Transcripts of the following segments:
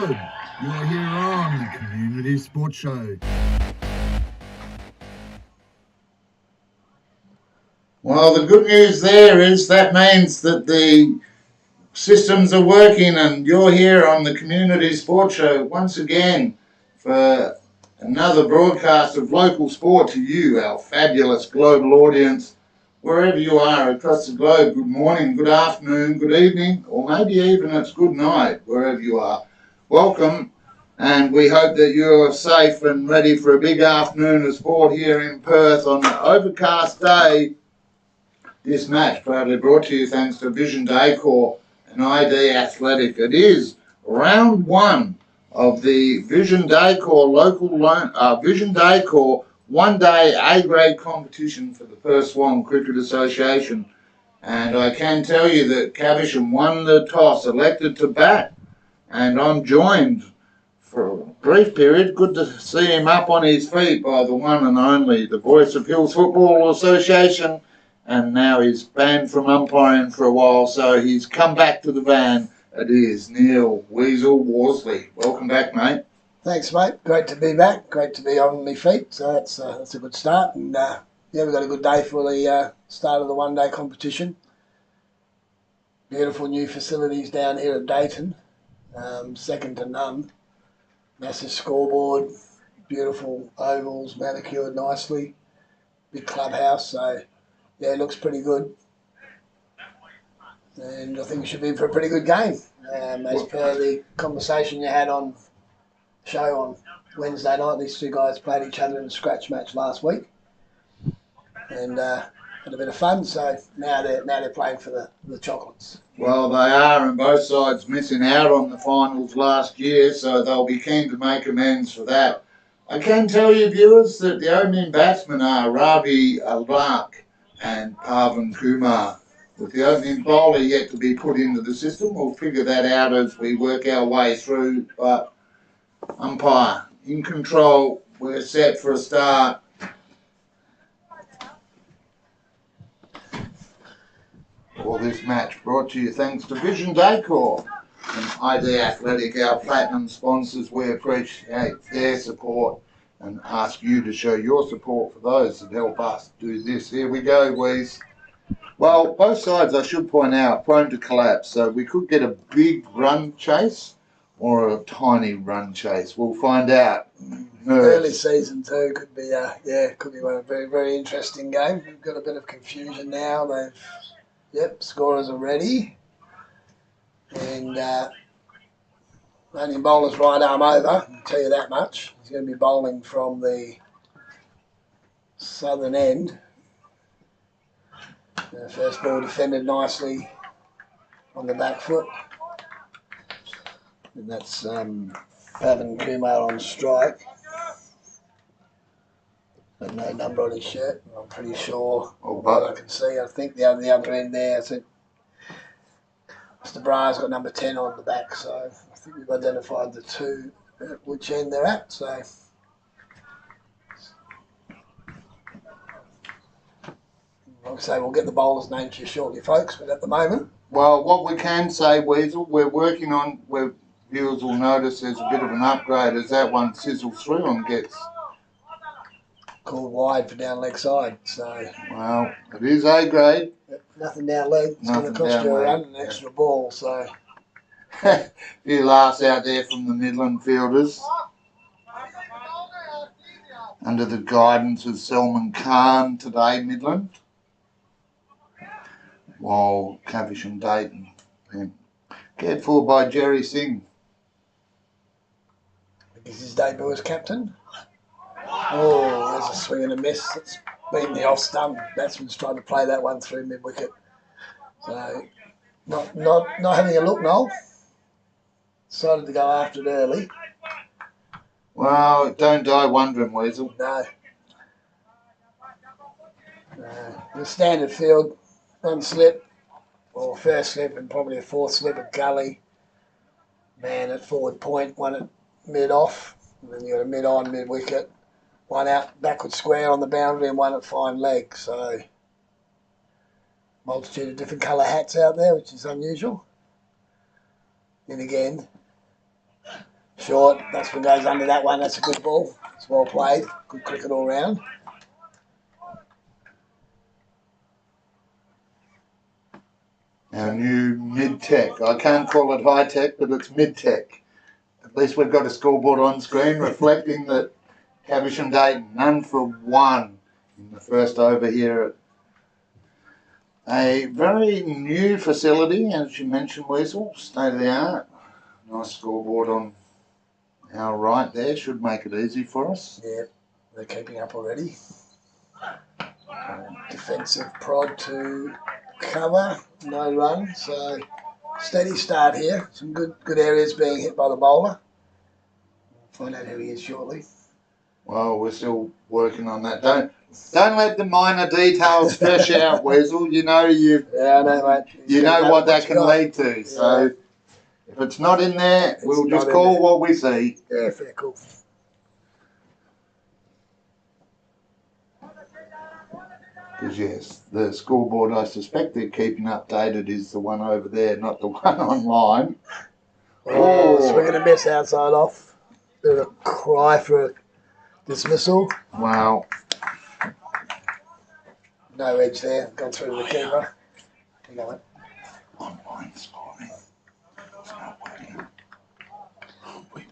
good. You're here on the Community Sports Show. Well, the good news there is that means that the systems are working, and you're here on the Community Sports Show once again for another broadcast of local sport to you, our fabulous global audience. Wherever you are across the globe, good morning, good afternoon, good evening, or maybe even it's good night, wherever you are. Welcome, and we hope that you're safe and ready for a big afternoon of sport here in Perth on an overcast day. This match proudly brought to you thanks to Vision Decor and ID Athletic. It is round one of the Vision Decor Vision Decor one-day A Grade competition for the Perth Swan Cricket Association. And I can tell you that Caversham won the toss, elected to bat, and I'm joined for a brief period. Good to see him up on his feet by the one and only, the voice of Hills Football Association, and now he's banned from umpiring for a while, so he's come back to the van. It is Neil Weasel Worsley. Welcome back, mate. Thanks, mate. Great to be back. Great to be on my feet. So that's a good start. And yeah, we've got a good day for the start of the one-day competition. Beautiful new facilities down here at Dayton, second to none. Massive scoreboard, beautiful ovals, manicured nicely. Big clubhouse. So yeah, it looks pretty good. And I think we should be in for a pretty good game, as per the conversation you had on show on Wednesday night. These two guys played each other in a scratch match last week, and had a bit of fun. So now they're playing for the chocolates. Well, they are, and both sides missing out on the finals last year, so they'll be keen to make amends for that. I can tell you, viewers, that the opening batsmen are Ravi Alak and Parvin Kumar, with the opening bowler yet to be put into the system. We'll figure that out as we work our way through, but umpire in control. We're set for a start. For this match brought to you thanks to Vision Decor and ID Athletic, our platinum sponsors. We appreciate their support and ask you to show your support for those that help us do this. Here we go, Weez. Well, both sides, I should point out, prone to collapse, so we could get a big run chase or a tiny run chase. We'll find out. Early season too could be could be a very, very interesting game. We've got a bit of confusion now. Scorers are ready, and only bowler's right arm over. I'll tell you that much. He's going to be bowling from the southern end. The first ball defended nicely on the back foot. And that's Pavan Kumar on strike. But no number on his shirt, I'm pretty sure. What I can see, I think the other end there, I think Mr. Bra's got number 10 on the back, so I think we've identified the two at which end they're at. So like I say, we'll get the bowler's name to you shortly, folks, but at the moment... Well, what we can say, Weasel, we're working on, viewers will notice there's a bit of an upgrade as that one sizzles through and gets... called wide for down leg side, so... Well, it is A grade. Nothing down leg. It's going to cost you a run and an extra ball, so... A few laughs out there from the Midland fielders. Under the guidance of Salman Khan today, Midland. While Caversham Dayton been cared for by Jerry Singh. Is his debut as captain? Oh, there's a swing and a miss. It's beaten the off stump. Batsman's trying to play that one through mid-wicket. So, not having a look, Noel. Decided to go after it early. Well, don't die wondering, Weasel. No. The standard field, one slip, or first slip and probably a fourth slip at gully. Man at forward point, one at mid-off. And then you got a mid-on, mid-wicket. One out backward square on the boundary and one at fine leg. So, multitude of different colour hats out there, which is unusual. Then again, short. That's what goes under that one. That's a good ball. It's well played. Good cricket all round. Our new mid-tech. I can't call it high-tech, but it's mid-tech. At least we've got a scoreboard on screen reflecting that Caversham Dayton, none for one in the first over here. A very new facility, as you mentioned, Weasel, state of the art. Nice scoreboard on our right there, should make it easy for us. Yeah, they're keeping up already. Defensive prod to cover, no run, so steady start here. Some good areas being hit by the bowler. We'll find out who he is shortly. Well, we're still working on that. Don't let the minor details stress you out, Weasel. You know Yeah, I know, mate. you know what that can lead to. So if it's not in there, we'll just call what we see. Yeah, fair, cool. Because yes, the scoreboard I suspect they're keeping updated is the one over there, not the one online. Oh, swing and a miss outside off. Bit of a cry for a dismissal. Wow. No edge there. Gone through to the keeper. You go, mate. Online scoring. It's not working.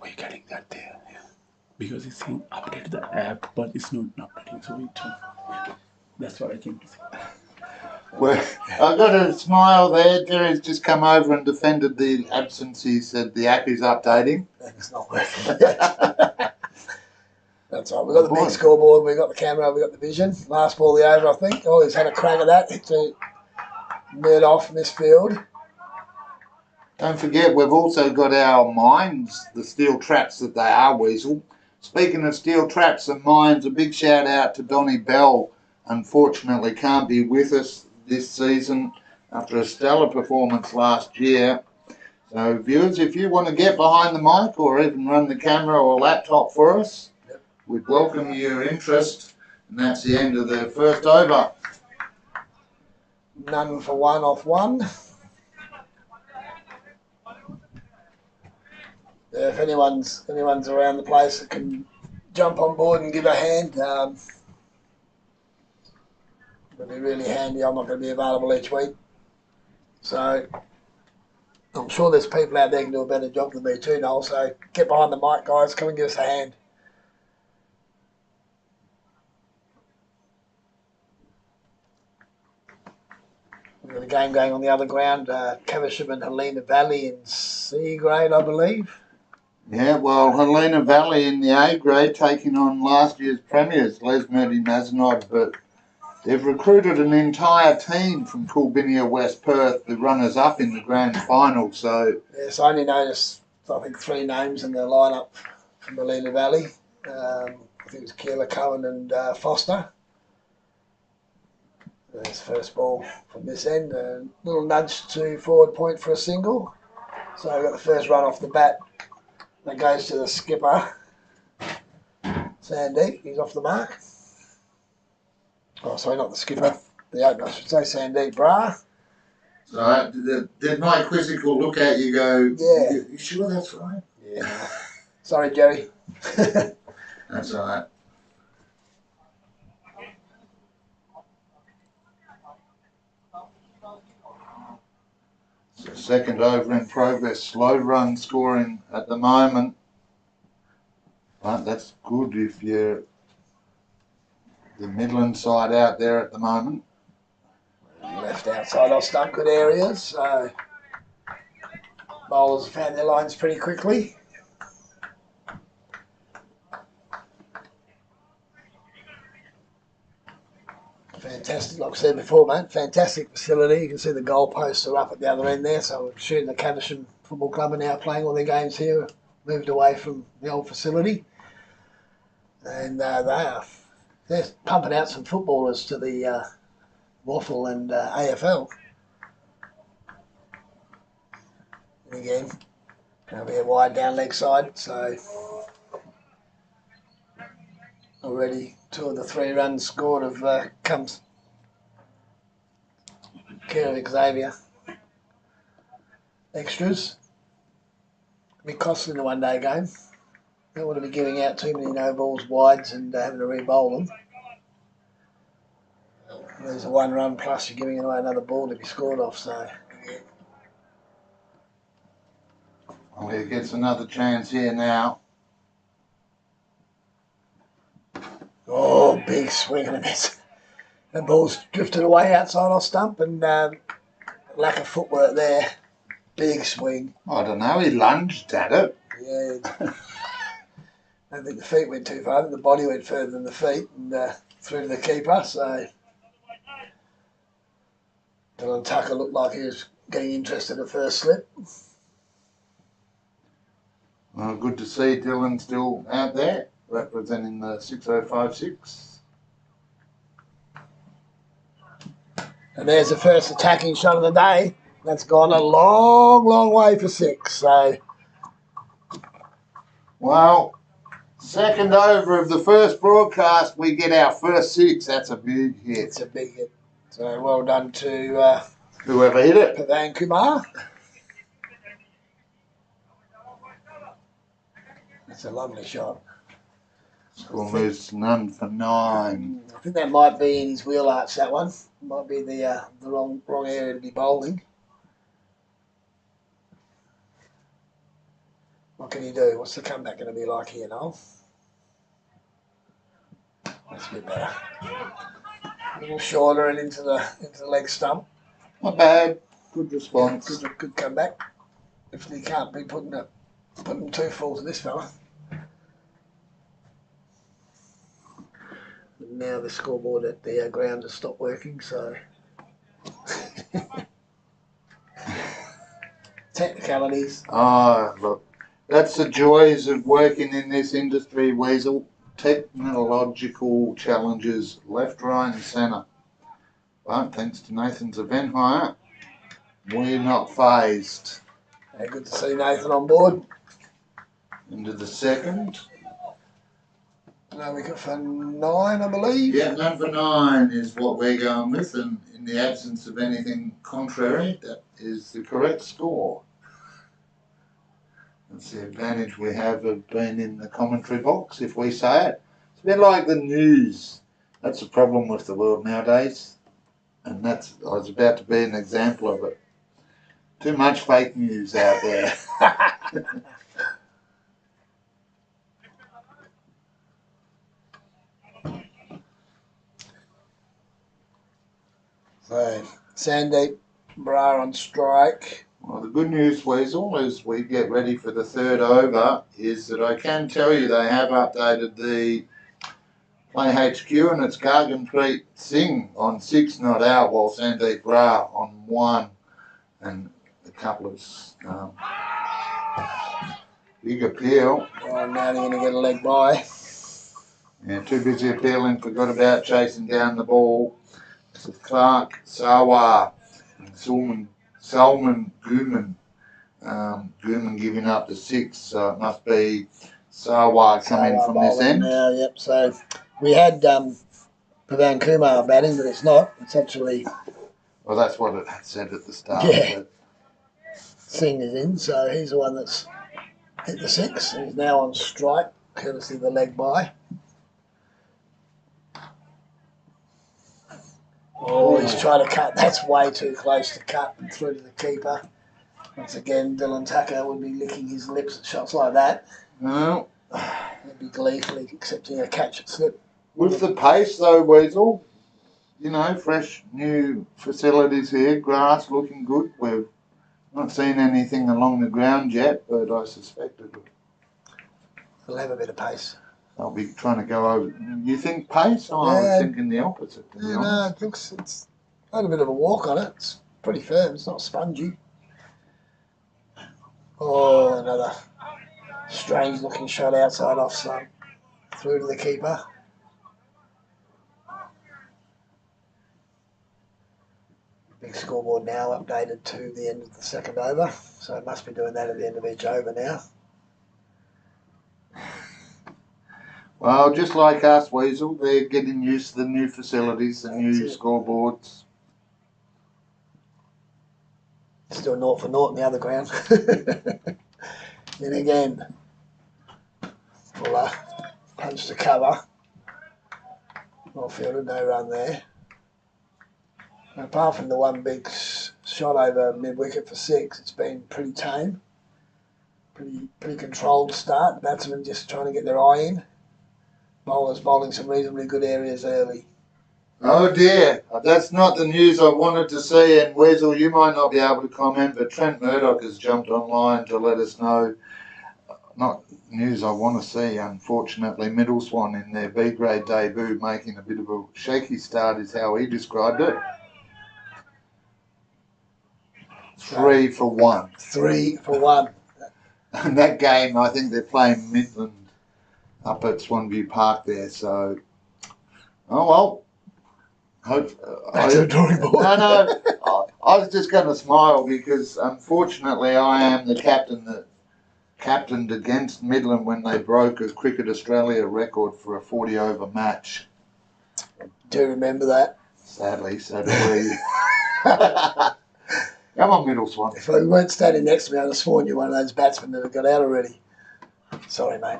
We're getting that there, yeah. Because it's saying update the app, but it's not updating, so we don't. That's what I came to say. Well, I've got a smile there. Jerry's just come over and defended the absence. He said the app is updating. It's not working. That's right. We've got the big scoreboard, we've got the camera, we've got the vision. Last ball of the over, I think. Oh, he's had a crack at that. Hit to mid-off misfield. Don't forget, we've also got our mines, the steel traps that they are, Weasel. Speaking of steel traps and mines, a big shout out to Donnie Bell. Unfortunately can't be with us this season after a stellar performance last year. So viewers, if you want to get behind the mic or even run the camera or laptop for us, we'd welcome your interest. And that's the end of the first over. None for one off one. Yeah, if anyone's around the place that can jump on board and give a hand, it'll be really handy. I'm not going to be available each week. So I'm sure there's people out there who can do a better job than me too, Noel. So get behind the mic, guys. Come and give us a hand. We've got a game going on the other ground, Caversham and Helena Valley in C grade, I believe. Yeah, well, Helena Valley in the A grade taking on last year's premiers, Les Murdy Mazenod, but they've recruited an entire team from Coolbinia, West Perth, the runners-up in the grand final. So yes, I only noticed, I think, 3 names in the lineup from Helena Valley. I think it was Keeler, Cohen and Foster. There's first ball from this end. A little nudge to forward point for a single. So I've got the first run off the bat. That goes to the skipper, Sandeep. He's off the mark. Oh, sorry, not the skipper. The opener, I should say, Sandeep Bra. So did my quizzical look at you go, Yeah. You sure that's right? Yeah. Sorry, Jerry. That's all right. So second over in progress, slow run scoring at the moment. But that's good if you're the Midland side out there at the moment. Left outside off stump, good areas. So bowlers have found their lines pretty quickly. Fantastic, like I said before, mate. Fantastic facility. You can see the goalposts are up at the other end there. So we're shooting the Caversham Football Club are now playing all their games here. Moved away from the old facility, and they're pumping out some footballers to the Waffle and AFL. And again, going to be a wide down leg side. So already 2 of the 3 runs scored have comes care of Xavier. Extras. be costly in a one-day game. Don't want to be giving out too many no balls wides and having to re-bowl them. There's a 1 run plus you're giving away another ball to be scored off, so. Well, he gets another chance here now. Oh, big swing and a miss. The ball's drifted away outside off stump and lack of footwork there. Big swing. I don't know, he lunged at it. Yeah. I don't think the feet went too far. I think the body went further than the feet and through to the keeper, so. Dylan Tucker looked like he was getting interested at first slip. Well, good to see Dylan still out there, representing the 6056. And there's the first attacking shot of the day. That's gone a long, long way for 6. So, well, second over of the first broadcast, we get our first 6. That's a big hit. it's a big hit. So well done to Whoever hit it. Pavan Kumar. That's a lovely shot. Score moves to none for 9. I think that might be in his wheel arch, that one. Might be the wrong area to be bowling. What can he do? What's the comeback going to be like here, Noel? That's a bit better. A little shorter and into the leg stump. Not bad. Good response. Good comeback. If he can't be putting too full to this fella. And now the scoreboard at the ground has stopped working, so technicalities. Oh, look. That's the joys of working in this industry, Weasel. Technological challenges left, right and centre. But thanks to Nathan's event hire, we're not phased. Good to see Nathan on board. Into the second. No wicket for 9, I believe. Yeah, none for 9 is what we're going with, and in the absence of anything contrary, that is the correct score. That's the advantage we have of being in the commentary box, if we say it. It's a bit like the news. That's the problem with the world nowadays. And I was about to be an example of it. Too much fake news out there. So, Sandeep Brar on strike. Well, the good news, Weasel, as we get ready for the third over, is that I can tell you they have updated the Play HQ and it's Garganpreet Singh on 6 not out, while Sandeep Brar on 1. And a couple of big appeal. Oh, now they're going to get a leg by. Yeah, too busy appealing, forgot about chasing down the ball. So Clark, Sawar, and Salman Gooman. Gooman giving up the 6, so it must be Sawar coming from this end. Now, yep, so we had Pavan Kumar batting, but it's not. It's actually. Well, that's what it said at the start. Yeah. Singh is in, so he's the one that's hit the 6. And he's now on strike, courtesy of the leg by. Oh, he's trying to cut. That's way too close to cut and through to the keeper. Once again, Dylan Tucker would be licking his lips at shots like that. No. He'd be gleefully accepting a catch at slip. With the pace, though, Weasel, you know, fresh new facilities here, grass looking good. We've not seen anything along the ground yet, but I suspect it will. We'll have a bit of pace. I'll be trying to go over. You think pace? Oh, I was thinking the opposite, to be honest. No, it looks, it's had a bit of a walk on it. It's pretty firm. It's not spongy. Oh, another strange looking shot outside off stump. Through to the keeper. Big scoreboard now updated to the end of the second over. So it must be doing that at the end of each over now. Well, just like us, Weasel, they're getting used to the new facilities, the new scoreboards. Still 0 for 0 in the other ground. Then again, Fuller punched to cover. Well fielded, no run there. Apart from the one big shot over mid-wicket for 6, it's been pretty tame. Pretty controlled start. Batsmen just trying to get their eye in. Bowlers bowling some reasonably good areas early. Oh dear, that's not the news I wanted to see, and Weasel, you might not be able to comment, but Trent Murdoch has jumped online to let us know, not news I want to see, unfortunately, Middle Swan in their B grade debut making a bit of a shaky start is how he described it. 3 for 1. 3 for 1. And that game, I think they're playing Midland up at Swanview Park there, so, oh well. Back to the drawing board. No, I was just going to smile because unfortunately I am the captain that captained against Midland when they broke a Cricket Australia record for a 40 over match. Do you remember that? Sadly, so do we. Come on, Middle Swan. If you weren't standing next to me, I'd have sworn you're one of those batsmen that have got out already. Sorry, mate.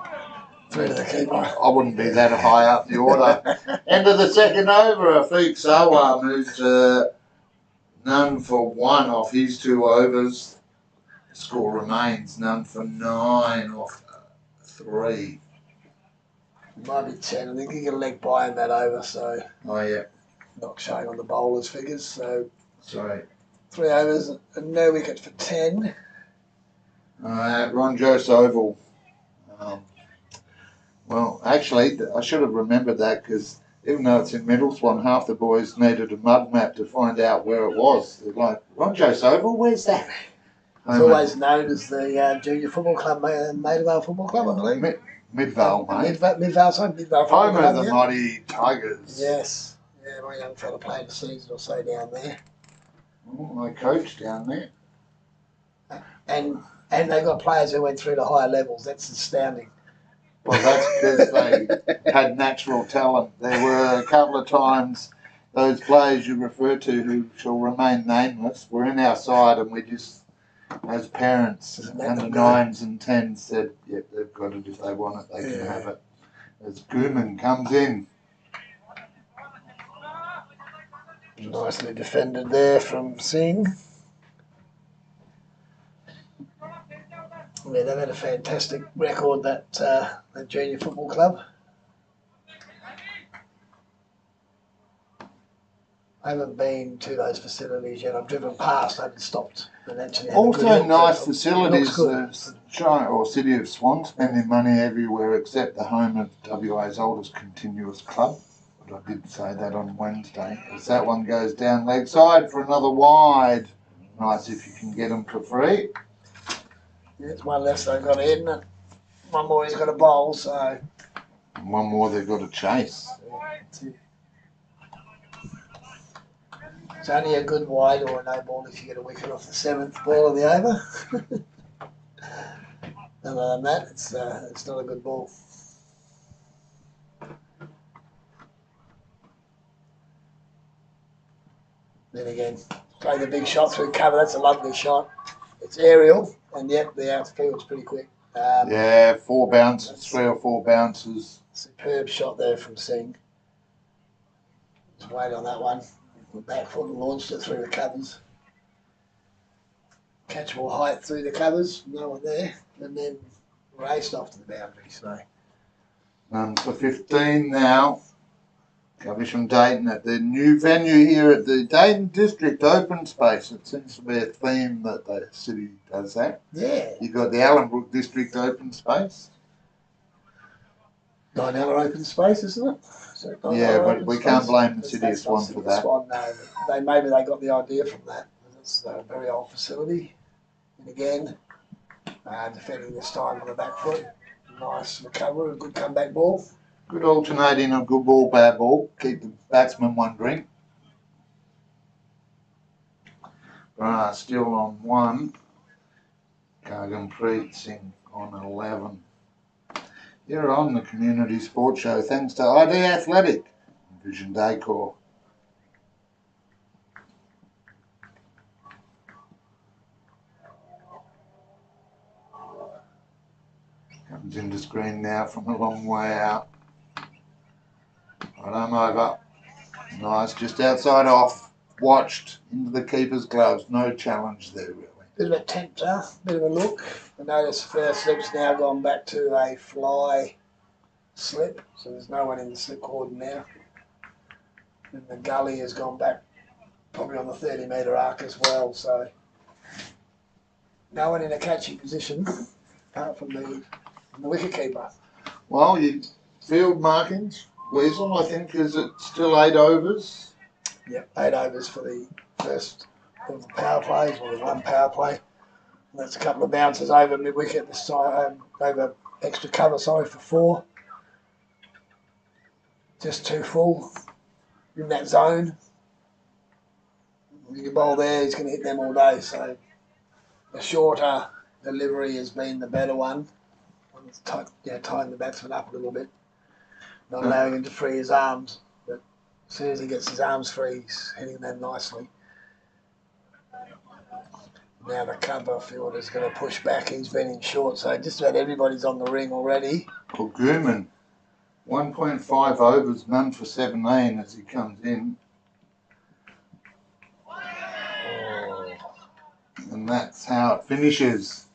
Through to the keeper. I wouldn't be that high up the order. End of the second over, Afiq Sawar moves to none for 1 off his 2 overs. Score remains none for 9 off 3. Might be 10. I think he got a leg by in that over, so. Oh, yeah. Not showing on the bowlers' figures, so. Sorry. 3 overs and no wicket for 10. Ron Jost Oval. Well, actually, I should have remembered that because even though it's in Middle Swan, half the boys needed a mud map to find out where it was. They're like, Ron Jost Oval, where's that? It's always known as the junior football club, Maidavale Football Club, I believe. Midvale, mate. Midvale Football Home Club. of the mighty Tigers. Yes. Yeah, my young fella played a season or so down there. Oh, I coached down there. And they got players who went through to higher levels. That's astounding. Well, that's because they had natural talent. There were a couple of times those players you refer to who shall remain nameless were in our side and we just, as parents, under 9s and 10s said, yep, they've got it. If they want it, they can have it. As Gooman comes in. Nicely defended there from Singh. Yeah, they've had a fantastic record, that junior football club. I haven't been to those facilities yet. I've driven past, I haven't stopped. And actually Also nice facilities, or City of Swan spending money everywhere except the home of WA's oldest continuous club. But I did say that on Wednesday. As that one goes down leg side for another wide. Nice if you can get them for free. Yeah, it's one less they've got in, and one more he's got a bowl, so. And one more they've got to chase. It's only a good wide or a no ball if you get a wicket off the 7th ball of the over. Other than that, it's not a good ball. Then again, play the big shot through cover. That's a lovely shot. It's aerial, and yet the outfield's pretty quick. Yeah, 4 bounces, 3 or 4 bounces. Superb shot there from Singh. Just wait on that one. Back foot and launched it through the covers. Catchable height through the covers, no one there, and then raced off to the boundary. So. None for 15 now. Caversham Dayton at the new venue here at the Dayton District Open Space. It seems to be a theme that the city does that. Yeah. You've got the Allenbrook District Open Space. Dinella Open Space, isn't it? Yeah, but we can't blame the City of Swan for that. No, maybe they got the idea from that. It's a very old facility. And again, defending this time on the back foot. Nice recovery, a good comeback ball. Good alternating of good ball, bad ball. Keep the batsman wondering. Still on 1. Kagan Singh on 11. You're on the Community Sports Show thanks to ID Athletic and Vision Decor. Comes into screen now from a long way out. Right arm over. Nice, just outside off. Watched into the keeper's gloves. No challenge there, really. Bit of a tempter, bit of a look. I notice the first slip's now gone back to a fly slip, so there's no one in the slip cordon now. And the gully has gone back probably on the 30-metre arc as well, so no one in a catching position apart from the wicket keeper. Well, you field markings. Weasel, I think, is it still 8 overs? Yep, 8 overs for the first of the power plays, or the one power play. And that's a couple of bounces over mid-wicket this time, over extra cover, sorry, for 4. Just too full in that zone. You bowl there, he's going to hit them all day. So the shorter delivery has been the better one. It's tying the batsman up a little bit, not allowing him to free his arms. But as soon as he gets his arms free, he's hitting them nicely. Now the cover fielder's going to push back. He's been in short, so just about everybody's on the ring already. Well, Gooman, 1.5 overs, none for 17 as he comes in. And that's how it finishes.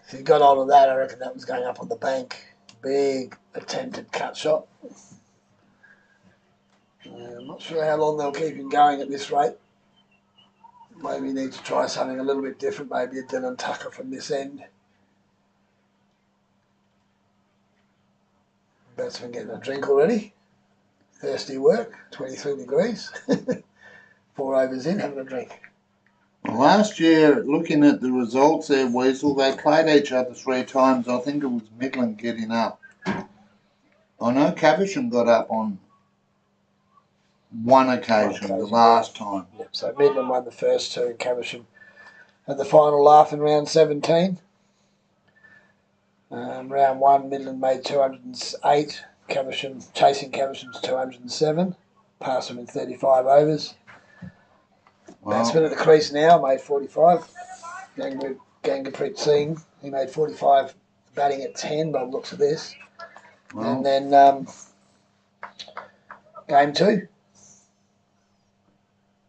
If he got hold of that, I reckon that was going up on the bank. Big attempted cut shot. I'm not sure how long they'll keep him going at this rate. Maybe he needs to try something a little bit different, maybe a Dylan Tucker from this end. Batsman getting a drink already. Thirsty work, 23 degrees. 4 overs in, having a drink. Well, last year, looking at the results there, Weasel, they played each other 3 times. I think it was Midland getting up. I know Caversham got up on one occasion, the last time. Yep, so Midland won the first 2 and Caversham had the final laugh in round 17. Round 1, Midland made 208. Chasing Caversham's 207. Passed them in 35 overs. Batsman at the crease now made 45. Gangapreet Singh, he made 45 batting at 10 by the looks of this. And then game 2.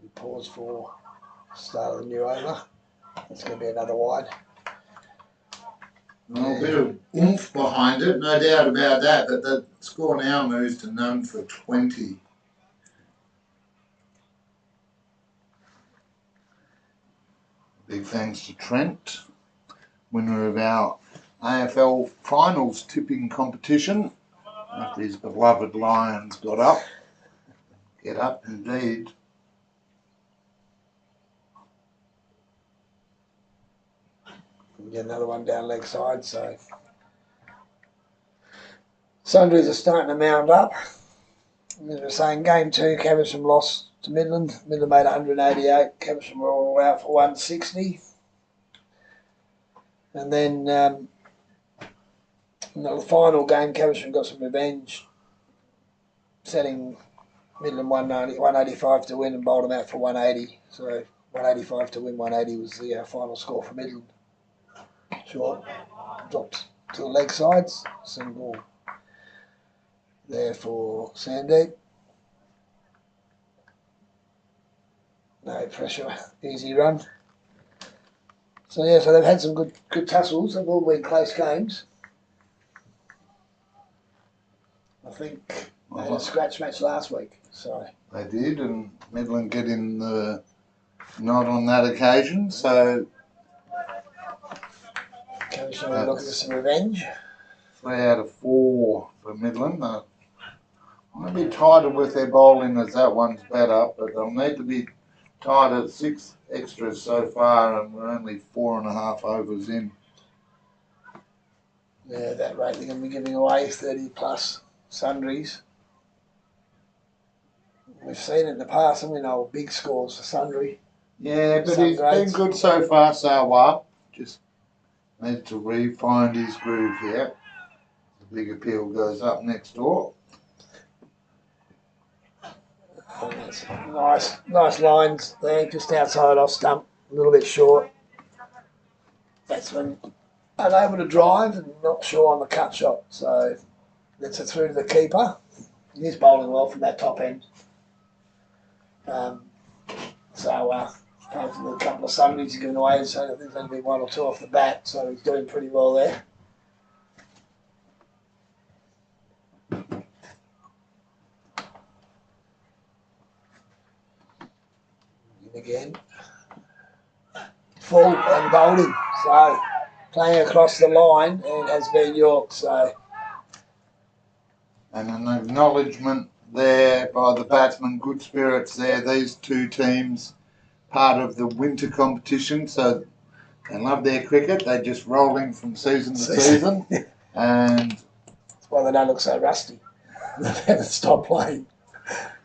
We pause for start of the new over. It's going to be another wide. Well, a bit of oomph behind it, no doubt about that, but the score now moves to none for 20. Big thanks to Trent, winner of our AFL finals tipping competition, after his beloved Lions got up. Get up, indeed. Get another one down leg side, so sundries are starting to mound up. As we were saying, game 2, Caversham lost to Midland. Midland made 188. Caversham were all out for 160. And then in the final game, Caversham got some revenge, setting Midland 185 to win and bowled them out for 180. So 185 to win, 180 was the final score for Midland. Short drops to the leg sides. Single there for Sandeep. No pressure, easy run. So yeah, so they've had some good tussles. They've all been close games. I think they had a scratch match last week. So they did, and Midland getting the nod on that occasion. So Caversham are looking for some revenge. 3 out of 4 for Midland. They'll be tighter with their bowling as that one's better, but they'll need to be tied at 6 extras so far, and we're only 4.5 overs in. Yeah, that rate they're going to be giving away 30 plus sundries. We've seen it in the past, haven't we? No big scores for sundry. Yeah, but he's been good so far, so well. Just needs to re-find his groove here. The big appeal goes up next door. Nice lines there, just outside off stump, a little bit short. Batsman unable to drive and not sure on the cut shot. So gets it through to the keeper. He's bowling well from that top end. Apart from a couple of Sundays he's given away, so I think there's going to be 1 or 2 off the bat, so he's doing pretty well there. And again, full and bowling, so playing across the line, and has been York, so. And an acknowledgement there by the batsman, good spirits there. These two teams, part of the winter competition, so they love their cricket. They're just rolling from season to season, and that's why they don't look so rusty. They haven't stopped playing.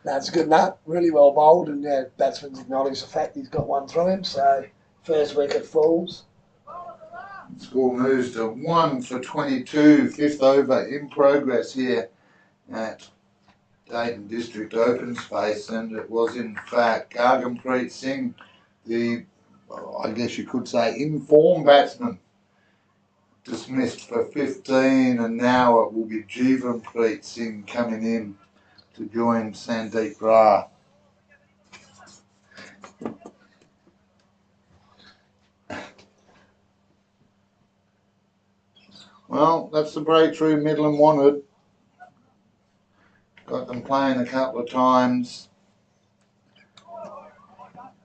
That's good enough. Really well bowled, and yeah, batsman's acknowledged the fact he's got one through him. So first wicket falls. Score moves to 1 for 22. 5th over in progress here at Dayton District Open Space, and it was in fact Gargampreet Singh, the, I guess you could say, informed batsman, dismissed for 15, and now it will be Jeevanpreet Singh coming in to join Sandeep Ra. Well, that's the breakthrough Midland wanted. Got them playing a couple of times.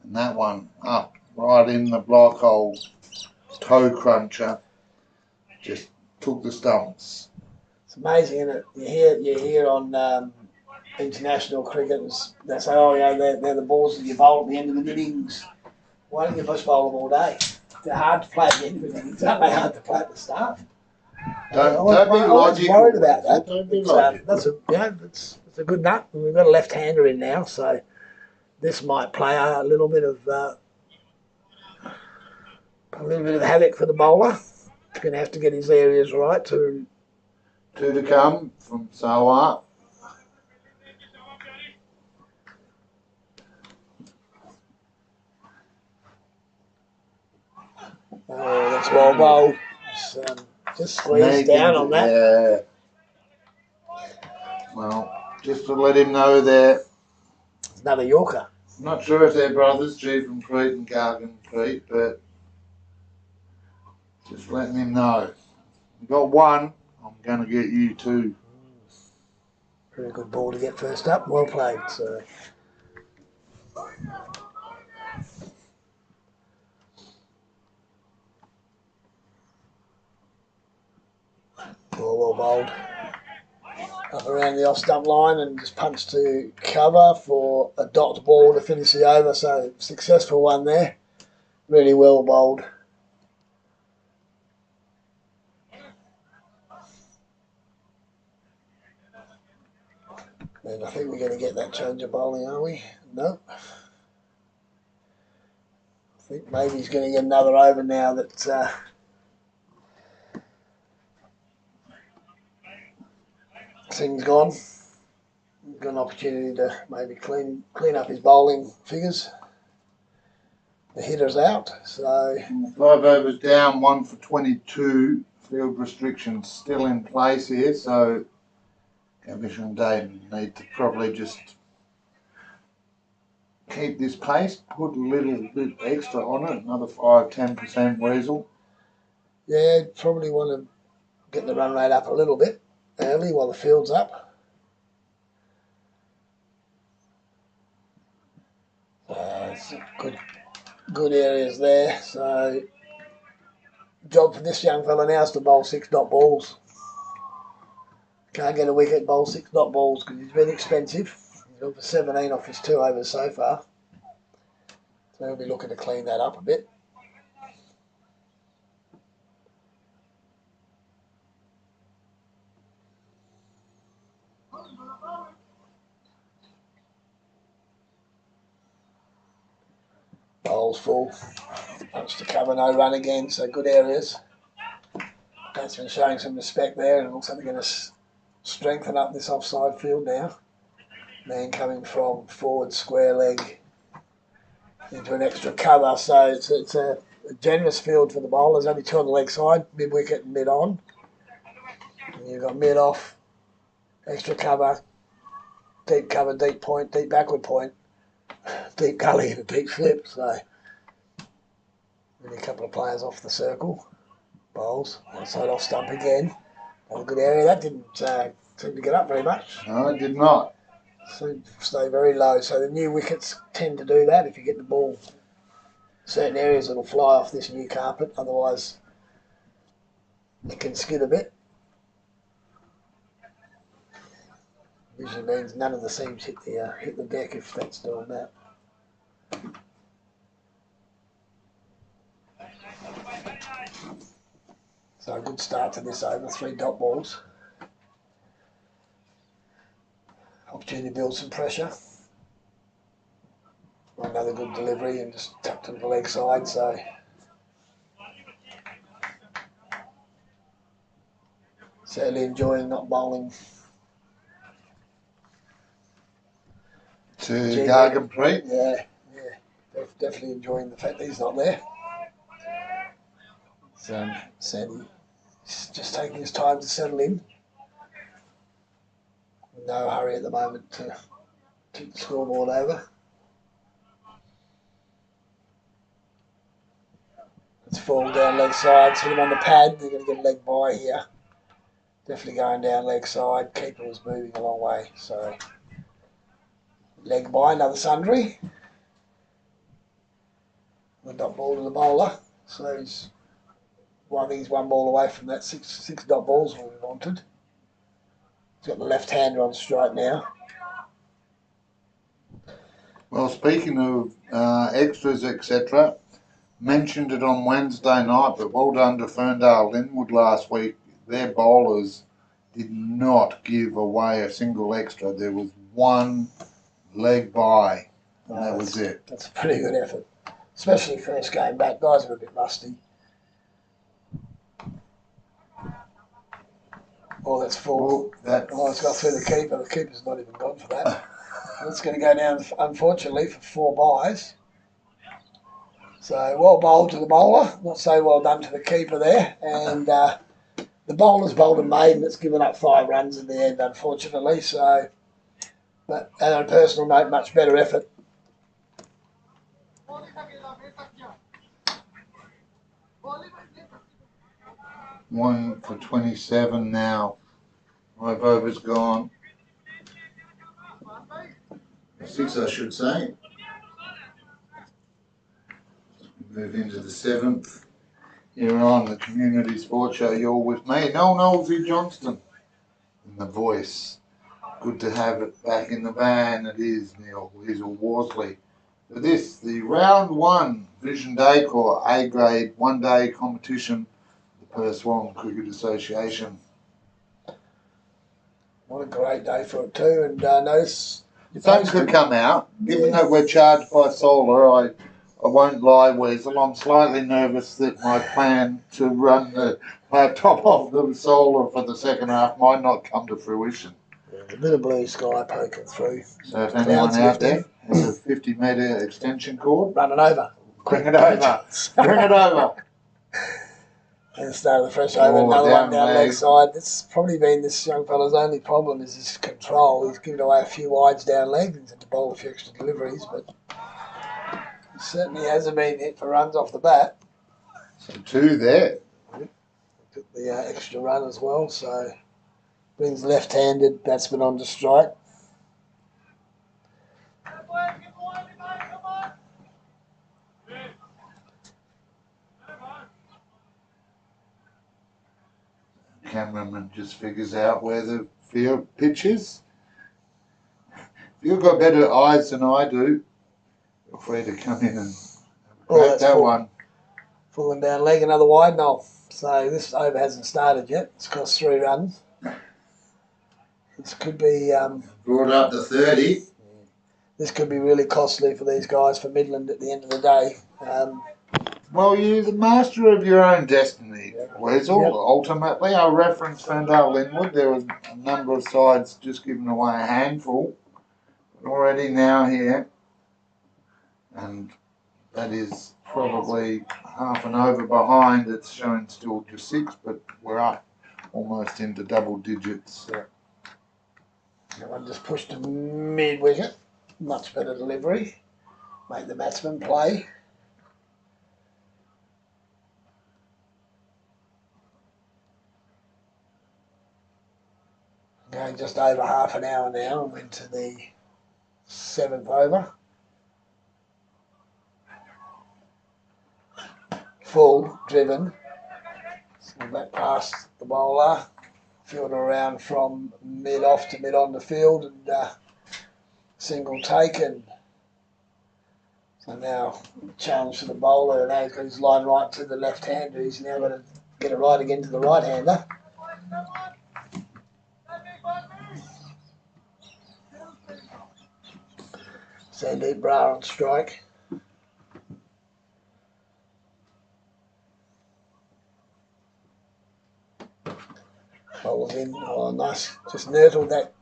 And that one up right in the block hole. Toe cruncher. Just took the stumps. It's amazing, isn't it? You hear on international cricket, they say, oh, yeah, they're the balls that you bowl at the end of the mid-innings. Why don't you just bowl them all day? They're hard to play at the end of the innings. Aren't they hard to play at the start? Don't be logical. I was worried about that. Don't be logical. It's a good nut. We've got a left-hander in now, so this might play a little bit of havoc for the bowler. He's going to have to get his areas right to. 2 to come from Sawa. Oh, that's well bowled. Just squeeze down on that. Yeah. Well, just to let him know there. Another Yorker. I'm not sure if they're brothers, Jeevanpreet and Gargampreet, but just letting him know. You got 1, I'm going to get you 2. Very good ball to get first up. Well played. So. Well bowled. Up around the off-stump line and just punched to cover for a dot ball to finish the over. So successful one there. Really well bowled. And I think we're going to get that change of bowling, are we? No. I think maybe he's going to get another over now that Singh's gone. He's got an opportunity to maybe clean up his bowling figures. The hitter's out, so 5 overs down, 1 for 22. Field restrictions still in place here, so Caversham and Dayton need to probably just keep this pace, put a little bit extra on it, another 5-10% weasel. Yeah, probably want to get the run rate up a little bit early while the field's up. It's good areas there. So job for this young fella now is to bowl 6 dot balls. Can't get a wicket, bowl 6 dot balls because he's been expensive. He's gone for 17 off his 2 overs so far. So he'll be looking to clean that up a bit. Bowls full. Punch to cover, no run again, so good areas. Batsman showing some respect there, and also they're going to strengthen up this offside field now. Man coming from forward square leg into an extra cover, so it's a generous field for the bowlers, only 2 on the leg side, mid-wicket and mid-on. And you've got mid-off, extra cover, deep point, deep backward point, deep gully and a deep slip. So only a couple of players off the circle. Bowls, outside off stump again. Another good area. That didn't seem to get up very much. No, it did not. Seemed to stay very low. So the new wickets tend to do that. If you get the ball certain areas, it'll fly off this new carpet. Otherwise, it can skid a bit. Usually means none of the seams hit the deck if that's doing that. So a good start to this over, 3 dot balls. Opportunity to build some pressure. Another good delivery and just tucked to the leg side, so certainly enjoying not bowling. To Garganpreet. Yeah, definitely enjoying the fact that he's not there. So Sandy just taking his time to settle in. No hurry at the moment to keep the scoreboard over. It's fall down leg side, hit him on the pad. They're going to get a leg by here. Definitely going down leg side. Keeper was moving a long way, so leg by, another sundry. The dot ball to the bowler, so he's. Well, I think he's 1 ball away from that six dot balls we wanted. He's got the left-hander on strike now. Well, speaking of extras, etc., mentioned it on Wednesday night, but well done to Ferndale Linwood last week. Their bowlers did not give away a single extra. There was 1 leg by, and that was it. That's a pretty good effort, especially first game back. Guys are a bit rusty. Oh, that's full. Oh, it's got through the keeper. The keeper's not even gone for that. That's going to go down, unfortunately, for 4 byes. So, well bowled to the bowler. Not so well done to the keeper there. And the bowler's bowled a maiden that's given up 5 runs in the end, unfortunately. So, but on a personal note, much better effort. One for 27 now. 5 overs gone. 6, I should say. Move into the 7th. Here on the Community Sports Show, you're with me, Nolsey Johnston. And the voice. Good to have it back in the van. It is Neil Weasel Worsley. For this, the round 1 Vision Day Corps A Grade 1-day competition, the Perth Swan Cricket Association. What a great day for it too, and notice... Something could come out. Given that we're charged by solar, I won't lie, Weasel. I'm slightly nervous that my plan to run the laptop off the solar for the second half might not come to fruition. A bit of blue sky poking through. So if anyone out there has a 50-metre extension cord, run it over. Bring it over. Bring it over. And the start of the fresh over, another one down leg side. It's probably been this young fella's only problem is his control. He's given away a few wides down leg. He's had to bowl a few extra deliveries, but he certainly hasn't been hit for runs off the bat. So 2 there. Took the extra run as well, so brings left-handed batsman on to strike. Cameraman just figures out where the field pitch is. If you've got better eyes than I do, feel free to come in and grab that one. Full and down leg, another wide knoll. So this over hasn't started yet. It's cost 3 runs. This could be... brought up to 30. This could be really costly for these guys for Midland at the end of the day. Well, you're the master of your own destiny, Weasel. Yep. Ultimately, I referenced Ferndale Linwood. There was a number of sides just giving away a handful. But already now here, and that is probably half an over behind. It's showing still just 6, but we're up almost into double digits. That one just pushed to mid wicket. Much better delivery. Make the batsman play. Going just over half an hour now and went to the 7th over. Full, driven. So back past the bowler. Fielder around from mid off to mid on the field and single taken. So now challenge to the bowler, and now he's got his line right to the left-hander. He's now got to get it right again to the right-hander. Sandeep Brar on strike. Bowls in. Oh, nice. Just nurtled that.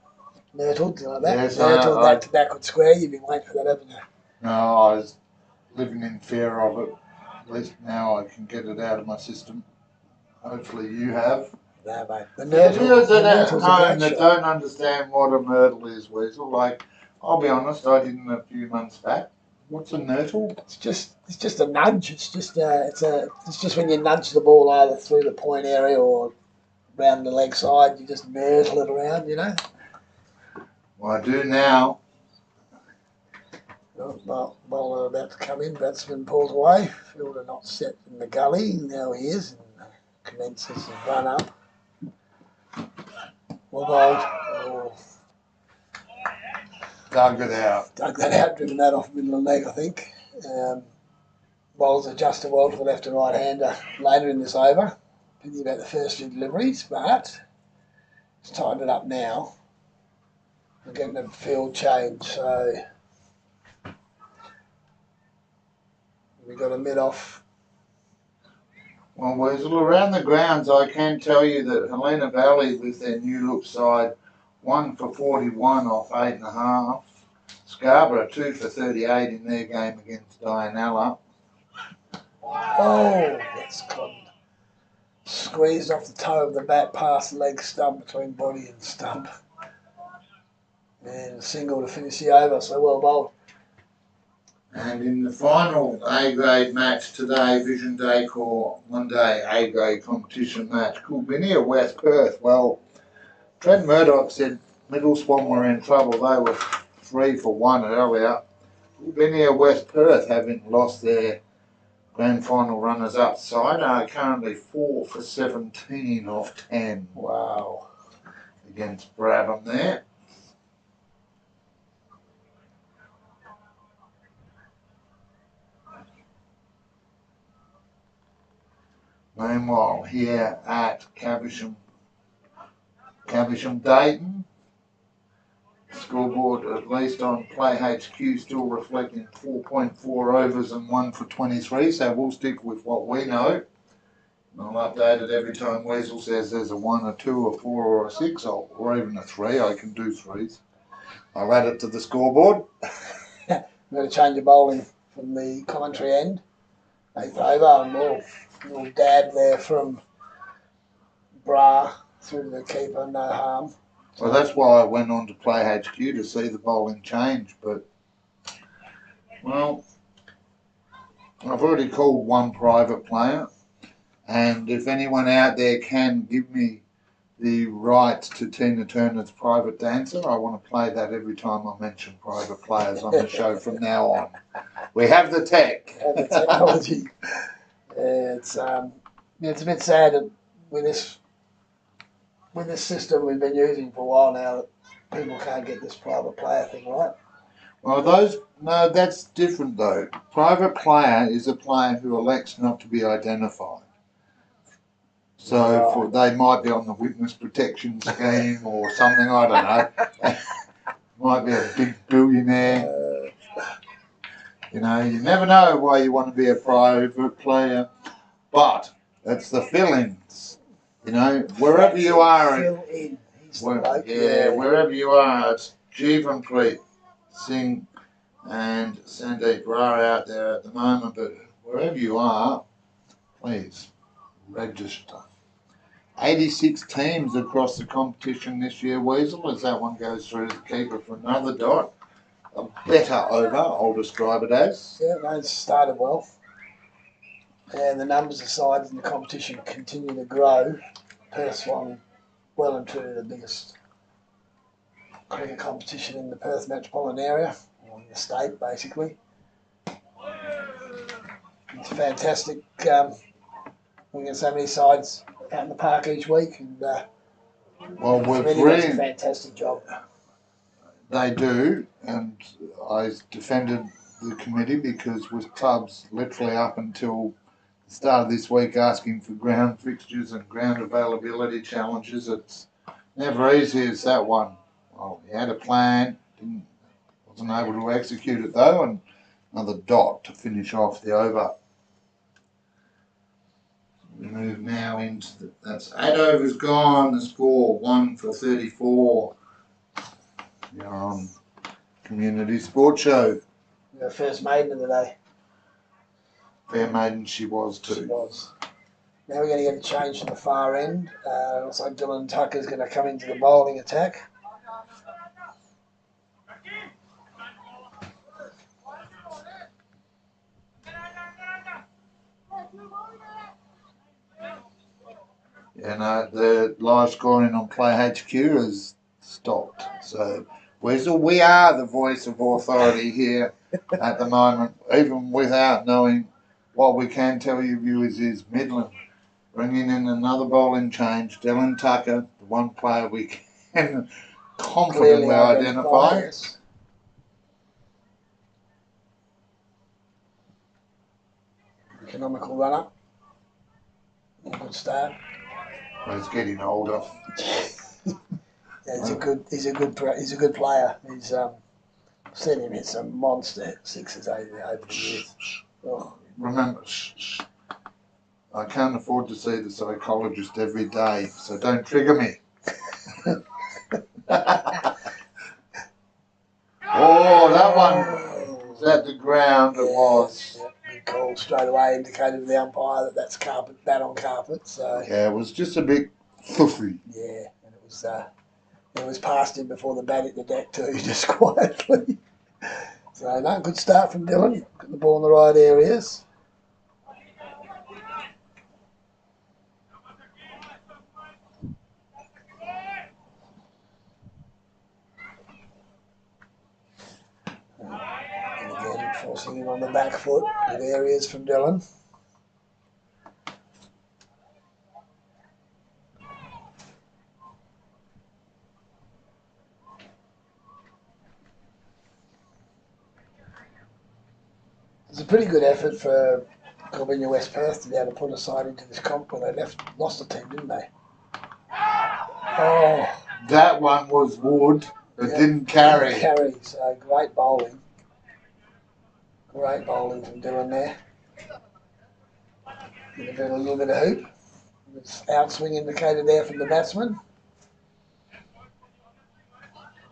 Nurtled like that. Yes, Nurtled that to backward square. You've been waiting for that, haven't you? No, I was living in fear of it. At least now I can get it out of my system. Hopefully you have. No, mate. The Viewers nurtle, at the home that don't understand what a nurtle is, Weasel, like, I'll be honest, I didn't a few months back. What's a nurtle? It's just a nudge. It's just when you nudge the ball either through the point area or round the leg side, you just nurtle it around, you know. Well, I do now. Bowler about to come in, batsman pulls away, fielder not set in the gully, now he is, and commences his run up. Well bowled. Oh, Dug it out. dug that out, driven that off Midland leg, I think. Bowlers adjusted well to the left and right hander later in this over. Thinking about the first few deliveries, but it's tightened it up now. We're getting a field change, so we got a mid off. Well, Weasel, around the grounds, I can tell you that Helena Valley, with their new look side, 1 for 41 off 8.5. Scarborough 2 for 38 in their game against Dianella. Oh, that's gone. Squeezed off the toe of the bat past the leg stump between body and stump. And a single to finish the over, so well bowled. And in the final A grade match today, Vision Decor 1 day A grade competition match, Kilbinia West Perth. Well, Trent Murdoch said Middle Swan were in trouble. They were 3 for 1 earlier. Kilbinia West Perth, having lost their grand final runners-up side, are currently 4 for 17 off 10. Wow. Against Brabham there. Meanwhile, here at Caversham Dayton, scoreboard at least on Play HQ still reflecting 4.4 overs and 1 for 23, so we'll stick with what we know. I'll update it every time Weasel says there's a 1, a 2, a 4 or a 6 or even a 3. I can do 3s. I'll add it to the scoreboard. We're going to change the bowling from the commentary end. 8th over, and we'll dab there from Bra through to the keeper, no harm. Well, that's why I went on to Play HQ to see the bowling change, but, well, I've already called 1 private player, and if anyone out there can give me the rights to Tina Turner's Private Dancer, I want to play that every time I mention private players on the show from now on. We have the tech. The technology. It's a bit sad that with this system we've been using for a while now that people can't get this private player thing right. Well, no, that's different though. Private player is a player who elects not to be identified. So they might be on the witness protection scheme or something, I don't know. Might be a big billionaire. You know, you never know why you want to be a private player. But it's the fill-ins. You know, wherever you are, wherever you are, it's Jeevanpreet Singh and Sandeep Rara out there at the moment, but wherever you are, please register. 86 teams across the competition this year, Weasel, as that one goes through the keeper for another dot. A better over, I'll describe it as. Yeah, those started well. And the numbers of sides in the competition continue to grow. Perth's one well and truly the biggest cricket competition in the Perth metropolitan area, or in the state basically. It's fantastic. We get so many sides out in the park each week, and Well, the we've committee does a really, fantastic job. they do, and I defended the committee because with clubs literally up until the start of this week asking for ground fixtures and ground availability challenges, it's never easy as that one. Well, he had a plan, wasn't able to execute it though, and another dot to finish off the over. We move now into that's 8 overs gone, the score 1 for 34. You're on Community Sports Show. The first maiden of the day. Fair maiden she was She too. was. Now we're going to get a change to the far end. Looks like Dylan Tucker's going to come into the bowling attack. Yeah, no, the live scoring on Play HQ has stopped. So, Weasel, we are the voice of authority here at the moment, even without knowing. What we can tell you, viewers, is Midland bringing in another bowling change. Dylan Tucker, the one player we can confidently Clearly identify. Yes. Economical runner. Good start. Well, he's getting older. Yeah, he's a good player. He's seen him hit some monster sixes over the years. Oh. Remember, I can't afford to see the psychologist every day, so don't trigger me. Oh, that one was at the ground. It was. Yeah, good call straight away. Indicated to the umpire that that's carpet, bat on carpet. So Yeah, it was just a bit fluffy. yeah, and it was past him before the bat hit the deck too, just quietly. So no, good start from Dylan. Got the ball in the right areas. And again, forcing him on the back foot. Good areas from Dylan. It's a pretty good effort for Corbinian West Perth to be able to put a side into this comp when they lost the team, didn't they? Oh, That one was wood. It yeah, didn't carry. So great bowling. Great bowling from Dylan there. Did a little bit of hoop. It's outswing indicated there from the batsman.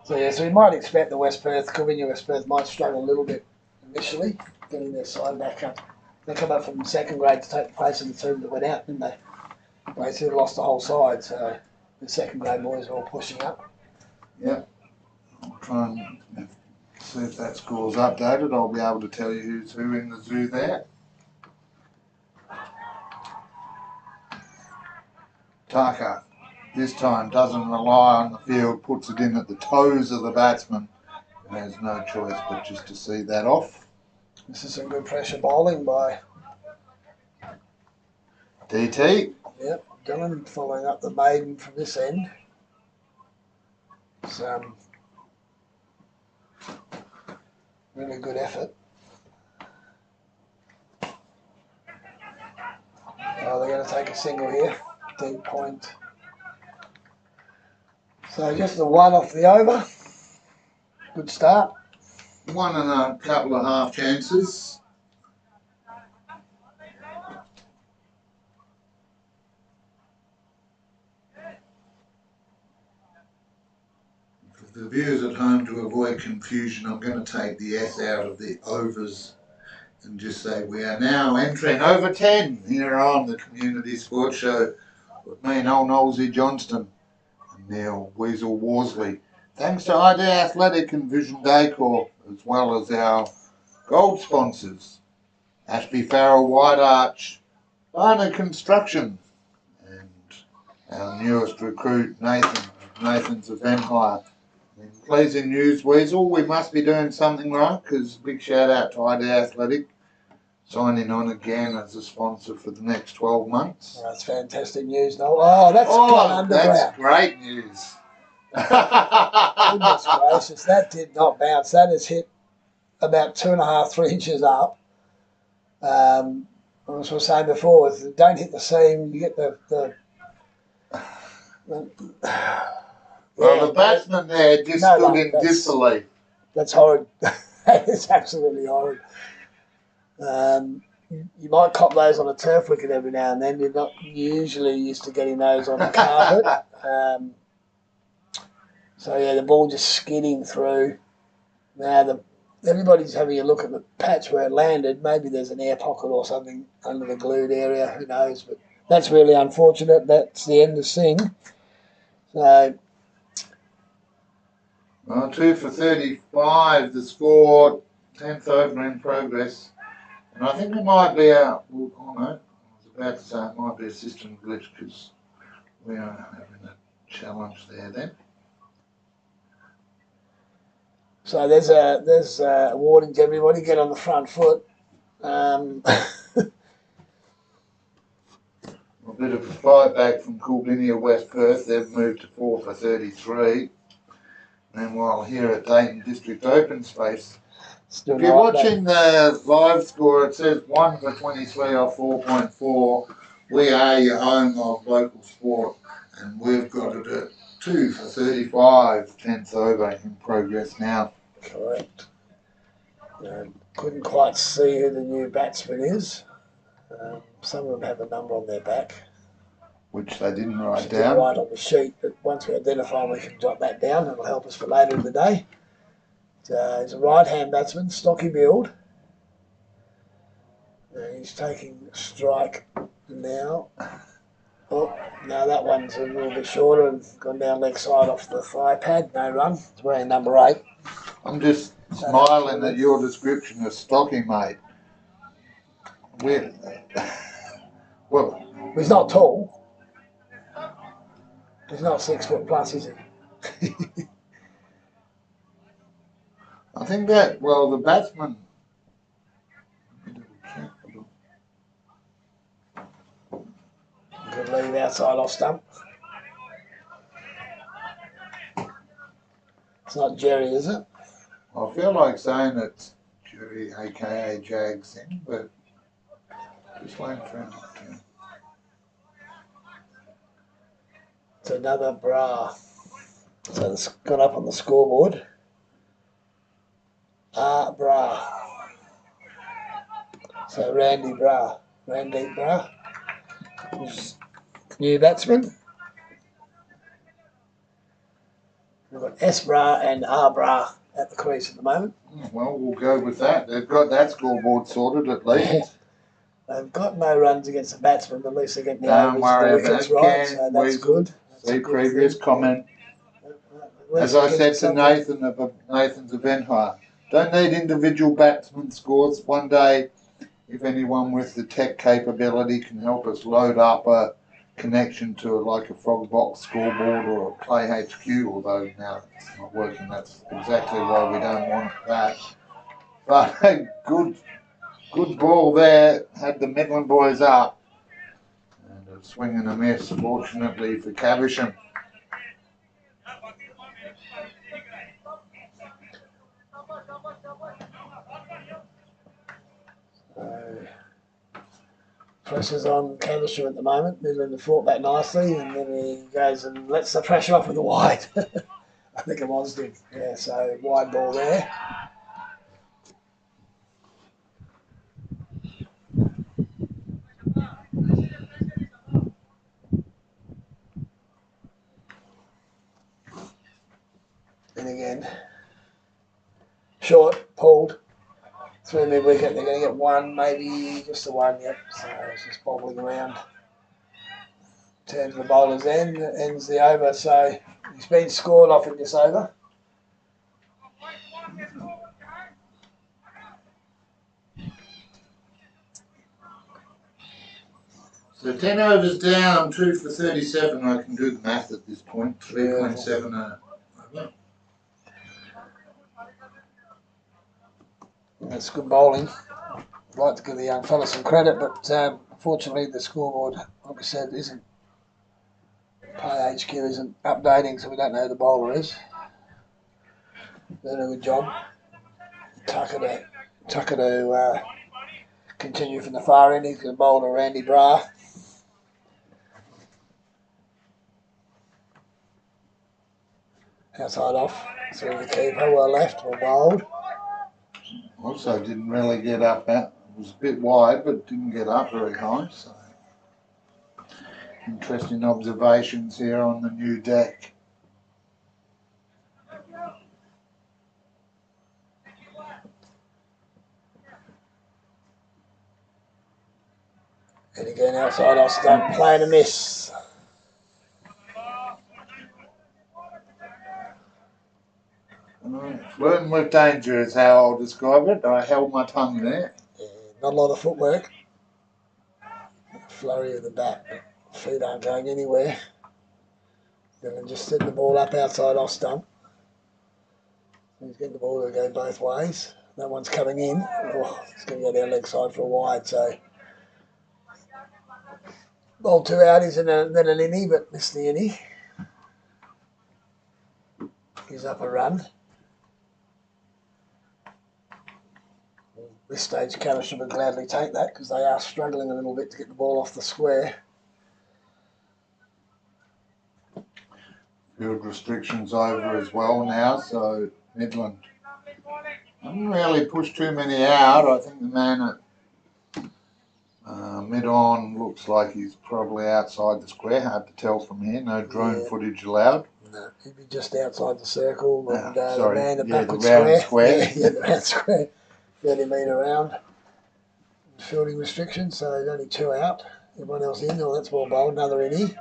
So yeah, so we might expect the Corbinian West Perth might struggle a little bit initially, getting their side back up. They come up from second grade to take the place of the team that went out, didn't they? They sort of lost the whole side, so the second grade boys are all pushing up. Yeah. I'll try and see if that score's updated. I'll be able to tell you who's who in the zoo there. Tucker, this time, doesn't rely on the field, puts it in at the toes of the batsman. And has no choice but just to see that off. This is some good pressure bowling by DT. Yep, Dylan following up the maiden from this end. It's really good effort. Oh, they're going to take a single here. Deep point. So just the one off the over. Good start. One and a couple of half chances. For the viewers at home, to avoid confusion, I'm going to take the S out of the overs and just say we are now entering over 10 here on the Community Sports Show with me, Noel Knowlesy Johnston, and Neil Weasel Worsley. Thanks to ID Athletic and Vision Decor, as well as our gold sponsors, Ashby Farrell White Arch, Barnard Construction, and our newest recruit, Nathan's Event Hire. In pleasing news, Weasel, we must be doing something right, because big shout out to ID Athletic, signing on again as a sponsor for the next 12 months. That's fantastic news, Noel. Oh, that's gone underground. That's great news. Goodness gracious, that did not bounce. That has hit about 2.5, 3 inches up. As I was saying before, if you don't hit the seam, you get the well, the batsman there just stood in disbelief. That's horrid. That is absolutely horrid. You might cop those on a turf wicket every now and then. You're not usually used to getting those on a carpet. So yeah, the ball just skidding through. Now everybody's having a look at the patch where it landed. Maybe there's an air pocket or something under the glued area. Who knows? But that's really unfortunate. That's the end of Singh. So. Well, 2 for 35, the score, 10th over in progress. And I think it might be out. Oh no, I was about to say it might be a system glitch because we are having a challenge there then. So there's a warning to everybody, get on the front foot. A bit of a fight back from Coolbinia West Perth. They've moved to 4 for 33. And while here at Dayton District Open Space, if you're watching the live score, it says 1 for 23 off 4.4. We are your home of local sport, and we've got it at 2 for 35, 10th over in progress now. Correct. Couldn't quite see who the new batsman is. Some of them have a number on their back, which they didn't write down. Right on the sheet, but once we identify them, we can jot that down. It'll help us for later in the day. He's a right-hand batsman, stocky build. He's taking a strike now. Oh, no, that one's a little bit shorter and gone down leg side off the thigh pad. No run. It's wearing number 8. I'm just smiling at your description of stocky, mate. Well, he's not tall. He's not 6 foot plus, is he? I think that, well, the batsman. Good lead outside off stump. It's not Jerry, is it? I feel like saying it's Jerry, aka Jag Singh, but just waiting for him to. It's another bra. So it's gone up on the scoreboard. Bra. So Randy Bra. New batsman. We've got S Bra and R Bra at the crease at the moment. Well, we'll go with that. They've got that scoreboard sorted at least. They've got no runs against the batsman, but at least they're getting the Don't worry about it. right, so that's good. See previous comment. As I said to Nathan of Nathan's Event Hire, don't need individual batsman scores. One day, if anyone with the tech capability can help us load up a connection to like a frog box scoreboard or a Play HQ, although now it's not working, that's exactly why we don't want that. But a good ball there, had the Midland boys up. And a swing and a miss, fortunately for Caversham. Pressure's on Caversham at the moment. Midland have fought back nicely, and then he goes and lets the pressure off with the wide. I think it was did. Yeah, so wide ball there. And again, short, pulled, through mid-wicket. They're going to get one, maybe just the one, yep. So it's just bobbling around. Turns the bowler's end, ends the over. So he's been scored off in this over. So 10 overs down, 2 for 37. I can do the math at this point. 3.7 over. That's good bowling. I'd like to give the young fella some credit, but unfortunately the scoreboard, like I said, isn't. Play HQ isn't updating, so we don't know who the bowler is. Doing a good job. Tucker to continue from the far end. He's going to bowl to Randy Bra. Outside off. Through the keeper. Well left. Well bowled. Also didn't really get up out. It was a bit wide, but didn't get up very high. So interesting observations here on the new deck. And again outside off stump. Playing a miss. Flirting with danger is how I'll describe it. I held my tongue there. Yeah, not a lot of footwork. Flurry of the bat. Feet aren't going anywhere. Then just set the ball up outside off stump. He's getting the ball to go both ways. That one's coming in. Oh, it's going to go down leg side for a wide. So ball 2 outies and then an innie, but missed the innie. He's up a run. This stage, Caversham would gladly take that because they are struggling a little bit to get the ball off the square. Field restrictions over as well now, so Midland haven't really pushed too many out. I think the man at mid-on looks like he's probably outside the square. Hard to tell from here. No drone footage allowed. No, he'd be just outside the circle. And sorry, the man at the backward round square. Yeah, the round square. 30 metre round. Fielding restrictions, so there's only 2 out. Everyone else in. Oh, that's well bowled. Another innie.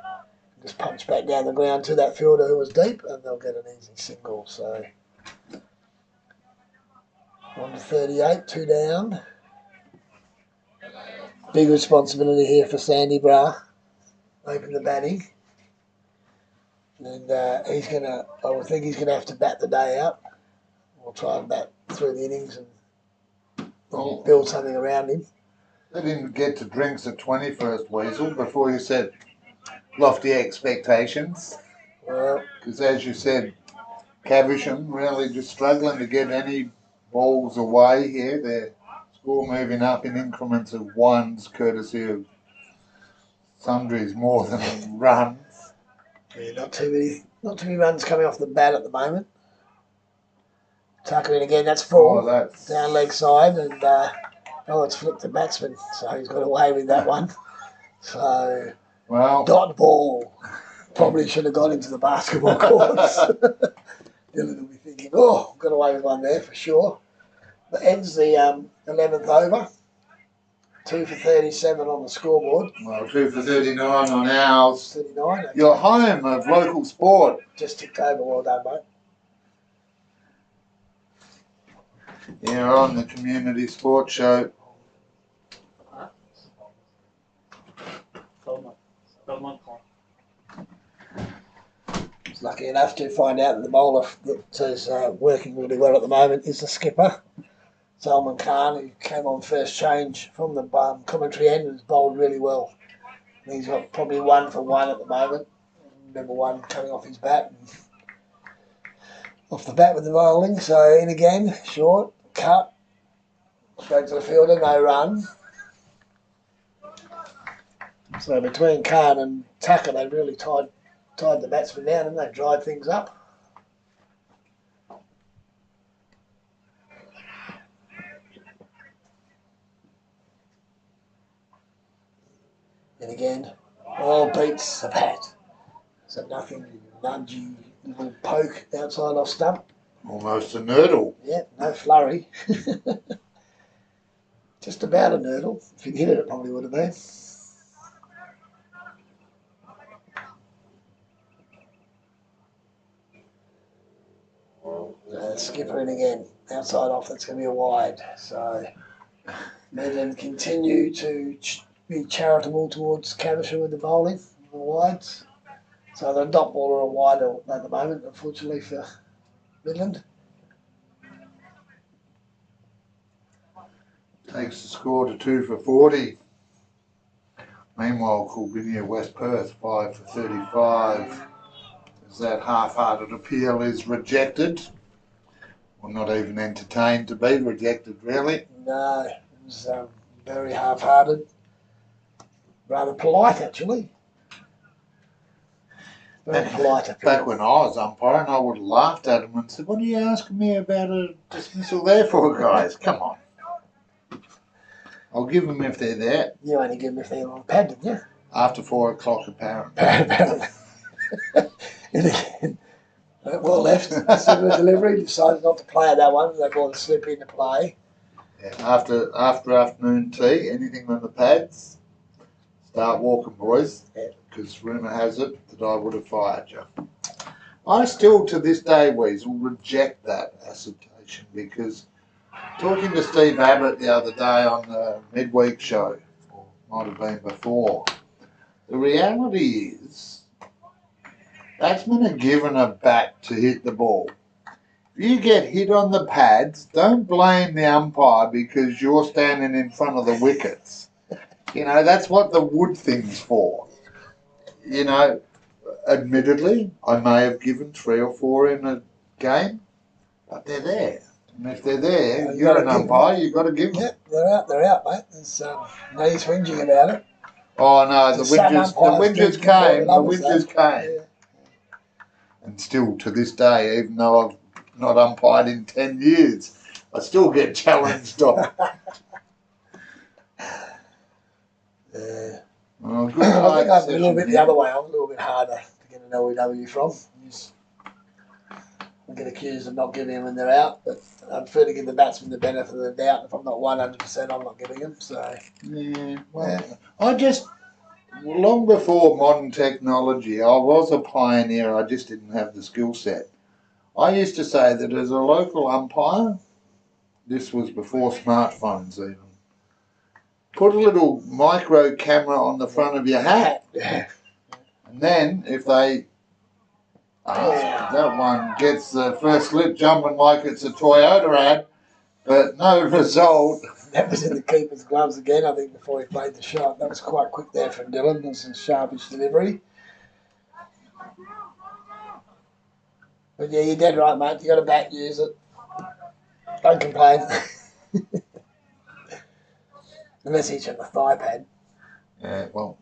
Just punch back down the ground to that fielder who was deep, and they'll get an easy single. So 1 to 38, 2 down. Big responsibility here for Sandy Bra. Open the batting. And he's going to, I would think he's going to have to bat the day out. We'll try and bat through the innings and build something around him. Let him get to drinks at 21st, Weasel, before you said lofty expectations. Well, because as you said, Caversham really just struggling to get any balls away here. Their score moving up in increments of ones, courtesy of sundries more than runs. Yeah, not too many runs coming off the bat at the moment. Tucker in again, that's 4. Oh, that's down leg side, and it's flicked the batsman, so he's got away with that one. So, well, dot ball. Probably should have gone into the basketball courts. Dylan will be thinking, got away with one there for sure. But ends the 11th over. 2 for 37 on the scoreboard. Well, 2 for 39 on ours. 39. Okay. Your home of local sport. Just ticked over. Well done, mate. Here on the Community Sports Show. Was lucky enough to find out that the bowler that is working really well at the moment is the skipper, Salman Khan, who came on first change from the commentary end and has bowled really well. He's got probably 1 for 1 at the moment. Number 1 coming off his bat. Off the bat with the bowling. So in again, short, cut, straight to the fielder, no run. So between Khan and Tucker, they really tied the batsman down and they dried things up. And again, beats the bat. So nothing A little poke outside off stump. Almost a nurdle. Yeah, no flurry. Just about a nurdle. If he'd hit it, it probably would have been. Skipper in again. Outside off, that's going to be a wide. So Midland continue to be charitable towards Caversham with the bowling, the wides. So the dot ball are a wide at the moment, unfortunately for Midland. Takes the score to 2 for 40. Meanwhile, Coolgenia West Perth 5 for 35. As that half-hearted appeal is rejected. Well, not even entertained to be rejected, really. No, it was very half-hearted. Rather polite, actually. Very polite appeal. Back when I was umpiring, I would have laughed at him and said, "What are you asking me about a dismissal there for, guys? Come on." I'll give them if they're there. You only give them if they're on pad, didn't you? After 4 o'clock, apparently. Well left. Similar delivery. Decided not to play that one. They brought a slip into play. Yeah, after afternoon tea, anything on the pads, start walking, boys. Because rumour has it that I would have fired you. I still, to this day, Weasel, reject that assertion because talking to Steve Abbott the other day on the midweek show, or might have been before, the reality is batsmen are given a bat to hit the ball. If you get hit on the pads, don't blame the umpire because you're standing in front of the wickets. You know, that's what the wood thing's for. You know, admittedly, I may have given 3 or 4 in a game, but they're there. And if they're there, you're an umpire, you've got to give them. Yeah, they're out, mate. There's no use whinging about it. Oh no, the whingers came. Yeah. And still to this day, even though I've not umpired in 10 years, I still get challenged on. Yeah. Well, good I think I'm a session little bit the here. other way. I'm a little bit harder to get an LEW from. I get accused of not giving them when they're out, but I prefer to give the batsman the benefit of the doubt. If I'm not 100%, I'm not giving them. So Yeah, well, long before modern technology, I was a pioneer. I just didn't have the skill set. I used to say that as a local umpire, this was before smartphones even, put a little micro camera on the front of your hat. And then if they, that one gets the first slip jumping like it's a Toyota ad, but no result. that was in the keeper's gloves again, I think, before he played the shot. That was quite quick there from Dylan. That was a sharpish delivery. But yeah, you're dead right, mate. You got a bat, use it. Don't complain. Unless he's on the thigh pad. Yeah, well,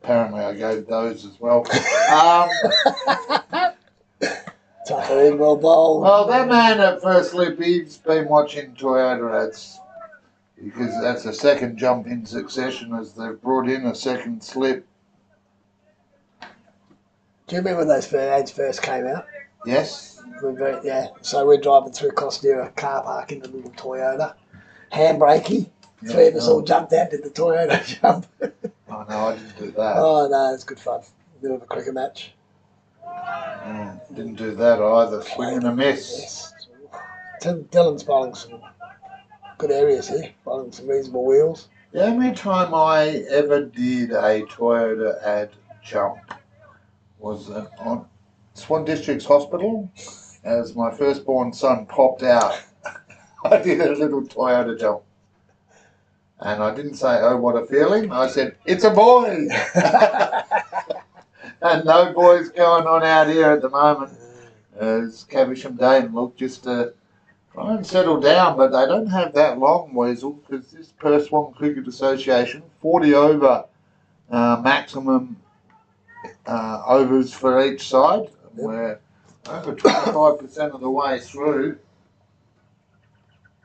apparently I gave those as well. Tucker in, well bowled. Well, that man at first slip, he's been watching Toyota ads because that's a second jump in succession as they've brought in a second slip. Do you remember when those ads first came out? Yes. So we're driving through Costera car park in the little Toyota. Handbrakey. 3 of us all jumped out, did the Toyota jump. Oh, no, I didn't do that. Oh, no, it's good fun. Bit of a cricket match. Didn't do that either. Swing and a miss. Yes. Dylan's bowling some good areas here. Bowling some reasonable wheels. The only time I ever did a Toyota ad jump was on Swan District's hospital as my firstborn son popped out. I did a little Toyota jump. And I didn't say, "Oh, what a feeling." I said, "It's a boy." And no boys going on out here at the moment. As Caversham Dayton look just to try and settle down, but they don't have that long, Weasel, because this Perth Swan Cricket Association, 40 over maximum overs for each side. We're over 25% of the way through.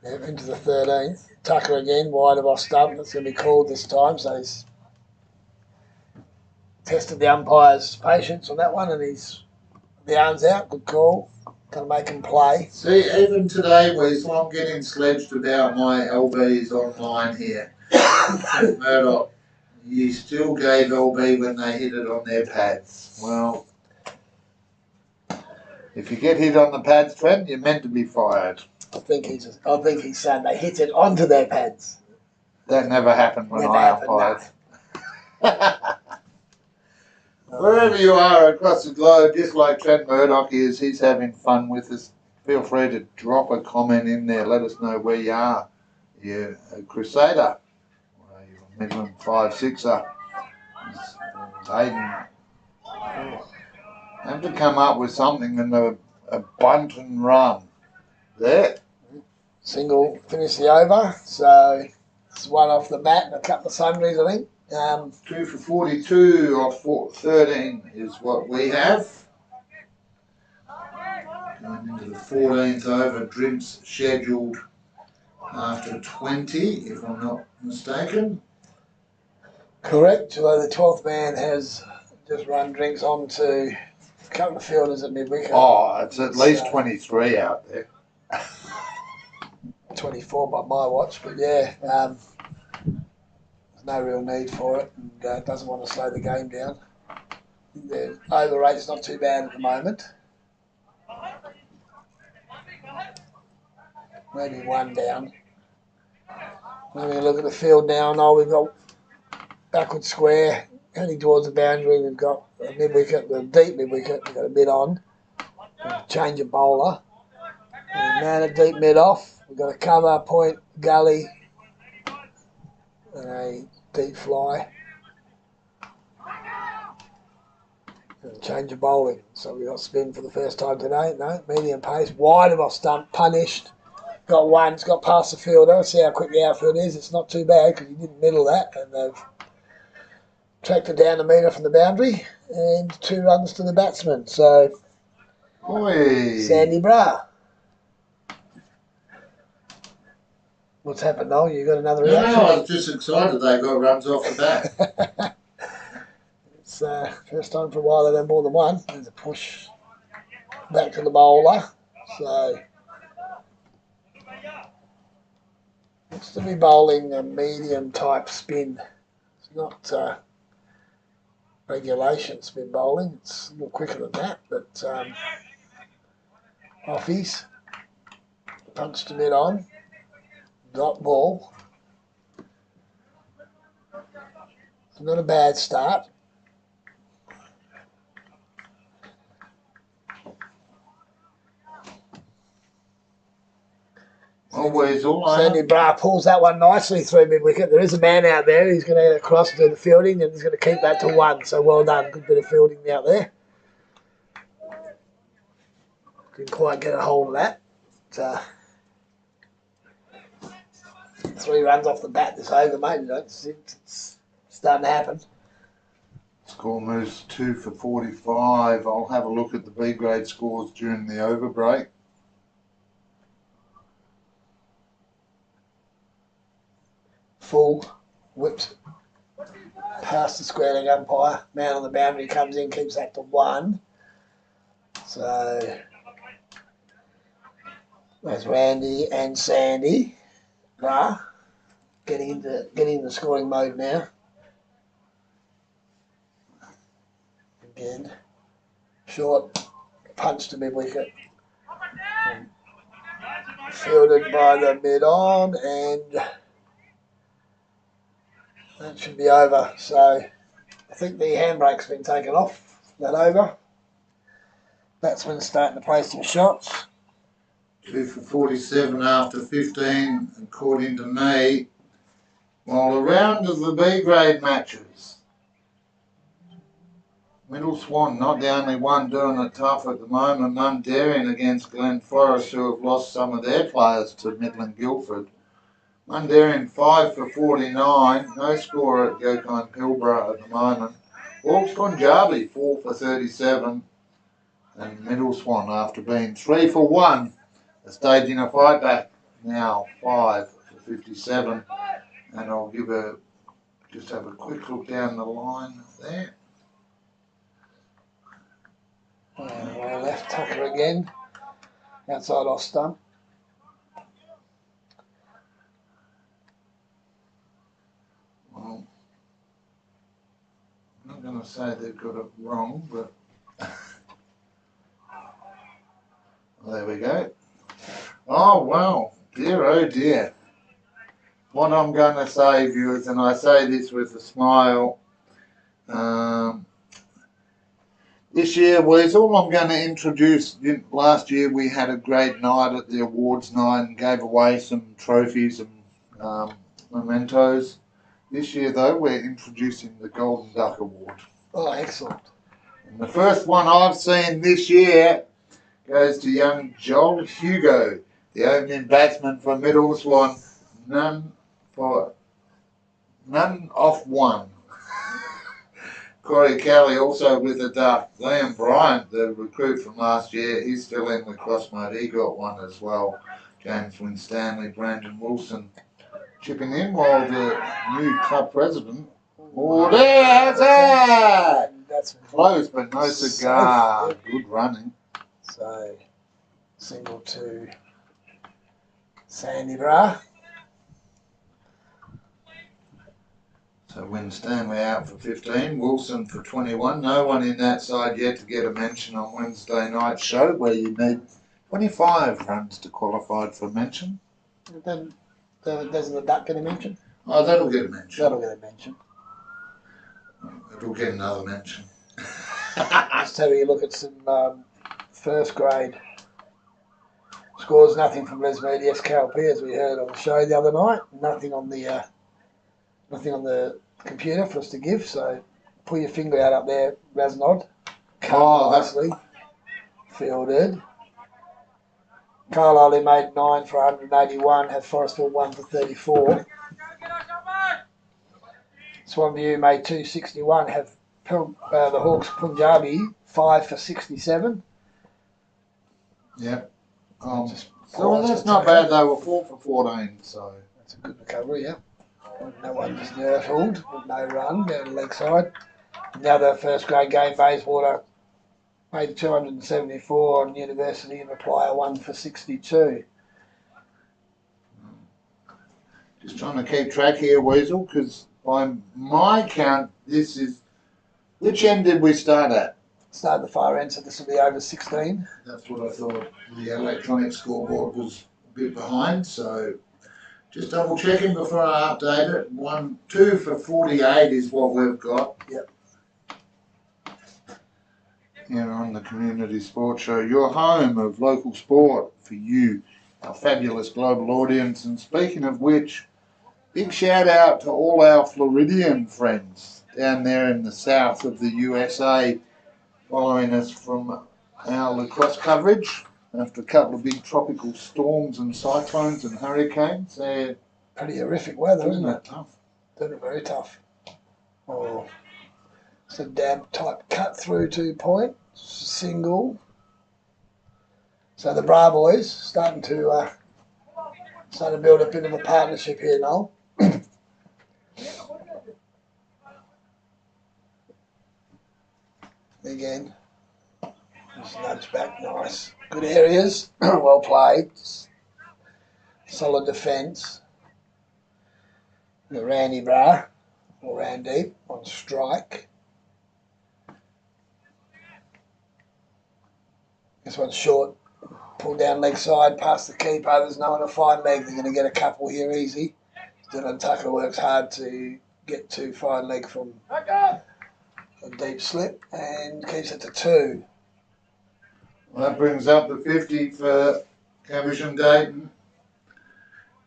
Yep, into the 13th. Tucker again, wide of off stump. That's going to be called this time, so he's tested the umpire's patience on that one, and he's the arms out. Good call. Going to make him play. See, even today, Weasel, I'm getting sledged about my LBs online here. Murdoch, you still gave LB when they hit it on their pads. Well, if you get hit on the pads, Trent, you're meant to be fired. I think he's saying they hit it onto their pads. That never happened when Never I happened, umpired. Wherever you are across the globe, just like Trent Murdoch is, he's having fun with us. Feel free to drop a comment in there. Let us know where you are. You're a Crusader. You're a Midland 5-6er. Dayton. Have to come up with something in a bunt and run. There. Single, finish the over. So it's one off the bat and a couple of sundries, I think. 2 for 42 off 13 is what we have. Going into the 14th over, Drinks scheduled after 20, if I'm not mistaken. Correct. Although the 12th man has just run Drinks on to a couple of fielders at mid-wicket. Oh, it's at least 23 out there. 24 by my watch, but yeah, there's no real need for it, and doesn't want to slow the game down. The over rate's not too bad at the moment. Maybe one down. Having a look at the field now, and we've got backward square heading towards the boundary. We've got a mid-wicket, a deep mid-wicket. We've got a mid on. Change of bowler. And man at deep mid off. We've got a cover, point, gully, and a deep fly. And change of bowling. So we got spin for the first time today. No, medium pace. Wide of off stump, punished. Got one, it's got past the fielder. See how quick the outfield is. It's not too bad because he didn't middle that. And they've tracked it down a metre from the boundary. And 2 runs to the batsman. So, Oi. Sandy Bra. What's happened, Noel? You got another reaction? No, I was just excited they got runs off the bat. It's first time for a while they've had more than one. There's a push back to the bowler. So, looks to be bowling a medium type spin. It's not regulation spin bowling. It's a little quicker than that, but offies. Punch to mid on. Dot ball. It's not a bad start. Always all Sandy Bra pulls that one nicely through mid-wicket. There is a man out there. He's going to get across to the fielding and he's going to keep that to 1. So well done. Good bit of fielding out there. Didn't quite get a hold of that. But, 3 runs off the bat this over, mate. It's starting to happen. Score moves 2 for 45. I'll have a look at the B grade scores during the over break. Full, whipped past the square leg umpire. Man on the boundary comes in, keeps that to 1. So there's Randy and Sandy. Getting into scoring mode now. Again, short punch to mid-wicket. Fielded by the mid-on, and that should be over. So I think the handbrake's been taken off that over. Batsman's starting to play some shots. 2 for 47 after 15, according to me. Well, the round of the B grade matches. Middle Swan, not the only one doing it tough at the moment. Mundaring against Glen Forest, who have lost some of their players to Midland Guildford. Mundaring 5 for 49, no score at Yokine Pilbara at the moment. Hawks Punjabi 4 for 37, and Middle Swan, after being 3 for 1, are staging a fight back now, 5 for 57. And I'll just have a quick look down the line there. Well left, Tucker again. Outside off stump. Well, I'm not going to say they've got it wrong, but well, there we go. Oh, wow. Dear, oh dear. What I'm going to say, viewers, and I say this with a smile, this year, Weasel, I'm going to introduce, last year we had a great night at the awards night and gave away some trophies and mementos. This year, though, we're introducing the Golden Duck Award. Oh, excellent. And the first one I've seen this year goes to young Joel Hugo, the opening batsman for Middle Swan. None off one. Corey Kelly also with a duck. Liam Bryant, the recruit from last year, he's still in the cross mode. He got one as well. James Winstanley, Brandon Wilson chipping in while the new club president. Oh, there's that! That's Close, but no cigar. Good running. So, single to Sandy Bra. So Winstanley out for 15, Wilson for 21. No one in that side yet to get a mention on Wednesday night show where you need 25 runs to qualify for mention. Then doesn't the duck get a mention? Oh, that'll get a mention. That'll get a mention. It'll get another mention. Just have you look at some first grade scores. Nothing from Les Media SKLP as we heard on the show the other night. Nothing on the computer for us to give. So pull your finger out up there, Rasnod. Oh, Nicely fielded. Carlisle made 9 for 181. Had Forestville 1 for 34. Swanview made 261. Have the Hawks Punjabi 5 for 67. Yeah. So that's not bad. They were 4 for 14. So that's a good recovery. Yeah. No one was nerfled with no run down the leg side. The other first grade game, Bayswater made 274 on University of Apply 1 for 62. just trying to keep track here, Weasel, because by my count, this is... Which end did we start at? Start at the far end, so this will be over 16. That's what I thought. The electronic scoreboard was a bit behind, so just double checking before I update it. 2 for 48 is what we've got. Yep. Here on the Community Sports Show, your home of local sport for you, our fabulous global audience. And speaking of which, big shout out to all our Floridian friends down there in the south of the USA following us from our lacrosse coverage after a couple of big tropical storms and cyclones and hurricanes. They're pretty horrific weather, isn't it? Tough. Very tough. Oh, it's a dab type cut through 2 point, single. So the Bra boys starting to build a bit of a partnership here, Noel. Again, just nudge back, nice. Good areas, well played. Solid defence. The Randy Bra, or Randy, on strike. This one's short. Pull down leg side, past the keeper. There's no one to fine leg. They're going to get a couple here easy. Dylan Tucker works hard to get to fine leg from a deep slip and keeps it to 2. Well, that brings up the 50 for Caversham Dayton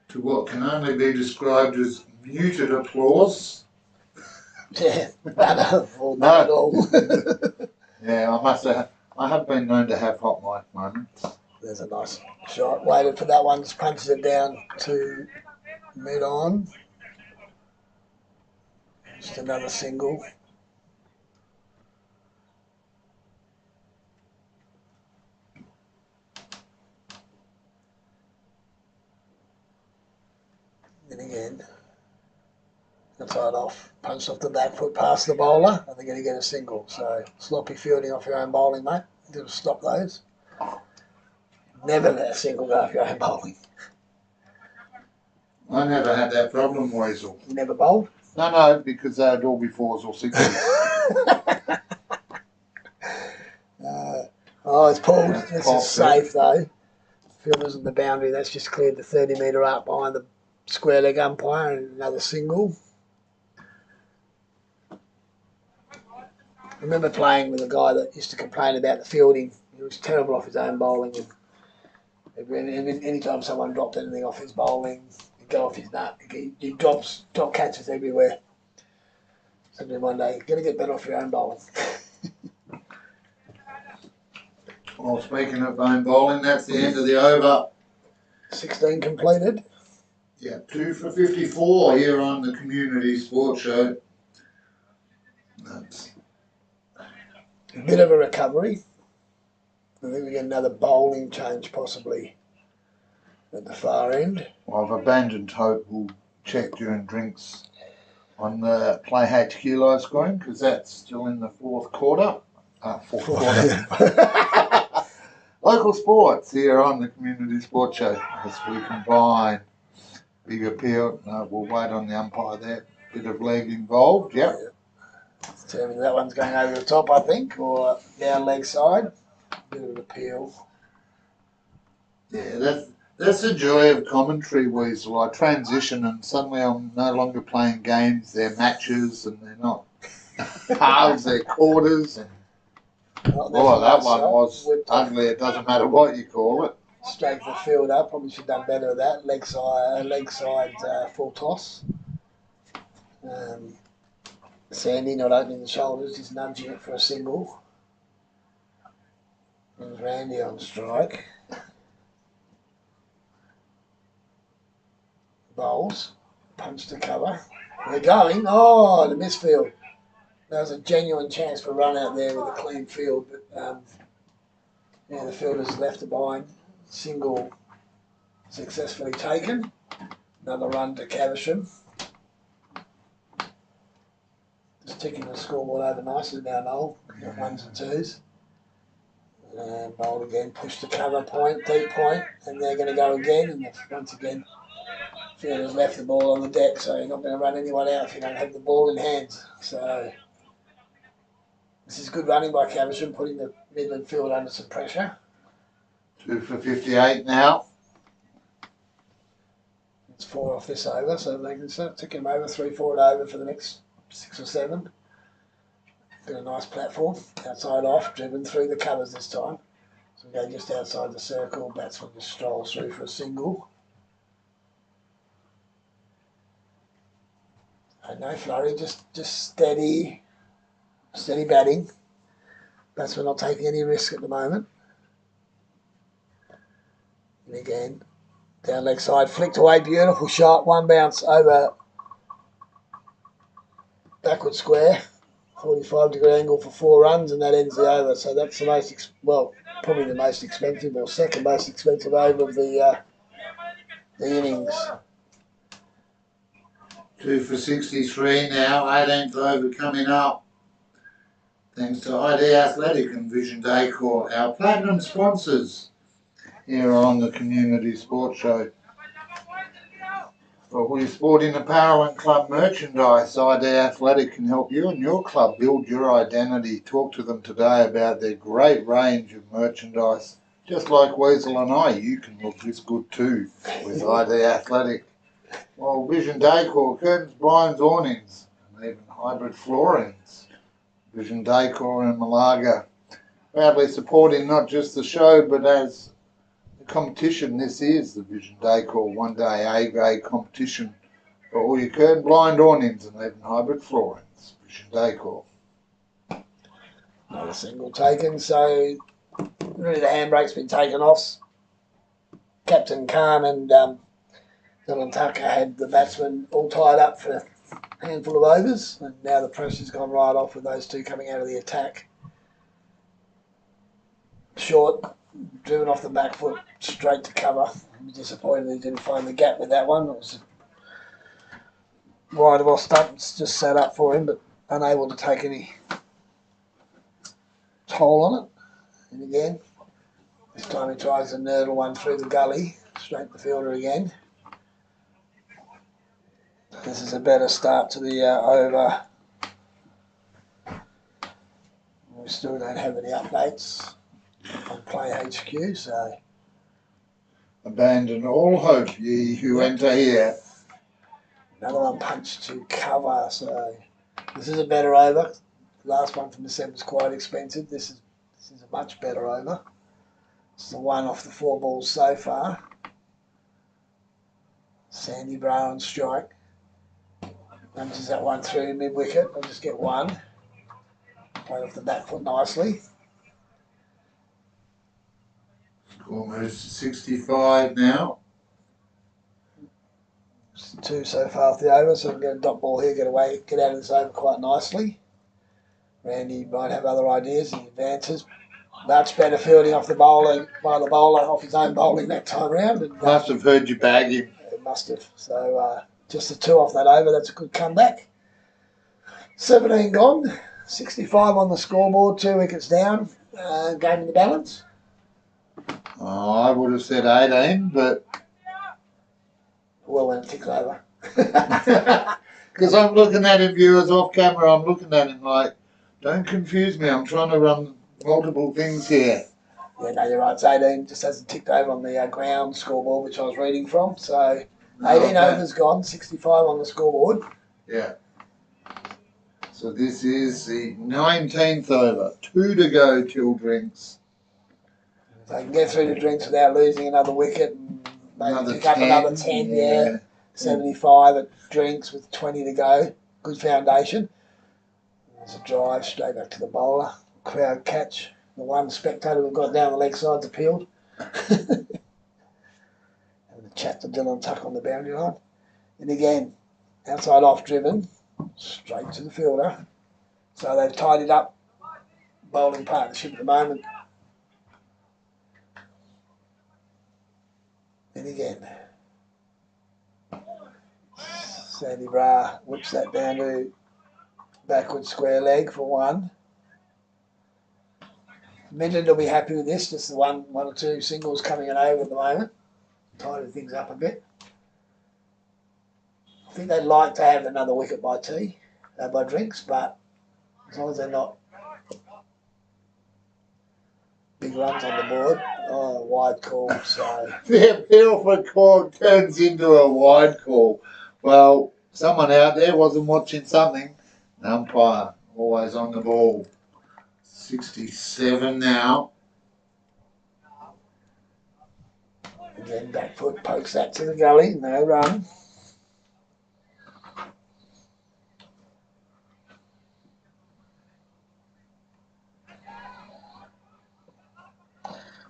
to what can only be described as muted applause. Yeah, not at all. Yeah, I have been known to have hot mic moments. There's a nice shot. Waited for that one, just punches it down to mid-on. Just another single. And again, inside off, punched off the back foot past the bowler, and they're going to get a single. So sloppy fielding off your own bowling, mate. to stop those. Never let a single go if you're going bowling. I never had that problem, Weasel. You never bowled? No, because they'd all be 4s or 6s. Oh, it's pulled. That's This popped, is safe though. Fielders on the boundary. That's just cleared the 30-metre up behind the square leg umpire, and another single. I remember playing with a guy that used to complain about the fielding. He was terrible off his own bowling, and any time someone dropped anything off his bowling, he'd go off his nut. He drops catches everywhere. Said to me one day, "You're going to get better off your own bowling." Well, speaking of bone bowling, that's the end of the over. 16 completed. Yeah, 2 for 54 here on the Community Sports Show. That's A bit of a recovery. I think we get another bowling change possibly at the far end. Well, I've abandoned hope. We'll check during drinks on the Play HQ live screen because that's still in the fourth quarter. Fourth quarter. Local sports here on the Community Sports Show as we combine big appeal. We'll wait on the umpire there. Bit of leg involved, yep. Determine that one's going over the top, I think, or down leg side. Bit of an appeal. Yeah, that's the joy of commentary, Weasel. I transition and suddenly I'm no longer playing games. They're matches and they're not halves, they're quarters. And oh, that one was ugly. It doesn't matter what you call it. Straight the field up. Probably should have done better with that. Leg side full toss. Sandy not opening the shoulders, just nudging it for a single. And Randy on strike. Bowls. Punch to cover. We're going. Oh, the misfield. That was a genuine chance for a run out there with a clean field, but the fielders left it behind. Single successfully taken. Another run to Caversham. Just ticking the scoreboard over nicely now, Noel. Got 1s and 2s. And bowled again, push to cover point, deep point, and they're going to go again. And once again, fielders left the ball on the deck, so you're not going to run anyone out if you don't have the ball in hands. So this is good running by Caversham, putting the Midland field under some pressure. 2 for 58 now. It's 4 off this over, so they can start ticking them over, 3-4 it over for the next 6 or 7. Got a nice platform, outside off, driven through the covers this time. So we go just outside the circle, batsman just strolls through for a single. And no flurry, just steady batting. Batsman not taking any risk at the moment. And again, down leg side, flicked away, beautiful shot, 1 bounce over backward square, 45-degree angle for 4 runs, and that ends the over. So that's the most, probably the most expensive or second most expensive over of the innings. 2 for 63 now, 18th over coming up. Thanks to ID Athletic and Vision Decor, our platinum sponsors here on the Community Sports Show. For all your sporting apparel and club merchandise, ID Athletic can help you and your club build your identity. Talk to them today about their great range of merchandise. Just like Weasel and I, you can look this good too with ID Athletic. Well, Vision Decor, curtains, blinds, awnings, and even hybrid floorings. Vision Decor and Malaga, proudly supporting not just the show, but as a competition. This is the Vision Decor one-day A Grade competition for all your curtain, blind, awnings, and even hybrid floorings. Vision Decor. Another single taken, so really the handbrake's been taken off. Captain Khan and Dylan Tucker had the batsmen all tied up for a handful of overs, and now the pressure's gone right off with those two coming out of the attack. Short, driven off the back foot, straight to cover. I'm disappointed he didn't find the gap with that one. It was wide of off stumps, just set up for him, but unable to take any toll on it. And again, this time he tries to nurdle one through the gully, straight to the fielder again. This is a better start to the over. We still don't have any updates on Play HQ, so... Abandon all hope, ye who enter here. Another one punched to cover, so this is a better over. The last one from the 7 was quite expensive. This is a much better over. It's the one off the 4 balls so far. Sandy Brown on strike. Lunges that one through mid-wicket. I'll just get one. Played off the back foot nicely. Almost 65 now. 2 so far off the over, so we can get a dot ball here, get out of this over quite nicely. Randy might have other ideas, he advances. Much better fielding off the bowler, by the bowler, off his own bowling that time round. And, Must have heard you bag him. It must have. So just the 2 off that over, that's a good comeback. 17 gone, 65 on the scoreboard, 2 wickets down, game in the balance. Oh, I would have said 18, but... Well, when it ticks over. Because I'm looking at him, viewers, off camera, I'm looking at him like, don't confuse me, I'm trying to run multiple things here. Yeah, no, you're right, it's 18, just hasn't ticked over on the ground scoreboard, which I was reading from. So 18 overs gone, 65 on the scoreboard. Yeah. So this is the 19th over, 2 to go till drinks. If they can get through the drinks without losing another wicket and maybe Another pick up 10, another 10, yeah. 75 at drinks with 20 to go. Good foundation. There's a drive straight back to the bowler. Crowd catch. The one spectator we've got down the leg side's appealed. Having a chat to Dylan Tuck on the boundary line. And again, outside off driven, straight to the fielder. So they've tidied up bowling partnership at the moment. And again, Sandy Bra whips that down to backward square leg for 1. Midland will be happy with this, just the one or 2 singles coming in over at the moment. Tidy things up a bit. I think they'd like to have another wicket by by drinks, but as long as they're not big runs on the board. Oh, wide call, so... The appeal for call turns into a wide call. Well, someone out there wasn't watching something. An umpire, always on the ball. 67 now. Again, back foot pokes that to the gully, no run.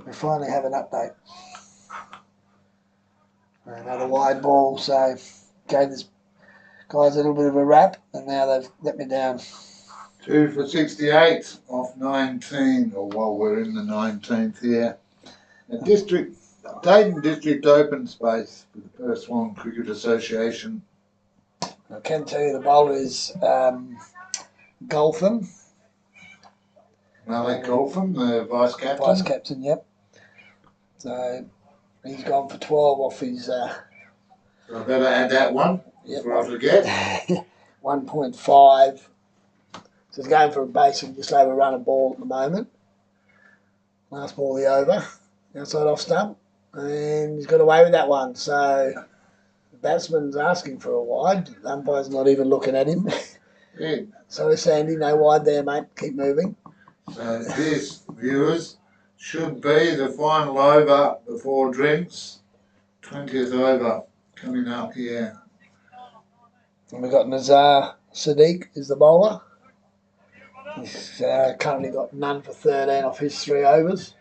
We finally have an update. Another wide ball, so gave this guys a little bit of a rap, and now they've let me down. 2 for 68 off 19, or while we're in the 19th here. Dayton District Open Space for the Perth Swan Cricket Association. I can tell you the bowler is Golfham. Malik Golfham, the vice captain. Vice captain, yep. So he's gone for 12 off his... So I better add that one before I forget. 1.5. So he's going for a basically just over a run of ball at the moment. Last ball the over. Outside off stump. And he's got away with that one. So the batsman's asking for a wide. The umpire's not even looking at him. Yeah. Sorry, Sandy, no wide there, mate. Keep moving. So this, viewers, should be the final over before drinks. 20th over coming up here. And we've got Nazar Sadiq is the bowler. He's currently got none for 13 off his 3 overs.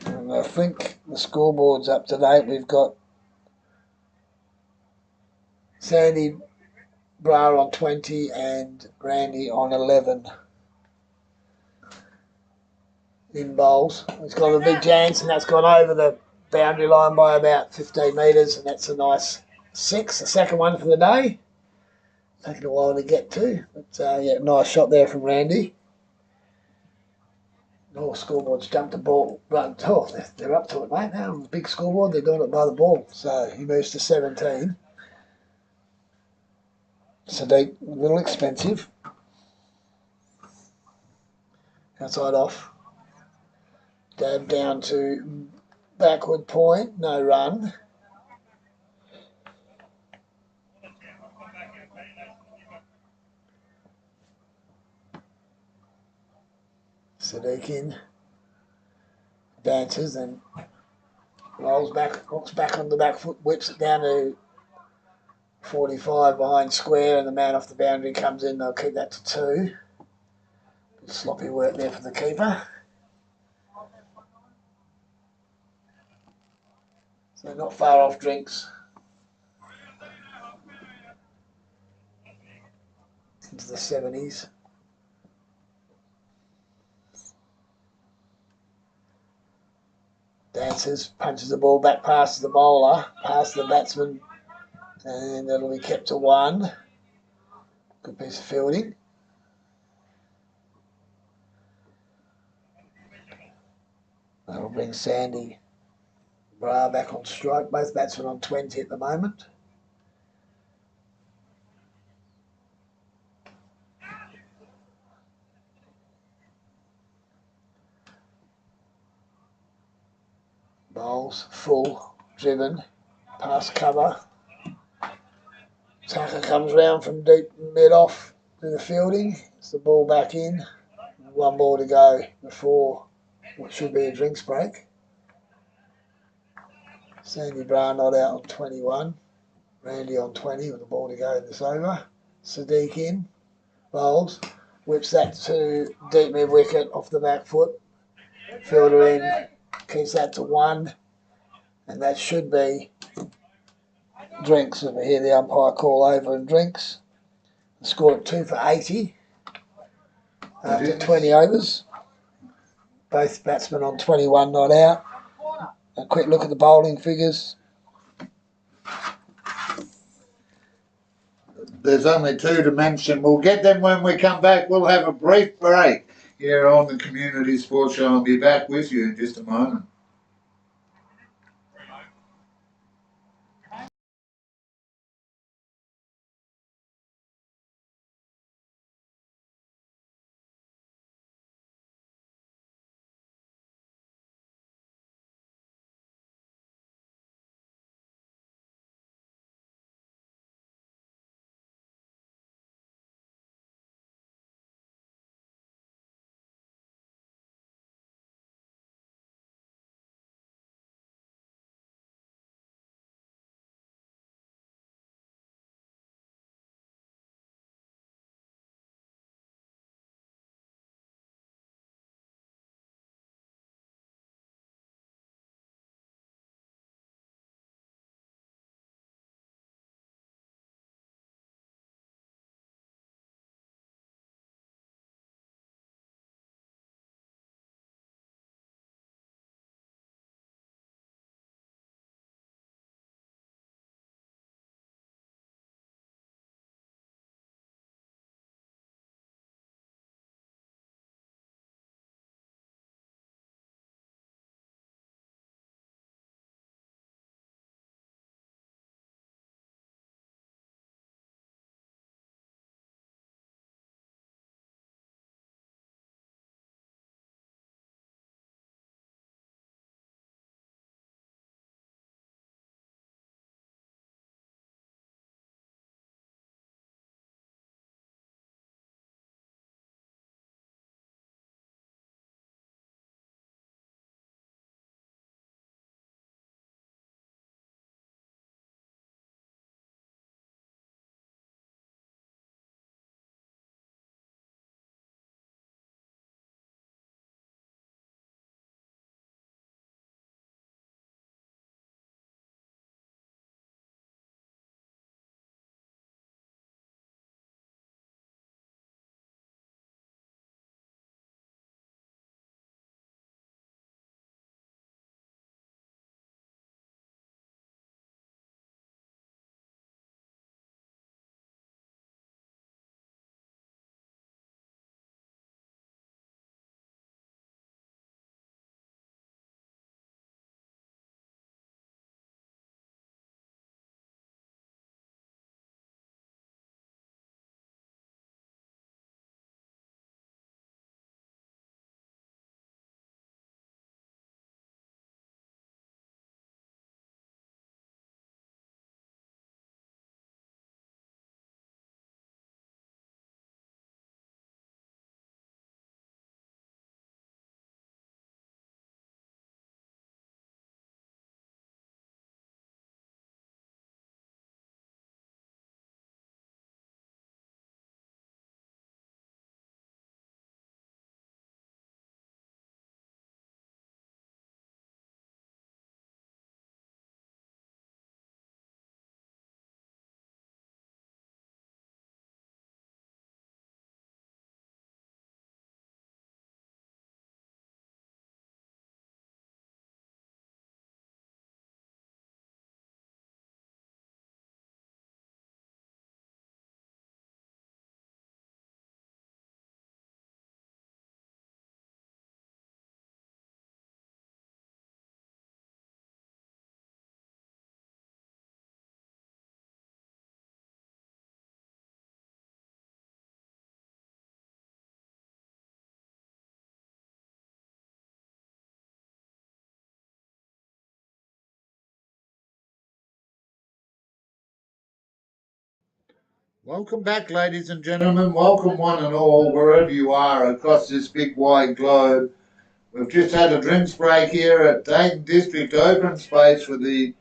And I think the scoreboard's up to date. We've got Sandy Bra on 20 and Randy on 11 in bowls. He's got a big chance, and that's gone over the boundary line by about 15 metres, and that's a nice 6, the second one for the day. Taking a while to get to, but yeah, nice shot there from Randy. Oh, scoreboard's jumped the ball. Right, oh, they're up to it, mate. Now on the big scoreboard, they're doing it by the ball. So he moves to 17. Sadiq, a little expensive. Outside off. Dab down to backward point. No run. Sadiq in. Dances and rolls back, hooks back on the back foot, whips it down to 45 behind square, and the man off the boundary comes in. They'll keep that to 2. Sloppy work there for the keeper. So not far off drinks. Into the 70s. Dances, punches the ball back past the bowler, past the batsman, and it'll be kept to 1. Good piece of fielding. That'll bring Sandy Bra back on strike. Both batsmen on 20 at the moment. Bowls full, driven, past cover. Tucker comes round from deep mid off to the fielding. It's the ball back in. 1 ball to go before what should be a drinks break. Sandy Bra not out on 21. Randy on 20 with the ball to go in this over. Sadiq in. Bowls. Whips that to deep mid wicket off the back foot. Fielder in. Keeps that to 1. And that should be drinks. If we hear the umpire call over and drinks. Scored 2 for 80 after 20 overs. Both batsmen on 21 not out. A quick look at the bowling figures. There's only 2 to mention. We'll get them when we come back. We'll have a brief break here on the Community Sports Show. I'll be back with you in just a moment. Welcome back, ladies and gentlemen. Welcome one and all, wherever you are across this big wide globe. We've just had a drinks break here at Dayton District Open Space for the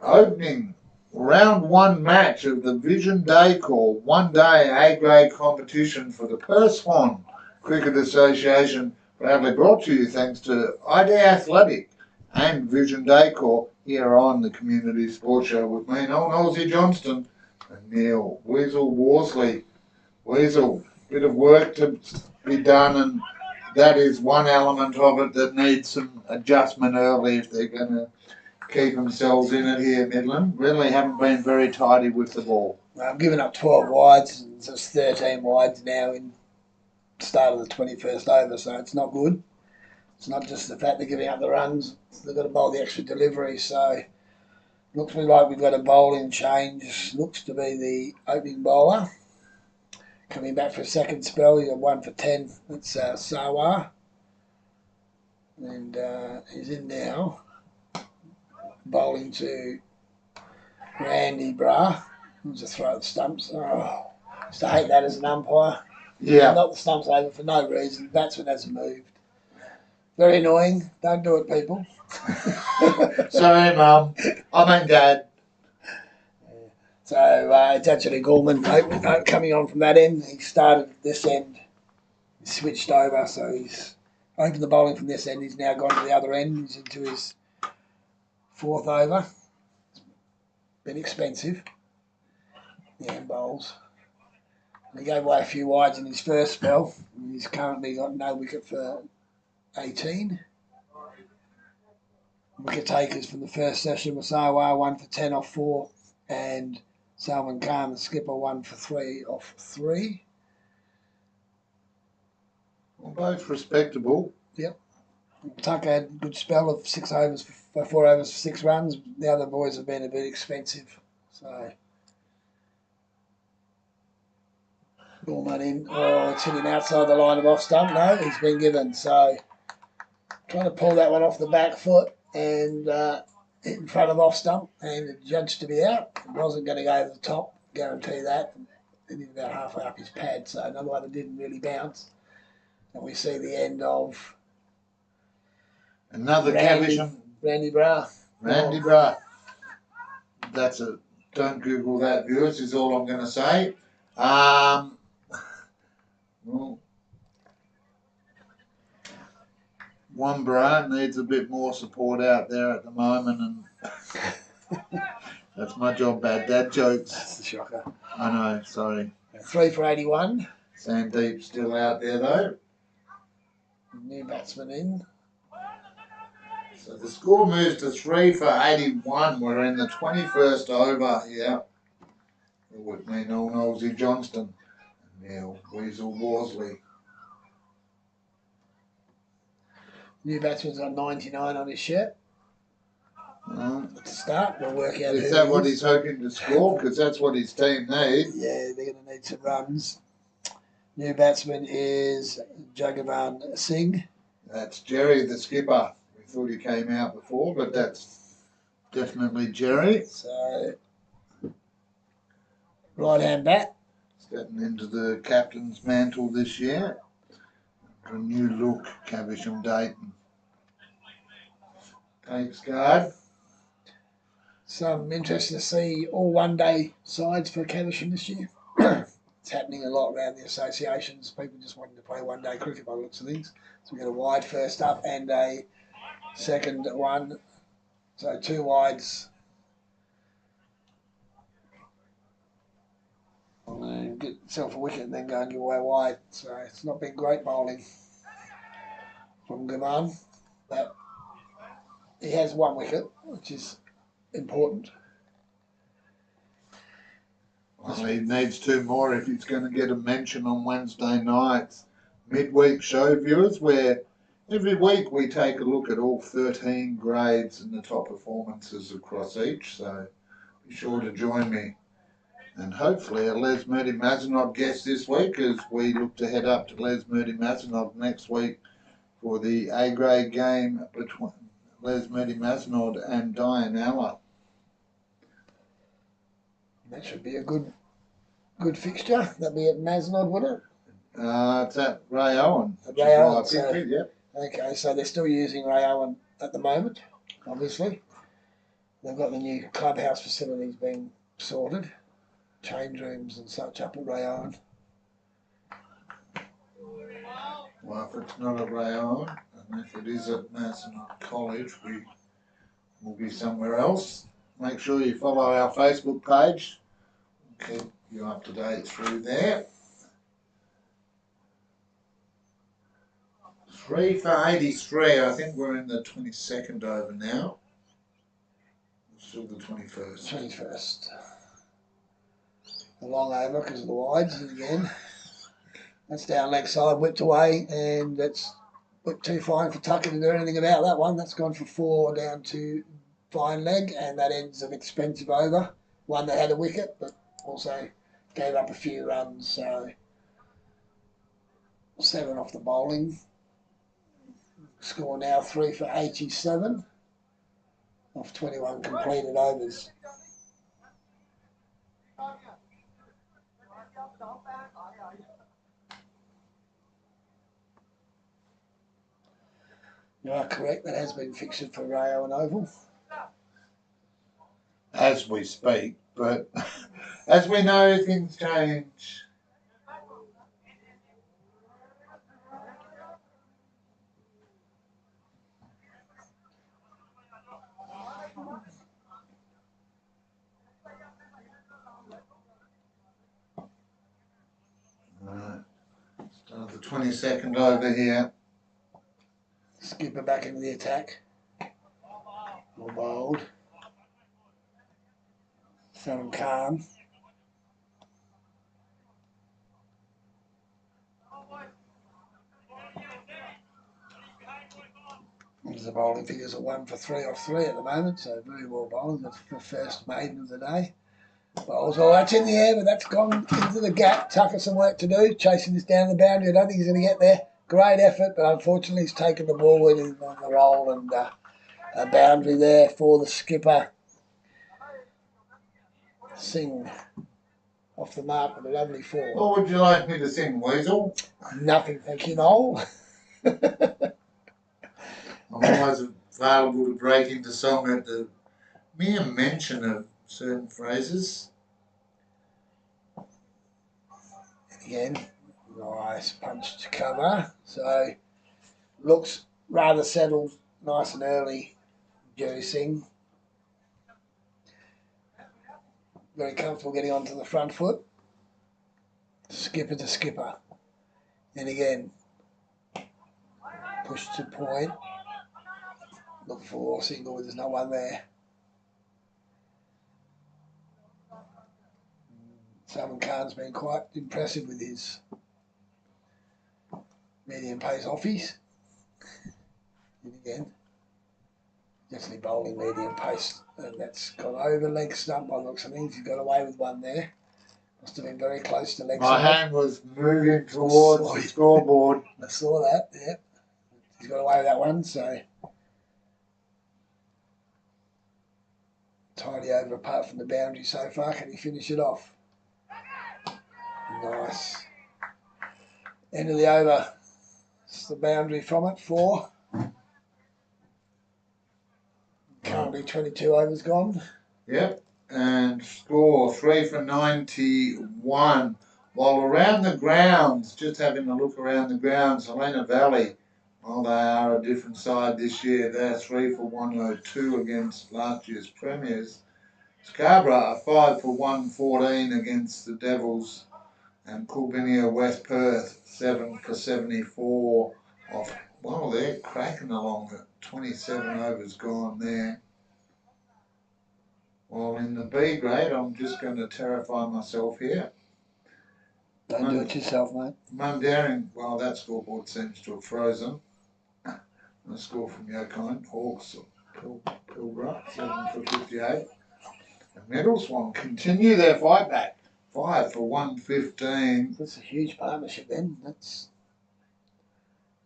opening round one match of the Vision Day Call one-day A-grade competition for the Perswan Cricket Association, proudly brought to you thanks to ID Athletic and Vision Day Call here on the Community Sports Show with me, Noel Nosey Johnston, and Neil Weasel Worsley. Weasel, bit of work to be done, and that is one element of it that needs some adjustment early if they're going to keep themselves in it here, Midland. Really haven't been very tidy with the ball. I've given up 12 wides, and there's 13 wides now in the start of the 21st over, so it's not good. It's not just the fact they're giving up the runs, they've got to bowl the extra delivery, so looks to me like we've got a bowling change. Looks to be the opening bowler. Coming back for a second spell, you got 1 for 10. That's Sawar. And he's in now. Bowling to Randy Bra. It was a throw at the stumps. Oh, used to hate that as an umpire. Yeah. Knock the stumps over for no reason. Batsman hasn't moved. Very annoying. Don't do it, people. Sorry, Mum. I mean, Dad. So it's actually Gorman coming on from that end. He started at this end, he switched over, so he's opened the bowling from this end. He's now gone to the other end. He's into his fourth over. Been expensive. The end bowls. He gave away a few wides in his first spell. He's currently got no wicket for 18. Wicket takers from the first session were Sawar, 1 for 10 off 4, and Salman Khan, the skipper, 1 for 3 off 3. Well, both respectable. Yep. Tucker had a good spell of 6 overs for 4 overs for 6 runs. The other boys have been a bit expensive. So Gorman in. Oh, it's hitting outside the line of off stump. No, he's been given. So trying to pull that one off the back foot and hit in front of off stump, and it judged to be out. It wasn't going to go over the top, guarantee that. It did about halfway up his pad, so another one that didn't really bounce. And we see the end of another Caversham. Randy Bra. Randy Bra. That's a, don't Google that, viewers, is all I'm going to say. Well, one Bra needs a bit more support out there at the moment, and that's my job, bad dad jokes. That's the shocker. I know, sorry. 3 for 81. Sandeep's still out there though. New batsman in. So the score moves to 3 for 81. We're in the 21st over here. With me, Noel Nosey Johnston, and Neil Weasel Worsley. New batsman's got 99 on his shirt. To start, we'll work out. Is that what he's hoping to score? Because that's what his team needs. Yeah, they're going to need some runs. New batsman is Jagavan Singh. That's Jerry, the skipper. We thought he came out before, but that's definitely Jerry. So, right hand bat. Stepping into the captain's mantle this year. A new look, Caversham Dayton. Takes guard. Some interesting to see all one-day sides for Caversham this year. It's happening a lot around the associations. People just wanting to play one-day cricket by the looks of things. So we've got a wide first up and a second one. So 2 wides. And get yourself a wicket and then go and give away wide. So it's not been great bowling from Gaman. But he has 1 wicket, which is important. Well, he needs 2 more if he's going to get a mention on Wednesday nights. Midweek show, viewers, where every week we take a look at all 13 grades and the top performances across each. So be sure to join me. And hopefully a Les Moody Mazenod guest this week as we look to head up to Les Moody Mazenod next week for the A-grade game between Les Moody Mazenod and Diane Aller. That should be a good good fixture. That'd be at Masnod, wouldn't it? It's at Ray Owen, which Ray is why I Owen, picked so- it, yep. Okay, so they're still using Ray Owen at the moment, obviously. They've got the new clubhouse facilities being sorted, change rooms and such up at Ray Owen. Well, if it's not at Ray Owen, and if it is at Masonite College, we will be somewhere else. Make sure you follow our Facebook page. Keep you up to date through there. 3 for 83. I think we're in the 22nd over now. Still the 21st. 21st. A long over because of the wides again. That's down leg side, whipped away, and that's whipped too fine for Tucker to do anything about that one. That's gone for 4 down to fine leg, and that ends an expensive over. One that had a wicket, but also gave up a few runs, so 7 off the bowling. Score now 3 for 87 off 21 completed overs. You are correct, that has been fixtured for Rayo and Oval. As we speak, but as we know, things change. Start the 22nd over here. Skipper back into the attack. More bold. Salman Khan. The bowling figures are 1 for 3 off 3 at the moment, so very well bowling. That's the first maiden of the day. Bowls all that's in the air, but that's gone into the gap. Tucker some work to do, chasing this down the boundary. I don't think he's going to get there. Great effort, but unfortunately he's taken the ball with him on the roll, and a boundary there for the skipper. Sing off the mark with a lovely 4. What would you like me to sing, Weasel? Nothing, thank you, Noel. I'm always available to break into song at the mere mention of certain phrases. Again, nice punch to cover. So, looks rather settled, nice and early, Jerry Singh. Very comfortable getting onto the front foot. Skipper to skipper. And again, push to point. Look for single, there's no one there. Salman Khan's been quite impressive with his medium pace offies. And again, definitely bowling medium pace, and that's gone over leg stump by looks of things. He's got away with one there. Must have been very close to leg My stump. hand was moving towards the scoreboard. I saw that, yeah. He's got away with that one, so tidy over apart from the boundary so far. Can he finish it off? Nice. End of the over. It's the boundary from it, 4. Currently 22 overs gone. Yep, and score 3 for 91. While around the grounds, just having a look around the grounds, Helena Valley, well, they are a different side this year. They're 3 for 102 against last year's premiers. Scarborough are 5 for 114 against the Devils, and Coolbinia West Perth 7 for 74 off. Well, they're cracking along at 27 overs gone there. Well, in the B grade, I'm just going to terrify myself here. Don't do it yourself, mate. Mundaring, well, that scoreboard seems to have frozen. The score from Yokine, Hawks, Pilbara, 7 for 58. And Middle Swan continue their fight back, 5 for 115. That's a huge partnership then. It's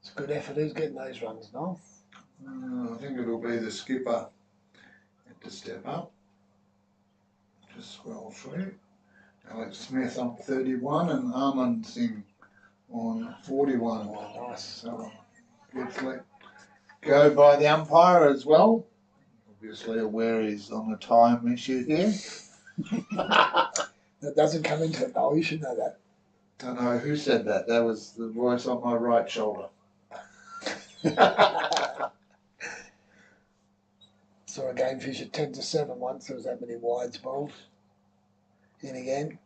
a good effort. Who's getting those runs, Noel? I think it'll be the skipper to step up. Just scroll through. Alex Smith on 31 and Armand Singh on 41. Oh, nice. So gets let go by the umpire as well. Obviously aware he's on a time issue here. That doesn't come into it, though. You should know that. Don't know who said that. That was the voice on my right shoulder. Saw a game fish at 10-7 once. There was that many wides bowled. In again.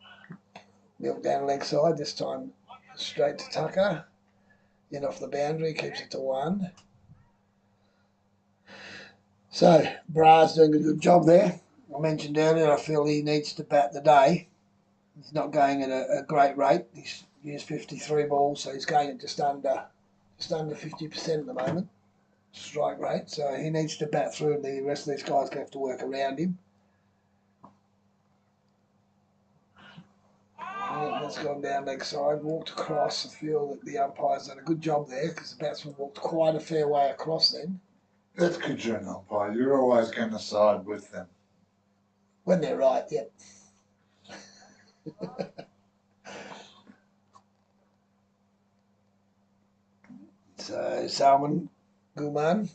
Milk down leg side. This time straight to Tucker. In off the boundary. Keeps it to 1. So, Bra's doing a good job there. I mentioned earlier, I feel he needs to bat the day. He's not going at a great rate. He's used 53 balls, so he's going at just under 50% at the moment, strike rate. So he needs to bat through, and the rest of these guys have to work around him. Yeah, that's gone down leg side, walked across. I feel that the umpire's done a good job there because the batsman walked quite a fair way across then. That's good, you're an umpire. You're always going to side with them. When they're right, yep. So Salman Guman.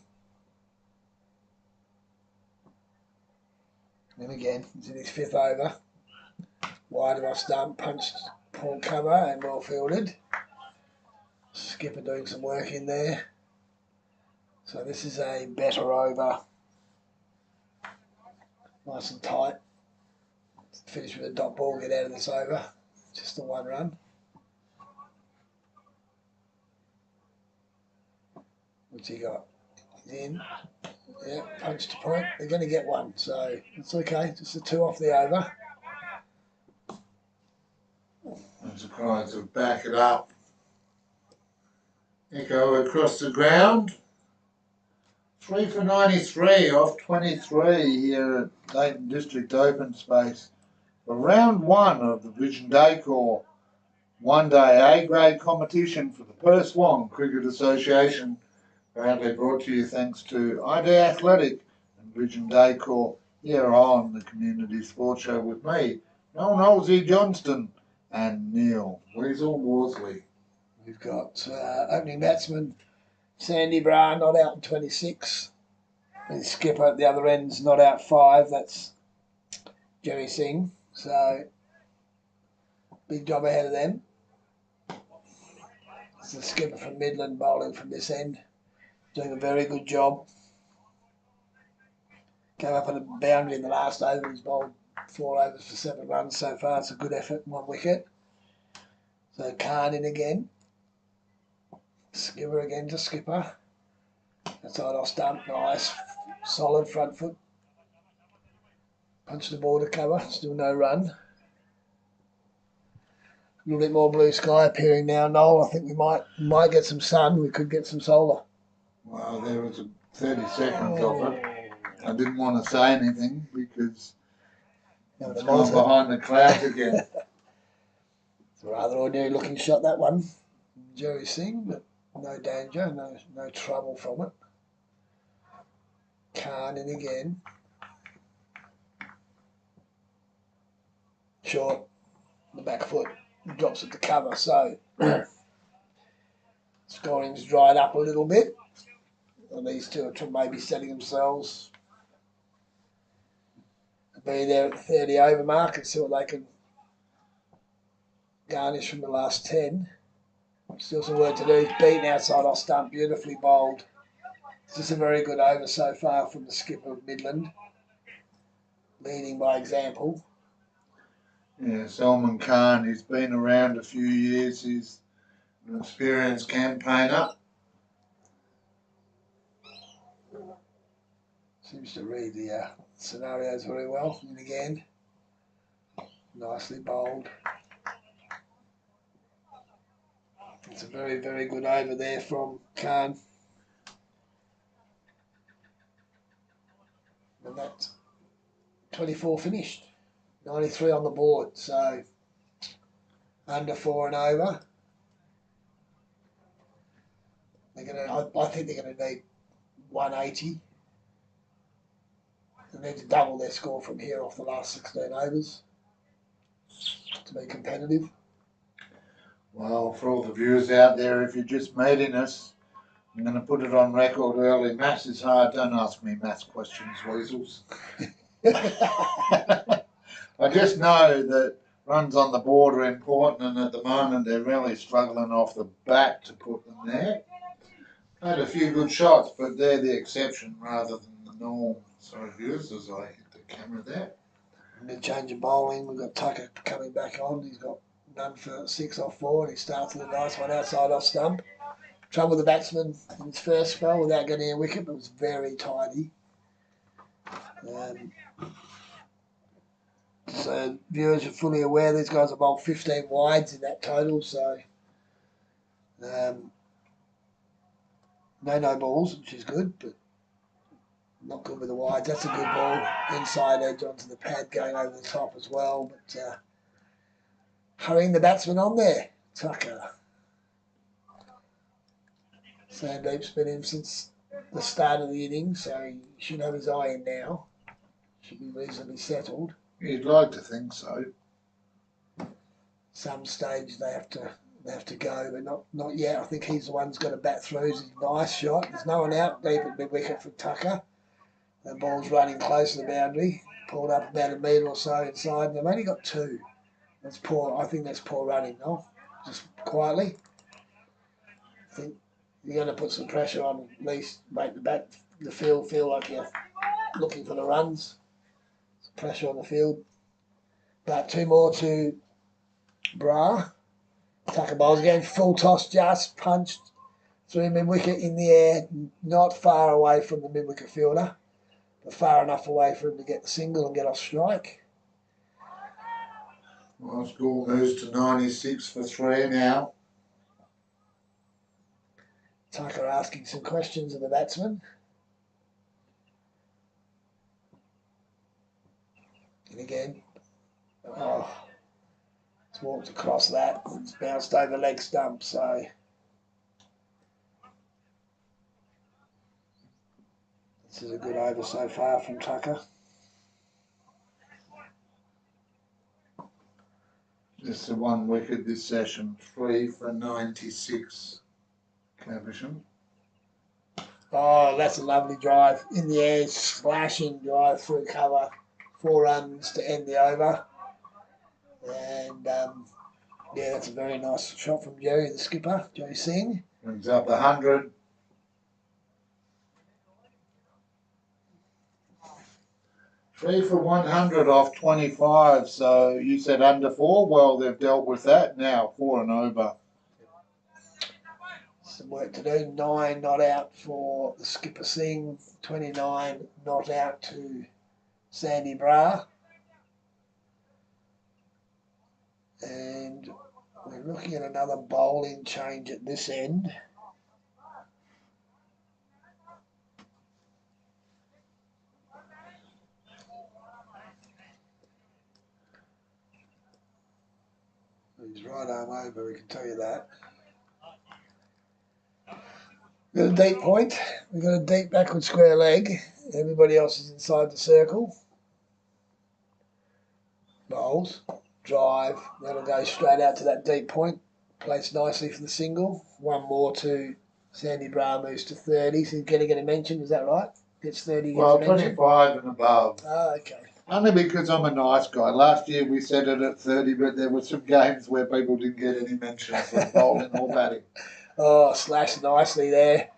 And again, he's in his 5th over. Wide of off stump, punched poor cover and well fielded. Skipper doing some work in there. So this is a better over. Nice and tight. Finish with a dot ball, get out of this over. Just the 1 run. What's he got? He's in. Yeah, punch to point. They're going to get 1, so it's okay. Just a 2 off the over. I'm surprised to back it up. Echo across the ground. 3 for 93 off 23 here at Dayton District Open Space. For round 1 of the Vision Day Call. One-day A grade competition for the Perth Wong Cricket Association. Proudly brought to you thanks to ID Athletic and Vision Day Call here on the Community Sports Show with me, Noel Knowlesy Johnston and Neil Weasel Worsley. We've got opening batsman Sandy Bra not out in 26. And skipper at the other end's not out 5. That's Jerry Singh. So big job ahead of them. It's the skipper from Midland bowling from this end. Doing a very good job. Came up on a boundary in the last over. He's bowled 4 overs for 7 runs so far. It's a good effort, 1 wicket. So Khan in again. Skipper again to skipper. Outside off stump, nice. Solid front foot. Punch the ball to cover. Still no run. A little bit more blue sky appearing now, Noel. I think we might get some sun. We could get some solar. Well, there was 30 seconds of it. I didn't want to say anything because it's gone behind the clouds again. It's a rather ordinary looking shot, that one. Jerry Singh, but no danger, no trouble from it. Khan in again. Short, the back foot, drops it to cover, so scoring's dried up a little bit. And these two are maybe setting themselves to be there at the 30 over mark and see what they can garnish from the last 10. Still some work to do. He's beaten outside off stump, beautifully bowled. It's just a very good over so far from the skipper of Midland, leading by example. Yeah, Salman Khan, he's been around a few years. He's an experienced campaigner. Seems to read the scenarios very well. And again, nicely bowled. It's a very, very good over there from Khan. And that's 24 finished. 93 on the board, so under 4 and over. I think they're going to need 180. They need to double their score from here off the last 16 overs to be competitive. Well, for all the viewers out there, if you're just meeting us, I'm going to put it on record early. Maths is hard. Don't ask me maths questions, weasels. I just know that runs on the board are important, and at the moment they're really struggling off the bat to put them there. Had a few good shots, but they're the exception rather than the norm. Sorry, viewers, as I hit the camera there. Mid-change of bowling, we've got Tucker coming back on. He's got none for 6 off 4, and he starts with a nice one outside off stump. Trouble with the batsman in his first spell without getting a wicket, but it was very tidy. So viewers are fully aware these guys have bowled 15 wides in that total, so no balls, which is good, but not good with the wides. That's a good ball. Inside edge onto the pad going over the top as well, but hurrying the batsman on there, Tucker. Sandeep's been in since the start of the innings, so he should have his eye in now. Should be reasonably settled. You'd like to think so. Some stage they have to go, but not yet. I think he's the one who's got to bat through. It's a nice shot. There's no one out deep at mid-wicket for Tucker. The ball's running close to the boundary, pulled up about a metre or so inside, and they've only got 2. That's poor. I think that's poor running, no? Just quietly. I think you're going to put some pressure on, at least make the field feel like you're looking for the runs. Some pressure on the field. But 2 more to Bra. Tucker bowls again, full toss, just punched through mid-wicket in the air, not far away from the mid-wicket fielder, but far enough away for him to get the single and get off strike. Well, score moves to 96 for 3 now. Tucker asking some questions of the batsman. And again, it's walked across that. It's bounced over leg stump, so this is a good over so far from Tucker. Just the 1 wicket this session, 3 for 96. Caversham. Oh, that's a lovely drive. In the air, slashing drive through cover. 4 runs to end the over. And, yeah, that's a very nice shot from Jerry, the skipper, Jerry Singh. Brings up 100. Three for 100 off 25. So you said under 4. Well, they've dealt with that now. 4 and over. Some work to do. 9 not out for the skipper Singh. 29 not out to Sandy Bra. And we're looking at another bowling change at this end. He's right arm over, we can tell you that. We've got a deep point. We've got a deep backward square leg. Everybody else is inside the circle. Bowls, drive, that'll go straight out to that deep point. Placed nicely for the single. 1 more to Sandy Bra, moves to 30. So he's going to get a mention, is that right? Gets 30. Well, gets a mention. 25 and above. Oh, okay. Only because I'm a nice guy. Last year we set it at 30, but there were some games where people didn't get any mentions for bowling or batting. Oh, slashed nicely there.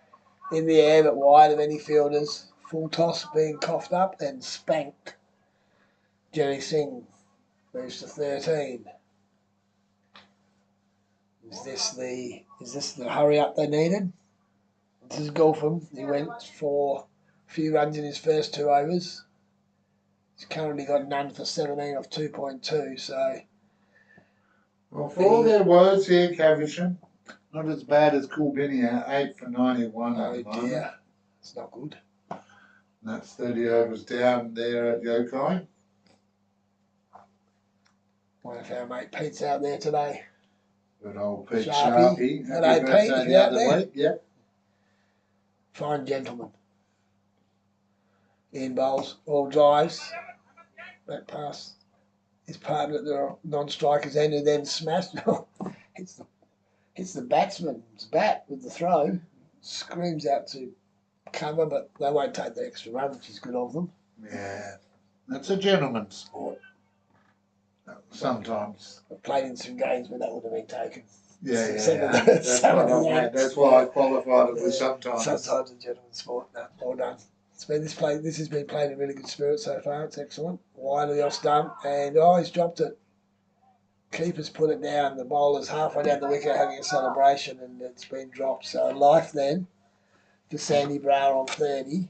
In the air, but wide of any fielders. Full toss being coughed up and spanked. Jerry Singh moves to 13. Is this the hurry up they needed? This is Golfham. He went for a few runs in his first 2 overs. He's currently got none for 17 off 2.2, so... Well, for all their words here, Caversham, not as bad as Coolbinia, 8 for 91 at the moment. Dear. It's not good. And that's 30 overs down there at Yokai. One of our mate Pete's out there today. Good old Pete Sharpie. Sharpie. Hello, Happy Pete, birthday you the out other there? week. Yep. Fine gentleman. In bowls, all drives. Back pass his partner at the non-striker's end, who then smashed hits the batsman's bat with the throw, screams out to cover, but they won't take the extra run, which is good of them. Yeah, it's a gentleman's sport. Sometimes. I've played in some games where that would have been taken. Yeah. That's why I qualified it with sometimes. Sometimes a gentleman's sport. No, well done. This has been played in really good spirit so far. It's excellent. Wide of the off stump, and he's dropped it. Keeper's put it down. The bowler's halfway down the wicket having a celebration, and it's been dropped. So life then for Sandy Brower on 30.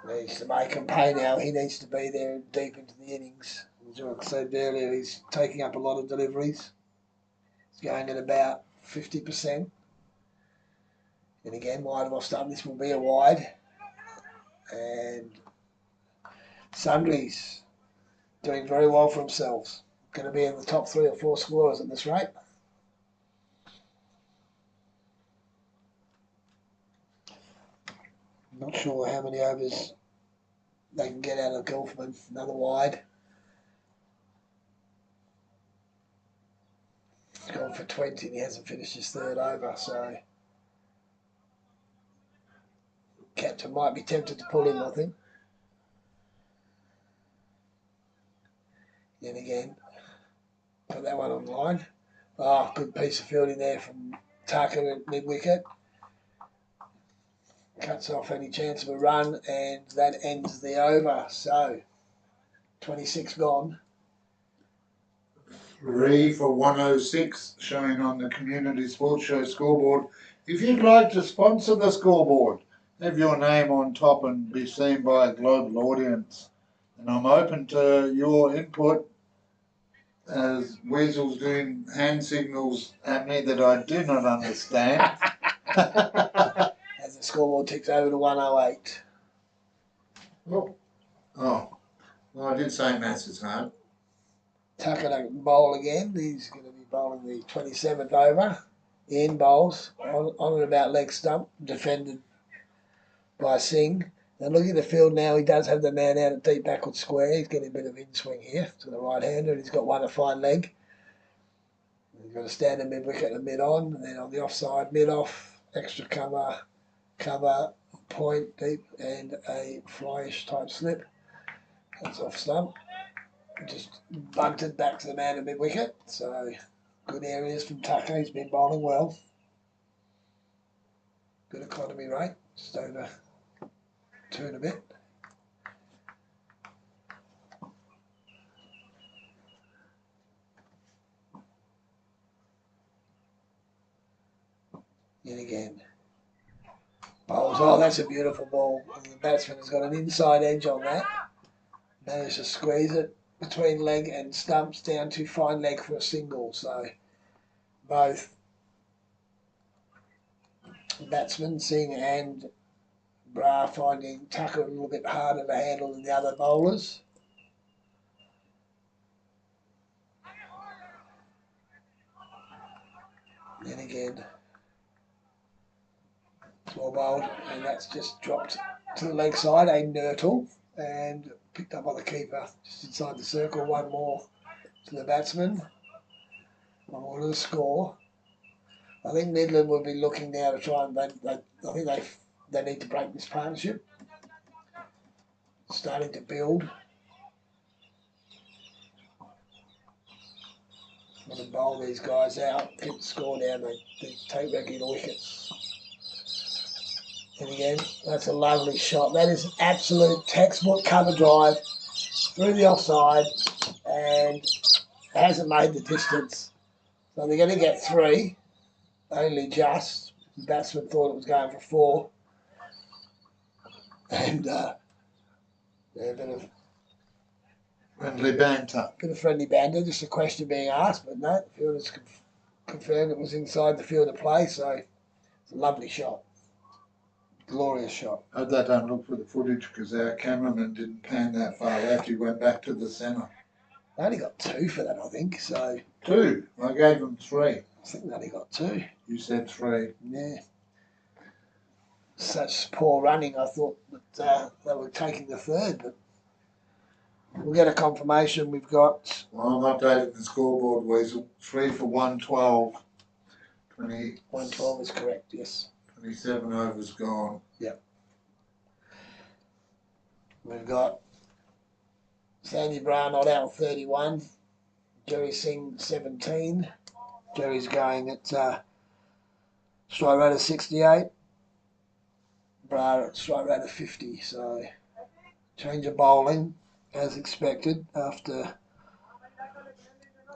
Needs to make him pay now. He needs to be there deep into the innings. As I said earlier, he's taking up a lot of deliveries. He's going at about 50%. And again, wide of off stump. This will be a wide. And Sundry's doing very well for themselves. Going to be in the top 3 or 4 scorers at this rate. Not sure how many overs they can get out of Golfman. Another wide. He's gone for 20 and he hasn't finished his 3rd over, so captain might be tempted to pull him, I think. Then again, put that one on the line. Good piece of fielding there from Tucker at mid-wicket. Cuts off any chance of a run, and that ends the over. So, 26 gone. 3 for 106 showing on the Community Sports Show scoreboard. If you'd like to sponsor the scoreboard, have your name on top and be seen by a global audience. And I'm open to your input, as Weasel's doing hand signals at me that I do not understand. As the scoreboard ticks over to 108. Well, I did say maths is hard. Tucker to bowl again. He's going to be bowling the 27th over. In bowls on and about leg stump, defended by Singh. And looking at the field now, he does have the man out at deep backward square. He's getting a bit of in-swing here to the right-hander, and he's got one a fine leg. He's got a standard mid-wicket and mid-on, and then on the offside, mid-off, extra cover, point deep, and a flyish type slip. That's off stump. Just bunted back to the man at mid-wicket, so good areas from Tucker. He's been bowling well. Good economy rate, just over 2 and a bit. Yet again. Bowls. That's a beautiful ball. And the batsman has got an inside edge on that. Managed to squeeze it between leg and stumps down to fine leg for a single. So both batsmen, Singh and Bra, finding Tucker a little bit harder to handle than the other bowlers. Then again, small bowled, and that's just dropped to the leg side, a nurtle, and picked up by the keeper just inside the circle. One more to the batsman, one more to the score. I think Midland will be looking now to try and I think they need to break this partnership. Starting to build. Want to bowl these guys out, keep the score down, they take regular wickets. And again, that's a lovely shot. That is an absolute textbook cover drive through the offside, and hasn't made the distance. So they're going to get 3, only just. The batsman thought it was going for 4. And a bit of friendly banter. Friendly banter, just a question being asked, but no, the fielders confirmed it was inside the field of play, so it's a lovely shot. Glorious shot. I hope they don't look for the footage because our cameraman didn't pan that far left. He went back to the centre. They only got 2 for that, I think. So 2? I gave them 3. I think they only got 2. You said 3. Yeah. Such poor running, I thought that they were taking the 3rd, but We'll get a confirmation. We've got Well, I'm updating the scoreboard, Weasel. 3 for 112. 112 is correct, yes. 27 overs gone. Yep. We've got Sandy Brown not out 31. Jerry Singh 17. Jerry's going at strike rate of 68. Bra at strike rate of 50. So change of bowling as expected after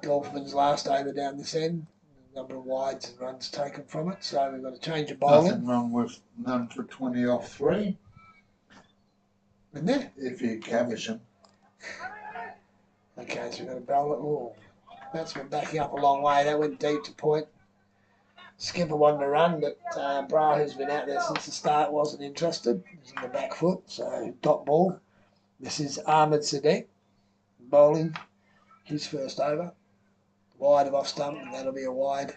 Golfman's last over down this end. A number of wides and runs taken from it. So we've got a change of bowling. Nothing wrong with none for 20 off 3. Isn't there? If you Caversham. Okay, so we've got a bowl it. Oh, that's been backing up a long way. That went deep to point. Skipper wanted to run, but Bra, who's been out there since the start, wasn't interested. He's on the back foot, so dot ball. This is Ahmed Sadiq bowling his first over. Wide of off stump, and that'll be a wide.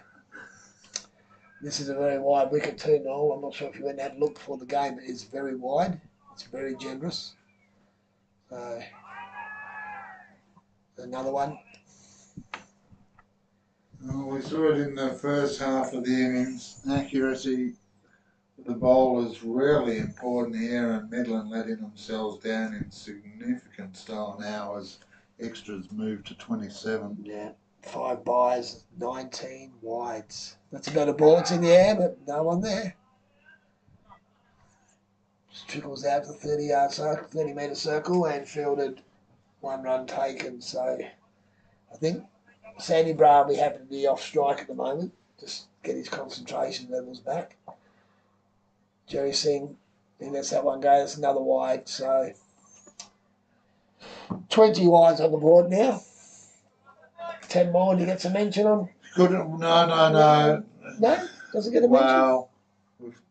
This is a very wide wicket too, Noel. I'm not sure if you went and had a look before the game. It is very wide. It's very generous. So another one. Oh, we saw it in the first half of the innings. Accuracy for the bowlers really important here, and Midland letting themselves down in significant style now as extras move to 27. Yeah. 5 byes, 19 wides. That's a better ball. It's in the air, but no one there. Just trickles out to the 30-yard circle, 30-metre circle, and fielded. 1 run taken. So I think Sandy Brown will be happy to be off strike at the moment. Just get his concentration levels back. Jerry Singh, he lets that one go. That's another wide. So 20 wides on the board now. 10 more, and he gets a mention on. No. No? Doesn't get a mention? Well, with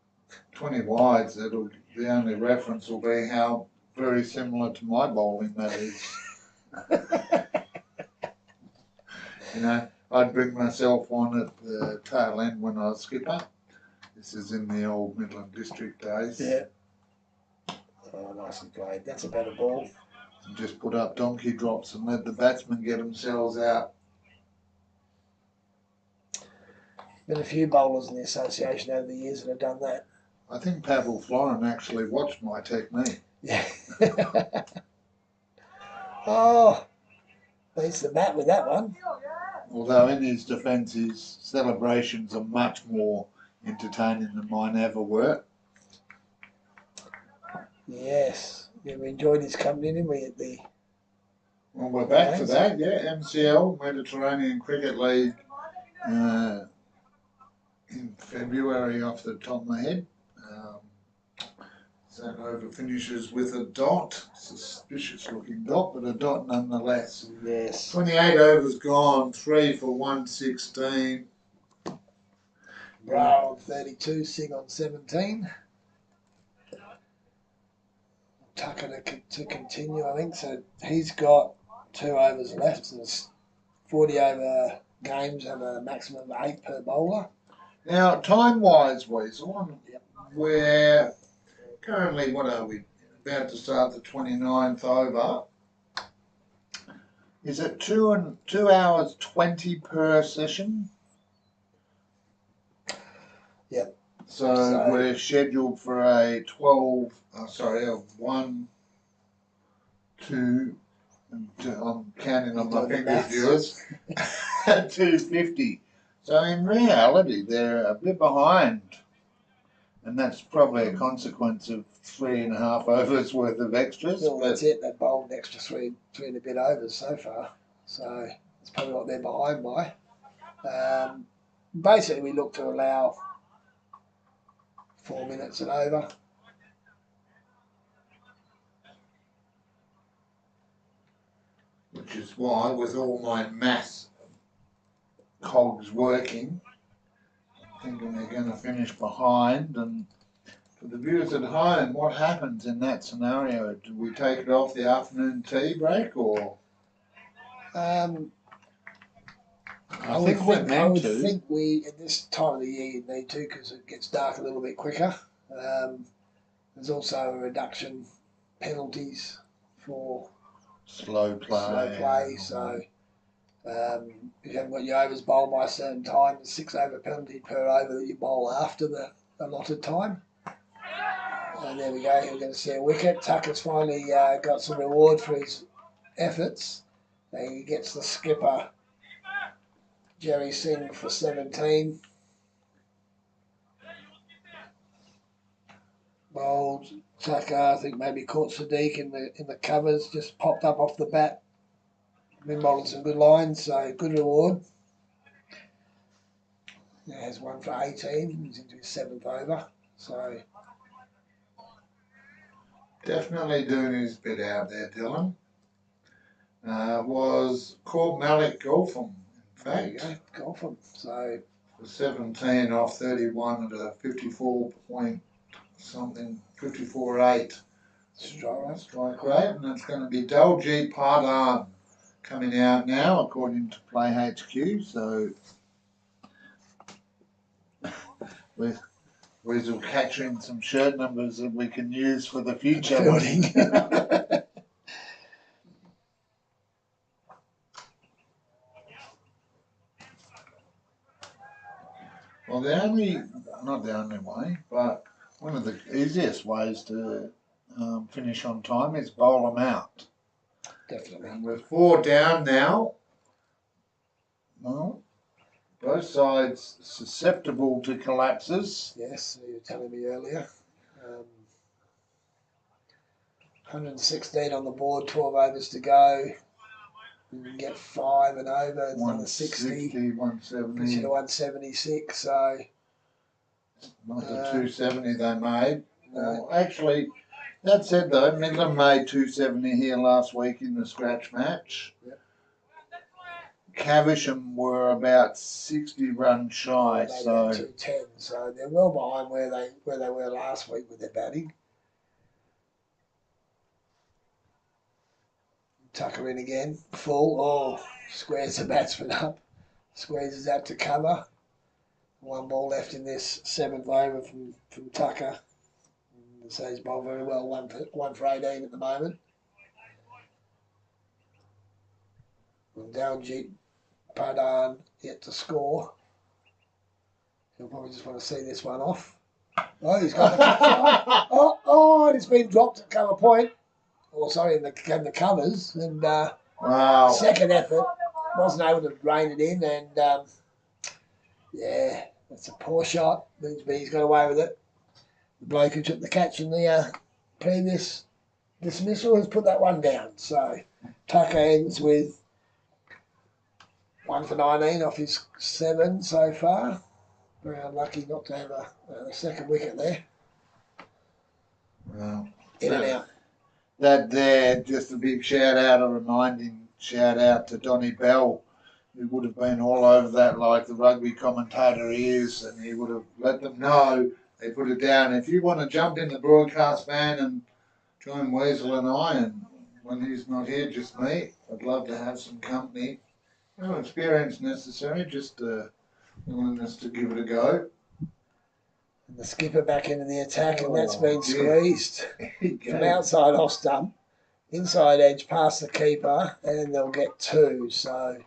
20 wides, the only reference will be how very similar to my bowling that is. You know, I'd bring myself on at the tail end when I was skipper. This is in the old Midland district days. Yeah. Oh, nicely played. That's a better ball. And just put up donkey drops and let the batsmen get themselves out. Been a few bowlers in the association over the years that have done that. I think Pavel Florin actually watched my technique. Yeah. Oh, beats the bat with that one. Although in his defence, his celebrations are much more entertaining than mine ever were. Yes. Yeah, we enjoyed his company, didn't we, at the... Well, we're back to that, yeah. MCL, Mediterranean Cricket League, in February off the top of my head. That over finishes with a dot, suspicious looking dot, but a dot nonetheless. Yes. 28 overs gone, 3 for 116. Brow on 32, Singh on 17. Tucker to continue, I think. So he's got 2 overs left. So it's 40 over games and a maximum of 8 per bowler. Now, time-wise, Weasel, Yep. we're currently, what are we, about to start the 29th over. Is it 2 hours 20 per session? Yep. So we're scheduled for a 1, 2, I'm counting on my fingers, viewers, 250. So in reality, they're a bit behind. And that's probably a consequence of 3.5 overs worth of extras. Well, that's it. They've bowled an extra three and a bit overs so far. So that's probably what they're behind by. Basically, we look to allow 4 minutes and over. Which is why, with all my maths cogs working, I'm thinking they're going to finish behind. And for the viewers at home, what happens in that scenario? Do we take it off the afternoon tea break, or? I would think we, at this time of the year, you need to, because it gets dark a little bit quicker. There's also a reduction penalties for Slow play. So if you haven't got your overs bowled by a certain time, it's 6 over penalty per over that you bowl after the allotted time. And there we go. We're going to see a wicket. Tucker's finally got some reward for his efforts. And he gets the skipper, Jerry Singh, for 17. Bowled Tucker, I think maybe caught Sadiq in the covers, just popped up off the bat. Been bowling some good lines, so good reward. He has one for 18. He's into his 7th over. So definitely doing his bit out there, Dylan. Was called Malik Golfham, in fact. There you go, Golfham. So for 17 off 31 at a 54 point something, 54.8 strike rate, and that's going to be Daljit Pardhan coming out now, according to Play HQ. So we're capturing some shirt numbers that we can use for the future. Fielding. Well, not the only way, but one of the easiest ways to finish on time is bowl them out. Definitely. And with 4 down now, well, both sides susceptible to collapses. Yes, you were telling me earlier. 116 on the board, 12 overs to go. You can get 5 and over, it's another 60. 170. Puts you to 176, so. Not the 270 they made. Actually, that said though, Midland made 270 here last week in the scratch match. Yep. Caversham were about 60 runs shy, They so 210, so they're well behind where they were last week with their batting. Tucker in again, full. Oh, squares the batsman up. Squeezes out to cover. 1 ball left in this 7th over from Tucker. So he's bowled very well, 1 for 18 at the moment. And Daljit Pardhan yet to score. He'll probably just want to see this one off. Oh, he's got the and it's been dropped at cover point. Or sorry, in the covers. And wow. Second effort, wasn't able to rein it in, and yeah, that's a poor shot. But he's got away with it. The bloke who took the catch in the previous dismissal has put that one down. So Tucker ends with 1 for 19 off his 7 so far. Very unlucky not to have a second wicket there. Well, in and out. That there, just a big shout out to Donnie Bell, who would have been all over that like the rugby commentator he is, and he would have let them know they put it down. If you want to jump in the broadcast van and join Weasel and I, and when he's not here, just me, I'd love to have some company. No experience necessary, just willingness to give it a go. And the skipper back into the attack, and that's been squeezed from outside off stump, inside edge past the keeper, and they'll get 2. So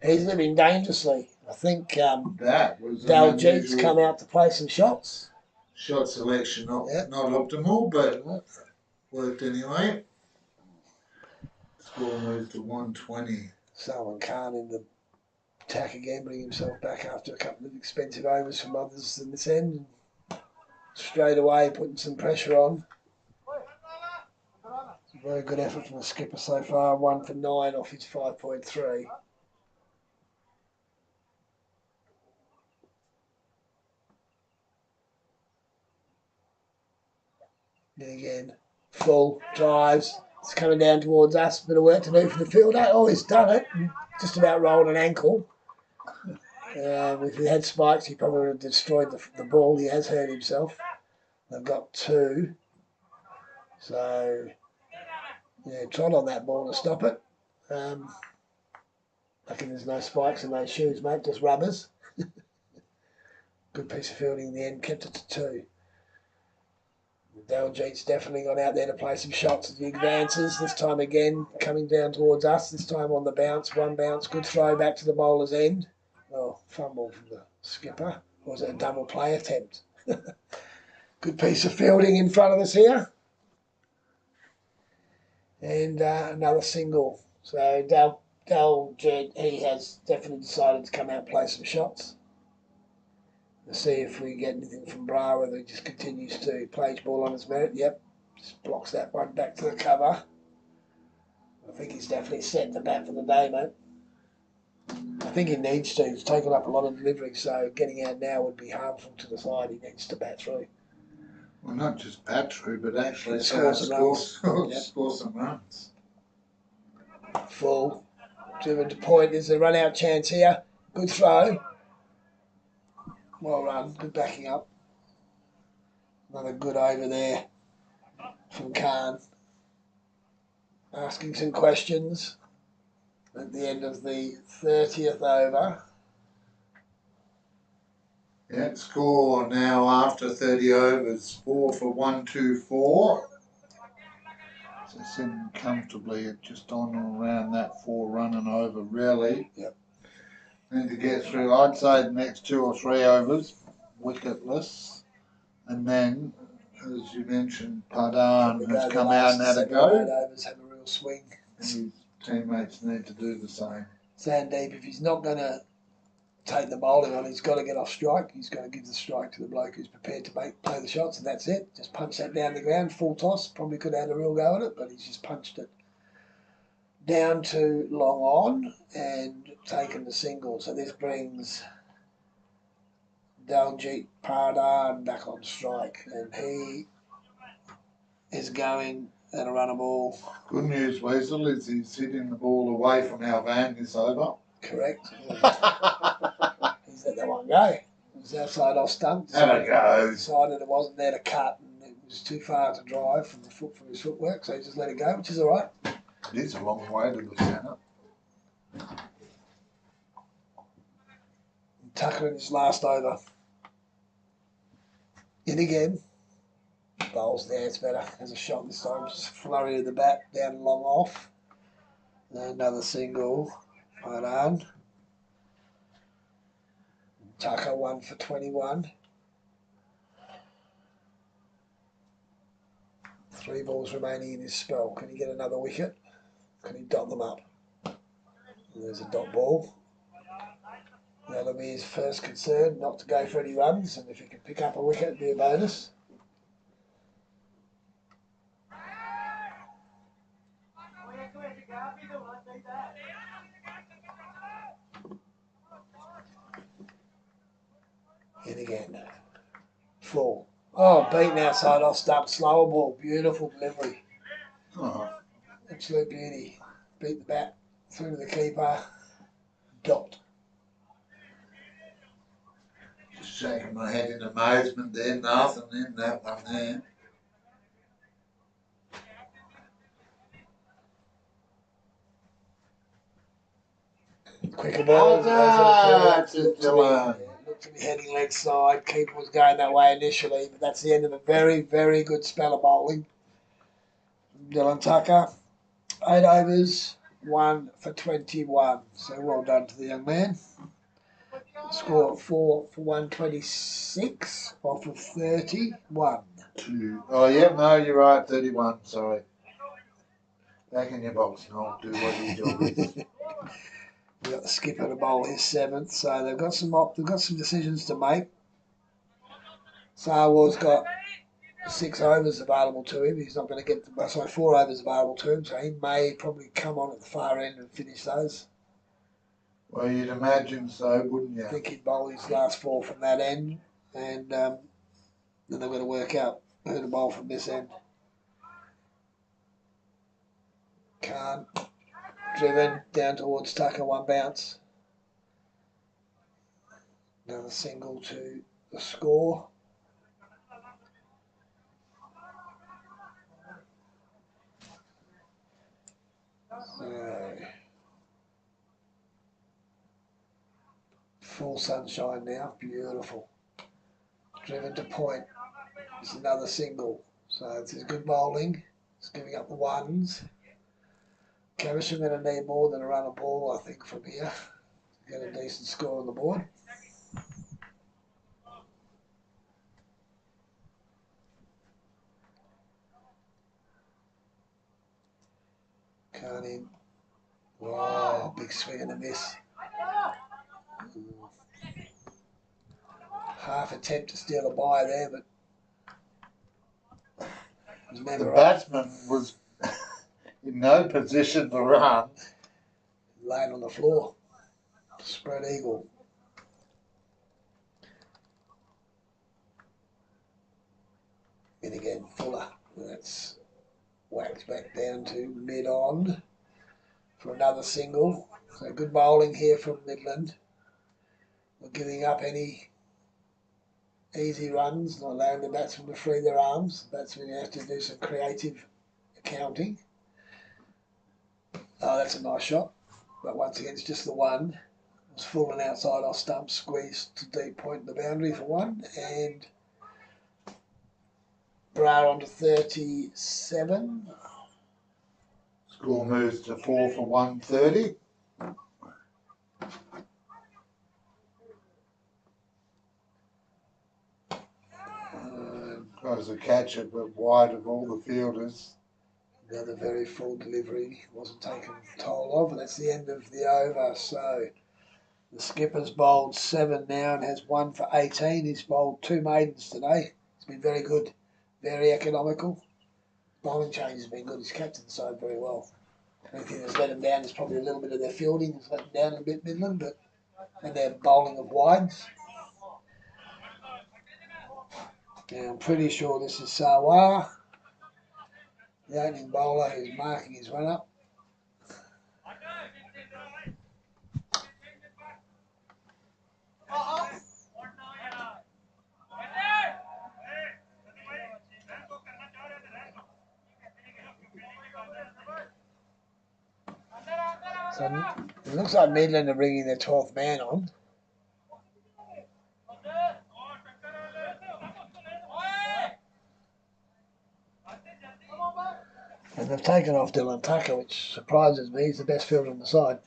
he's living dangerously. I think that was Daljit's come out to play some shots. Shot selection not optimal, but worked anyway. Score moves to 120. Salman Khan in the attack again, bringing himself back after a couple of expensive overs from others in this end. Straight away putting some pressure on. It's a very good effort from the skipper so far. 1 for 9 off his 5.3. And again, full drives. It's coming down towards us. Bit of work to do for the fielder. Oh, he's done it. Just about rolled an ankle. If he had spikes, he probably would have destroyed the ball. He has hurt himself. They've got 2. So, yeah, trot on that ball to stop it. I reckon there's no spikes in those shoes, mate, just rubbers. Good piece of fielding in the end, kept it to 2. Daljeet's definitely gone out there to play some shots as he advances. This time again, coming down towards us. This time on the bounce. One bounce. Good throw back to the bowler's end. Oh, fumble from the skipper. Or was it a double play attempt? Good piece of fielding in front of us here. And another single. So Daljeet, he has definitely decided to come out and play some shots. Let's see if we get anything from Bra, whether he just continues to play his ball on his merit. Yep, just blocks that one back to the cover. I think he's definitely set the bat for the day, mate. I think he needs to. He's taken up a lot of delivery, so getting out now would be harmful to the side. He needs to bat through. Well, not just bat through, but actually Score some runs. Full. Driven to point. There's a run-out chance here. Good throw. Well run. Good backing up. Another good over there from Khan. Asking some questions at the end of the 30th over. Yeah, score now after 30 overs, 4 for 124. So sitting comfortably at just on and around that 4 running over, really. Yep. And to get through, I'd say the next 2 or 3 overs, wicketless. And then, as you mentioned, Pardhan has come out and had a go. 7 or 8 overs have a real swing. And his teammates need to do the same. Sandeep, if he's not going to take the bowling on, he's got to get off strike. He's got to give the strike to the bloke who's prepared to play the shots, and that's it. Just punch that down the ground, full toss. Probably could have had a real go at it, but he's just punched it down to long on and taken the single. So this brings Daljeet Pardhan back on strike, and he is going at a run of ball. Good news, Weasel, is he's hitting the ball away from our van this over. Correct. He's let that one go. It was outside off stump. Have a go. Decided it wasn't there to cut, and it was too far to drive from his footwork, so he just let it go, which is all right. It is a long way to the centre. Tucker in his last over. In again. Bowls there, it's better. Has a shot this time. Just flurry of the bat down long off. And another single. Right on. Tucker 1 for 21. 3 balls remaining in his spell. Can he get another wicket? Can he dot them up? And there's a dot ball. That'll be his first concern, not to go for any runs, and if he can pick up a wicket, it'd be a bonus. In again. Full. Oh, beaten outside off stump. Slower ball. Beautiful delivery. Oh. Absolute beauty. Beat the bat through to the keeper. Dot. Just shaking my head in amazement there. Nothing in that one there. Quicker ball. Just Dylan. Looked to be heading leg side. Keeper was going that way initially, but that's the end of a very, very good spell of bowling. Dylan Tucker. 8 overs, 1 for 21. So well done to the young man. Score 4 for 126 off of 31. 2. Oh, yeah, no, you're right. 31. Sorry. Back in your box, and I'll do what you do. We've got the skipper to bowl his 7th, so they've got some decisions to make. Sarwar's got 6 overs available to him. He's not going to get 4 overs available to him, so he may probably come on at the far end and finish those. Well, you'd imagine so, wouldn't you? I think he'd bowl his last 4 from that end, and then they've got to work out who to bowl from this end. Can't. Driven down towards Tucker, 1 bounce. Another single to the score. So, full sunshine now, beautiful. Driven to point. It's another single. So this is good bowling. It's giving up the ones. Caversham going to need more than a run of ball, I think, from here. Get a decent score on the board. Can't in. Wow, big swing and a miss. Half attempt to steal a bye there, but it was never The up. batsman was in no position to run. Laying on the floor. Spread eagle. And again, Fuller. That's whacked back down to mid-on for another single. So good bowling here from Midland. Not giving up any easy runs, not allowing the batsmen to free their arms. The batsmen have to do some creative accounting. Oh, that's a nice shot. But once again, it's just the one. It was full and outside off stump, squeezed to deep point in the boundary for one. And Brar on to 37. Score moves to 4 for 130. Tries to catch it, but wide of all the fielders. Another very full delivery. Wasn't taken toll of, and that's the end of the over. So the skipper's bowled 7 now and has 1 for 18. He's bowled 2 maidens today. It's been very good, very economical. Bowling change has been good. He's captained the side very well. The only thing that's let him down is probably a little bit of their fielding. Has let them down a bit, Midland, but and their bowling of wides. Now I'm pretty sure this is Sawar, the opening bowler who's marking his run up. So it looks like Midland are bringing their 12th man on. And they've taken off Dylan Tucker, which surprises me. He's the best fielder on the side.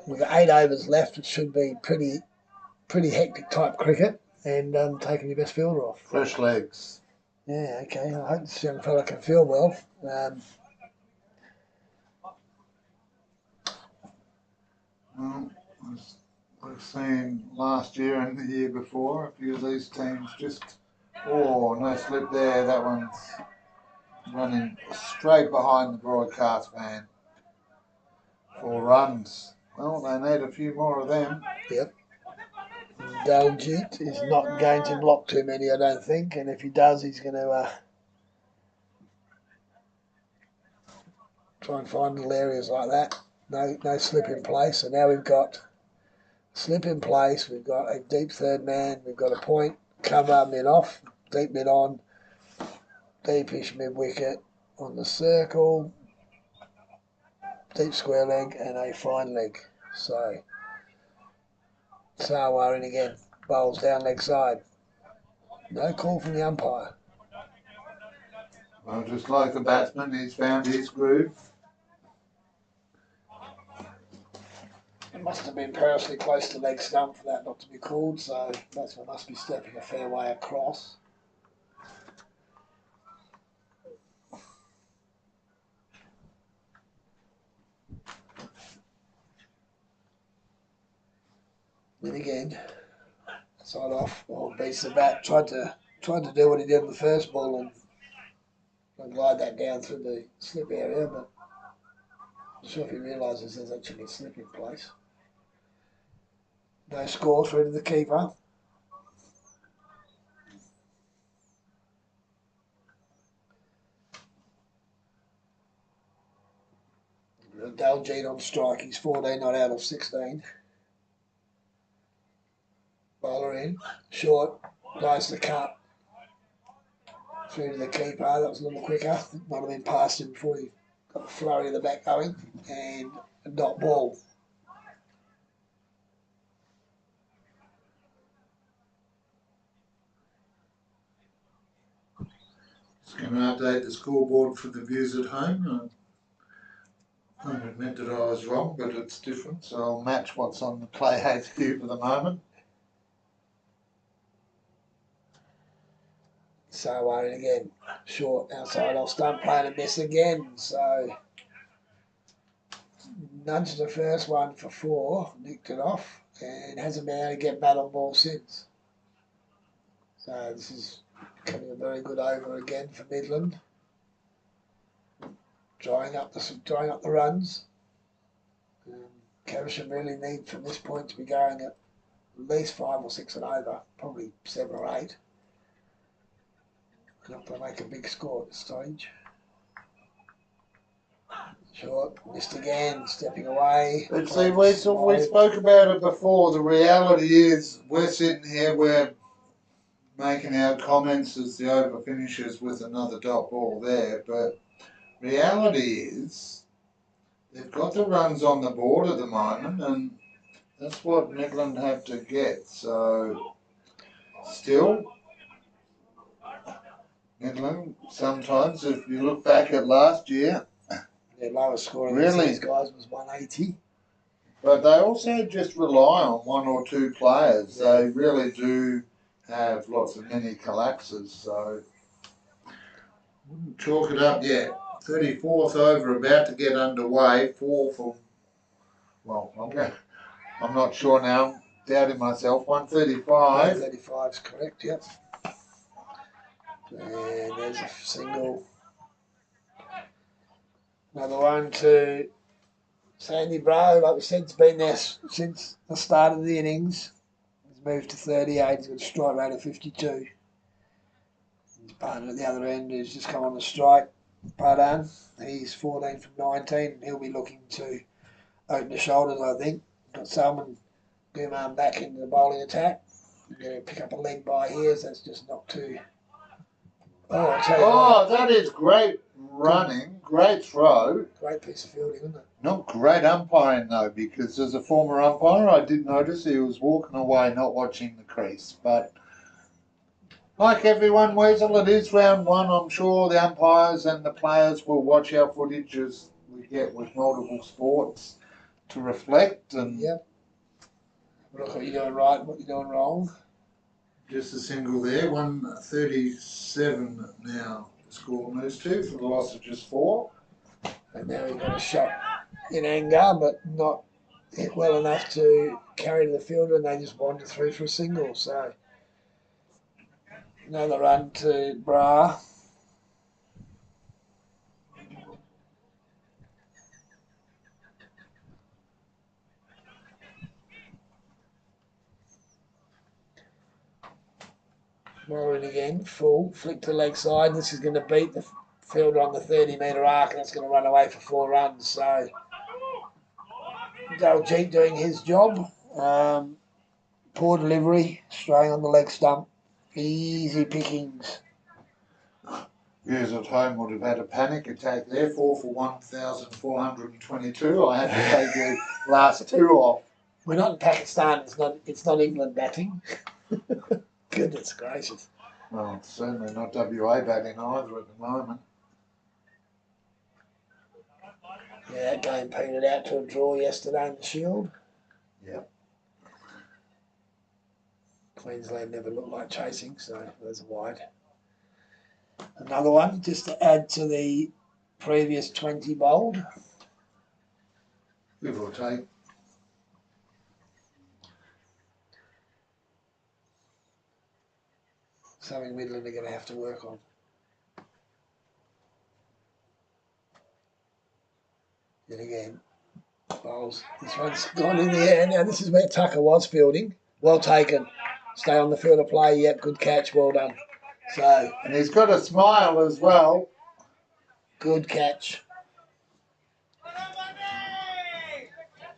We've got 8 overs left. It should be pretty hectic type cricket, and taking your best fielder off. Fresh legs. Yeah, okay. I hope this young fella can feel well. Well, as we've seen last year and the year before, a few of these teams just, no slip there. That one's running straight behind the broadcast man. 4 runs. Well, they need a few more of them. Yep. Daljit is not going to block too many, I don't think, and if he does, he's going to try and find little areas like that. No slip in place. So now we've got slip in place. We've got a deep third man. We've got a point, cover, mid off, deep mid on, deepish mid wicket on the circle, deep square leg, and a fine leg. So Sawar in again, bowls down leg side. No call from the umpire. Well, just like the batsman, he's found his groove. It must have been perilously close to leg stump for that not to be called, so batsman must be stepping a fair way across. Then again, side off, or beats the bat, tried to do what he did in the first ball and glide that down through the slip area, but I'm not sure if he realises there's actually a slip in place. No score through to the keeper. Daljit on strike, he's 14 not out of 16. Bowler in, short, lies the cut. Through to the keeper, that was a little quicker. Might have been past him before he got the flurry of the back going. And a dot ball. Going to update the scoreboard for the viewers at home. I admit that I was wrong, but it's different, so I'll match what's on the Play HQ for the moment. So again, short outside off stump, playing a miss again. So nudged the first one for 4, nicked it off, and hasn't been able to get bat on ball since. So this is becoming a very good over again for Midland. Drying up the runs. Caversham really need from this point to be going at least 5 or 6 and over, probably 7 or 8. Not to make a big score at this stage. Short, missed again, stepping away. But see, we spoke about it before. The reality is we're sitting here, we're making our comments as the over finishes with another dot ball there, but reality is they've got the runs on the board at the moment, and that's what Midland have to get. So still, Midland, sometimes if you look back at last year, their lowest score really, against these guys was 180. But they also just rely on 1 or 2 players. Yeah. They really do have lots of mini collapses, so wouldn't chalk it up yet. 34th over, about to get underway. 4 for, well, I'm not sure now. Doubting myself. 135. 135 is correct, yep. And there's a single. Another one to Sandy Bro. Like we said, it's been there since the start of the innings. He's moved to 38. He's got a strike rate of 52. His partner at the other end has just come on the strike. Pardon. He's 14 from 19. He'll be looking to open the shoulders, I think. Got Salman Gumar back into the bowling attack. Going to pick up a leg by here, so that's just not too. Oh, that is great running, great throw. Great piece of fielding, isn't it? Not great umpiring though, because as a former umpire, I did notice he was walking away, not watching the crease. But like everyone, Weasel, it is round 1. I'm sure the umpires and the players will watch our footage as we get with multiple sports to reflect and. Yep. Look what you're doing right and what you're doing wrong. Just a single there, 137 now. The score moves to for the loss of just 4. And now he got a shot in anger, but not hit well enough to carry to the fielder, and they just wandered through for a single. So another run to Bra. Moran again, full, flick to the leg side. This is going to beat the fielder on the 30-metre arc, and it's going to run away for 4 runs. So Daljit doing his job. Poor delivery, straying on the leg stump. Easy pickings. Viewers at home would have had a panic attack there. 4 for 1,422. I had to take the last 2 off. We're not in Pakistan. It's not England batting. Goodness gracious. Well, it's certainly not WA batting either at the moment. Yeah, that game petered out to a draw yesterday in the Shield. Yep. Queensland never looked like chasing, so there's a wide. Another one, just to add to the previous 20 bowled. Give or take. Something Midland are going to have to work on. Then again, bowls. This one's gone in the air. Now this is where Tucker was fielding. Well taken. Stay on the field of play. Yep, good catch. Well done. So, and he's got a smile as well. Good catch.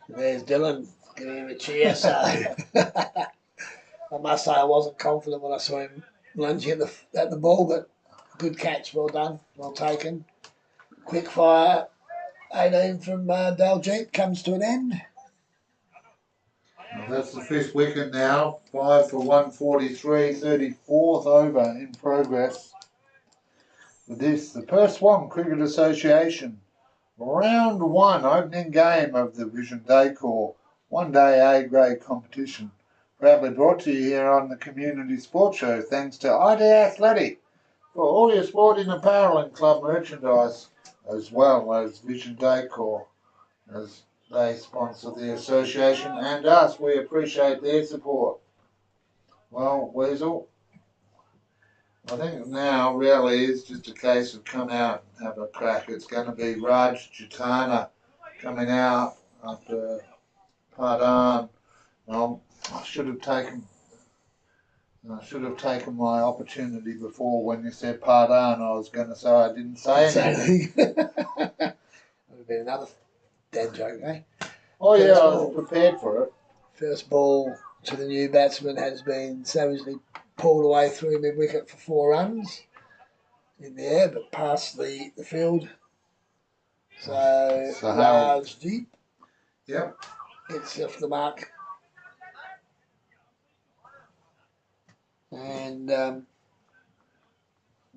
There's Dylan giving him a cheer. So I must say I wasn't confident when I saw him lunging at the ball, but good catch. Well done. Well taken. Quick fire. 18 from Daljit comes to an end. Well, that's the 5th wicket now. 5 for 143, 34th over in progress. for this, the Perth Swan Cricket Association Round 1 opening game of the Vision Decor one-day A grade competition. Proudly brought to you here on the Community Sports Show, thanks to ID Athletic for all your sporting apparel and club merchandise, as well as Vision Decor, as they sponsor the association and us. We appreciate their support. Well, Weasel, I think now really is just a case of come out and have a crack. It's going to be Raj Jatana coming out after Pardhan. Well, I should have taken my opportunity before when you said Pardhan. I was going to say I didn't say anything. That would have been another dead joke, eh? Oh yeah, I was prepared for it. First ball to the new batsman has been savagely pulled away through mid-wicket for 4 runs in the air, but past the field. So Raj deep. Yep. It's off the mark. And a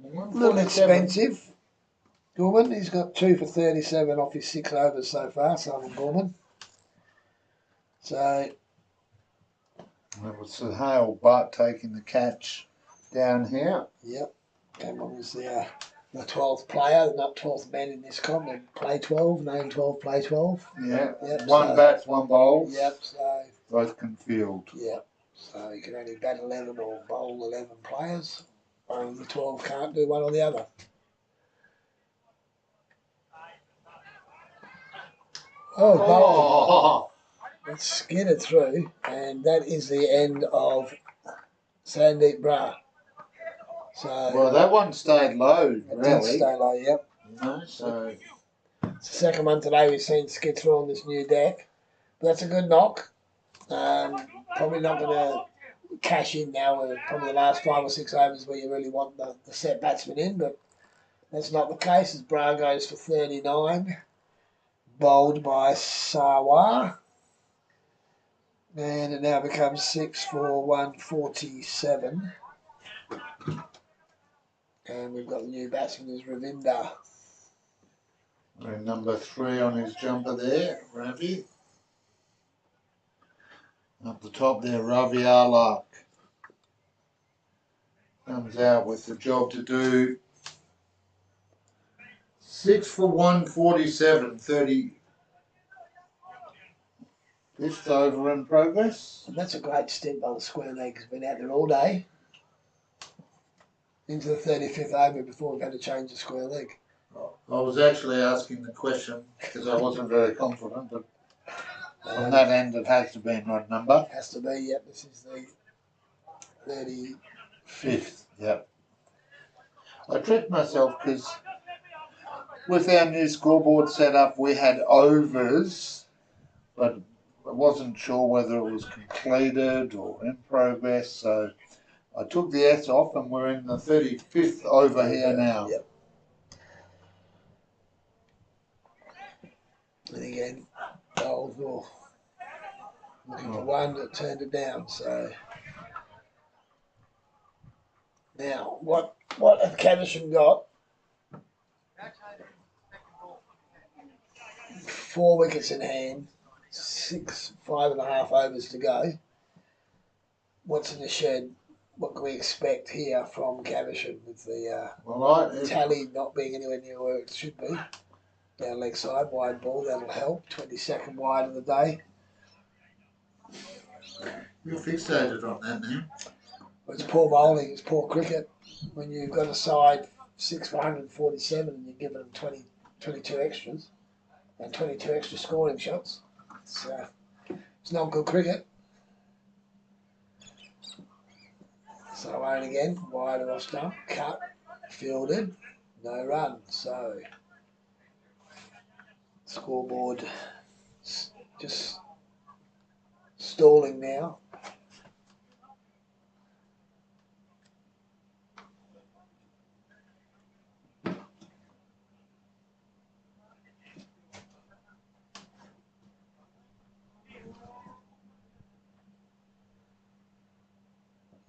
little expensive. Gorman, he's got 2 for 37 off his 6 overs so far, Simon Gorman. So it was Hale Butt taking the catch down here. Yep. Cameron was the 12th player, not 12th man in this comp. They play 12, name 12, play 12. Yeah. Yep, One bats, one bowls. Yep. So both can field. Yep. So you can only bat 11 or bowl 11 players. Only the 12 can't do one or the other. Oh, it's skidded through, and that is the end of Sandeep Bra. So well, that one stayed low, it really. did stay low, yep. No, so it's the second one today we've seen skid through on this new deck. But that's a good knock. Probably not going to cash in now. Probably the last 5 or 6 overs where you really want the set batsman in, but that's not the case as Bra goes for 39. Bowled by Sarwar. And it now becomes 6 for 147. And we've got the new batsman is Ravinder. and number 3 on his jumper there, Ravi. Up the top there, Ravi Arlak comes out with the job to do. 6 for 147, 35th over in progress. And that's a great stint by the square leg. He's been out there all day. Into the 35th over before we've had to change the square leg. I was actually asking the question because I wasn't very confident, but from that end it has to be an odd number. Has to be, yep. This is the 35th, yep. I tricked myself because with our new scoreboard setup we had overs, but I wasn't sure whether it was completed or in progress, so I took the S off and we're in the 35th over here now. Yep. And again, bowled off. Looking for one that turned it down, so. Now, what have Caversham got? 4 wickets in hand, 5.5 overs to go. What's in the shed? What can we expect here from Caversham with the tally not being anywhere near where it should be? Down leg side, wide ball, that'll help. 22nd wide of the day. You're fixated on that now. Well, it's poor bowling, it's poor cricket. When you've got a side 6 for 147 and you're giving them 22 extras and 22 extra scoring shots, it's not good cricket. So on again, wide of off stump, cut, fielded, no run. So scoreboard just stalling now.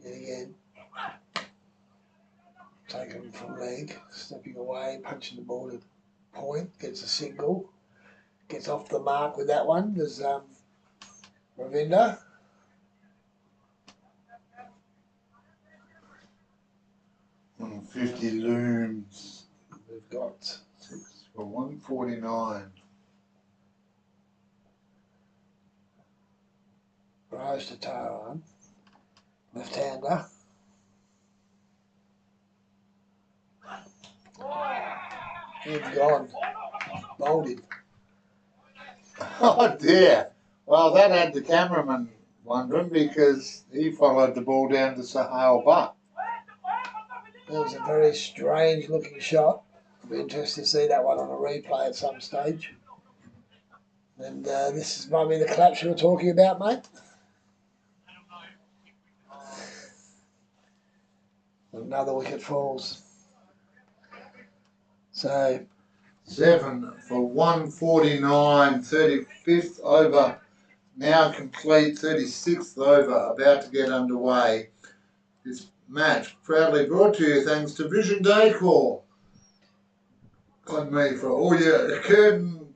And again, taken from leg, stepping away, punching the ball to point, gets a single, gets off the mark with that one. There's Ravinder. And 50 looms. We've got 6 for 149. Rose to Taran, left-hander. He's gone. Bowled him. Oh dear. Well, that had the cameraman wondering because he followed the ball down to Sahel Butt. It was a very strange looking shot. I'll be interested to see that one on a replay at some stage. And this is maybe the collapse you were talking about, mate. Another wicket falls. So 7 for 149, 35th over now complete, 36th over about to get underway. This match proudly brought to you thanks to Vision Decor. On me for all your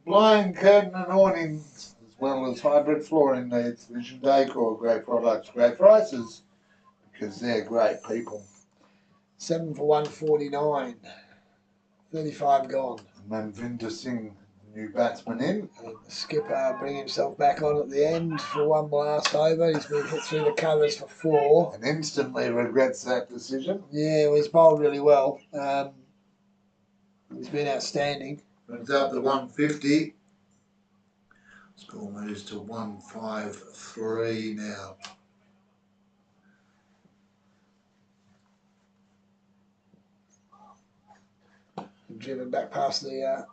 blind curtain and awnings, as well as hybrid flooring needs. Vision Decor, great products, great prices, because they're great people. 7 for 149. 35 gone. Manvinder Singh, new batsman in. And the skipper bringing himself back on at the end for one blast over. He's been hit through the covers for 4. And instantly regrets that decision. Yeah, well, he's bowled really well. He's been outstanding. Runs up to 150. Score moves to 153 now. Driven back past the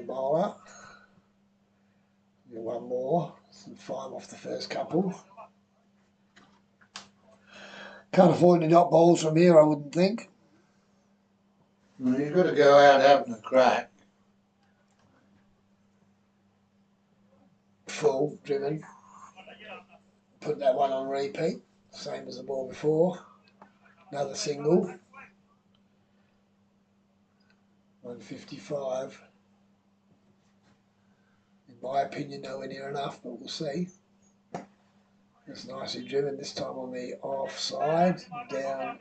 bowler. Get one more. 5 off the first couple. Can't afford any dot balls from here, I wouldn't think. Well, you've got to go out having a crack. Full, driven. Put that one on repeat. Same as the ball before. Another single. 155. In my opinion, nowhere near enough, but we'll see. It's nicely driven, this time on the offside. Down.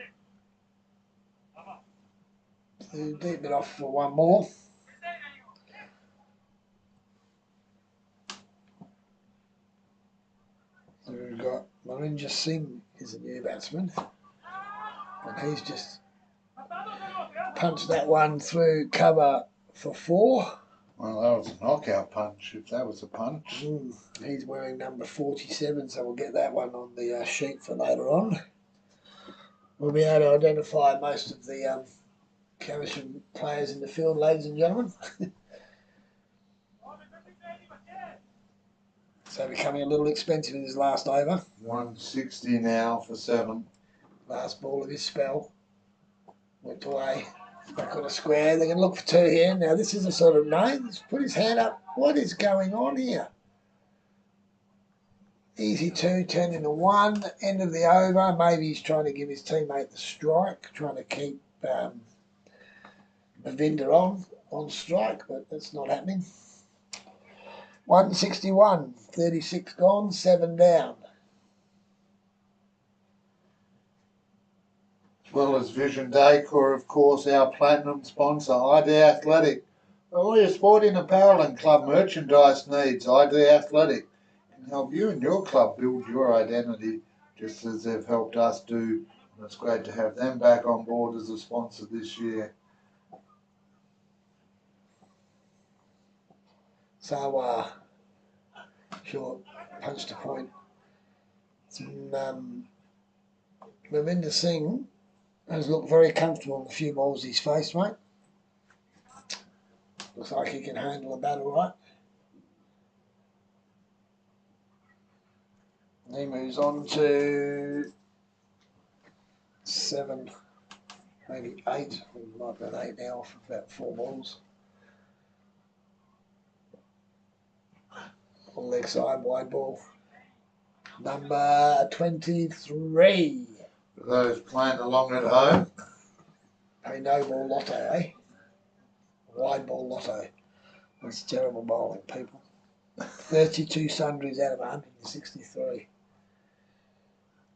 Deep it off for one more. So we've got Marinja Singh is a new batsman. And he's just punched that one through cover for 4. Well, that was a knockout punch, if that was a punch. He's wearing number 47, so we'll get that one on the sheet for later on. We'll be able to identify most of the Caversham players in the field, ladies and gentlemen. So becoming a little expensive in his last over. 160 now for 7. Last ball of his spell. Went away. Back on a square. They're going to look for 2 here. Now this is a sort of no. He's put his hand up. What is going on here? Easy 2, 10 into 1. End of the over. Maybe he's trying to give his teammate the strike. Trying to keep Mavinder on strike, but that's not happening. 161. 36 gone. 7 down. As well as Vision Decor, of course, our platinum sponsor, ID Athletic. All your sporting apparel and club merchandise needs, ID Athletic can help you and your club build your identity, just as they've helped us do. And it's great to have them back on board as a sponsor this year. So, short punch to point. Ravinder Singh has looked very comfortable in the few balls he's faced, mate. Looks like he can handle the bat all right. He moves on to 7, maybe 8. We might be at 8 now for about 4 balls. On leg side, wide ball. Number 23. For those playing along at home, Play no ball lotto, eh? Wide ball lotto. That's terrible bowling, people. 32 sundries out of 163.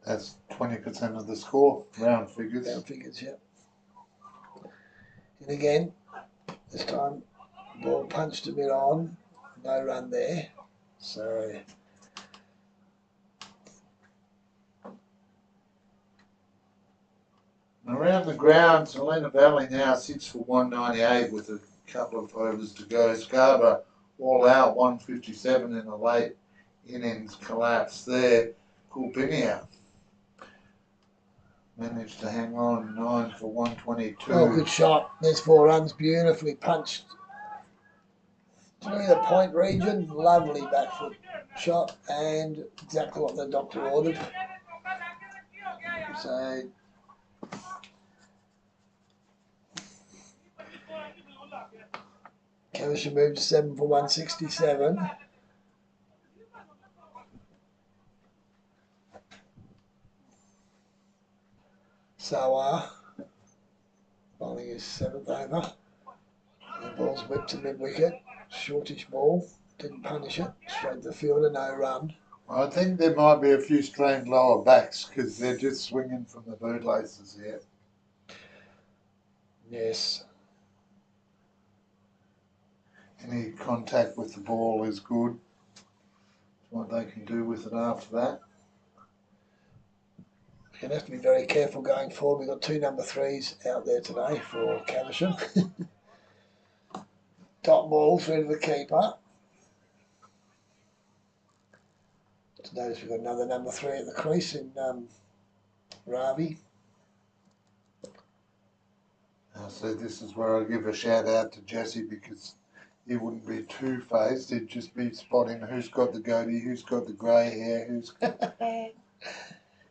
That's 20% of the score, round figures. Round figures, yeah. And again, this time, ball punched a bit on, no run there. So, around the ground, Selena Valley now sits for 198 with a couple of overs to go. Scarborough all out 157 in a late innings collapse there. Coolpinia managed to hang on 9 for 122. oh, good shot. There's 4 runs, beautifully punched through the point region. Lovely back foot shot and exactly what the doctor ordered. So, Caversham moved to 7 for 167. So, bowling his 7th over. The ball's whipped to mid-wicket. Shortish ball. Didn't punish it. Straight to the fielder, no run. I think there might be a few strained lower backs because they're just swinging from the bootlaces here. Yes. Any contact with the ball is good. What they can do with it after that. You're going to have to be very careful going forward. We've got 2 number 3s out there today for Caversham. Top ball through to the keeper. To notice we've got another number 3 at the crease in Ravi. So this is where I give a shout out to Jesse because he wouldn't be two-faced. He'd just be spotting who's got the goatee, who's got the grey hair, who's...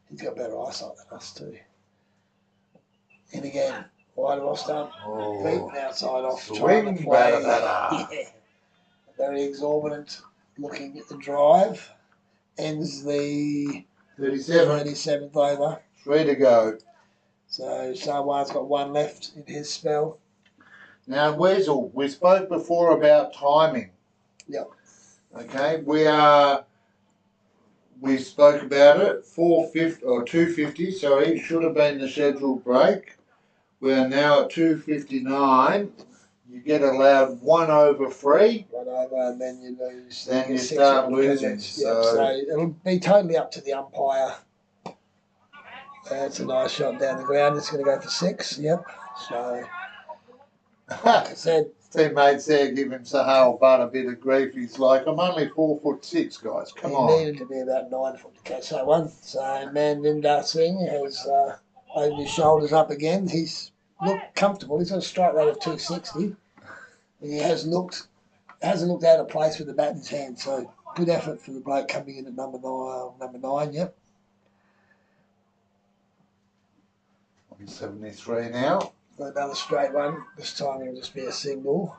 He's got better eyesight than us too. And again, wide off stump, beaten outside off. Swing, batter. Yeah. Very exorbitant looking at the drive. Ends the 37th over. 3 to go. So Samar's got 1 left in his spell. Now, Weasel, we spoke before about timing. Yep. Okay, we spoke about it, 450 or 250, sorry, should have been the scheduled break. We are now at 259. You get allowed 1 over free. 1 over and then you lose. Then you start losing. So it'll be totally up to the umpire. That's a nice shot down the ground. It's going to go for 6. Yep. So, like I said, teammates there give him Sahal Butt a bit of grief. He's like, I'm only 4'6", guys. Come on. He needed to be about 9 foot to catch that one. So Manvinder Singh has opened his shoulders up again. He's looked comfortable. He's got a strike rate of 260. And he hasn't looked out of place with the bat in his hand. So good effort for the bloke coming in at number 9. Yep. 173 now. Got another straight one. This time it'll just be a single.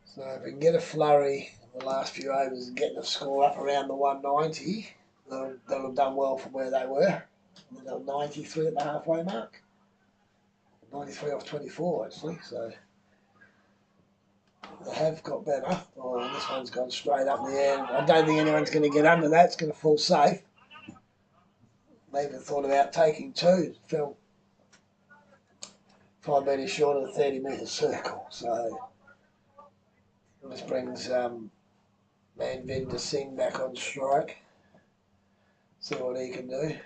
So if we can get a flurry in the last few overs and get the score up around the 190, they'll have done well from where they were. And then they're 93 at the halfway mark. 93 off 24 actually, so they have got better. Oh, this one's gone straight up in the air. I don't think anyone's going to get under that. It's going to fall safe. They even thought about taking 2. Fell 5 metres short of the 30-metre circle. So this brings Manvinder Singh back on strike. See what he can do.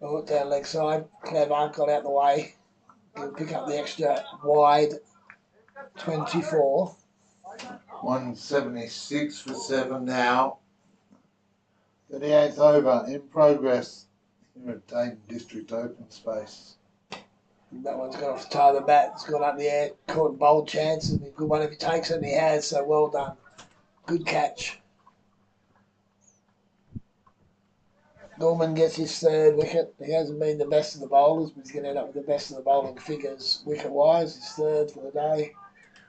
Oh, down leg side. Clever, got out the way. He'll pick up the extra wide 24. 176 for 7 now. 38th over in progress here at Dayton District Open Space. And that one's gone off the toe of the bat. It's gone up in the air. Caught a bold chance. And a good one if he takes it, and he has. So well done. Good catch. Gorman gets his 3rd wicket. He hasn't been the best of the bowlers, but he's going to end up with the best of the bowling figures wicket-wise. His 3rd for the day.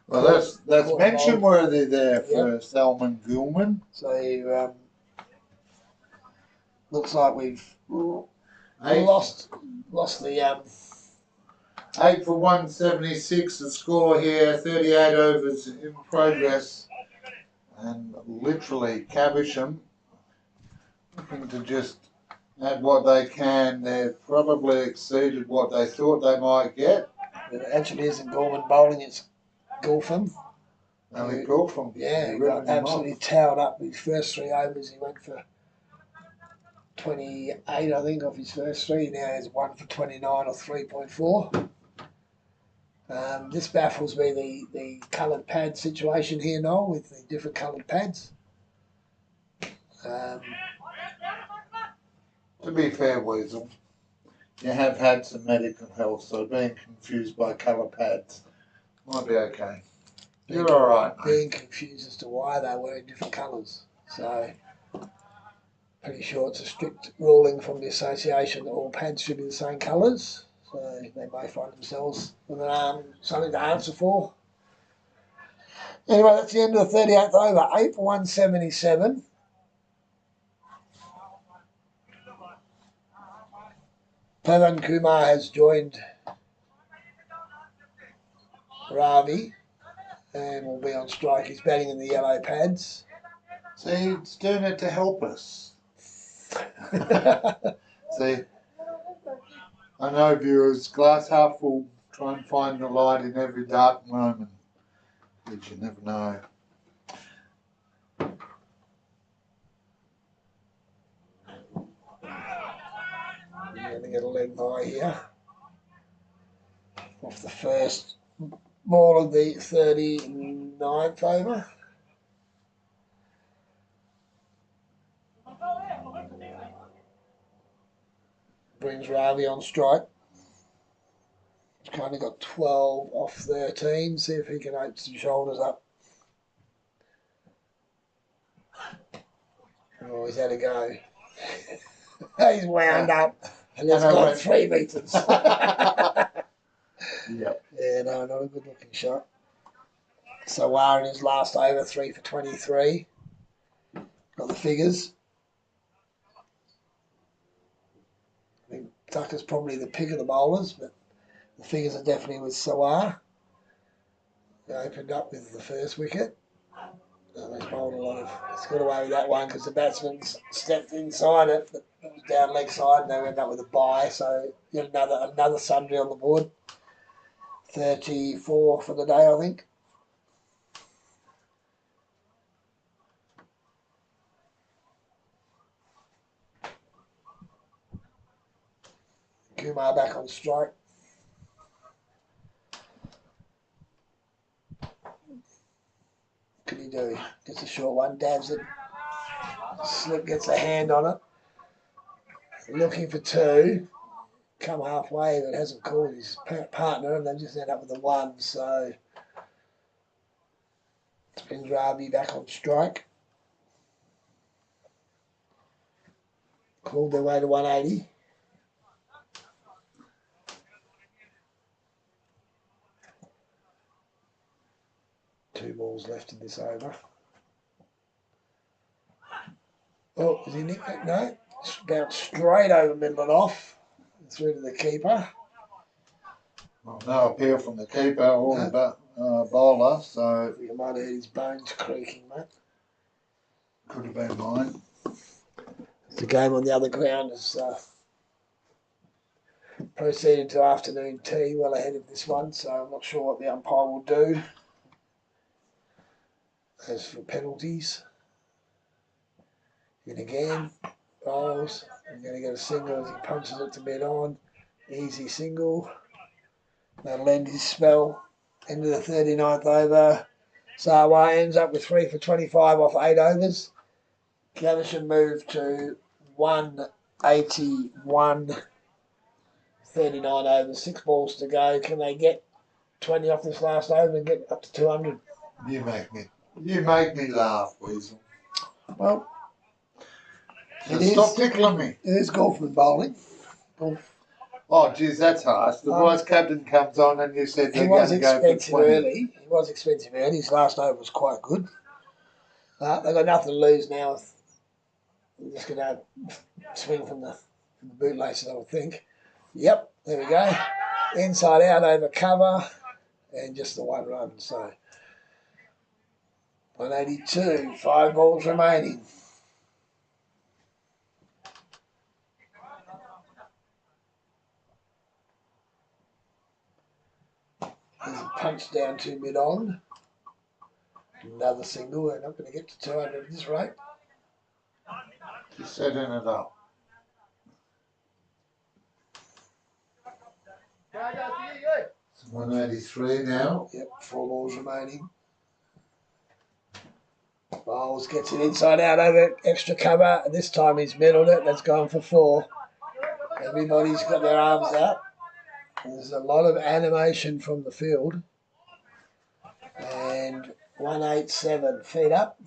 Well, that's mention worthy there for Salman Gilman. So he, looks like we've lost the 8 for 176 the score here, 38 overs in progress. And literally Caversham looking to just add what they can. They've probably exceeded what they thought they might get. It actually isn't Gorman bowling, it's Gulfham. Gulfham. Yeah, he got absolutely towed up his first 3 overs. He went for 28, I think, off his first 3. Now he's 1 for 29 or 3.4. This baffles me, the coloured pad situation here, Noel, with the different coloured pads. To be fair, Weasel, you have had some medical health, so being confused by colour pads might be okay. You're all right, mate. Being confused as to why they're wearing different colours. So, pretty sure it's a strict ruling from the association that all pads should be the same colours. So they may find themselves with something to answer for. Anyway, that's the end of the 38th over. 8 for 177. Pavan Kumar has joined Ravi and will be on strike. He's batting in the yellow pads. See, he's doing it to help us. See, I know, viewers, glass half full, try and find the light in every dark moment, but you never know. You're going to get a leg by here. Off the first ball of the 39th over. Brings Ravi on strike. He's kind of got 12 off 13. See if he can open some shoulders up. Oh, he's had a go. He's wound up. And it's gone 3 metres. Yep. Yeah, no, not a good looking shot. Sawar in his last over, 3 for 23. Got the figures. I think Tucker's probably the pick of the bowlers, but the figures are definitely with Sawar. He opened up with the first wicket. And he's bowled a lot of. He's got away with that one because the batsman stepped inside it, but it was down leg side, and they ended up with a bye. So you got another sundry on the board. 34 for the day, I think. Kumar back on strike. What can he do? Gets a short one, dabs it. Slip gets a hand on it. Looking for 2. Come halfway, but hasn't called his partner, and they just end up with a 1. So spins Ravi back on strike. Called their way to 180. Two balls left in this over. Oh, is he nicked it? No. Bounced straight over Midland off. Through to the keeper. Well, no appeal from the keeper or the bowler, so. You might have heard his bones creaking, mate. Could have been mine. The game on the other ground has proceeded to afternoon tea, well ahead of this one, so I'm not sure what the umpire will do. As for penalties, and again, bowls. I'm going to get a single as he punches it to mid-on. Easy single. That'll end his spell. End of the 39th over. Sawa ends up with 3 for 25 off 8 overs. Caversham moved to 181. 39 overs, 6 balls to go. Can they get 20 off this last over and get up to 200? You make me laugh, Weasel. Well, stop tickling me. It is Golfman bowling. Golf. Oh, geez, that's harsh. The vice captain comes on and you said they're going to go for 20. Early. He was expensive early. His last over was quite good. They've got nothing to lose now. They're just going to swing from the bootlaces, I would think. Yep, there we go. inside out over cover, and just the 1 run. So 182, 5 balls remaining. There's a punch down to mid-on. Another single. We're not going to get to 200 at this rate. Just setting it up. It's 183 now. Yep, 4 balls remaining. Bowles gets it inside out over extra cover. And this time he's middled it. That's gone for 4. Everybody's got their arms out. There's a lot of animation from the field. And 187, feet up.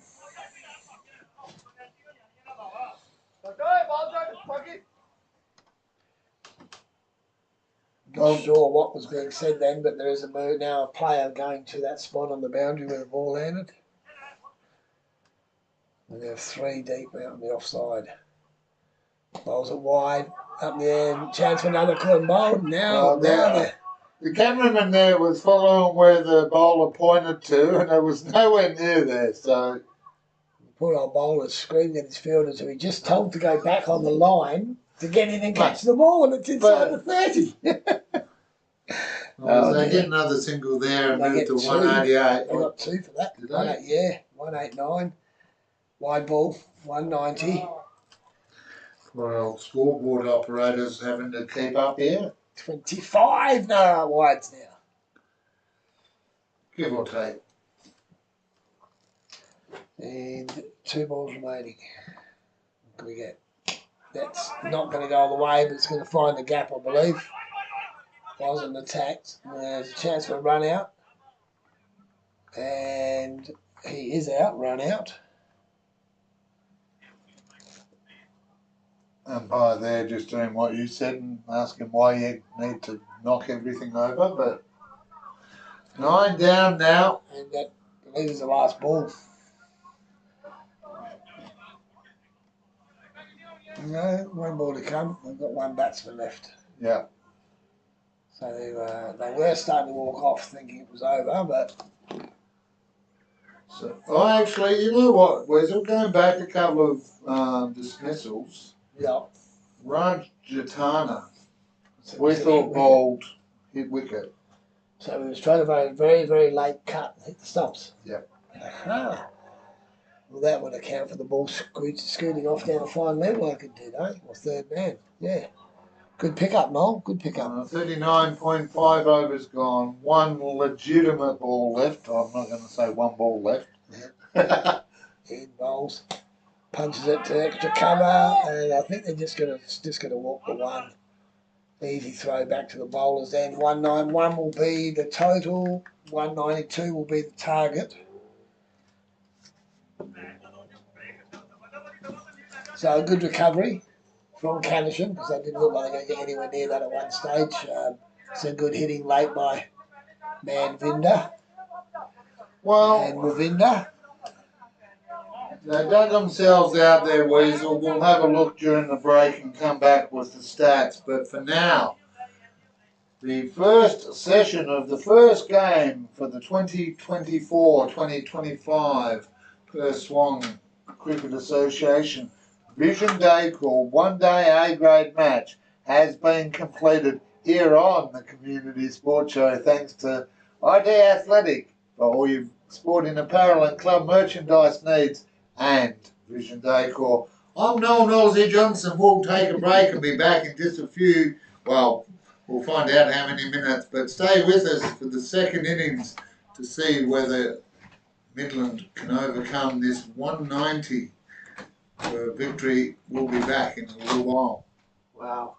Not sure what was being said then, but there is a move now, a player going to that spot on the boundary where the ball landed. And they're 3 deep out on the offside. Bowls it wide, up the end, chance for another clean bowl. Now the cameraman there was following where the bowler pointed to, and it was nowhere near there. So poor old bowler's screaming at his fielders who he just told to go back on the line to get in and catch the ball, and it's inside the 30. They get another single there and move to 188. They got 2 for that. Did they? Yeah, 189. Wide ball, 190. Poor old scoreboard operators having to keep up here. 25 wides now. Give or take. And 2 balls remaining. What can we get? That's not going to go all the way, but it's going to find the gap, I believe. Wasn't attacked. There's a chance for a run out. And he is out, run out. Umpire there just doing what you said and asking why you need to knock everything over, but 9 down now. And that, I believe, is the last ball. No, 1 ball to come. We've got 1 batsman left. Yeah. So they were starting to walk off thinking it was over, but... So, actually, you know what, Weasel, going back a couple of dismissals, Yeah. Raj Jatana, we thought bowled, hit wicket. So he was trying to vote a very, very late cut and hit the stumps. Yep. Aha. Well, that would account for the ball scooting off down a fine leg like it did, eh? Or third man. Yeah. Good pickup, Noel. Good pickup. 39.5 overs gone. 1 legitimate ball left. I'm not going to say 1 ball left. Yep. In bowls. Punches it to extra cover, and I think they're just gonna walk the 1. Easy throw back to the bowlers. Then 191 will be the total. 192 will be the target. So a good recovery from Caversham, because they didn't look like they were going to get anywhere near that at one stage. Some good hitting late by Manvinder and Ravinder. They dug themselves out there, Weasel. We'll have a look during the break and come back with the stats. But for now, the first session of the first game for the 2024-2025 Perth Swan Cricket Association Vision Day called 1-day A Grade match has been completed here on the Community Sports Show, thanks to ID Athletic for all your sporting apparel and club merchandise needs, and Vision Decor. I'm Noel Nosey Johnson. We'll take a break and be back in just a few, well, we'll find out how many minutes, but stay with us for the second innings to see whether Midland can overcome this 190. Victory will be back in a little while. Wow.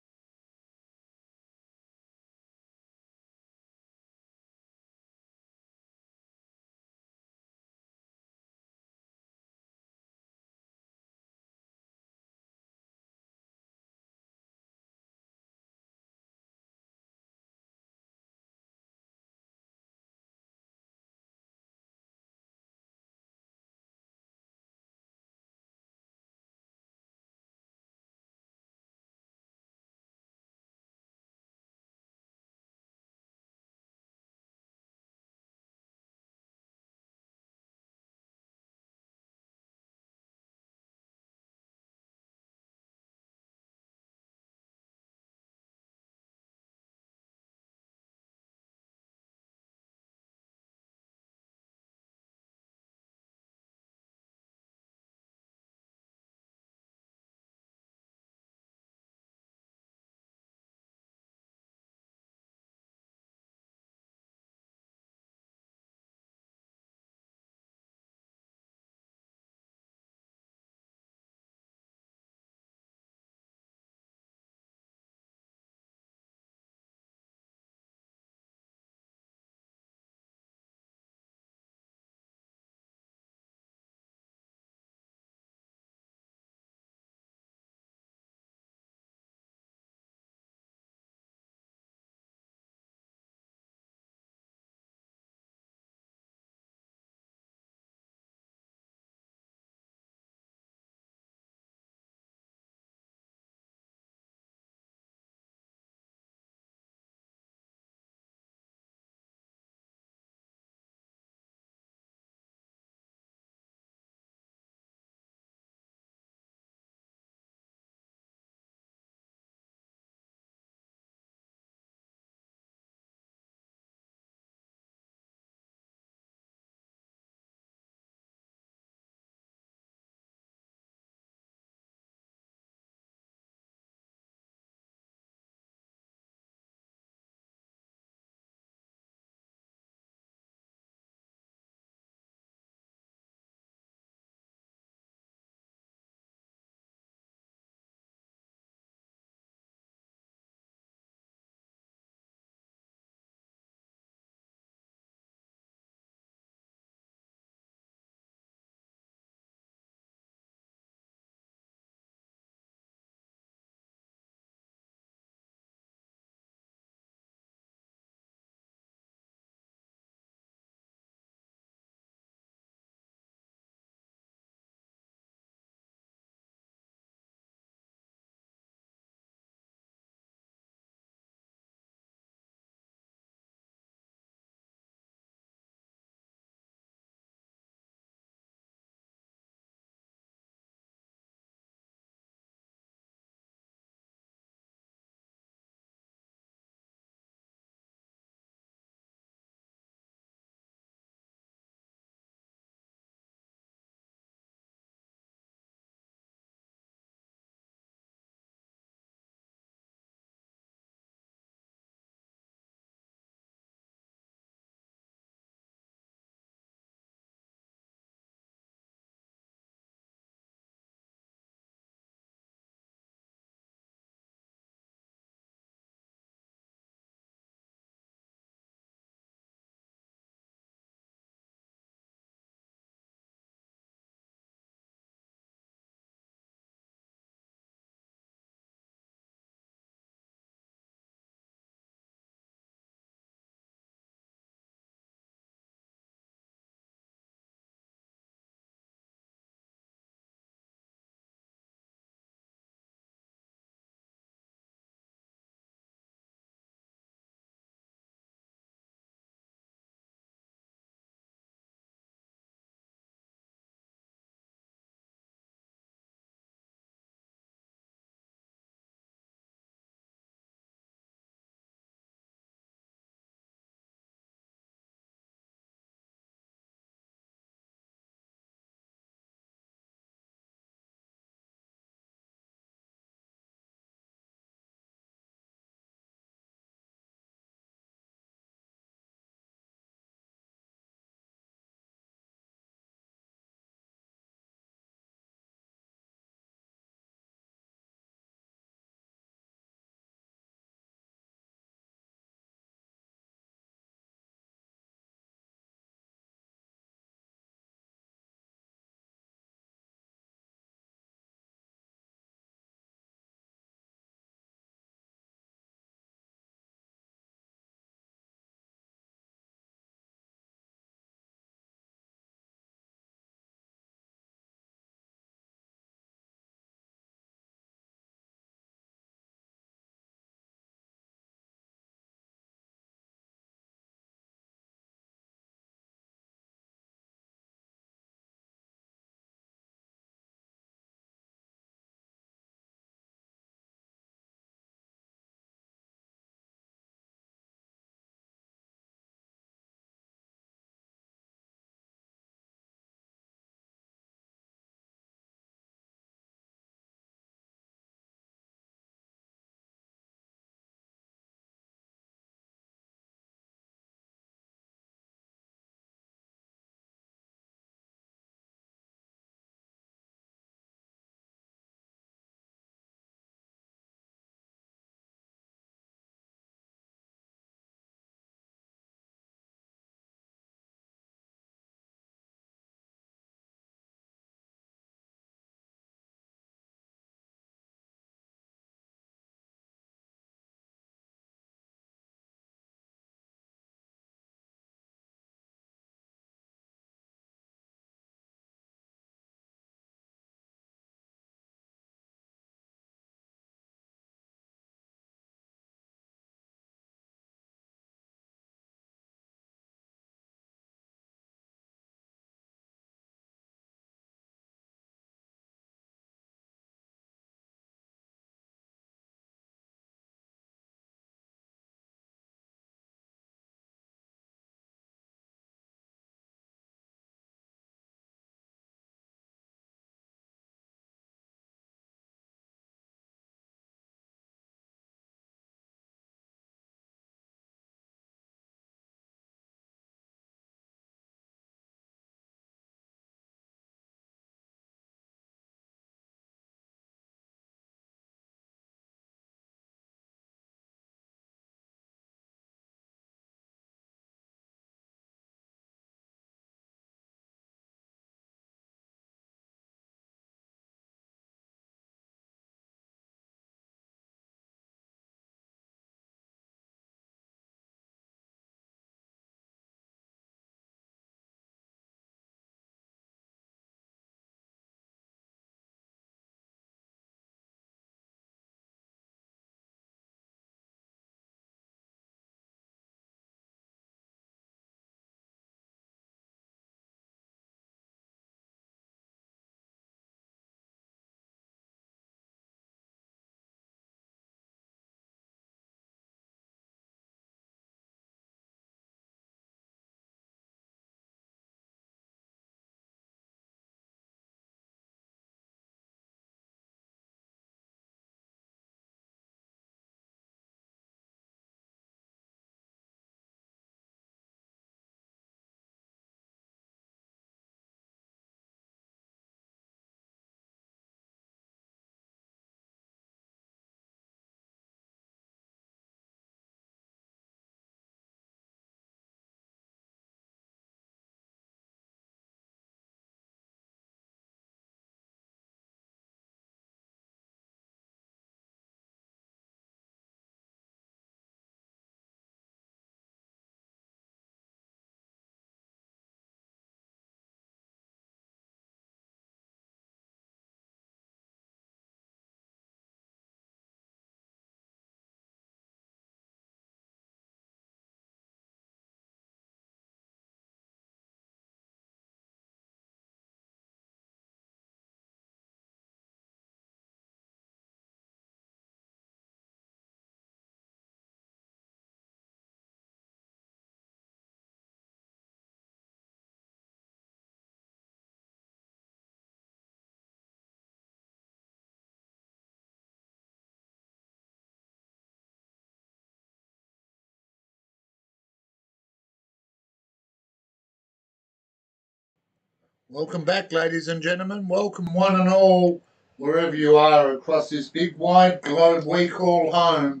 Welcome back, ladies and gentlemen. Welcome one and all, wherever you are across this big wide globe we call home.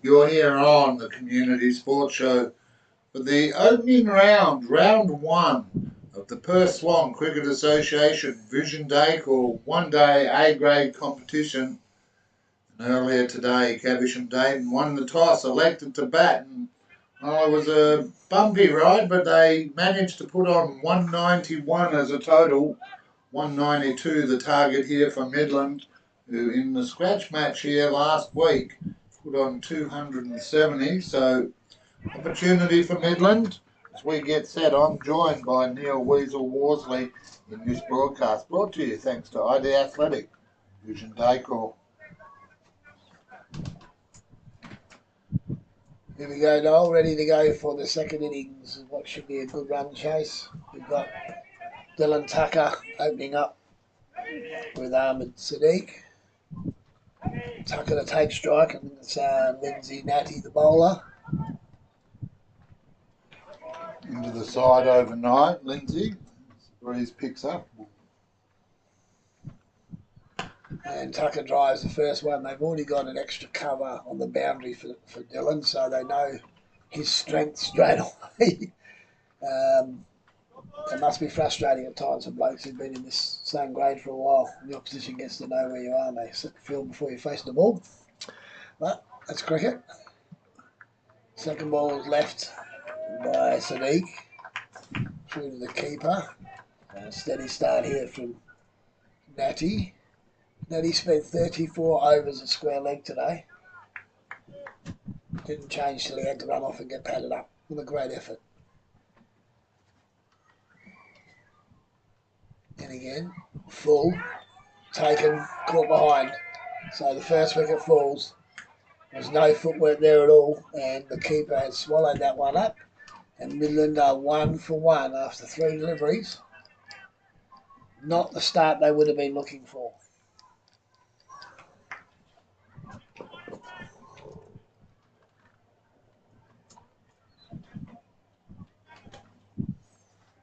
You're here on the Community Sports Show for the opening round, round 1 of the Perth Swan Cricket Association Vision Day or one-day A grade competition. And earlier today, Caversham Dayton won the toss, elected to bat, and it was a bumpy ride, but they managed to put on 191 as a total. 192 the target here for Midland, who in the scratch match here last week put on 270. So opportunity for Midland. As we get set, I'm joined by Neil Weasel Worsley in this broadcast, brought to you thanks to ID Athletic, Vision Decor. Here we go, Noel, ready to go for the second innings of what should be a good run chase. We've got Dylan Tucker opening up with Ahmed Sadiq. Tucker to take strike, and it's Lindsay Natty, the bowler. Into the side overnight, Lindsay. Breeze picks up. And Tucker drives the first one. They've already got an extra cover on the boundary for Dylan, so they know his strength straight away. It must be frustrating at times for blokes who've been in this same grade for a while. The opposition gets to know where you are, and they set the field before you face the ball. But that's cricket. Second ball is left by Sadiq through to the keeper. Steady start here from Natty. Natty spent 34 overs at square leg today. Didn't change till he had to run off and get padded up with a great effort. And again, full, taken, caught behind. So the first wicket falls. There's no footwork there at all, and the keeper has swallowed that one up. And Midland are 1 for 1 after 3 deliveries. Not the start they would have been looking for.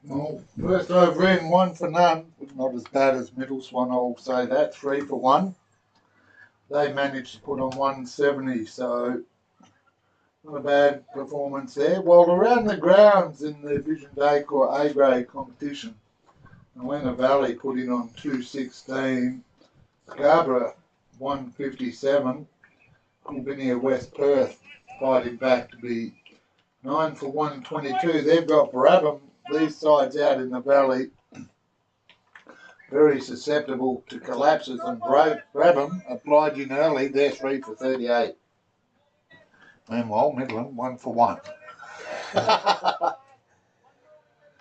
Well, first over in, 1 for none. Not as bad as Middle Swan, I'll say that. 3 for 1. They managed to put on 170, so not a bad performance there. Well, around the grounds in the Vision Decor A grade competition, Helena Valley put in on 216, Scarborough 157, Gilbinia West Perth fighting back to be 9 for 122. They've got Brabham, these sides out in the valley, very susceptible to collapses, and Brabham obliging early, they're 3 for 38. Meanwhile, Midland 1 for 1.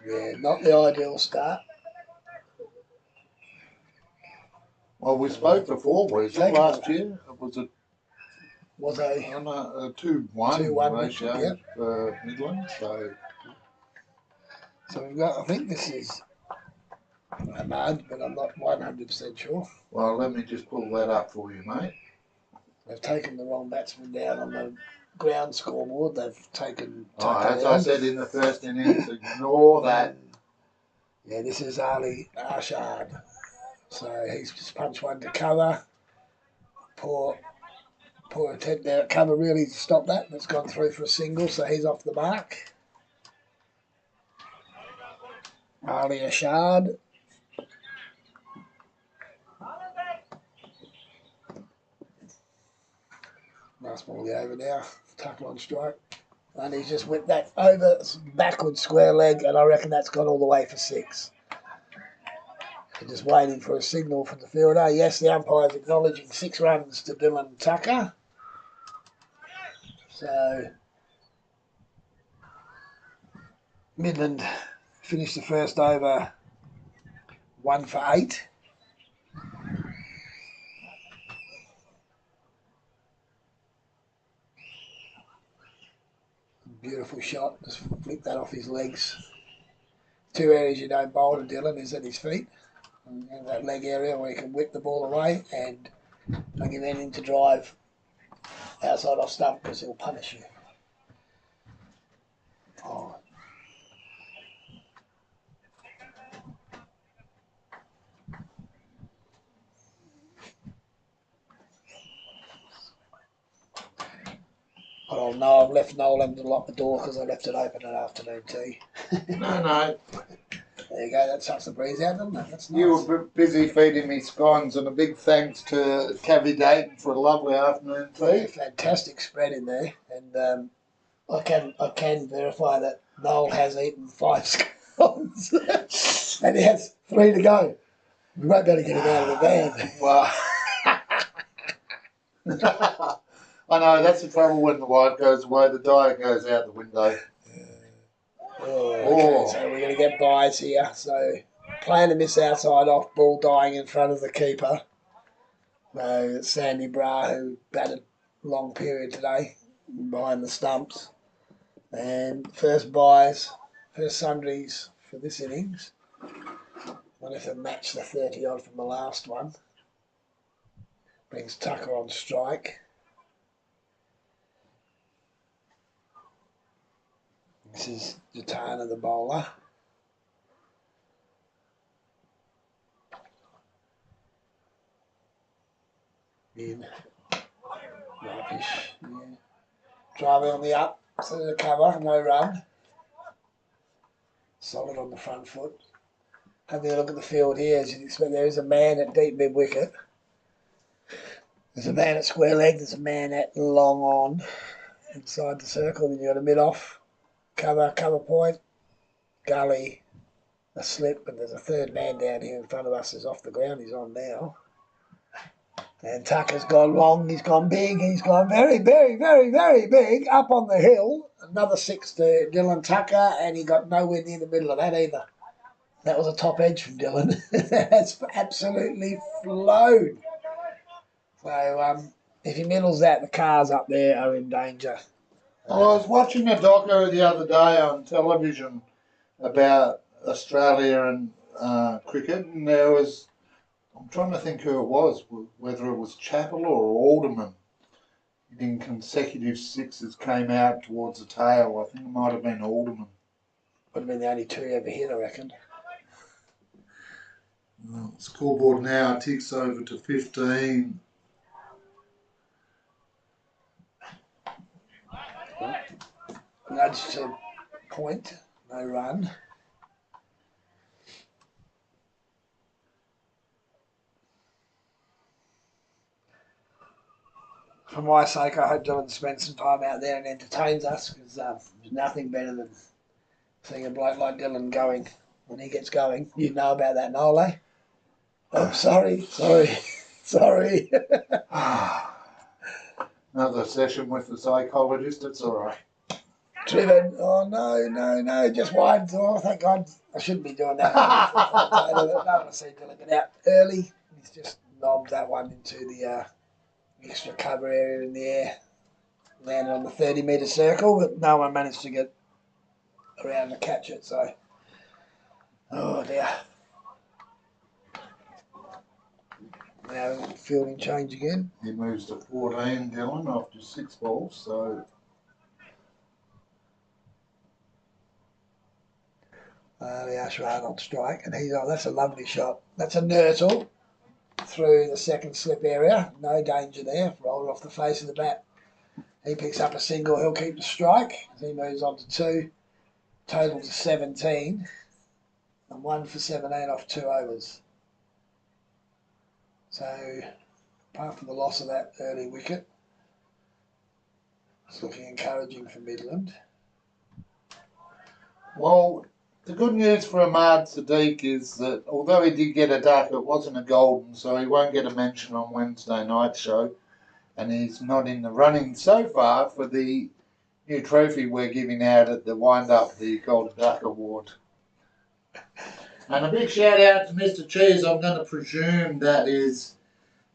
Yeah, not the ideal start. Well, we spoke before, last year. It was a 2-1 ratio for Midland. So we've got, I think this is Ahmad, but I'm not 100% sure. Well, let me just pull that up for you, mate. They've taken the wrong batsman down on the ground scoreboard. They've taken Tucker as down. I said in the first innings, ignore that. Yeah, this is Ali Arshad. So he's just punched one to cover. Poor attempt there at cover really to stop that. That's gone through for a single, so he's off the mark. Ali Arshad. Nice ball the over now. Tucker on strike. And he's just whipped that over backward square leg, and I reckon that's gone all the way for 6. They're just waiting for a signal from the fielder. Yes, the umpire's acknowledging 6 runs to Dylan Tucker. So Midland finished the first over 1 for 8. Beautiful shot. Just flick that off his legs. 2 areas you don't bowl to Dylan is at his feet. And that leg area where he can whip the ball away and plug him in to drive outside off stump because he'll punish you. Oh. Oh no, I've left Noel having to lock the door because I left it open at afternoon tea. No. There you go, that sucks the breeze out, doesn't it? That's nice. You were busy feeding me scones, and a big thanks to Dayton for a lovely afternoon tea. Fantastic spread in there, and I can verify that Noel has eaten 5 scones, and he has 3 to go. We won't be able to get him out of the van. Well, I know that's the trouble when the wife goes away, the diet goes out the window. Okay, so we're going to get buys here. So playing to miss outside off, ball dying in front of the keeper. So Sandy Bra, who batted long period today behind the stumps. And first buys, first sundries for this innings. I wonder if they'll match the 30 odd from the last one. Brings Tucker on strike. This is Jatana, the bowler. In. Rubbish. Yeah. Driving on the up, so the cover, no run. Solid on the front foot. Having a look at the field here, as you'd expect, there is a man at deep mid wicket. There's a man at square leg, there's a man at long on inside the circle, then you've got a mid off. Cover point, gully, a slip, and there's a third man down here in front of us who's off the ground. He's on now. And Tucker's gone long, he's gone big, he's gone very, very, very, very big up on the hill. Another 6 to Dylan Tucker, and he got nowhere near the middle of that either. That was a top edge from Dylan. That's absolutely flown. So if he middles that, the cars up there are in danger. Well, I was watching a doco the other day on television about Australia and cricket, and there was, I'm trying to think who it was, whether it was Chappell or Alderman. Hitting consecutive 6s came out towards the tail. I think it might have been Alderman. Would have been the only 2 he ever hit, I reckon. Well, scoreboard now ticks over to 15. Nudge to point, no run. For my sake, I hope Dylan spends some time out there and entertains us, because there's nothing better than seeing a bloke like Dylan going. When he gets going, you know about that, Noel, eh? Oh, sorry. Another session with the psychologist, it's all right. Driven. Oh, no. Just wide. Oh, thank God. I shouldn't be doing that. I don't want to see Dylan get out early. He's just knobbed that one into the extra cover area in the air. Landed on the 30-metre circle, but no one managed to get around to catch it. So, oh, dear. Now fielding change again. He moves to 14, Dylan, after 6 balls, so... The Ashrad on strike, and he's on. That's a lovely shot. That's a nurtle through the second slip area. No danger there. Rolled off the face of the bat. He picks up a single. He'll keep the strike as he moves on to 2. Total to 17. And 1 for 17 off 2 overs. So, apart from the loss of that early wicket, it's looking encouraging for Midland. Well, the good news for Ahmad Sadiq is that although he did get a duck, it wasn't a golden, so he won't get a mention on Wednesday night's show. And he's not in the running so far for the new trophy we're giving out at the wind-up, the Golden Duck Award. And a big shout-out to Mr. Cheese. I'm going to presume that is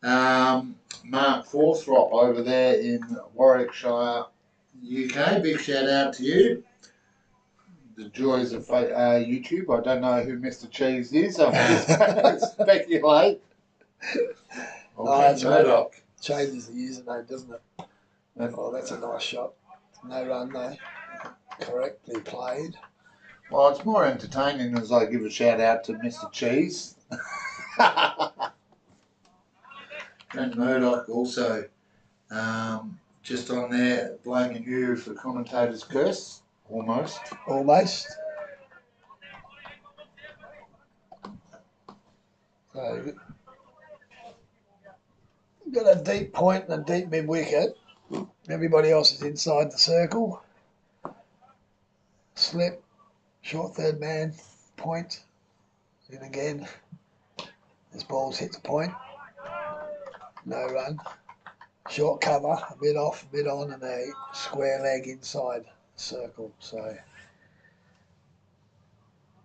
Mark Forthrop over there in Warwickshire, UK. Big shout-out to you. The joys of YouTube. I don't know who Mr. Cheese is. I'm just going to speculate. That's Murdoch. Changes the username, doesn't it? Oh, that's a nice shot. No run though. Correctly played. Well, it's more entertaining as I give a shout out to Mr. Cheese. And Murdoch also just on there blaming you for commentator's curse, almost. Almost. So got a deep point and a deep mid wicket. Everybody else is inside the circle. Slip, short third man, point. And again, this ball's hit the point. No run. Short cover, a bit off, a bit on, and a square leg inside the circle. So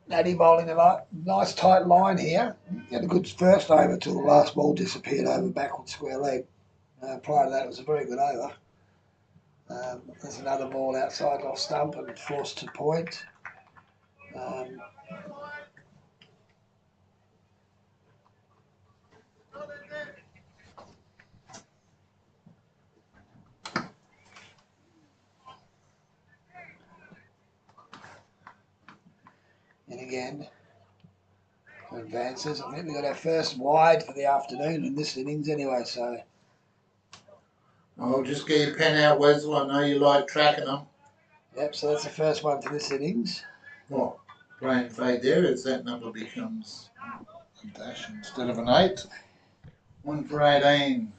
Natty bowling a nice tight line here. He had a good first over till the last ball disappeared over backward square leg. Prior to that, it was a very good over. There's another ball outside off stump and forced to point. And again, advances. I think we got our first wide for the afternoon in this innings anyway, so. I'll just get your pen out, Wesley. I know you like tracking them. Yep, so that's the first one for this innings. What? Brain fade there as that number becomes a dash instead of an 8. 1 for 18.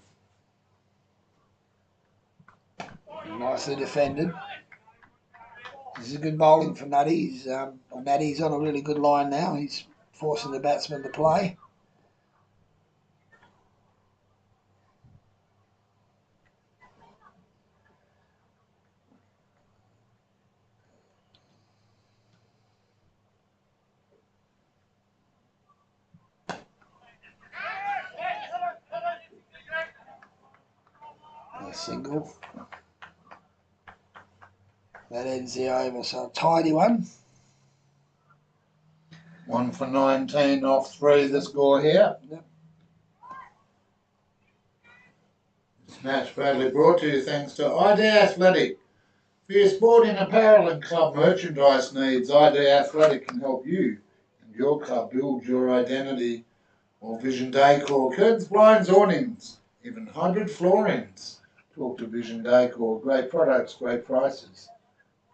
Nicely defended. This is good bowling for Natty. Natty's on a really good line now. He's forcing the batsman to play. A single. That ends the over, so a tidy one. 1 for 19 off 3, the score here. Yep. This match proudly brought to you thanks to ID Athletic. For your sporting apparel and club merchandise needs, ID Athletic can help you and your club build your identity. Or Vision Decor, curtains, blinds, awnings, even hybrid floorings. Talk to Vision Decor. Great products, great prices.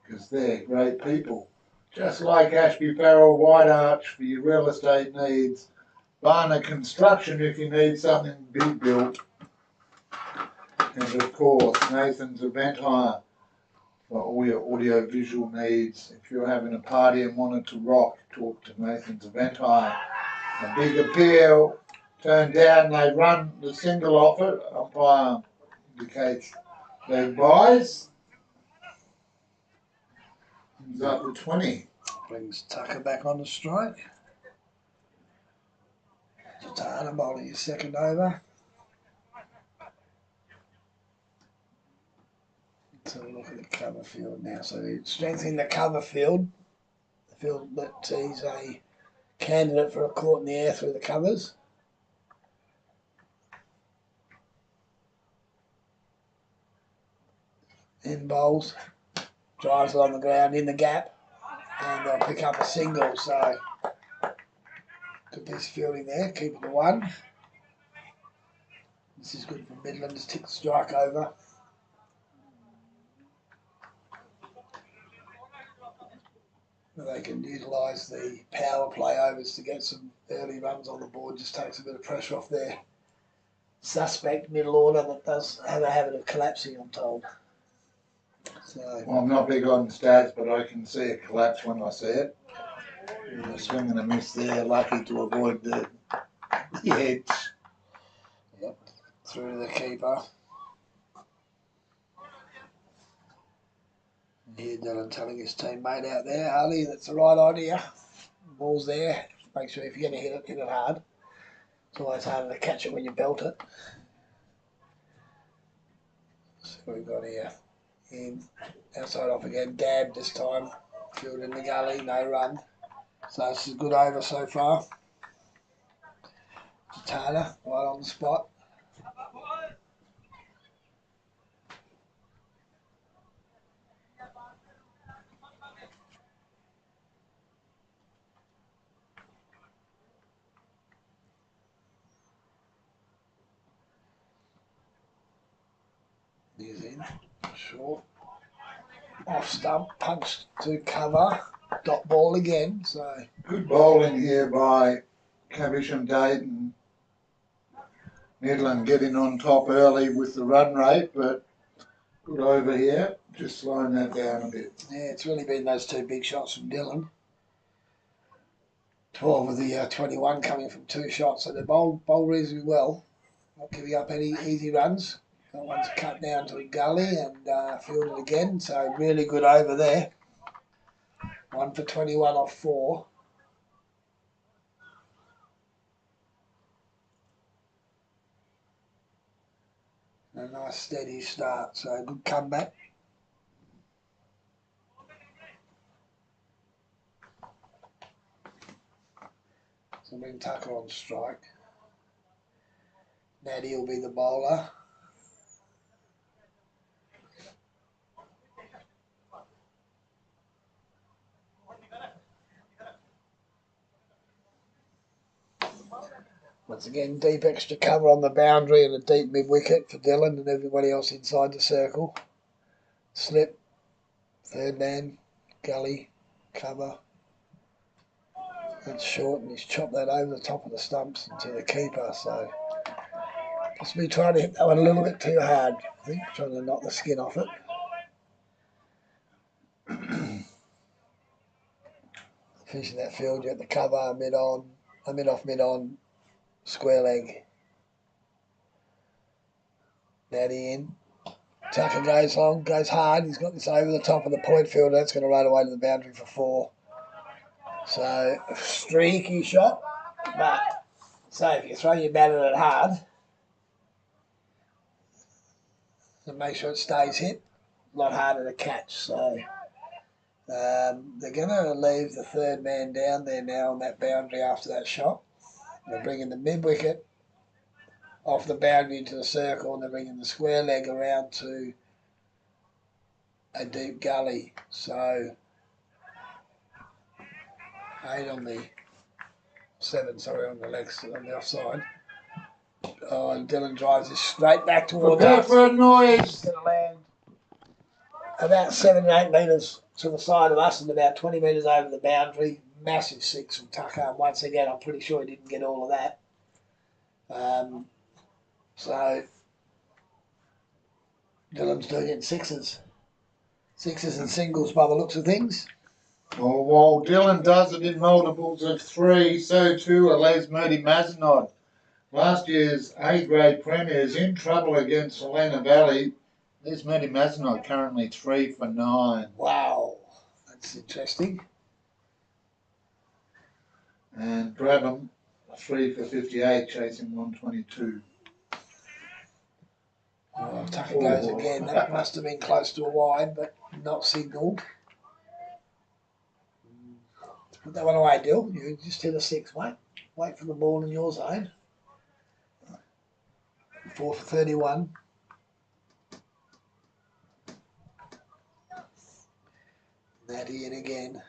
Because they're great people. Just like Ashby Farrell White Arch for your real estate needs. Barner Construction if you need something big built. And of course, Nathan's Event Hire for all your audio visual needs. If you're having a party and want it to rock, talk to Nathan's Event Hire. A big appeal, turned down, they run the single off it. Umpire indicates leg buys. He's up to 20. Brings Tucker back on the strike. Jatana bowling his second over. So we look at the cover field now. So strengthening the cover field. The field that he's a candidate for a caught in the air through the covers. In bowls. Drives it on the ground in the gap. And they'll pick up a single. So good piece of fielding there. Keep it to 1. This is good for Midland. Just tick the strike over. They can utilise the power play overs to get some early runs on the board. Just takes a bit of pressure off their suspect middle order that does have a habit of collapsing, I'm told. So, Well, I'm not big on stats, but I can see it collapse when I see it. A swing and a miss there, lucky to avoid the edge. Yep, through to the keeper. Here Dylan telling his teammate out there, Ali, that's the right idea. Ball's there. Make sure if you're going to hit it hard. It's always harder to catch it when you belt it. So we've got here. In, outside off again, dab this time. Field in the gully, no run. So this is a good over so far. Taylor, right on the spot. He's in. Short. Off stump. Punch to cover. Dot ball again. So Good bowling here by Caversham, Dayton. Midland getting on top early with the run rate, but good over here. Just slowing that down a bit. yeah, it's really been those two big shots from Dylan. 12 of the 21 coming from 2 shots. So they bowled reasonably well. Not giving up any easy runs. That one's cut down to the gully and fielded again. So really good over there. 1 for 21 off 4. A nice steady start. So good comeback. So bring Tucker on strike. Natty will be the bowler. Once again, deep extra cover on the boundary and a deep mid-wicket for Dylan and everybody else inside the circle. Slip, third man, gully, cover. That's short and he's chopped that over the top of the stumps into the keeper. So just be trying to hit that one a little bit too hard, I think, trying to knock the skin off it. Finishing that field, you got the cover, mid-on, mid-off, mid-on, square leg. Natty in. Tucker goes long, goes hard. He's got this over the top of the point field. That's going to run away to the boundary for 4. So, a streaky shot. But, so if you throw your bat at it hard, and make sure it stays hit, a lot harder to catch. So, they're going to leave the third man down there now on that boundary after that shot. They're bringing the mid-wicket off the boundary into the circle and they're bringing the square leg around to a deep gully. So 8 on the 7, sorry, on the legs, on the offside. Oh, and Dylan drives this straight back towards us. For a noise. It's going to land about 7 or 8 metres to the side of us and about 20 metres over the boundary. Massive 6 from Tucker. And once again, I'm pretty sure he didn't get all of that. So Dylan's doing it in 6s. 6s and singles by the looks of things. Oh, while Dylan does it in multiples of 3, so too are Les Murdy-Mazenod. Last year's A Grade premiers in trouble against Helena Valley. Les Murdy-Mazenod currently 3 for 9. Wow, that's interesting. And Brabham 3 for 58, chasing 122. Oh, Tucker goes again. That must have been close to a wide, but not signalled. Put that one away, Dill. You just hit a 6, mate. Wait for the ball in your zone. 4 for 31. Natty in again.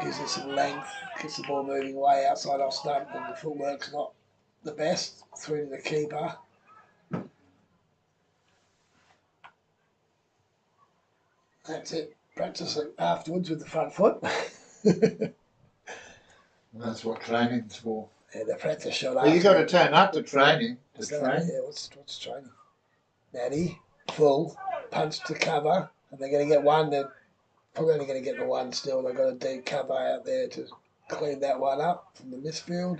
Gives it some length. Gets the ball moving away outside off stump, and the footwork's not the best. Through to the keeper. That's it. Practice it afterwards with the front foot. That's what training's for. Yeah, the practice shot Well, you've got to turn up to training. Yeah, what's training? Natty, full, punch to cover, and they're going to get one. They're probably only going to get the one still. They've got a deep cover out there to clean that one up from the misfield.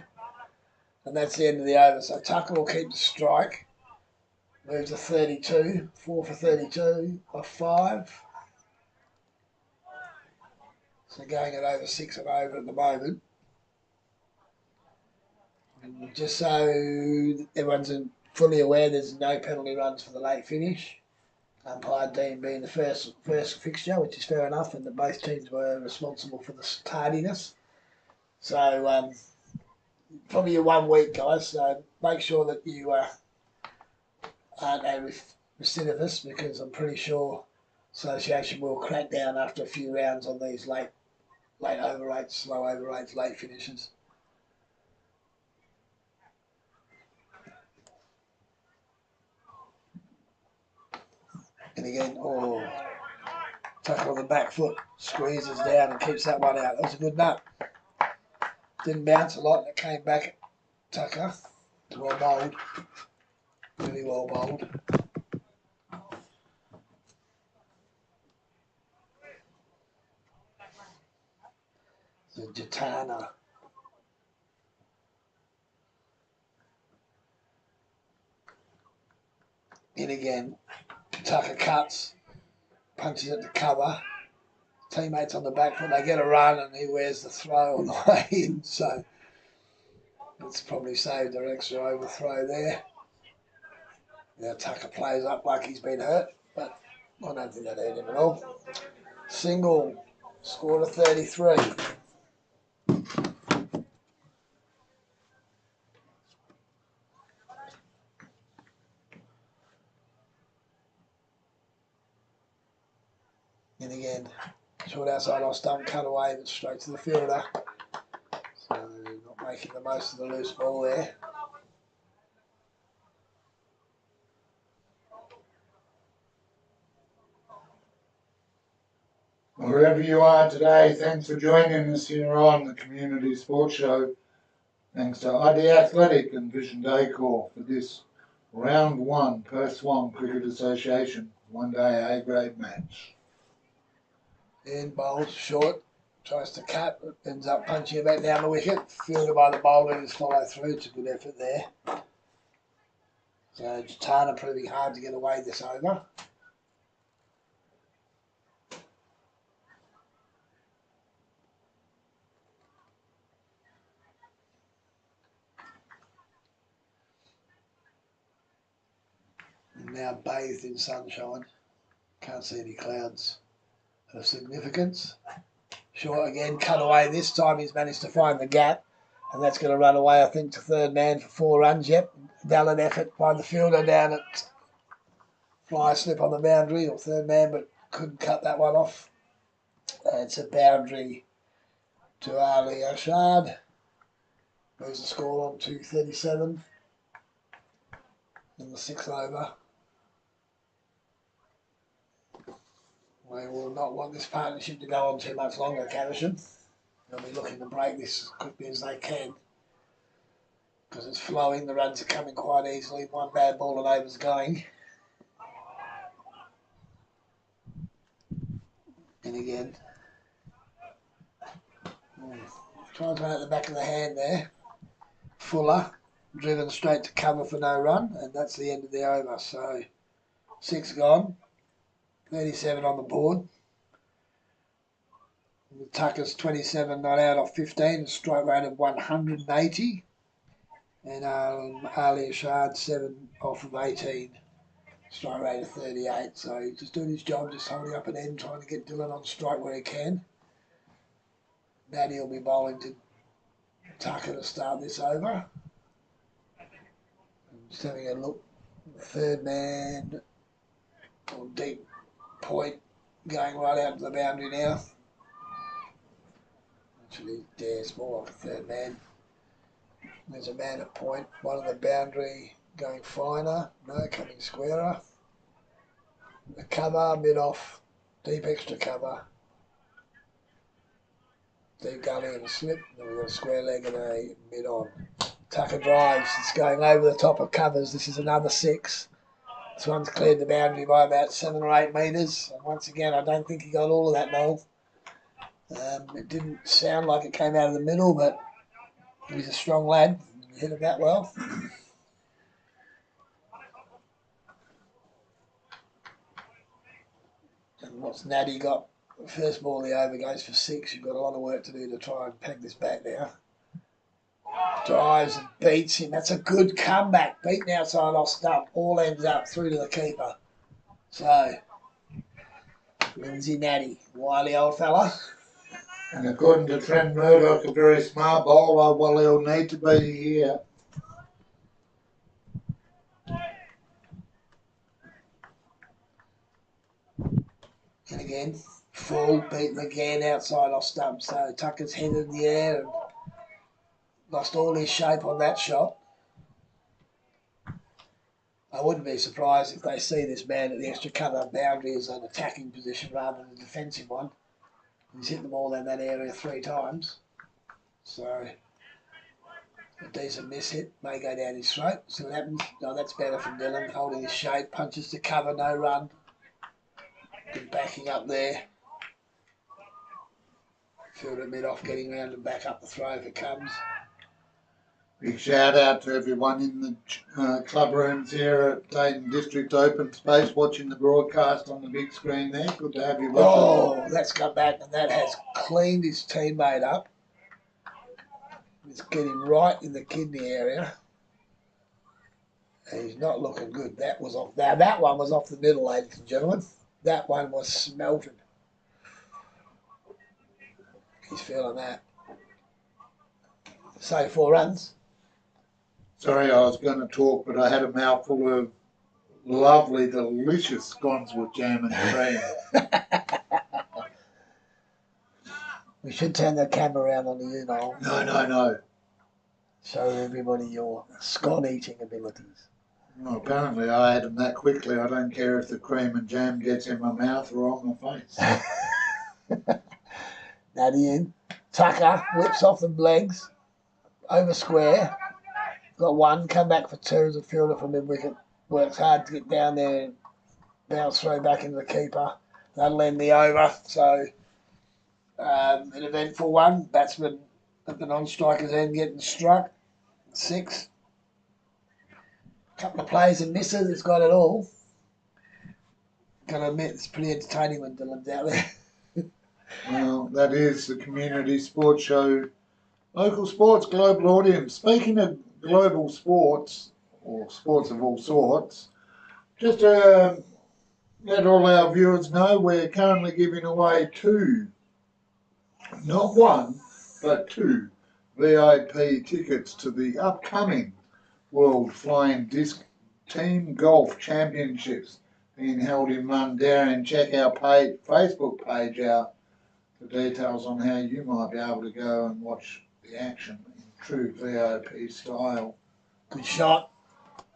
And that's the end of the over. So Tucker will keep the strike. Moves to 32, 4 for 32 off 5. So going at over 6 and over at the moment. And just so everyone's fully aware, there's no penalty runs for the late finish. Umpire Dean being the first fixture, which is fair enough, and that both teams were responsible for the tardiness. So probably your 1 week, guys. So make sure that you aren't a recidivist, because I'm pretty sure Association will crack down after a few rounds on these late over rates, slow over rates, late finishes. And again, oh, Tucker on the back foot, squeezes down and keeps that one out. That was a good nut. Didn't bounce a lot and it came back at Tucker. It's well bowled. Really well bowled. The Jatana. In again. Tucker cuts. Punches at the cover. Teammates on the back foot. They get a run and he wears the throw on the way in. So it's probably saved their extra overthrow there. Now Tucker plays up like he's been hurt. But I don't think that hurt him at all. Single. Score to 33. And again, short outside off stump, cut away, but straight to the fielder. So not making the most of the loose ball there. Wherever you are today, thanks for joining us here on the Community Sports Show. Thanks to ID Athletic and Vision Decor for this round 1 Perth Swan Cricket Association one-day A grade match. And bowls short, tries to cut, ends up punching it back down the wicket. Fielded by the bowler, just follow through. It's a good effort there. So Jatana proving hard to get away this over. Now bathed in sunshine. Can't see any clouds of significance. Short again, cut away. This time he's managed to find the gap. And that's going to run away, I think, to third man for 4 runs. Yep, gallant effort by the fielder down at fly slip on the boundary, or third man, but couldn't cut that one off. It's a boundary to Ali Ashad. Moves the score on to 37 in the 6th over. We will not want this partnership to go on too much longer, Caversham. They'll be looking to break this as quickly as they can because it's flowing. The runs are coming quite easily. One bad ball and over's going. And again, tries one at the back of the hand there. Fuller, driven straight to cover for no run, and that's the end of the over. So 6 gone. 37 on the board. The Tucker's 27 not out off 15, strike rate of 180. And Ali Ashad 7 off of 18, strike rate of 38. So he's just doing his job, just holding up an end, trying to get Dylan on strike where he can. Natty will be bowling to Tucker to start this over. Just having a look. Third man, or deep point, going right out to the boundary now. Actually, it's more like a third man. There's a man at point, one on the boundary going finer, no, coming squarer. The cover, mid off, deep extra cover. Deep gully and a slip, then we've got a square leg and a mid on. Tucker drives, it's going over the top of covers. This is another 6. This one's cleared the boundary by about 7 or 8 metres. And once again, I don't think he got all of that, Noel. It didn't sound like it came out of the middle, but he's a strong lad. He hit it that well. And what's Natty got? First ball the over goes for 6. You've got a lot of work to do to try and peg this back now. Drives and beats him. That's a good comeback. Beaten outside off stump. All ends up through to the keeper. So, Lindsay Natty, wily old fella. And according to Trent Murdoch, a very smart bowler, well, he'll need to be here. And again, full, beaten again outside off stump. So Tucker's head in the air and lost all his shape on that shot. I wouldn't be surprised if they see this man at the extra cover boundary as an attacking position rather than a defensive one. He's hit the ball in that area 3 times. So a decent miss hit, may go down his throat. See what happens. No, that's better from Dylan, holding his shape, punches to cover, no run. Good backing up there. Fielder mid-off, getting round and back up the throw if it comes. Big shout out to everyone in the club rooms here at Dayton District Open Space watching the broadcast on the big screen there. Good to have you with us. Oh, that's come back and that has cleaned his teammate up. It's getting right in the kidney area. And he's not looking good. That was off. Now that one was off the middle, ladies and gentlemen. That one was smelted. He's feeling that. So 4 runs. Sorry, I was going to talk, but I had a mouthful of lovely, delicious scones with jam and cream. We should turn the camera around on you, Noel. No. Show everybody your scone eating abilities. Well, apparently I had them that quickly. I don't care if the cream and jam gets in my mouth or on my face. Natty in. Tucker whips off the legs. Over square. Got 1. Come back for 2 as a fielder from mid-wicket. Works hard to get down there and bounce throw back into the keeper. That'll end the over. So an eventful one. Batsman at the non-striker's end getting struck. 6. Couple of plays and misses. It's got it all. Got to admit, it's pretty entertaining when Dylan's out there. Well, that is the community sports show. Local sports, global audience. Speaking of global sports, or sports of all sorts, just to let all our viewers know, we're currently giving away 2, not 1, but 2 VIP tickets to the upcoming World Flying Disc Team Golf Championships being held in Mundaring. Check our Facebook page out for details on how you might be able to go and watch the action in true VIP style. Good shot.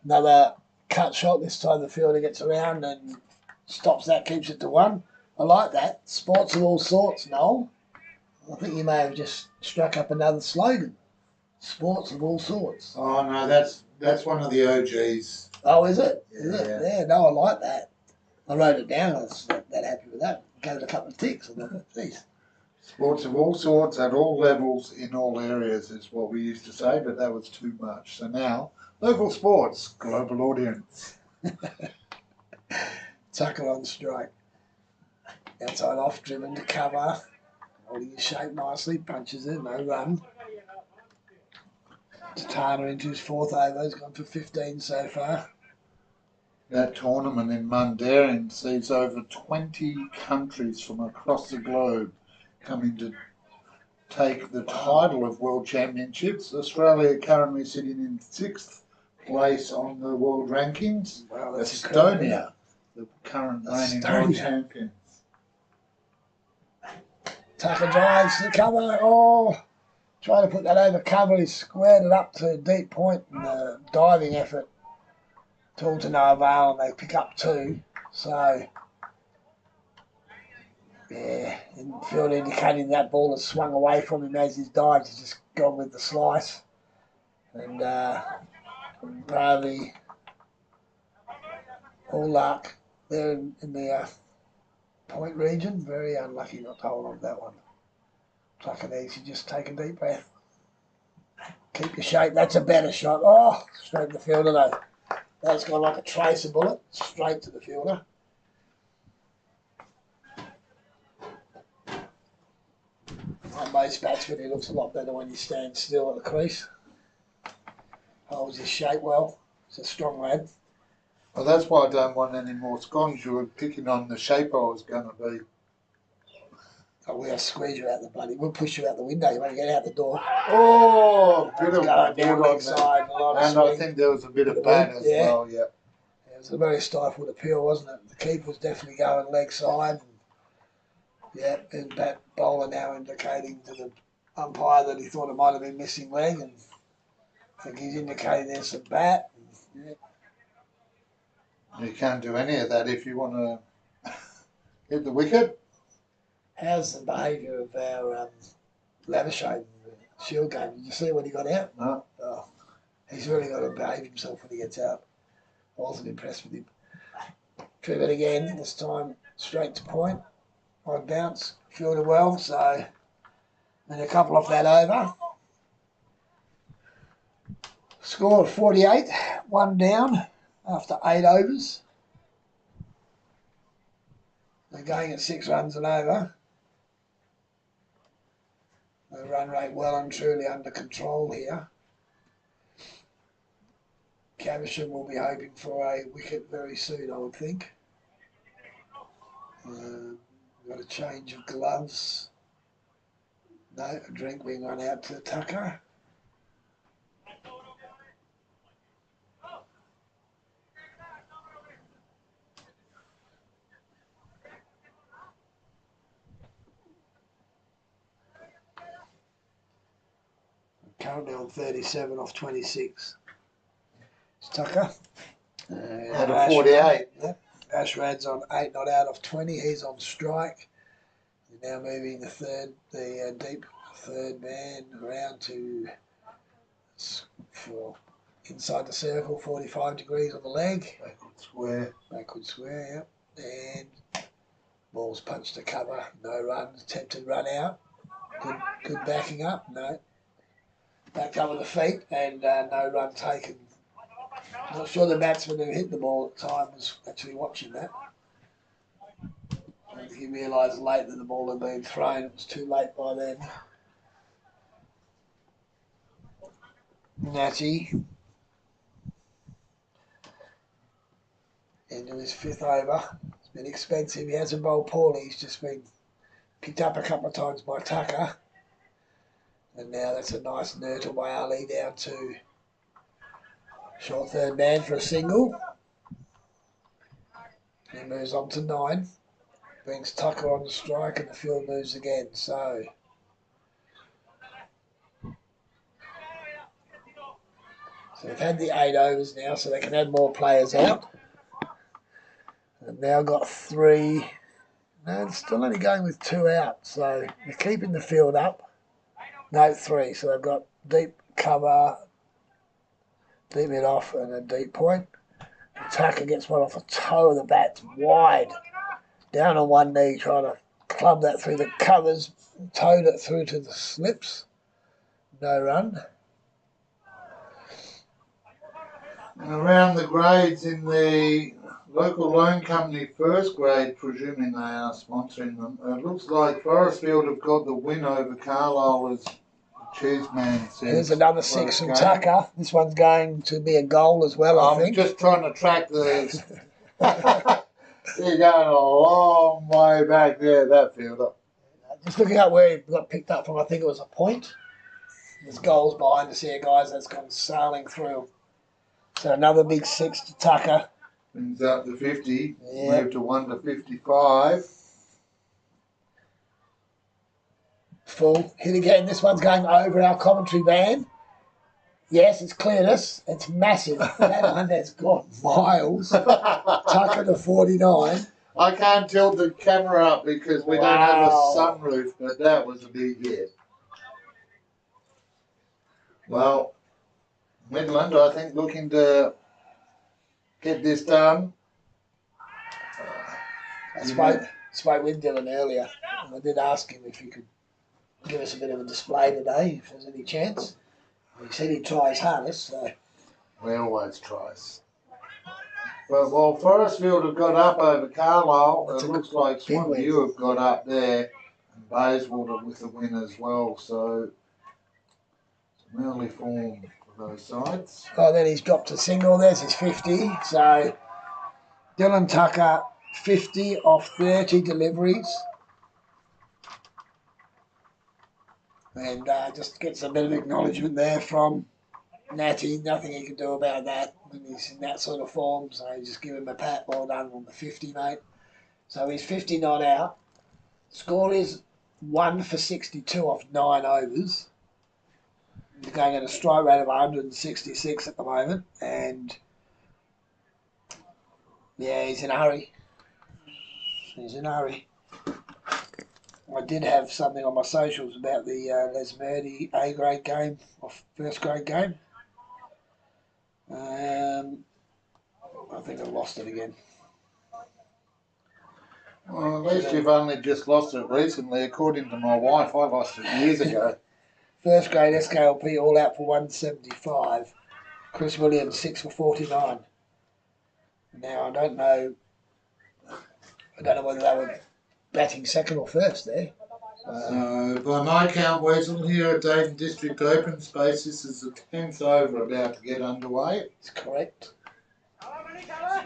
Another cut shot. This time the fielder gets around and stops that, keeps it to 1. I like that. Sports of all sorts, Noel. I think you may have just struck up another slogan. Sports of all sorts. Oh no, that's one of the OGs. Oh, is it? Is it? Yeah, no, I like that. I wrote it down. I was not that happy with that. Gave it a couple of ticks. I thought, geez. Sports of all sorts, at all levels, in all areas is what we used to say, but that was too much. So now, local sports, global audience. Tucker on strike. Outside off, driven to cover. Holding his shape nicely, punches it, no run. Tatana into his 4th over. He's gone for 15 so far. That tournament in Mundaring sees over 20 countries from across the globe coming to take the title of World Championships. Australia currently sitting in 6th place on the world rankings. Wow, that's Estonia, the current reigning world champions. Tucker drives to cover. Oh, trying to put that over cover. He squared it up to a deep point in the diving effort. All to no avail, and they pick up 2. So, yeah, infield indicating that ball has swung away from him as he's dived. He's just gone with the slice. And Ravi, all luck. They're in the point region. Very unlucky not to hold on to that one. Tucker needs to just take a deep breath. Keep your shape. That's a better shot. Oh, straight to the fielder though. That's gone like a tracer bullet, straight to the fielder. On most batsmen, he looks a lot better when you stand still at the crease. Holds his shape well. He's a strong lad. Well, that's why I don't want any more scones. You were picking on the shape I was going to be. Oh, we'll squeeze you out the bloody. We'll push you out the window. You want to get out the door. Oh, bit of Going down wood on leg side. that. And I think there was a bit of bat as well, yeah. It was a very stifled appeal, wasn't it? The keeper was definitely going leg side. Yeah, and bat bowler now indicating to the umpire that he thought it might have been missing leg, and I think he's indicating there's some bat. Yeah. You can't do any of that if you want to hit the wicket. How's the behaviour of our Lavishade in the Shield game? Did you see when he got out? No. Oh, he's really got to behave himself when he gets out. I wasn't impressed with him. Trivet again, this time straight to point. Odd bounce, fielded well, so then a couple off that over. Score of 48, one down after 8 overs. They're going at 6 runs and over. The run rate well and truly under control here. Caversham will be hoping for a wicket very soon, I would think. Got a change of gloves. No, a drink being run out to Tucker. Currently on 37 off 26. It's Tucker. Out of 48. Yep. Ashrad's on 8 not out of 20. He's on strike. They're now moving the deep third man around to for inside the circle, 45 degrees on the leg. Backward square, yep. And ball's punched to cover. No run. Attempted run out. Good backing up. No. Back up with the feet and no run taken. Not sure the batsman who hit the ball at the time was actually watching that. I think he realised late that the ball had been thrown. It was too late by then. Natty into his 5th over. It's been expensive. He hasn't bowled poorly. He's just been picked up a couple of times by Tucker. And now that's a nice nurtle by Ali down to short third man for a single. He moves on to 9. Brings Tucker on the strike and the field moves again. So they've had the 8 overs now, so they can add more players out. They've now got 3. No, it's still only going with 2 out. So they're keeping the field up. No, 3. So they've got deep cover, deep mid off, and a deep point. Tucker gets one off the toe of the bat, wide. Down on one knee, trying to club that through the covers, towed it through to the slips. No run. Around the grades in the local loan company first grade, presuming they are sponsoring them, it looks like Forestfield have got the win over Carlisle as Cheeseman says. Here's another 6 from Tucker. This one's going to be a goal as well, I think. I'm just trying to track the... You're going a long way back there, that fielder. Just looking at where he got picked up from, I think it was a point. There's goals behind us here, guys. That's gone sailing through. So another big 6 to Tucker. Brings up to 50. Yep. Move to 1 to 55. Full hit again. This one's going over our commentary van. Yes, it's cleared us. It's massive. That one has gone miles. Tucker to 49. I can't tilt the camera up because we don't have a sunroof, but that was a big hit. Well, Midland, I think, looking to get this done. I spoke with Dylan earlier, and I did ask him if he could give us a bit of a display today, if there's any chance. He said he'd try his hardest, so... We always tries. But while Forestfield have got up over Carlisle, it looks like Swanview have got up there, and Bayswater with the win as well, so some early form for those sides. Oh, then he's dropped a single. There's his 50. So Dylan Tucker, 50 off 30 deliveries. And just gets a bit of acknowledgement there from Natty. Nothing he can do about that when he's in that sort of form. So just give him a pat. Well done on the 50, mate. So he's 50 not out. Score is 1 for 62 off 9 overs. He's going at a strike rate of 166 at the moment. And Yeah, he's in a hurry. He's in a hurry. I did have something on my socials about the Lesmerde A grade game, or first grade game. I think I lost it again. Well, at least you've only just lost it recently. According to my wife, I lost it years ago. First grade SKLP all out for 175. Chris Williams 6 for 49. Now I don't know whether they were batting second or first there. So by my count, Wessel, here at Dayton District Open Space, this is the 10th over about to get underway. It's correct.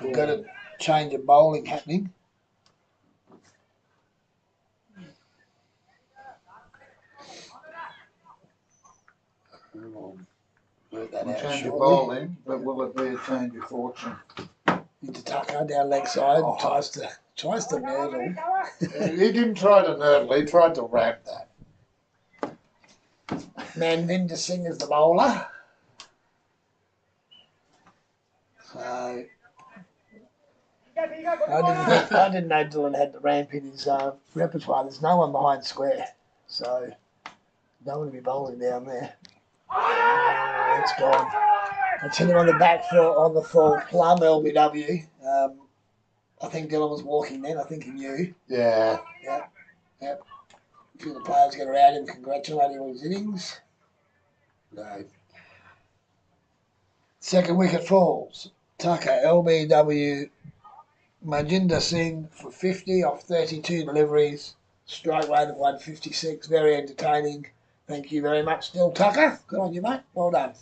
We've got a change of bowling happening. We'll work that A out change of shortly. bowling, but will it be a change of fortune? Into Tucker down leg side, tries to nurdle. He didn't try to nurdle, he tried to ram that. Manvinder Singh is the bowler. So I didn't know Dylan had the ramp in his repertoire. There's no one behind square, so don't want to be bowling down there. It's gone. It's hit him on the back foot on the full plum LBW. I think Dylan was walking then. I think he knew. Yeah. Yep. A few of the players get around him, congratulating on his innings. No. Second wicket falls. Tucker, LBW, Majinder Singh for 50 off 32 deliveries. Strike rate of 156. Very entertaining. Thank you very much, still Tucker. Good on you, mate. Well done.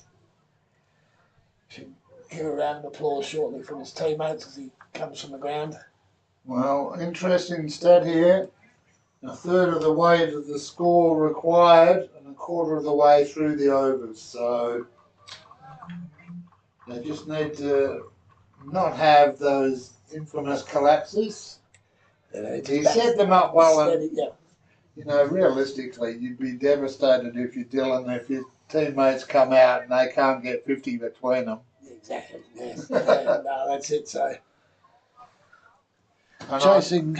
Should hear a round of applause shortly from his teammates as he comes from the ground. Well, interesting stat here. A third of the way to the score required and a quarter of the way through the overs. So they just need to not have those infamous collapses. He set them up well, and you know, realistically, you'd be devastated if you're Dylan if your teammates come out and they can't get 50 between them. Exactly. Yes. No, that's it. So chasing.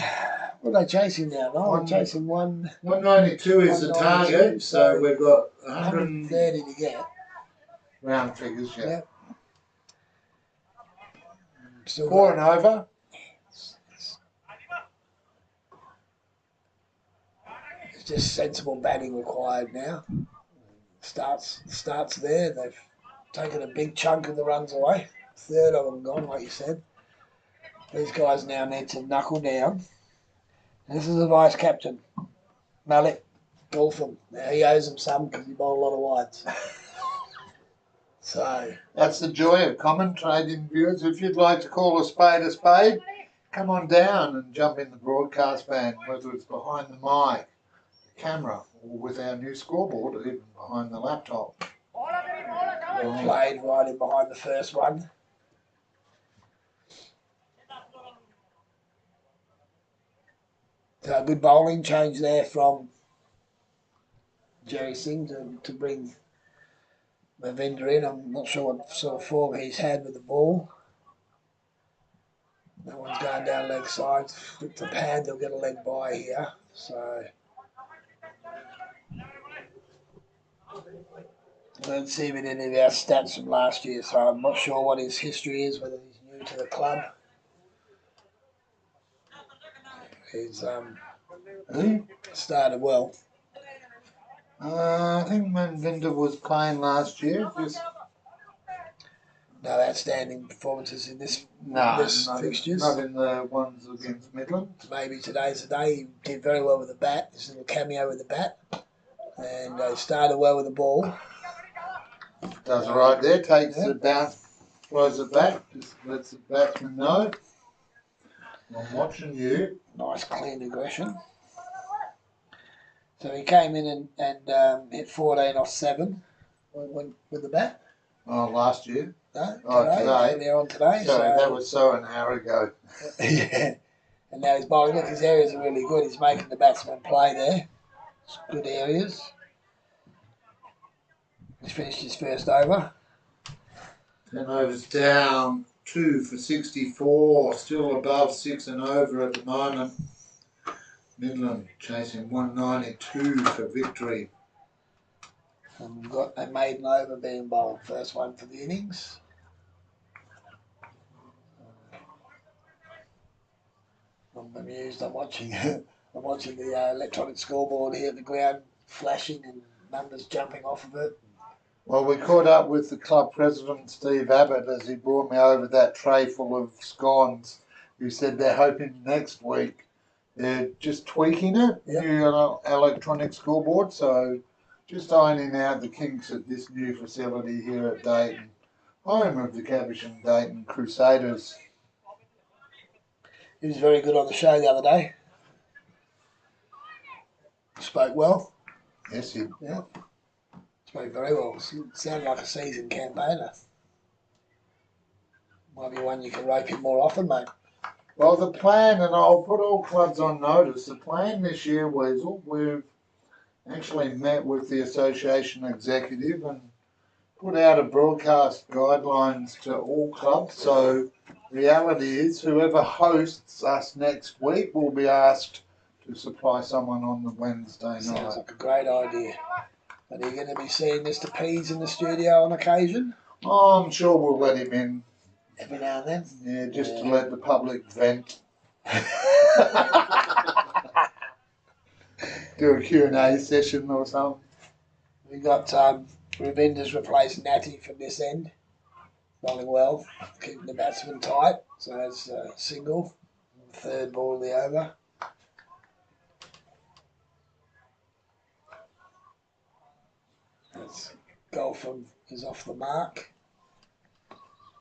What are they chasing now? No, we're chasing 192 is the target, so we've got 130 to get. Round figures, yeah. Yep. Still 4 and over. It's just sensible batting required now. Starts there. They've taken a big chunk of the runs away. Third of them gone, like you said. These guys now need to knuckle down. This is the vice captain, Malik Golfham. Now he owes them some because he bowled a lot of wides. So that's the joy of commentating, viewers. If you'd like to call a spade, come on down and jump in the broadcast van, whether it's behind the mic, the camera, or with our new scoreboard, or even behind the laptop. Well played right in behind the first one. So a good bowling change there from Jerry Singh to bring Mavinder in. I'm not sure what sort of form he's had with the ball. No one's going down leg side. Flip the pad, they'll get a leg by here. So I don't see him in any of our stats from last year, so I'm not sure what his history is, whether he's new to the club. He's started well. I think Manvinder was playing last year. No outstanding performances in this fixtures. Not in the ones against Midland. Maybe today's the day. He did very well with the bat. This little cameo with the bat. And started well with the ball. Does it right there. Takes it down, throws it back. Just lets the batsman know. I'm watching you. Nice clean aggression. So he came in and hit 14 off 7 with the bat. Oh, last year. No, today. Earlier on today. Sorry, that was so an hour ago. Yeah. And now he's bowling. Look, his areas are really good. He's making the batsman play there. It's good areas. He's finished his first over. 10 overs down, 2 for 64, still above 6 and over at the moment. Midland chasing 192 for victory. And we've got a maiden over being bowled. First one for the innings. I'm amused. I'm watching the electronic scoreboard here at the ground, flashing and numbers jumping off of it. Well, we caught up with the club president, Steve Abbott, as he brought me over that tray full of scones. He said they're hoping next week they're just tweaking it, new electronic scoreboard, so just ironing out the kinks at this new facility here at Dayton, home of the Caversham Dayton Crusaders. He was very good on the show the other day. Spoke well. Yes, he spoke very well. Sounded like a seasoned campaigner. Might be one you can rope in more often, mate. Well, the plan, and I'll put all clubs on notice, the plan this year, Weasel, we've actually met with the association executive and put out a broadcast guidelines to all clubs. So reality is whoever hosts us next week will be asked to supply someone on the Wednesday night. Sounds like a great idea. Are you going to be seeing Mr. Pease in the studio on occasion? Oh, I'm sure we'll let him in. Every now and then? Yeah, just to let the public vent. Do a Q&A session or something. We got Ravinder's replaced Natty from this end. Bowling well, keeping the batsman tight. So it's a single. Third ball of the over. That's Golfham is off the mark.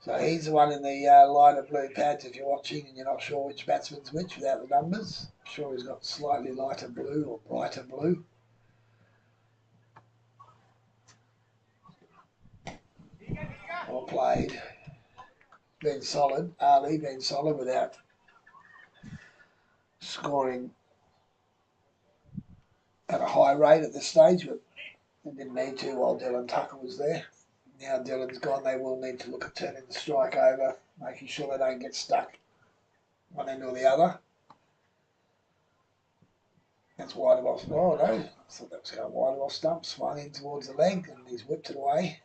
So he's the one in the lighter blue pads if you're watching and you're not sure which batsman's which without the numbers. I'm sure he's got slightly lighter blue or brighter blue. Well played. Been solid. Ali been solid without scoring at a high rate at this stage, but they didn't need to while Dylan Tucker was there. Now Dylan's gone, they will need to look at turning the strike over, making sure they don't get stuck one end or the other. That's wide of off. Oh no, I thought that was going wide of off stump, swung in towards the leg, and he's whipped it away.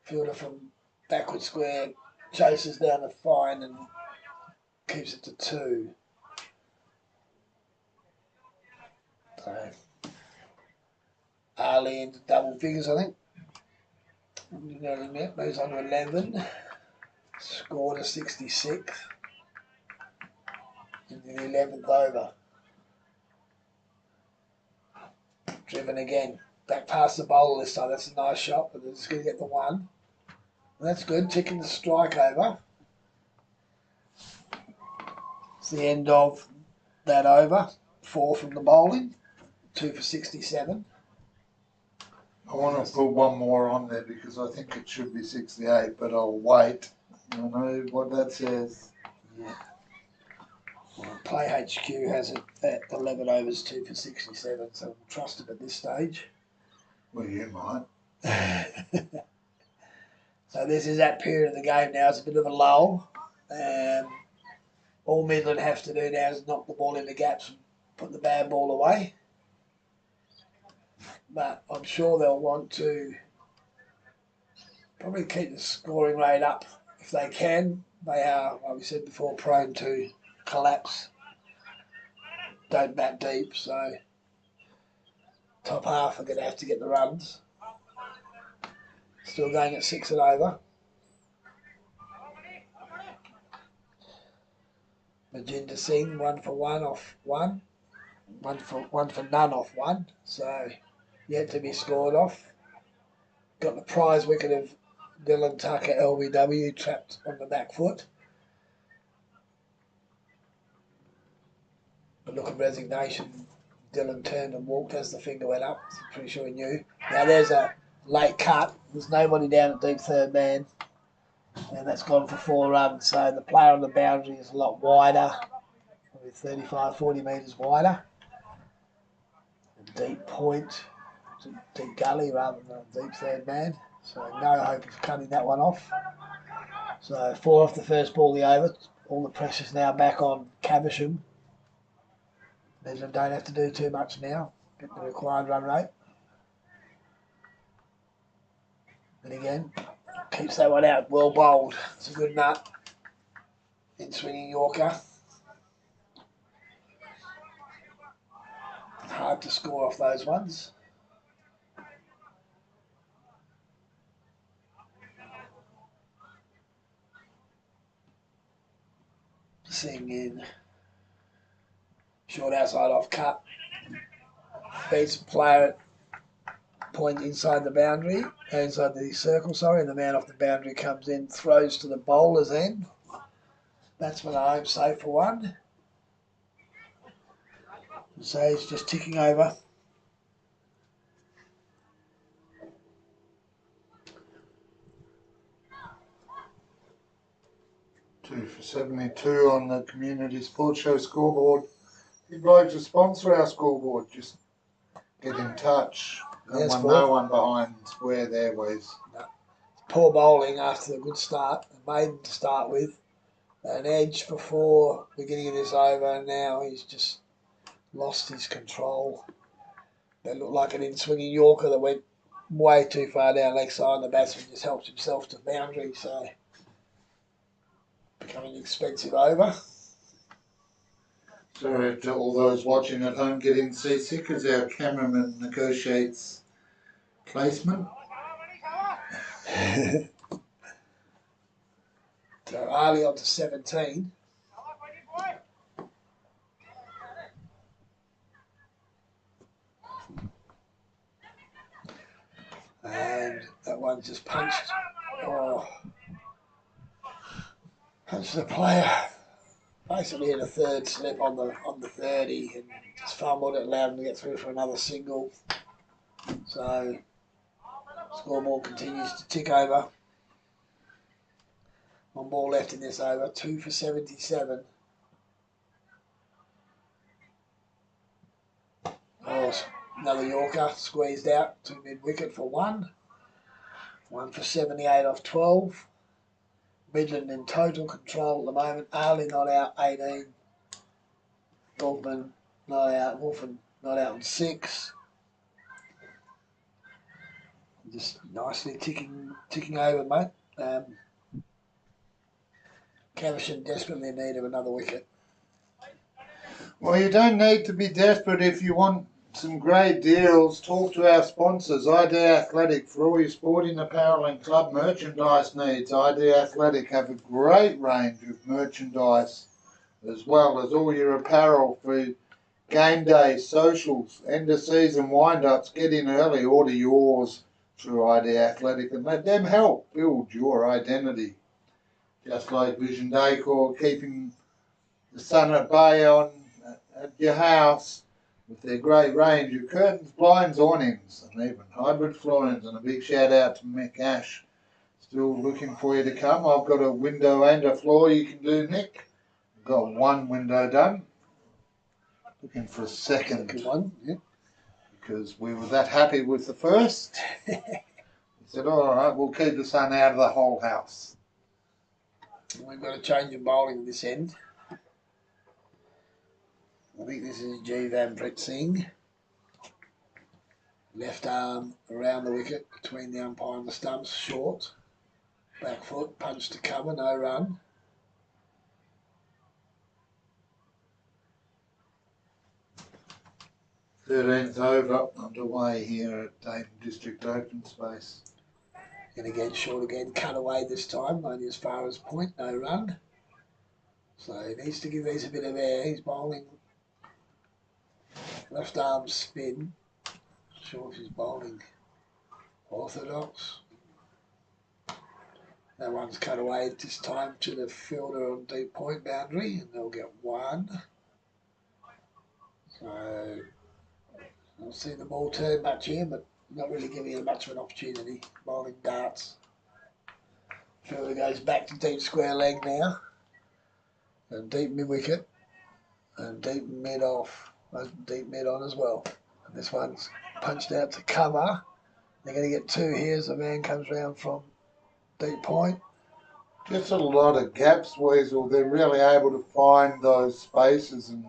Fielder from backward square chases down the fine and keeps it to 2. So Ali into double figures, I think. Moves on to 11. Scored a 66 in the 11th over. Driven again. Back past the bowler this time. That's a nice shot, but they're just going to get the 1. That's good. Ticking the strike over. It's the end of that over. 4 from the bowling. 2 for 67. I want to put one more on there because I think it should be 68, but I'll wait. I know what that says. Yeah. Well, Play HQ has it at 11 overs, 2 for 67, so we'll trust it at this stage. Well, you might. So this is that period of the game now. It's a bit of a lull. All Midland have to do now is knock the ball into gaps and put the bad ball away. But I'm sure they'll want to probably keep the scoring rate up if they can. They are, like we said before, prone to collapse. Don't bat deep, so top half are going to have to get the runs. Still going at 6 and over. Majinder Singh, 1 for 1 off 1. 1 for none off 1. So yet to be scored off. Got the prize wicket of Dylan Tucker, LBW, trapped on the back foot. A look of resignation. Dylan turned and walked as the finger went up. So I'm pretty sure he knew. Now there's a late cut. There's nobody down at deep third man. And that's gone for 4 runs. So the player on the boundary is a lot wider. Probably 35, 40 metres wider. A deep point. Deep gully rather than a deep third man. So no hope of cutting that one off. So 4 off the first ball of the over. All the pressure's now back on Caversham. Midland don't have to do too much now. Get the required run rate. And again, keeps that one out. Well bowled. It's a good nut. In swinging Yorker. Hard to score off those ones. Sing in. Short outside off cut. Beats player at point inside the boundary. Inside the circle, sorry. And the man off the boundary comes in. Throws to the bowler's end. Batsman at home safe for one. So he's just ticking over. Two for 72 on the Community Sports Show scoreboard. If you'd like to sponsor our scoreboard, just get in touch. No one behind Square their ways. No. Poor bowling after the good start. A maiden to start with. An edge before the beginning of this over, and now he's just lost his control. That looked like an in-swinging Yorker that went way too far down leg side, and the batsman just helped himself to boundary, so becoming an expensive over. Sorry to all those watching at home getting seasick as our cameraman negotiates placement. So Ali on to 17. And that one just punched. Oh, punched the player. Basically in a third slip on the 30 and just fumbled it, allowed him to get through for another single. So scoreboard continues to tick over. One ball left in this over, 2 for 77. Oh, another Yorker squeezed out to mid-wicket for one. 1 for 78 off 12. Midland in total control at the moment. Ali not out, 18. Wolfman not out. Wolfen not out on 6. Just nicely ticking over, mate. Caversham desperately in need of another wicket. Well, you don't need to be desperate if you want some great deals. Talk to our sponsors, ID Athletic, for all your sporting apparel and club merchandise needs. ID Athletic have a great range of merchandise, as well as all your apparel for game days, socials, end of season wind-ups. Get in early, order yours through ID Athletic and let them help build your identity. Just like Vision Decor, keeping the sun at bay at your house with their great range of curtains, blinds, awnings, and even hybrid floorings. And a big shout out to Mick Ash. Still looking for you to come. I've got a window and a floor you can do, Nick. I've got one window done. Looking for a second one, yeah. Because we were that happy with the first. He said, all right, we'll keep the sun out of the whole house. We've got a change of bowling this end. I think this is G. Van Brett Singh. Left arm around the wicket between the umpire and the stumps, short. Back foot, punch to cover, no run. Thirteenth over underway here at Dayton District Open Space. And again, short again, cut away this time, only as far as point, no run. So he needs to give these a bit of air. He's bowling left arm spin. Not sure if he's bowling orthodox. That one's cut away this time to the fielder on deep point boundary, and they'll get one. So I'll see the ball turn much here, but not really giving it much of an opportunity. Bowling darts. Fielder goes back to deep square leg now. And deep mid wicket. And deep mid off. Deep mid on as well. And this one's punched out to cover. They're going to get two here as the man comes round from deep point. Just a lot of gaps, Weasel. They're really able to find those spaces and,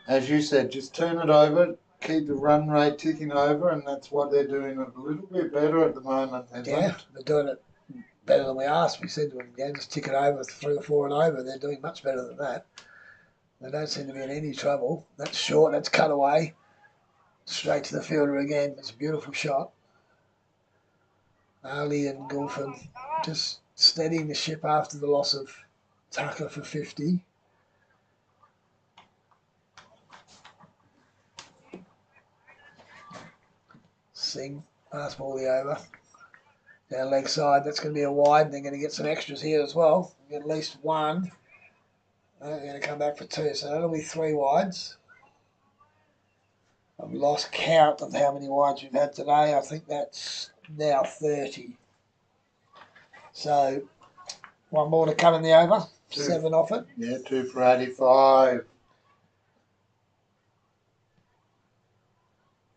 as you said, just turn it over, keep the run rate ticking over, and that's what they're doing a little bit better at the moment. Yeah, they're doing it better than we asked. We said to them, yeah, just tick it over 3 or 4 and over. They're doing much better than that. They don't seem to be in any trouble. That's short, that's cut away. Straight to the fielder again. It's a beautiful shot. Ali and Gulfin just steadying the ship after the loss of Tucker for 50. Singh, last ball the over. Down leg side, that's going to be a wide. They're going to get some extras here as well. Get at least one. They're going to come back for 2, so that'll be 3 wides. I've lost count of how many wides we've had today. I think that's now 30. So, one more to come in the over. 7 off it. Yeah, 2 for 85.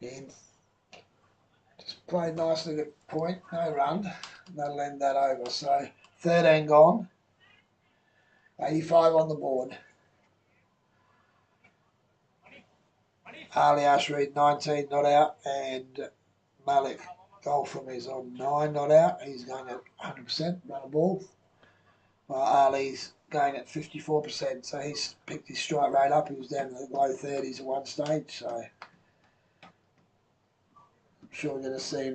In. Just played nicely at point. No run. That'll end that over. So, 13 gone. 85 on the board. Ali Ashreed 19 not out, and Malik Golfram is on 9 not out. He's going at 100% run a ball, while Ali's going at 54%. So he's picked his strike rate up. He was down in the low 30s at one stage. So I'm sure we're going to see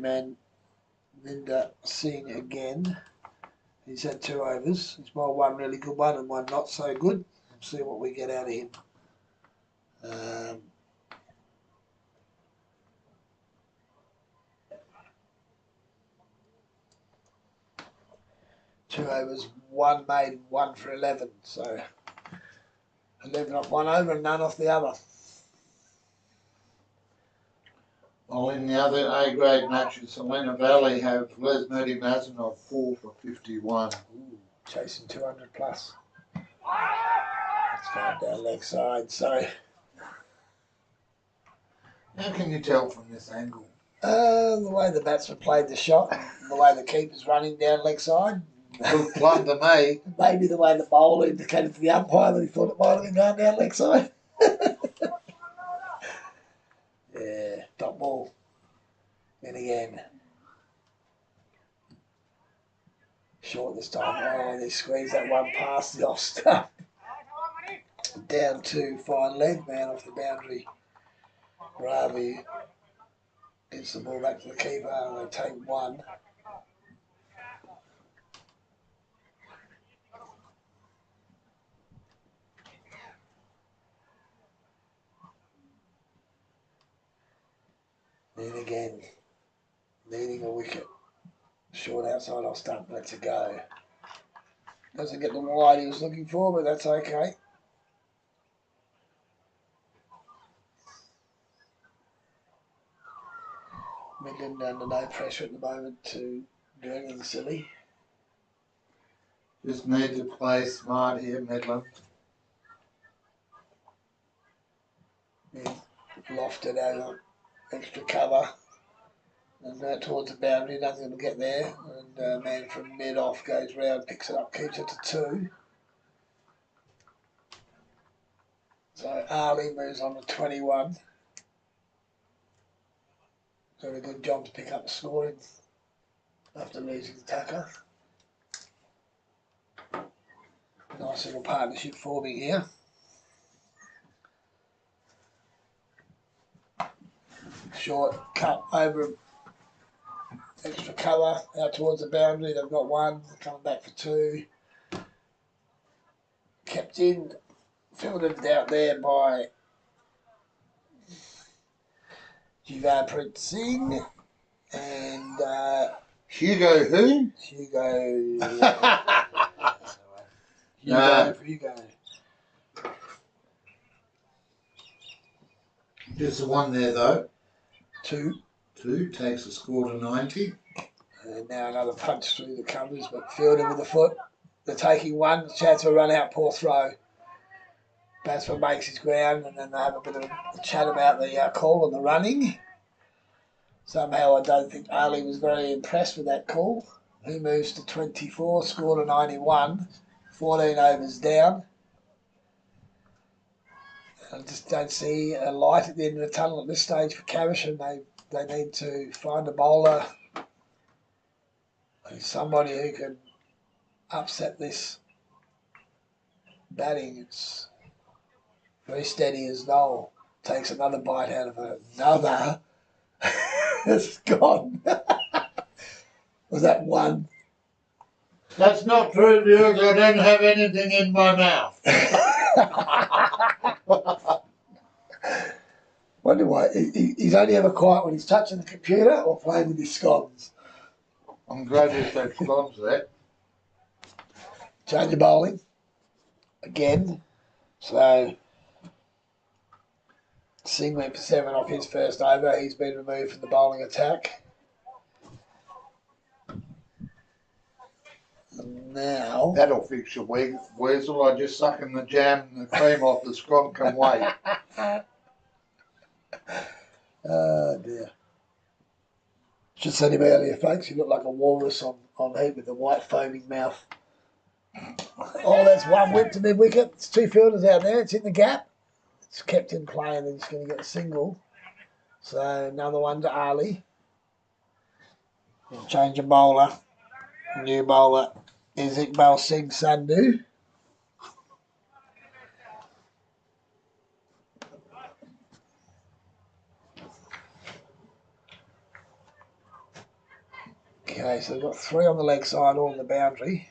Linda Singh again. He's had 2 overs. He's bowled one really good one and one not so good. We'll see what we get out of him. 2 overs, 1 made, 1 for 11. So 11 off 1 over and none off the other. Well, in the other A grade matches, Selena Valley have Les Mazanov 4 for 51. Ooh, chasing 200 plus. That's going down leg side. So how can you tell from this angle? The way the batsman played the shot, and the way the keeper's running down leg side. Good plug to me. Maybe the way the bowler indicated to the umpire that he thought it might have been going down leg side. Yeah, top ball. Then again. Short this time. Oh, they squeezed that one past the off stump. Down to fine leg, man off the boundary. Ravi gets the ball back to the keeper and they take 1. Then again, needing a wicket. Short outside off stump, that's a go. Doesn't get the wide he was looking for, but that's okay. Midland under no pressure at the moment to do anything silly. Just need to play smart here, Midland. Yeah, lofted over, extra cover. And towards the boundary, nothing will get there. And man from mid off goes round, picks it up, keeps it to 2. So Ali moves on to 21. Doing a good job to pick up the scoring after losing the Tucker. Nice little partnership forming here. Short cut over, extra cover out towards the boundary. They've got 1, coming back for 2. Kept in, fielded out there by Jivanpreet Singh and Hugo who? Hugo. Hugo. Just the one there though. 2. 2 takes the score to 90. And now another punch through the covers, but fielded with the foot. They're taking 1, chance for a run out, poor throw. Batsman makes his ground, and then they have a bit of a chat about the call and the running. Somehow I don't think Ali was very impressed with that call. He moves to 24, scored a 91, 14 overs down. I just don't see a light at the end of the tunnel at this stage for Caversham. They need to find a bowler, somebody who can upset this batting. It's very steady as Noel takes another bite out of it. Another. It's gone. Was that one? That's not true, viewers. I don't have anything in my mouth. Wonder why. He's only ever quiet when he's touching the computer or playing with his scones. I'm glad you said scones there. Change of bowling. Again. So, Singh went for 7 off his first over. He's been removed from the bowling attack. And now... That'll fix your weasel. I just sucking the jam and the cream off the scone can wait. Oh dear. Should said him earlier, folks. He looked like a walrus on heat with the white foaming mouth. Oh, that's one whip to mid-wicket. It's 2 fielders out there. It's in the gap. It's kept in play and they're just going to get a single. So another one to Ali. Change of bowler. New bowler is Iqbal Singh Sandhu. Okay, so they've got 3 on the leg side, all on the boundary.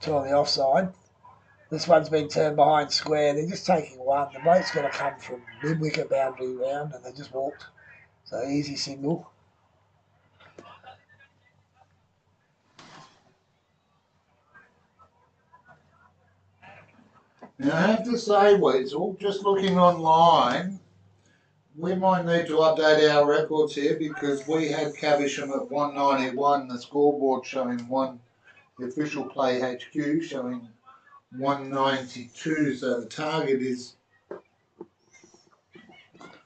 2 on the offside. This one's been turned behind square. They're just taking one. The bloke's going to come from mid-wicket boundary round and they just walked. So easy single. Now, I have to say, Weasel, just looking online, we might need to update our records here because we had Caversham at 191, the scoreboard showing the official play HQ showing 192, so the target is...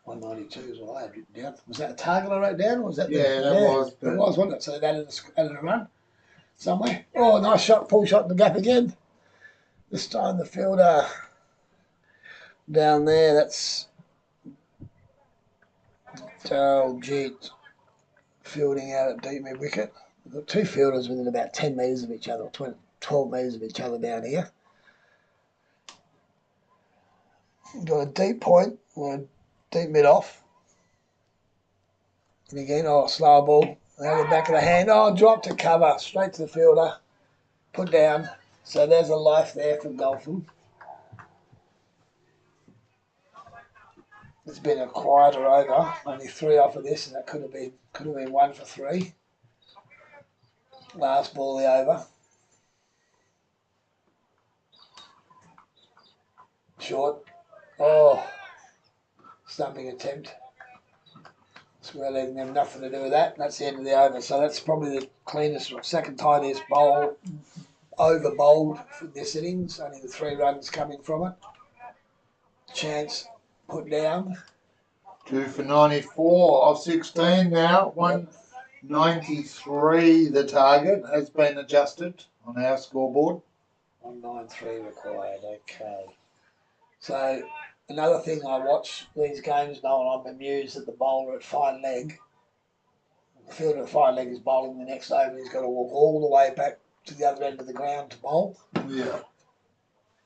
192 is what I had written down. Was that a target I wrote down or was that Yeah, that was. It was, wasn't it? So they added a run somewhere. Oh, nice shot, pull shot in the gap again. This time the fielder down there, that's Daljit fielding out at deep mid-wicket. We've got 2 fielders within about 10 metres of each other, 12 metres of each other down here. We've got a deep point, or deep mid-off. And again, slow ball, out the back of the hand. Oh, drop to cover, straight to the fielder, put down. So there's a life there for Golfing. It's been a quieter over, only 3 off of this, and that could have been 1 for 3. Last ball of the over. Short. Oh, stumping attempt. Square legging them, nothing to do with that. That's the end of the over. So that's probably the cleanest or second tidiest bowl, over bowled for this innings. Only the 3 runs coming from it. Chance put down. 2 for 94 off 16 now. 193 the target has been adjusted on our scoreboard. 193 required, okay. So another thing I watch these games, Noel, I'm amused at the bowler at fine leg. The fielder at fine leg is bowling the next over. He's got to walk all the way back to the other end of the ground to bowl. Yeah.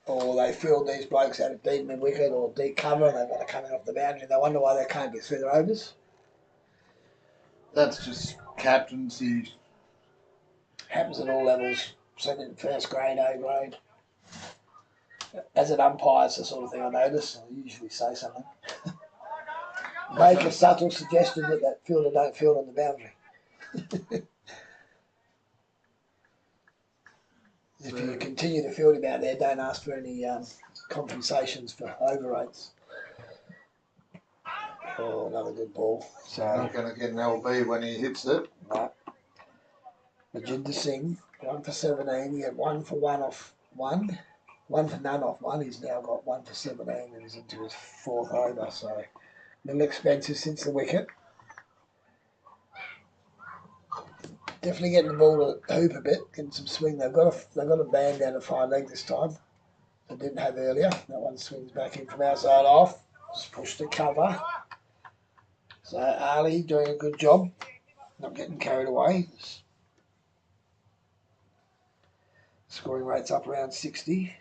Or they field these blokes out at deep mid-wicket or deep cover and they've got to come in off the boundary. They wonder why they can't get through their overs. That's just captaincy. Happens at all levels. Second, first grade, A grade. As an umpire, it's the sort of thing I notice. I usually say something. Make a subtle suggestion that fielder don't field on the boundary. If you continue to field him out there, don't ask for any compensations for overrates. Oh, another good ball. So Not going to get an LB when he hits it. no. Majinder Singh, 1 for 17. He had 1 for 1 off 1. 1 for none off 1. He's now got 1 for 17 and he's into his 4th over. So little expensive since the wicket. Definitely getting the ball to hoop a bit, getting some swing. They've got a band down at 5 leg this time. They didn't have earlier. That one swings back in from outside off. Just push the cover. So Ali doing a good job, not getting carried away. Scoring rate's up around 60.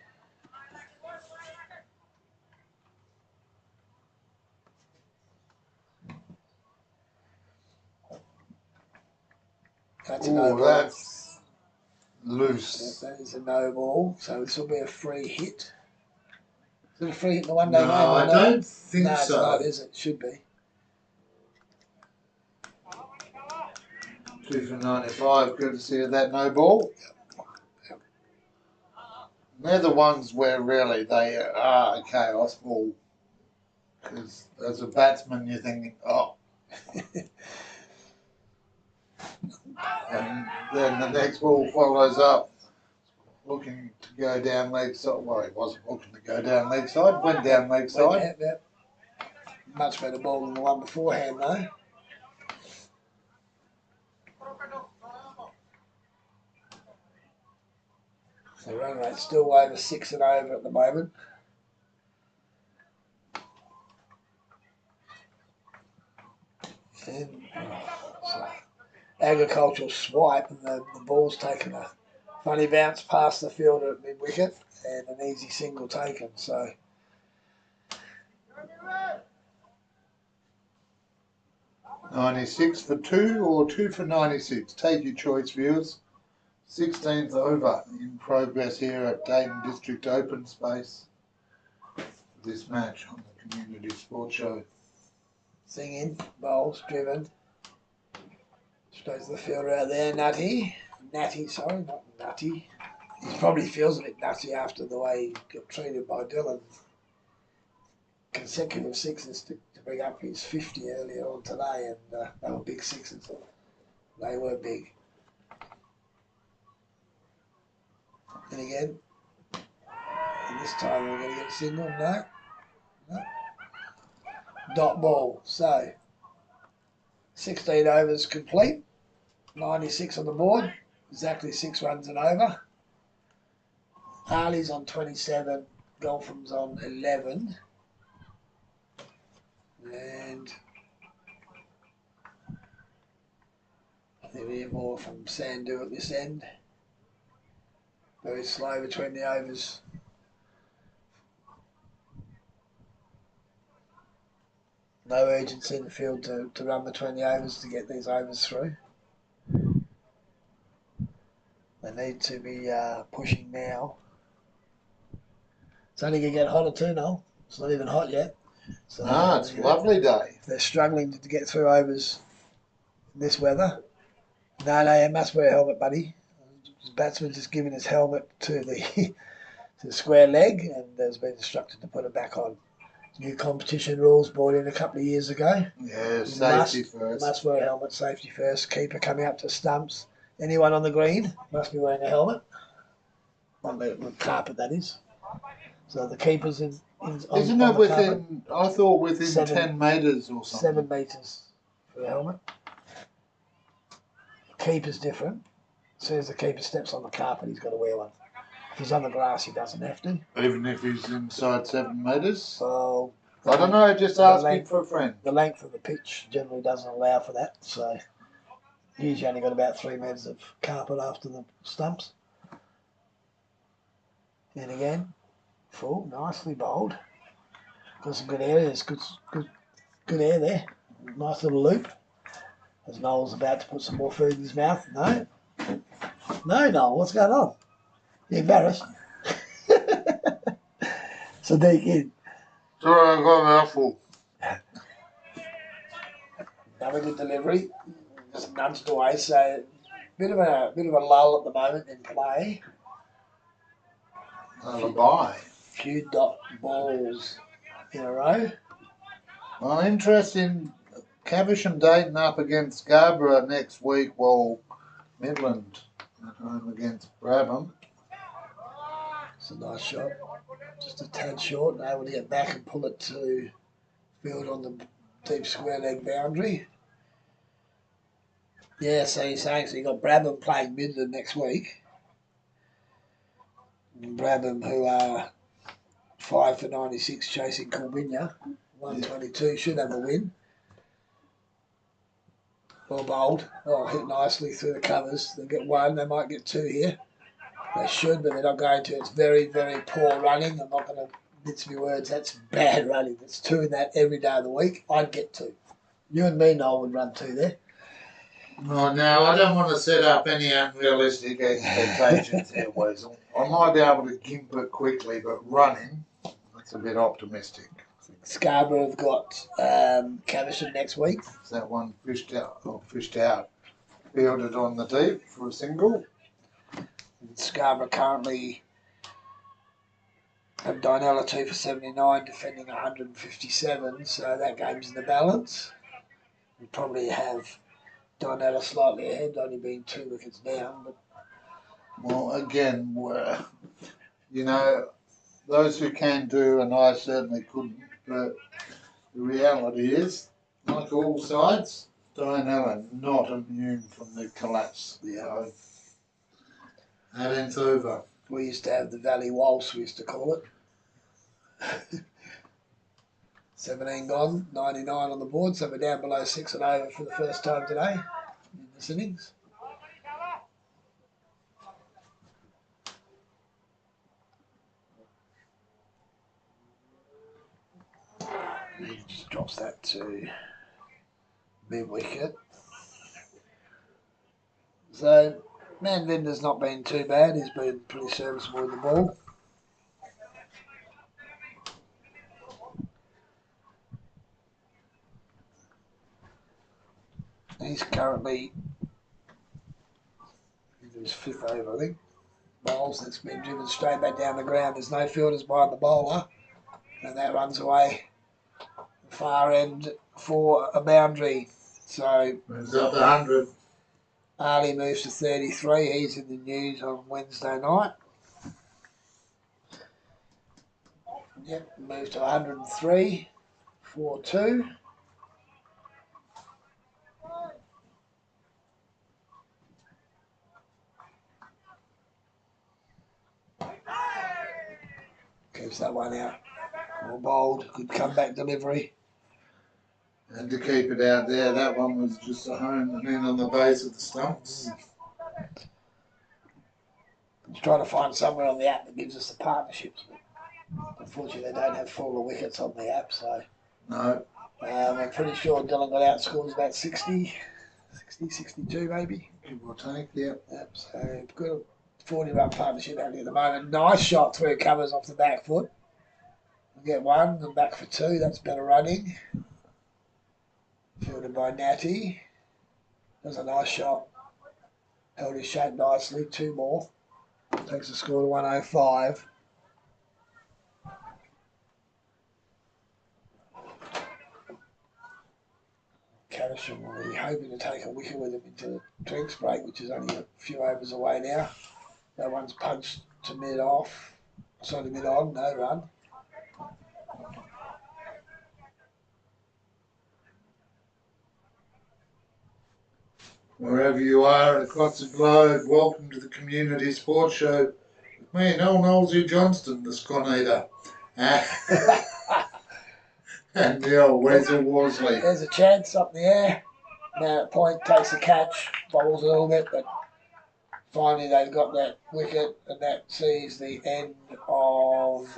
That's a no ball. That's loose. That is a no ball. So this will be a free hit. Is it a free hit in the one-day game? No, I don't think no, so. It's not, is it? It should be. 2 for 95, courtesy of that no ball. Yep. They're the ones where really they are a chaos ball. Because as a batsman, you're thinking, oh. And then the next ball follows up, looking to go down leg side. Well, he wasn't looking to go down leg side, went down leg side. Yep. Much better ball than the one beforehand, though. So run rate's still over 6 and over at the moment. And so agricultural swipe, and the ball's taken a funny bounce past the fielder at mid-wicket and an easy single taken. So 96 for 2 or 2 for 96. Take your choice, viewers. 16th over in progress here at Dayton District Open Space. This match on the Community Sports Show. singing, bowls, driven. Straight to the fielder out there, Natty, sorry, not Nutty. He probably feels a bit nutty after the way he got treated by Dylan. Consecutive sixes to bring up his 50 earlier on today, and they were big sixes. They were big. And again, and this time we're going to get a single. No. Dot ball. So 16 overs complete. 96 on the board. Exactly 6 runs and over. Harley's on 27. Golfham's on 11. And I think we hear more from Sandu at this end. Very slow between the overs. No urgency in the field to run between the overs to get these overs through. They need to be pushing now. It's only going to get hotter too, Noel. It's not even hot yet. So, it's a lovely day. If they're struggling to get through overs in this weather, no, you must wear a helmet, buddy. His batsman just given his helmet to the square leg and has been instructed to put it back on. New competition rules brought in a couple of years ago. Yeah, safety first. Must wear a helmet, safety first. Keeper coming up to stumps. Anyone on the green must be wearing a helmet. On the carpet, that is. So the keeper's Isn't it within, carpet. I thought within 10 metres or something. 7 metres for the helmet. The keeper's different. As soon as the keeper steps on the carpet, he's got to wear one. If he's on the grass, he doesn't have to. Even if he's inside 7 metres? So I don't know, just asking for a friend. The length of the pitch generally doesn't allow for that, so usually only got about 3 metres of carpet after the stumps. And again, full, nicely bowled. Got some good areas, good air there. Nice little loop. As Noel's about to put some more food in his mouth. No, Noel, what's going on? You embarrassed? So there you go. Sorry, I got a mouthful. Another good delivery. Just nudged away. So bit of a lull at the moment in play. Bye. Few dot balls in a row. Well, interesting. Caversham Dayton up against Scarborough next week, while Midland at home against Brabham. It's a nice shot. Just a tad short and able to get back and pull it to field on the deep square leg boundary. Yeah, so you're saying, so you got Brabham playing Midland next week. And Brabham, who are 5 for 96 chasing Corbinia, 122, should have a win. Well bowled. Oh, hit nicely through the covers. They get one, they might get two here. They should, but they're not going to. It's very, very poor running. I'm not going to mince my words. That's bad running. There's two in that every day of the week. I'd get two. You and me, Noel, would run two there. Oh, now, I don't want to set up any unrealistic expectations here, Weasel. I might be able to gimp it quickly, but running, that's a bit optimistic. Scarborough have got Caversham next week. Is that one fished out? Fielded on the deep for a single. Scarborough currently have Dinella 2 for 79, defending 157, so that game's in the balance. We probably have Dinella slightly ahead, only being 2 wickets down. But well, again, you know, those who can do, and I certainly couldn't, but the reality is, like all sides, Dinella not immune from the collapse. Yeah. So, that ends over. we used to have the Valley Waltz, we used to call it. 17 gone, 99 on the board, so we're down below 6 and over for the first time today in this innings. He just drops that to mid-wicket. So, Manvinder's not been too bad. He's been pretty serviceable with the ball. He's currently in his 5th over, I think. Bowls that's been driven straight back down the ground. There's no fielders behind the bowler, and that runs away the far end for a boundary. So moves up 100. Ali moves to 33. He's in the news on Wednesday night. Yep, moves to 103. 4-2. Keeps that one out. More bold. Good comeback delivery. And to keep it out there, that one was just a home and in on the base of the stumps. Just trying to find somewhere on the app that gives us the partnerships. But unfortunately, they don't have full wickets on the app, so. No. I'm pretty sure Dylan got outscored about 60, 62 maybe. Give or take, yeah. Yep, so we've got a 40-run partnership happening at the moment. Nice shot through covers off the back foot. We'll get one and back for 2. That's better running. Fielded by Natty. That's a nice shot. Held his shape nicely. 2 more. Takes the score to 105. Caversham will be hoping to take a wicket with him into the drinks break, which is only a few overs away now. That one's punched to mid-off. Sorry, mid-on, no run. Wherever you are across the globe, welcome to the Community Sports Show with me, Noel Knowlesy Johnston, the Scon Eater. And Neil Weasel Worsley. There's a chance up in the air. Now at point takes a catch, bobbles a little bit, but finally they've got that wicket, and that sees the end of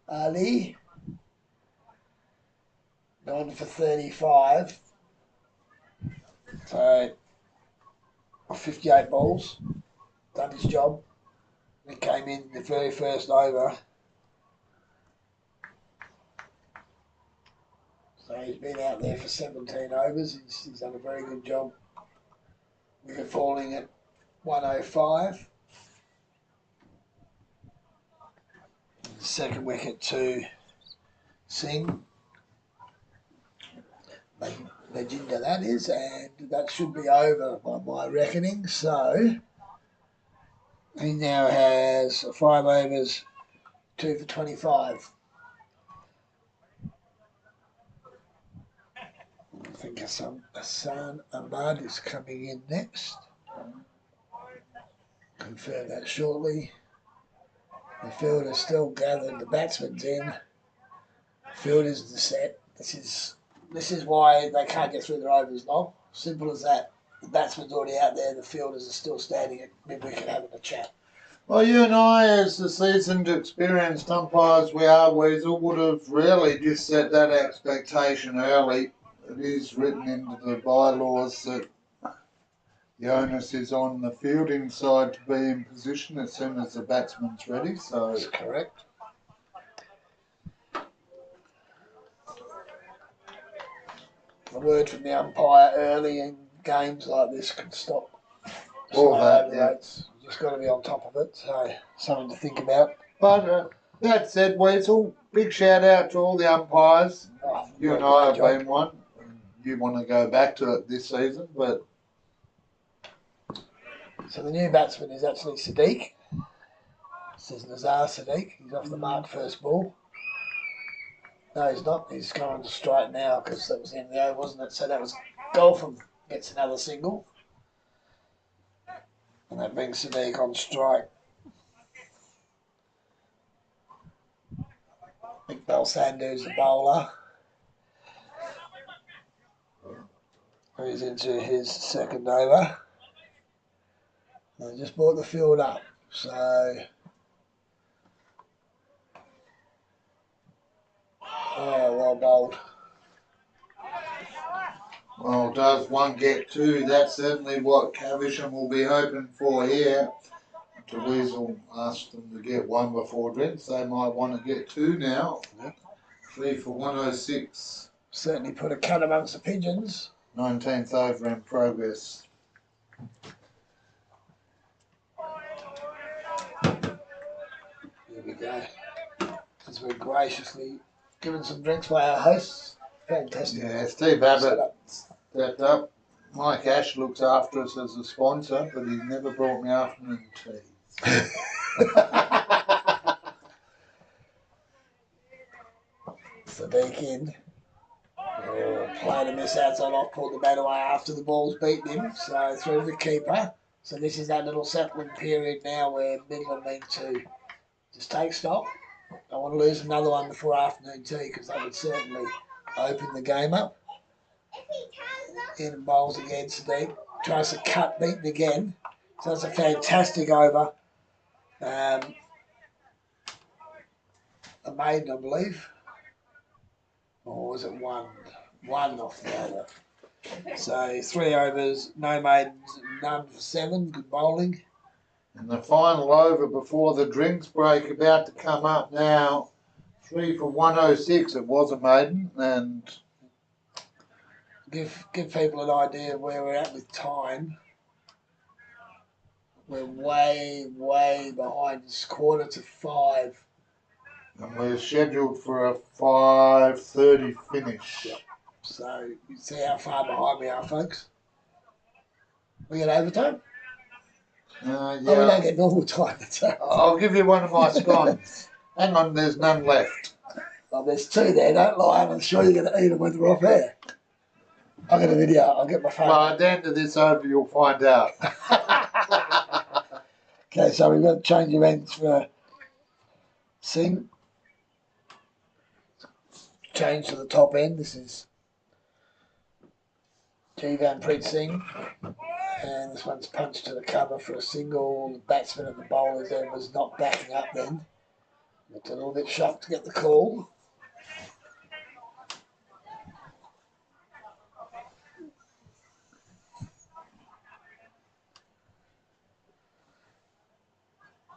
Ali. Gone for 35. So 58 balls. Done his job. He came in the very first over. So he's been out there for 17 overs. He's done a very good job. Wicket falling at 105. Second wicket to Singh. Leginder that is, and that should be over by my reckoning. So he now has 5 overs, 2 for 25. I think Hassan Ahmad is coming in next. Confirm that shortly. The field is still gathered. The batsman's in. Field is the set. This is why they can't get through their overs long. Simple as that. The batsman's already out there. The fielders are still standing at mid-wicket having a chat. Well, you and I, as the seasoned, experienced umpires we are, Weasel, would have really just set that expectation early. It is written into the bylaws that the onus is on the fielding side to be in position as soon as the batsman's ready. So that's correct. A word from the umpire early in games like this can stop all that. overrates. You just got to be on top of it. So something to think about. But that said, Weasel, big shout out to all the umpires. Oh, You and I have been one. You want to go back to it this season, but so the new batsman is actually Sadiq. This is Nazar Sadiq. He's off the mark first ball. No, he's not. He's going to strike now because that was the end of the over, wasn't it? So that was Golfham gets another single. And that brings Sadiq on strike. Iqbal Sandhu's the bowler. He's into his second over. They just brought the field up. So well bowled. well, does one get two? That's certainly what Caversham will be hoping for here. To Weasel asked them to get one before drinks. They might want to get two now. Yep. 3 for 106. Certainly put a cut amongst the pigeons. 19th over in progress. Here we go. As we're graciously given some drinks by our hosts. Fantastic. Yeah, Steve Abbott stepped up. Mike Ash looks after us as a sponsor, but he's never brought me afternoon tea. Sadiq in. Played a miss outside off, pulled the bat away after the ball's beaten him. So through the keeper. So this is that little settlement period now where Midland need to just take stock. Don't want to lose another one before afternoon tea because that would certainly open the game up. In bowls again, Sadiq. Tries to cut, beaten again. So that's a fantastic over. A maiden, I believe. Or was it one? One off the over. So 3 overs, no maidens, none for 7. Good bowling. And the final over before the drinks break about to come up now. 3 for 106. It was a maiden, and Give people an idea of where we're at with time. We're way behind. It's 4:45. and we're scheduled for a 5:30 finish. Yep. So you see how far behind we are, folks. We get overtime? Yeah. Oh, we don't get normal time. I'll give you one of my scones. Hang on, there's none left. Well, there's 2 there. Don't lie. I'm sure you're going to eat them when they're off air. I'll get a video. I'll get my phone. Well, at the end of this over, you'll find out. Okay, so we've got to change your ends for Singh. Change to the top end. This is Jivanpreet Singh. And this one's punched to the cover for a single. The batsman and the bowler's end was not backing up then. Looked a little bit shocked to get the call.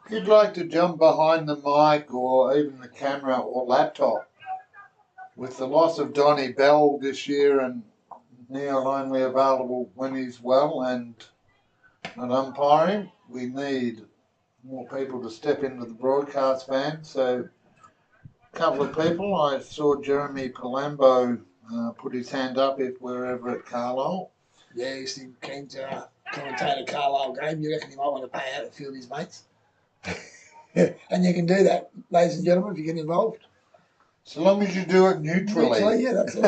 If you'd like to jump behind the mic or even the camera or laptop, with the loss of Donnie Bell this year and Neil only available when he's well and not umpiring, we need more people to step into the broadcast van. So a couple of people, I saw Jeremy Palambo put his hand up if we're ever at Carlisle. Yeah, he seemed keen to commentate a Carlisle game. You reckon he might want to pay out a few of his mates? And you can do that, ladies and gentlemen, if you get involved. So long as you do it neutrally. Yeah, that's it.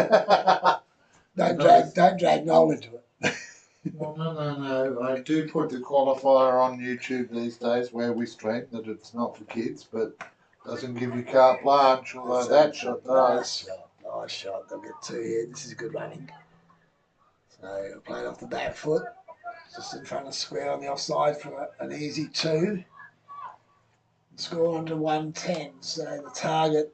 Don't drag Noel into it. Well, no. I do put the qualifier on YouTube these days where we stream that it's not for kids, but doesn't give you carte blanche, although that shot does. Nice shot. They'll get two here. This is good running. So played off the back foot, just in front of square on the offside for an easy 2. Score on to 110. So the target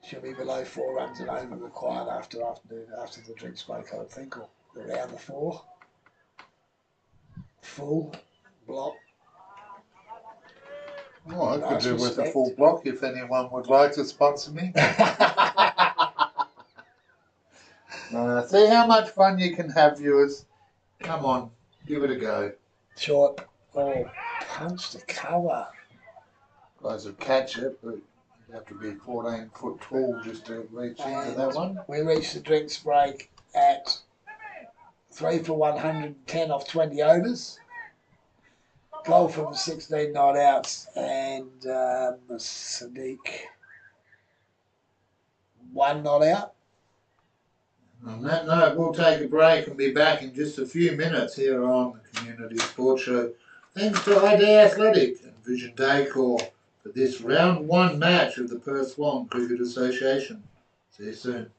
should be below 4 runs and over required after the drinks break, I would think, or around the 4. Full block. Oh, I could Nice do with a respect. full block if anyone would like to sponsor me. See how much fun you can have, viewers. Come on, give it a go. Short. Oh, punch to cover. Guys would catch it, but you'd have to be 14 foot tall just to reach into that one. We reached the drinks break at 3 for 110 off 20 overs. Goal from 16 not outs, and Sadiq 1 not out. On that note, we'll take a break and be back in just a few minutes here on the Community Sports Show. Thanks to ID Athletic and Vision Decor for this round 1 match of the Perth Swan Cricket Association. See you soon.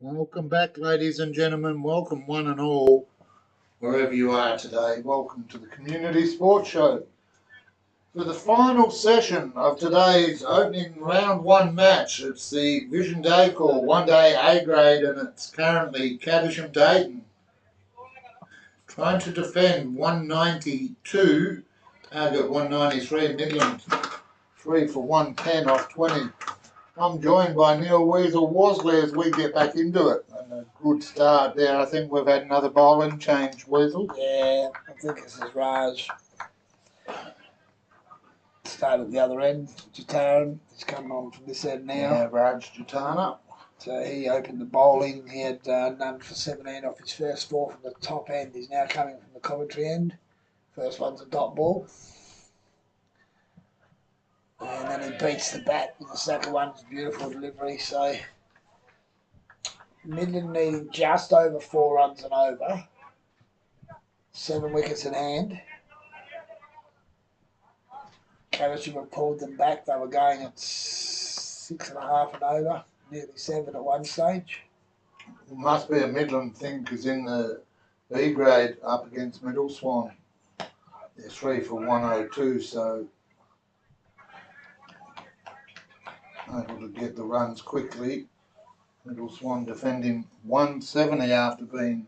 Welcome back, ladies and gentlemen. Welcome, one and all, wherever you are today. Welcome to the Community Sports Show. For the final session of today's opening round one match, it's the Vision Day Call, one day A grade, and it's currently Caversham Dayton trying to defend 192, target 193 Midland, 3 for 110 off 20. I'm joined by Neil Weasel Worsley as we get back into it. And a good start there. I think we've had another bowling change, Weasel. Yeah, I think this is Raj. Start at the other end. Jataran is coming on from this end now. Yeah, Raj Jatana. So he opened the bowling. He had none for 17 off his first 4 from the top end. He's now coming from the commentary end. First one's a dot ball. And then he beats the bat with the second one's beautiful delivery. So Midland needing just over 4 runs and over. 7 wickets in hand. Caversham have pulled them back. They were going at 6.5 and over, nearly 7 at one stage. It must be a Midland thing because in the B grade up against Middle Swan, they're 3 for 102, so able to get the runs quickly. Middle Swan defending 170 after being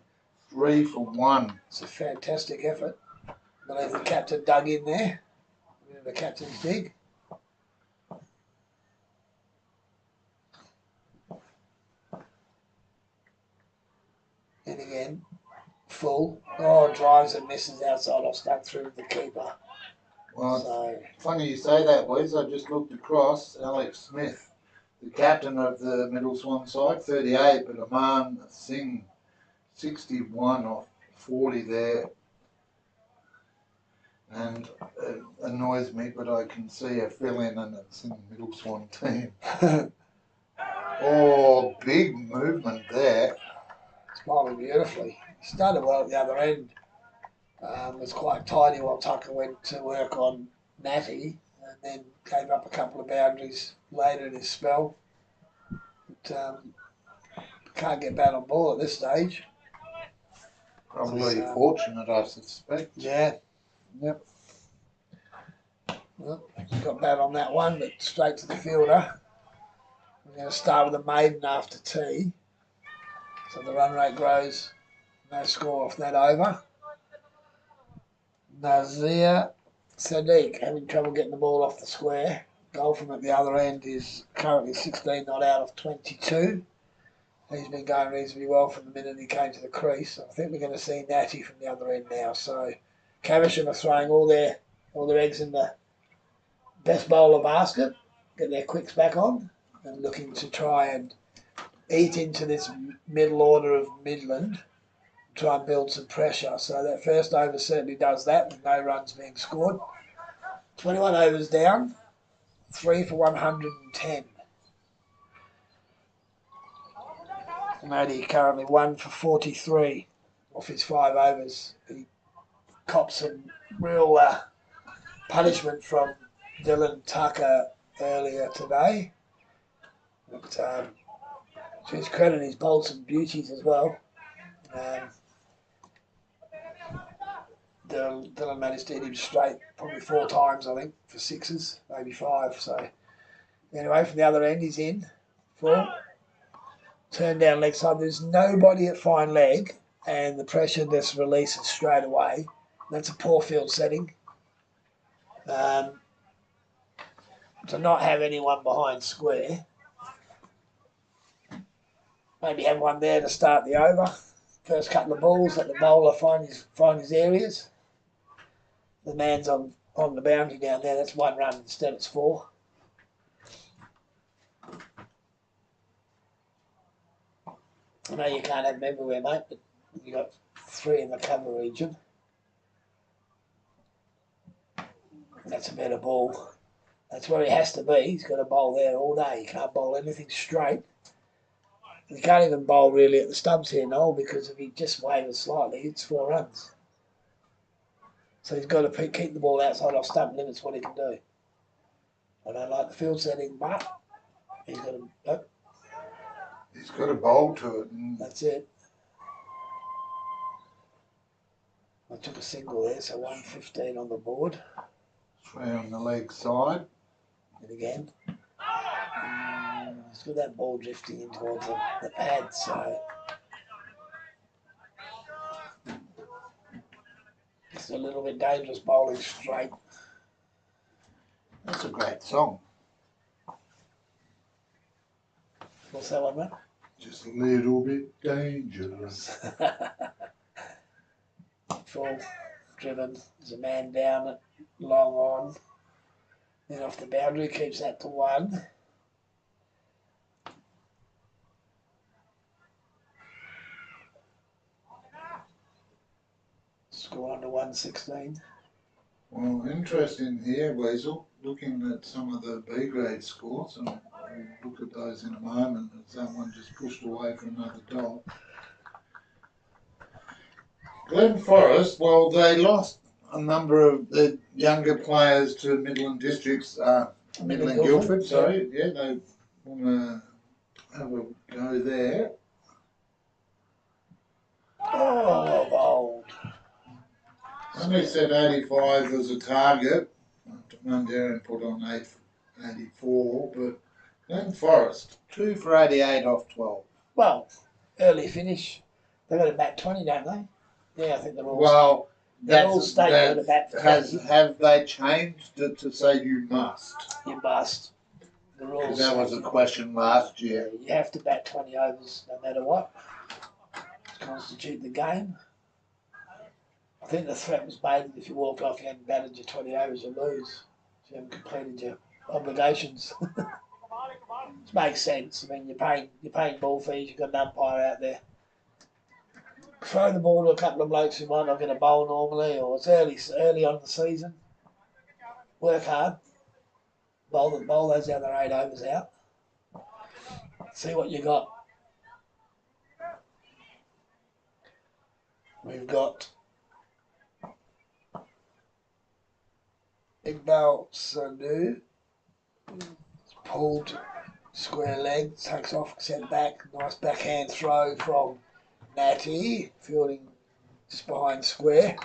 3 for 1. It's a fantastic effort. I believe the captain dug in there. The captain's dig. And again, full. Oh, drives and misses outside off stuck through the keeper. Well, So, funny you say that, Wes. I just looked across. Alex Smith, the captain of the Middle Swan side, 38, but Aman Singh, 61 off 40 there. And it annoys me, but I can see a fill-in and it's in the Middle Swan team. Oh, big movement there. smiling beautifully. He started well at the other end. Was quite tidy while Tucker went to work on Natty and then gave up a couple of boundaries later in his spell. But can't get bad on ball at this stage. Probably fortunate, I suspect. Yeah. Yep. Well, got bad on that one, but straight to the fielder. We're going to start with a maiden after tea. So the run rate grows. No score off that over. Nazir Sadiq having trouble getting the ball off the square. Goal from at the other end is currently 16 not out of 22. He's been going reasonably well from the minute he came to the crease. I think we're going to see Natty from the other end now. So Caversham are throwing all their eggs in the best bowler basket, get their quicks back on, and looking to try and eat into this middle order of Midland, try and build some pressure. So that first over certainly does that, with no runs being scored. 21 overs down, 3 for 110. Natty currently 1 for 43 off his 5 overs. He copped some real punishment from Dylan Tucker earlier today. But to his credit, he's bowled some beauties as well. Dylan managed to hit him straight probably 4 times, I think, for 6s, maybe 5. So anyway, from the other end, he's in. Full. Turn down leg side. There's nobody at fine leg, and the pressure just releases straight away. That's a poor field setting. To not have anyone behind square. Maybe have one there to start the over. First couple of balls, let the bowler find his areas. The man's on the boundary down there. That's 1 run. Instead it's 4. I know you can't have them everywhere, mate, but you got 3 in the cover region. That's a better ball. That's where he has to be. He's got to bowl there all day. He can't bowl anything straight. He can't even bowl really at the stumps here, Noel, because if he just wavers slightly, it's 4 runs. So he's got to keep the ball outside off stump limits what he can do. I don't like the field setting, but he's got to... He's got a bowl to it. And That's it. I took a single there, so 115 on the board. 3 on the leg side. And again, he's got that ball drifting in towards the pad, so it's a little bit dangerous bowling straight. That's a great song. What's that one, mate? Just a little bit dangerous. Full driven. There's a man down it, long on. Then off the boundary, keeps that to 1. Score under 116. Well, interesting here, Weasel. Looking at some of the B grade scores, and we'll look at those in a moment. As that one just pushed away for another dot. Glen Forest, well, they lost a number of the younger players to Midland Districts, Midland Guildford, sorry. Yeah, they want to have a go there. Oh, well bowled. Somebody said 85 was a target. Mundare put on 84, but Glen Forest, 2 for 88 off 12. Well, early finish. They've got to bat 20, don't they? Yeah, I think they're all. Well, they're all stated at bat 20. Have they changed it to say you must? You must. The rules. Because that was a question last year. You have to bat 20 overs no matter what to constitute the game. I think the threat was made that if you walked off, you hadn't batted your 20 overs, you lose. So you haven't completed your obligations. Which makes sense. I mean, you're paying ball fees. You've got an umpire out there. Throw the ball to a couple of blokes who might not get a bowl normally, or it's early on in the season. Work hard. Bowl those other 8 overs out. See what you got. We've got Iqbal Sanu. Pulled square leg, takes off, sent back. Nice backhand throw from Natty, fielding spine square.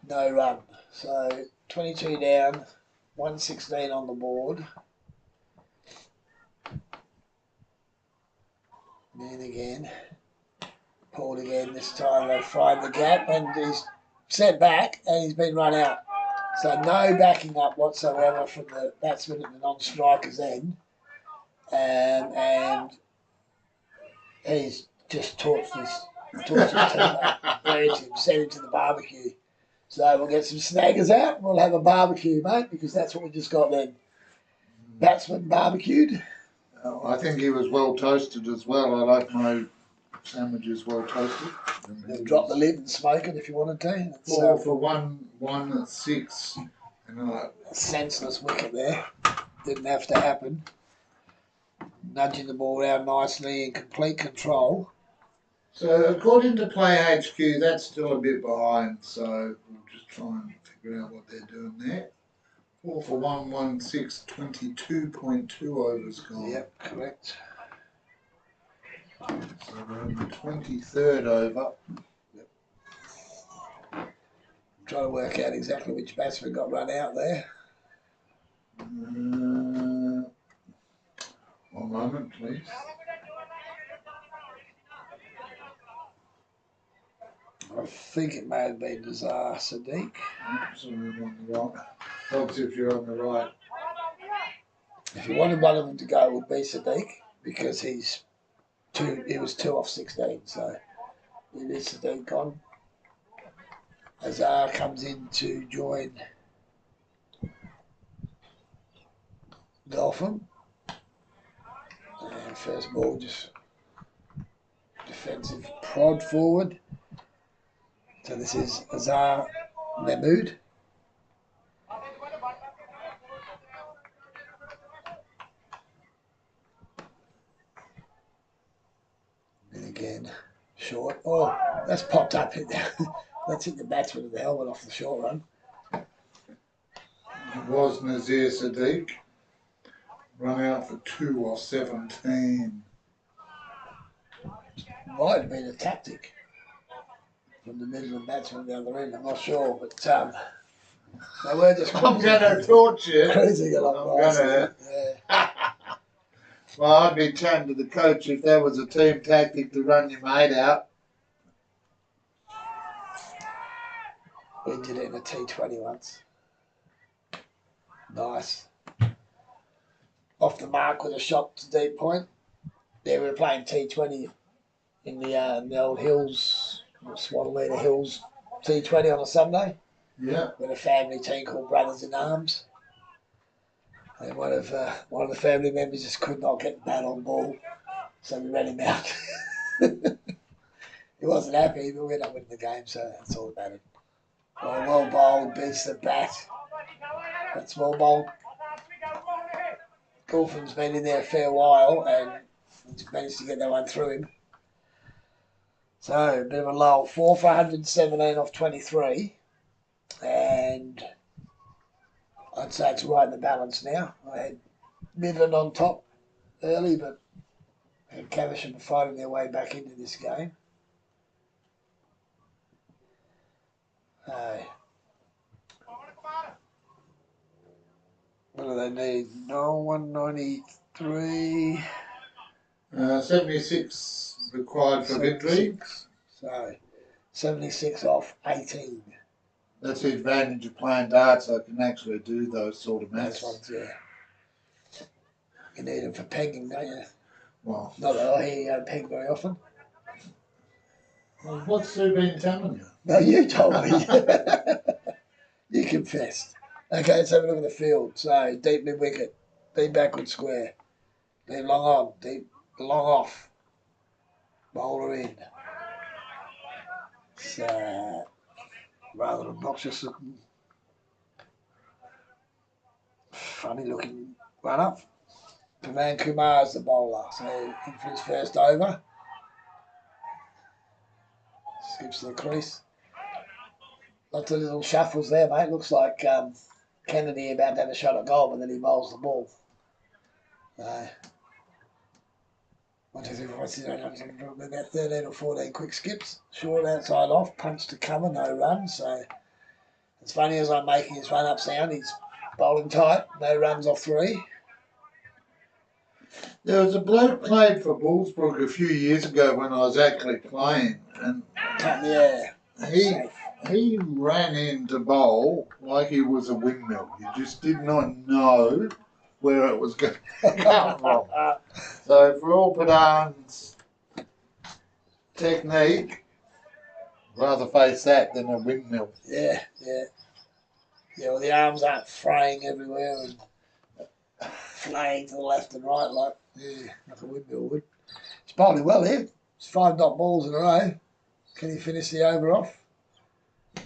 No run. So 22 down, 116 on the board. Then again, pulled again. This time they fried the gap and he's sent back and he's been run out. So no backing up whatsoever from the batsman at the non-striker's end. And he's just torched his teammate, burned him, sent him to the barbecue. So we'll get some snaggers out and we'll have a barbecue, mate, because that's what we just got then. Batsman barbecued. I think he was well toasted as well. I like my sandwiches well toasted. Drop the lid and smoke it if you wanted to. It's, 4 for 116. And senseless wicket there. Didn't have to happen. Nudging the ball out nicely in complete control. so according to Play HQ, that's still a bit behind. So we'll just try and figure out what they're doing there. 4 for 116, 22.2 overs gone. Yep, correct. So we're in the 23rd over. Trying to work out exactly which batsman got run out there. One moment, please. I think it may have been Nazar Sadiq. So we're on the right. Helps if you're on the right. If you wanted one of them to go, it would be Sadiq because he was 2 off 16, so it is Sadiq on. Azar comes in to join Golfham. And first ball, just defensive prod forward. So this is Azar Mahmood. And again, short. Oh, that's popped up. That's hit the batsman of the helmet off the short run. It was Nazir Sadiq. Run out for 2 off 17. might have been a tactic from the Midland batsman the other end. I'm not sure, but they were just I'm going to torture you. cruising along nicely. Yeah. Well, I'd be chatting to the coach if that was a team tactic to run your mate out. We did it in a T20 once. Nice. Off the mark with a shot to deep point. Yeah, we were playing T20 in the old Hills, Swanleader Hills T20 on a Sunday. Yeah. With a family team called Brothers in Arms. And one of the family members just could not get the bat on ball, so we ran him out. He wasn't happy, but we ended up winning the game, so that's all that mattered. Well bowled, beats the bat. That's well bowled. Goulfham's been in there a fair while and he's managed to get that one through him. So, a bit of a lull. 4 for 117 off 23. And I'd say it's right in the balance now. I had Midland on top early, but Caversham are fighting their way back into this game. What do they need? No, 193. 76 required for victory. So, 76 off 18. That's the advantage of playing darts. I can actually do those sort of maths. Those ones, yeah. You need them for pegging, don't you? Well, Not that I hear you don't peg very often. well, what's Sue been telling you? No, you told me. You confessed. Okay, let's have a look at the field. So, deep mid wicket, deep backward square, deep long on, deep long off, bowler in. So, rather obnoxious looking, funny looking run up. Pavan Kumar's the bowler, so in for his first over. Skips to the crease. Lots of little shuffles there, mate. Looks like Kennedy about to have a shot at goal, but then he bowls the ball. 1, 2, 3, 4, 5, 6, 7, 8, 9, 10, 11, about 13 or 14 quick skips. Short outside off, punch to cover, no run. So as funny as I'm making his run up sound, he's bowling tight, no runs off 3. There was a bloke played for Bullsbrook a few years ago when I was actually playing, and he ran into bowl like he was a windmill. You just did not know where it was going to come from. So for all Padan's technique, rather face that than a windmill. Yeah, well, the arms aren't fraying everywhere and flaying to the left and right like a windmill would. He's bowling well here. It's 5 dot balls in a row. Can he finish the over off?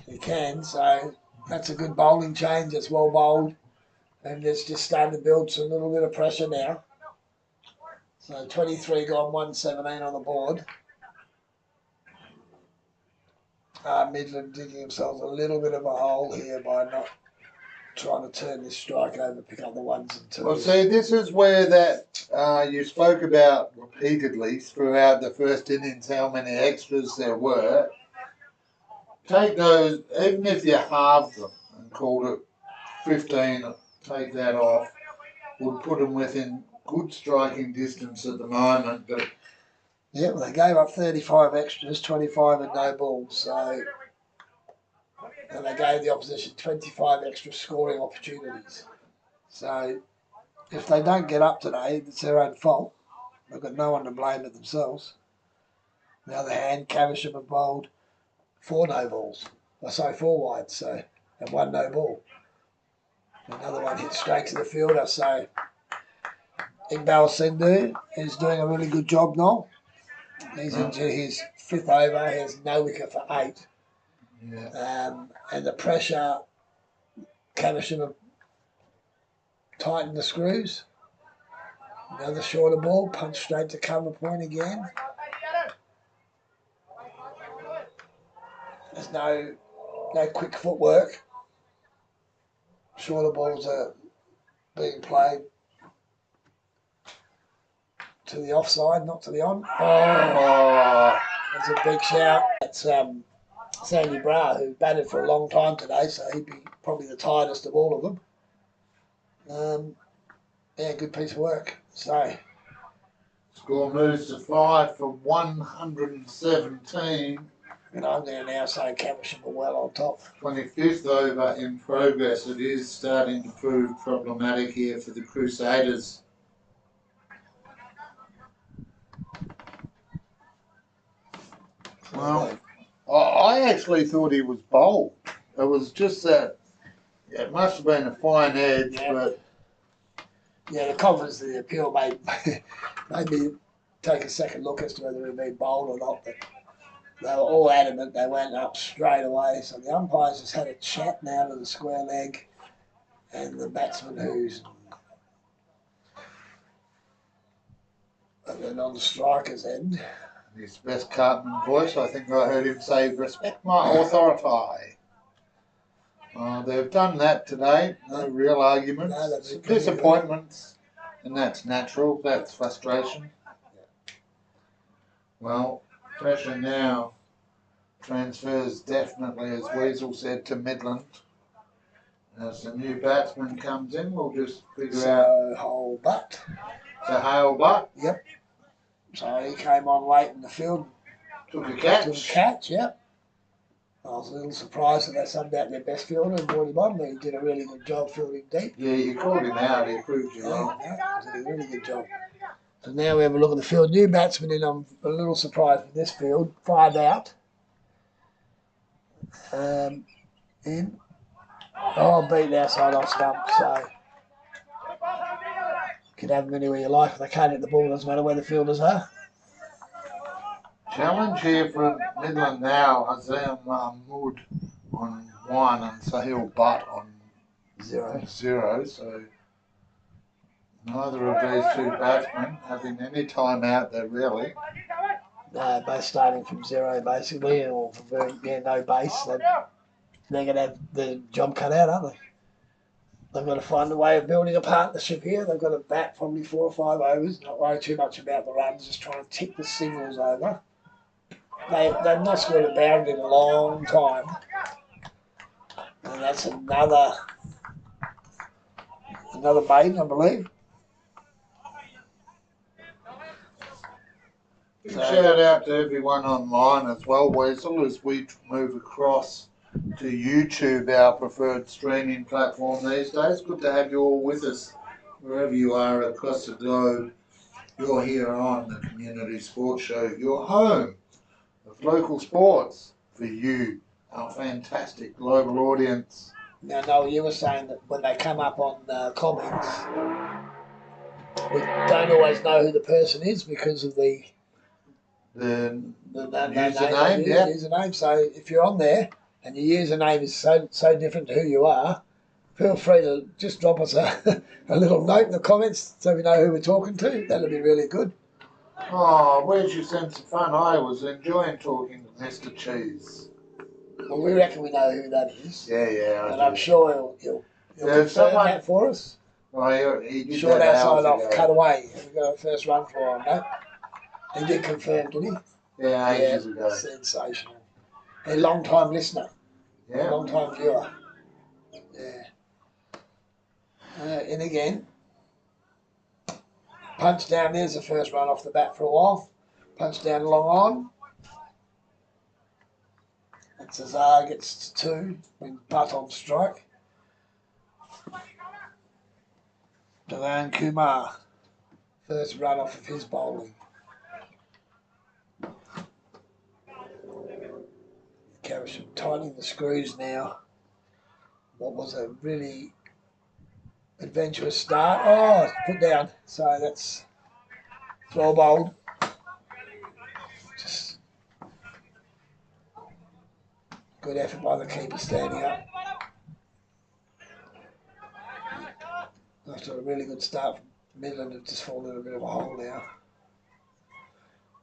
He can, so that's a good bowling change. It's well bowled. And it's just starting to build some little bit of pressure now. So 23 gone, 117 on the board. Midland digging themselves a little bit of a hole here by not trying to turn this strike over, pick up the 1s and 2s. Well, see, this is where that you spoke about repeatedly throughout the first innings, how many extras there were. Take those, even if you halved them and called it 15, take that off, would put them within good striking distance at the moment. But yeah, well, they gave up 35 extras, 25 and no balls. So, and they gave the opposition 25 extra scoring opportunities. So, if they don't get up today, it's their own fault. They've got no one to blame but themselves. On the other hand, Caversham have bowled 4 no balls. 4 wides, so, and 1 no ball. Another one hit straight to the fielder, so Iqbal Sindhu is doing a really good job now. He's into his 5th over. He has no wicket for 8. yeah. And the pressure, Caversham have tightened the screws. Another shorter ball, punch straight to cover point again. There's no quick footwork. Shorter balls are being played to the offside, not to the on. Oh, that's a big shout. That's Sandy Bra, who batted for a long time today, so he'd be probably the tiredest of all of them. Yeah, good piece of work. So Score moves to 5 for 117. And I'm there now saying Caversham are well on top. 25th over in progress. It is starting to prove problematic here for the Crusaders. Well, I actually thought he was bowled. It was just that, yeah, it must have been a fine edge, but... Yeah, the confidence of the appeal made me take a second look as to whether he'd been bowled or not, but they were all adamant they went up straight away. So the umpires just had a chat now to the square leg and the batsman who's and then on the striker's end. His best Cartman voice, I think I heard him say, "Respect my authority." They've done that today. No real arguments. No, Disappointments. And that's natural. That's frustration. Well, pressure now transfers definitely, as Weasel said, to Midland. As the new batsman comes in, we'll just figure out. Whole butt. So Hale Butt. Yep. So he came on late in the field. Took a catch. Took a catch, yep. I was a little surprised that they subbed out their best fielder and brought him on, but he did a really good job fielding deep. Yeah, you called him out. He proved you wrong. Yeah, he did a really good job. So now we have a look at the field. New batsman in. I'm a little surprised with this field. 5 out. In. Oh, beaten outside off stump. So you can have them anywhere you like. If they can't hit the ball, doesn't matter where the fielders are. Challenge here from Midland now. Azam Mahmood on 1 and Sahil Butt on 0. 0. So neither of these two batsmen having any time out there really. No, both starting from 0 basically, or from no base. They're going to have the job cut out, aren't they? They've got to find a way of building a partnership here. They've got to bat probably 4 or 5 overs, not worry too much about the runs, just try and tick the singles over. They've not scored a boundary in a long time. And that's another maiden, I believe. Shout out to everyone online as well, Weasel, as we move across to YouTube, our preferred streaming platform these days. Good to have you all with us, wherever you are across the globe. You're here on the Community Sports Show, your home of local sports for you, our fantastic global audience. Now, Noel, you were saying that when they come up on comments, we don't always know who the person is because of the username, yeah. Username. So if you're on there and your username is so different to who you are, feel free to just drop us a little note in the comments so we know who we're talking to. That'll be really good. Oh, where's your sense of fun? I was enjoying talking to Mr. Cheese. Well, we reckon we know who that is. Yeah. And I'm sure he'll confirm that for us. Well, he did Short that outside off, ago. cut away. We got a first run for him, no? He did confirm, didn't he? Yeah, ages ago. Sensational. A long-time listener. Yeah. Long-time viewer. Yeah. In again. Punch down, there's the first run off the bat for a while. Punch down long on. And Cesar gets to 2 with Butt on strike. Delan Kumar. First run off of his bowling. Caversham tightening the screws now. What was a really adventurous start. Oh, put down. So that's well bowled. Just good effort by the keeper standing up. After a really good start from Midland, have just fallen in a bit of a hole now.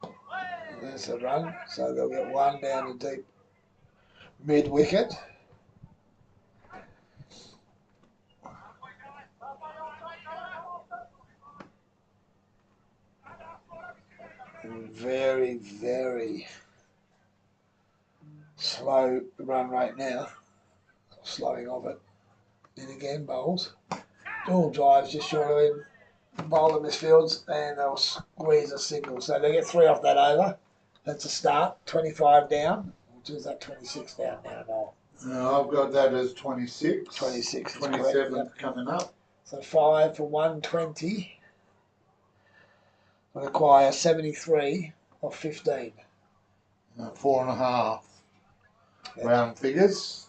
And there's the run. So they'll get 1 down to deep mid-wicket. Very, very slow run rate now. Slowing of it. In again, bowls. Dual drives just short of him. Bowler misfields and they'll squeeze a single. So they get 3 off that over. That's a start. 25 down. Which is that 26 down now? No. No, I've got that as 26. 26 is 27th correct, yep. coming up. So 5 for 120. Require 73 of 15. 4.5. Yep. Round figures.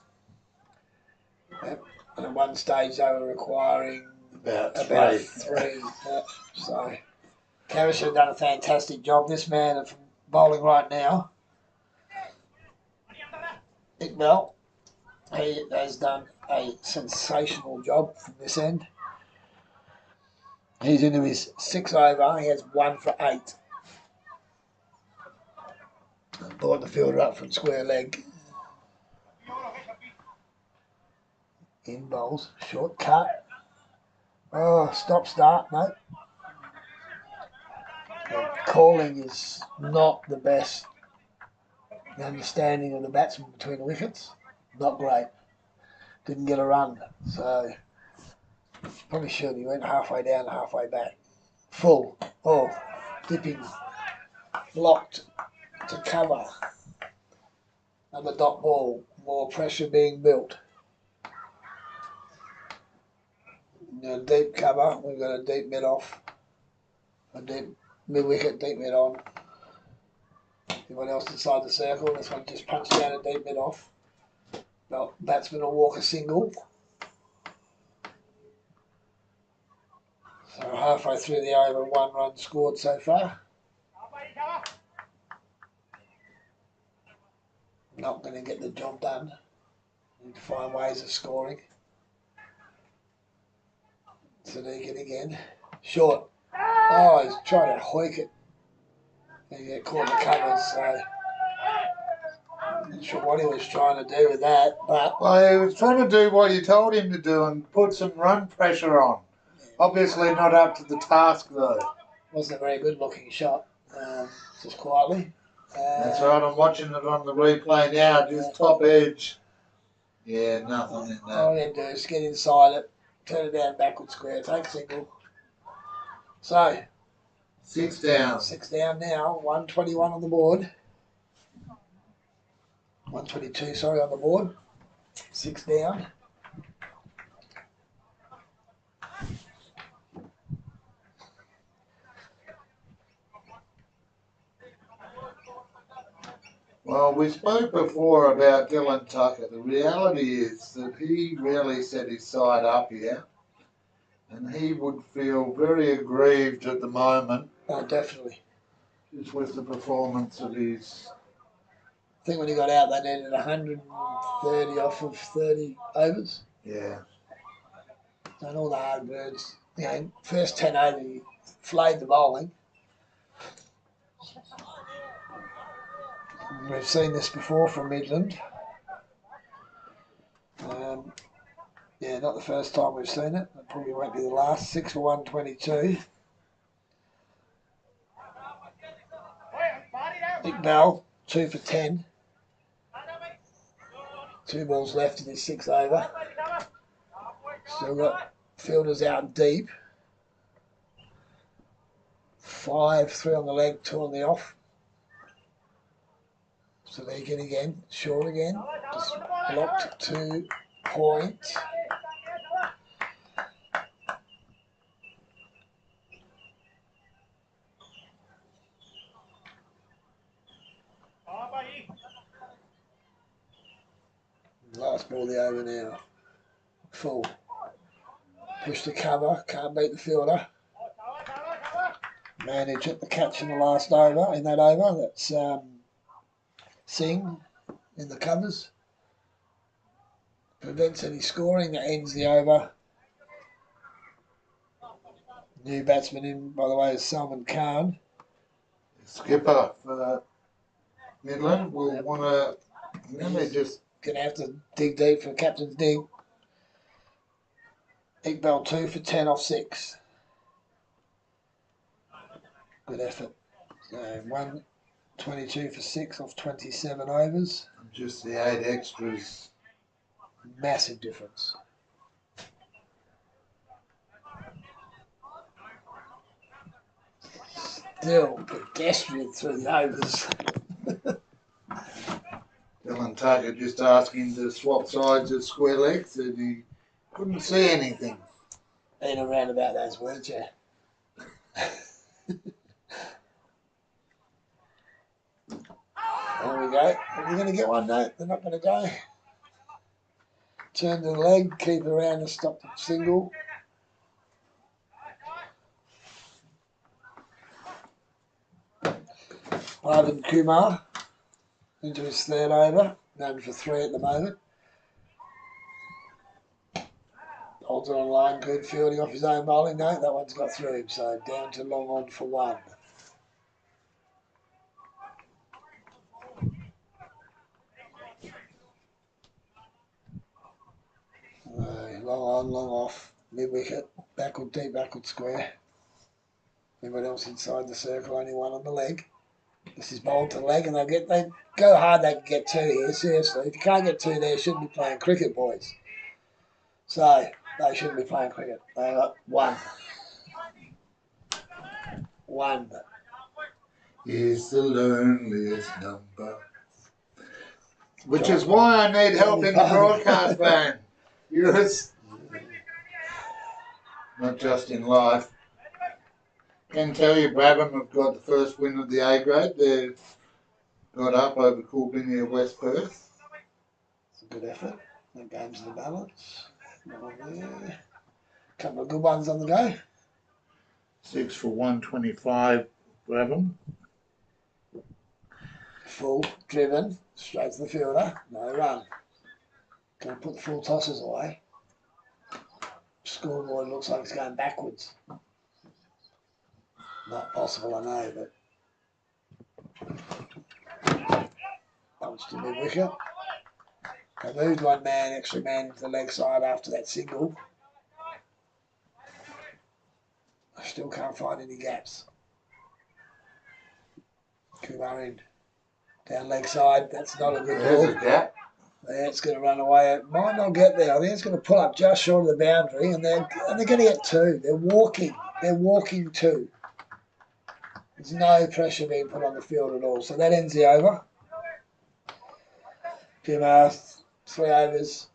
Yep. And at one stage they were requiring About 3. three. Yep. So Caversham done a fantastic job. This man from bowling right now, Iqbal, he has done a sensational job from this end. He's into his 6 over. He has 1 for 8. Brought the fielder up from square leg. In bowls, short cut. Oh, stop start, mate. The calling is not the best. The understanding of the batsman between the wickets, not great. Didn't get a run, so probably should. He went halfway down, halfway back. Full. Oh, dipping. Blocked to cover. Another dot ball. More pressure being built. A deep cover. We've got a deep mid off. A deep mid wicket, deep mid on. Everyone else inside the circle. This one just punched down a deep mid off. Well, batsman will walk a single. So halfway through the over, 1 run scored so far. Not going to get the job done. Need to find ways of scoring. Sadiq again. Short. Oh, he's trying to hoik it. And he get caught in the covers, so not sure what he was trying to do with that, but Well, he was trying to do what you told him to do and put some run pressure on. Obviously not up to the task though. Wasn't a very good looking shot. Just quietly. That's right, I'm watching it on the replay now, just top edge. Yeah, nothing in All that. you do is get inside it, turn it down backward square, take single. So 6 down. 6 down now, 121 on the board. 122, sorry, on the board. 6 down. Well, we spoke before about Dylan Tucker. The reality is that he really set his side up here. And he would feel very aggrieved at the moment. Oh, definitely. Just with the performance of his. I think when he got out, they needed 130 off of 30 overs. Yeah. And all the hard birds. You know, first 10 over, he flayed the bowling. We've seen this before from Midland. Yeah, not the first time we've seen it. It probably won't be the last. 6 for 122. Iqbal, 2 for 10. 2 balls left in his 6 over. Still got fielders out deep. 5, 3 on the leg, 2 on the off. So they get again, short again. Just blocked 2 points. Last ball of the over now. Full. Push the cover, can't beat the fielder. Manage at the catch in the last over, in that over. That's Singh in the covers. Prevents any scoring, that ends the over. New batsman in, by the way, is Salman Khan. Skipper for Midland will want to. They just. Gonna have to dig deep for captain's dig. Iqbal 2 for 10 off 6. Good effort. So 122 for 6 off 27 overs. Just the 8 extras. Massive difference. Still pedestrian through the overs. Dylan Tucker just asking to swap sides at square legs, and he couldn't see anything. In around about those words, yeah. There we go. Are we going to get one? No, they're not going to go. Turn to the leg, keep it around and stop the single. Ivan Kumar into his third over, going for 3 at the moment. Holds it on line, good fielding off his own bowling. No, that one's got through him, so down to long on for 1. Long on, long off, mid wicket, backward deep, backward square. Everyone else inside the circle, only one on the leg. This is bowled to the leg, and they go hard. They can get 2 here. Seriously, if you can't get 2 there, you shouldn't be playing cricket, boys. So they shouldn't be playing cricket. They got 1. 1. Is the loneliest number. Which is why I need help in the broadcast band. Yes. Not just in life. Can tell you Brabham have got the first win of the A grade. They've got up over Coolbinny of West Perth. It's a good effort. That game's the balance. There. Couple of good ones on the go. 6 for 125 Brabham. Full, driven, straight to the fielder. No run. Going to put the full tosses away. Scoreboard looks like it's going backwards. Not possible, I know, but punch to mid wicket. They moved one man, extra man to the leg side after that single. I still can't find any gaps. Kumar in. Down leg side, that's not a good ball. There's a gap. That's going to run away. It might not get there. I think it's going to pull up just short of the boundary, and they're going to get 2. They're walking. They're walking 2. There's no pressure being put on the field at all. So that ends the over. Kumar, 3 overs.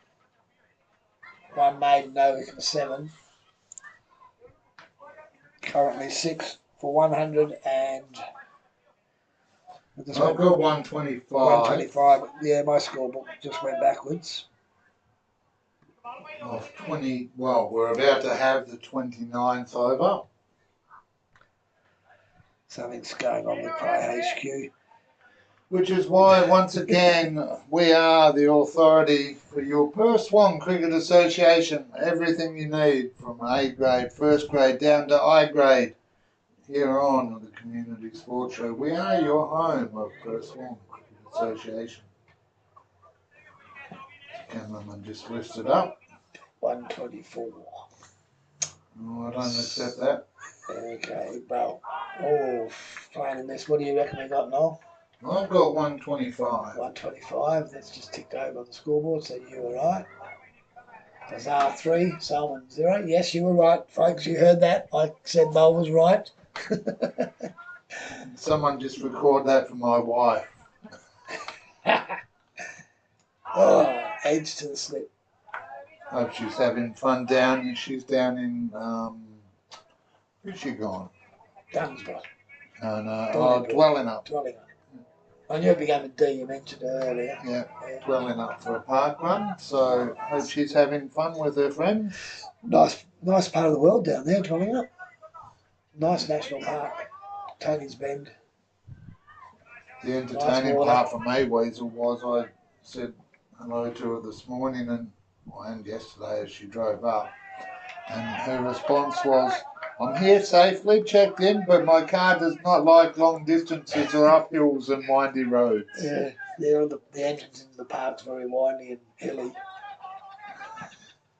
1 maiden over for 7. Currently 6 for 100 and... I've got 125. 125. Yeah, my scorebook just went backwards. Off 20. Well, we're about to have the 29th over. Something's going on with Play HQ. Which is why, once again, we are the authority for your Perth Swan Cricket Association. Everything you need from A grade, first grade, down to I grade. Here on the Community Sports Show. We are your home of Perth Swan Cricket Association. Cameraman just lifted up. 124. Oh, I don't accept that. Okay, well, playing in this. What do you reckon we got, Noel? I've got 125. 125. That's just ticked over on the scoreboard, so you were right. Bazaar 3, Salmon 0. Yes, you were right, folks. You heard that. I said Noel was right. Someone just record that for my wife. Edge to the slip. Hope she's having fun down. She's down in where's she gone? Dunsborough. No, Dwelling Up. Dwelling Up. I knew it began with D. You mentioned it earlier. Yeah, Dwelling Up for a park run. So hope she's having fun with her friends. Nice part of the world down there, Dwelling Up. Nice national park. Tony's Bend. The entertaining part for me, Weasel, was I said hello to her this morning and yesterday as she drove up. And her response was, I'm here safely, checked in, but my car does not like long distances or up hills and windy roads. Yeah, the entrance into the park's very windy and hilly.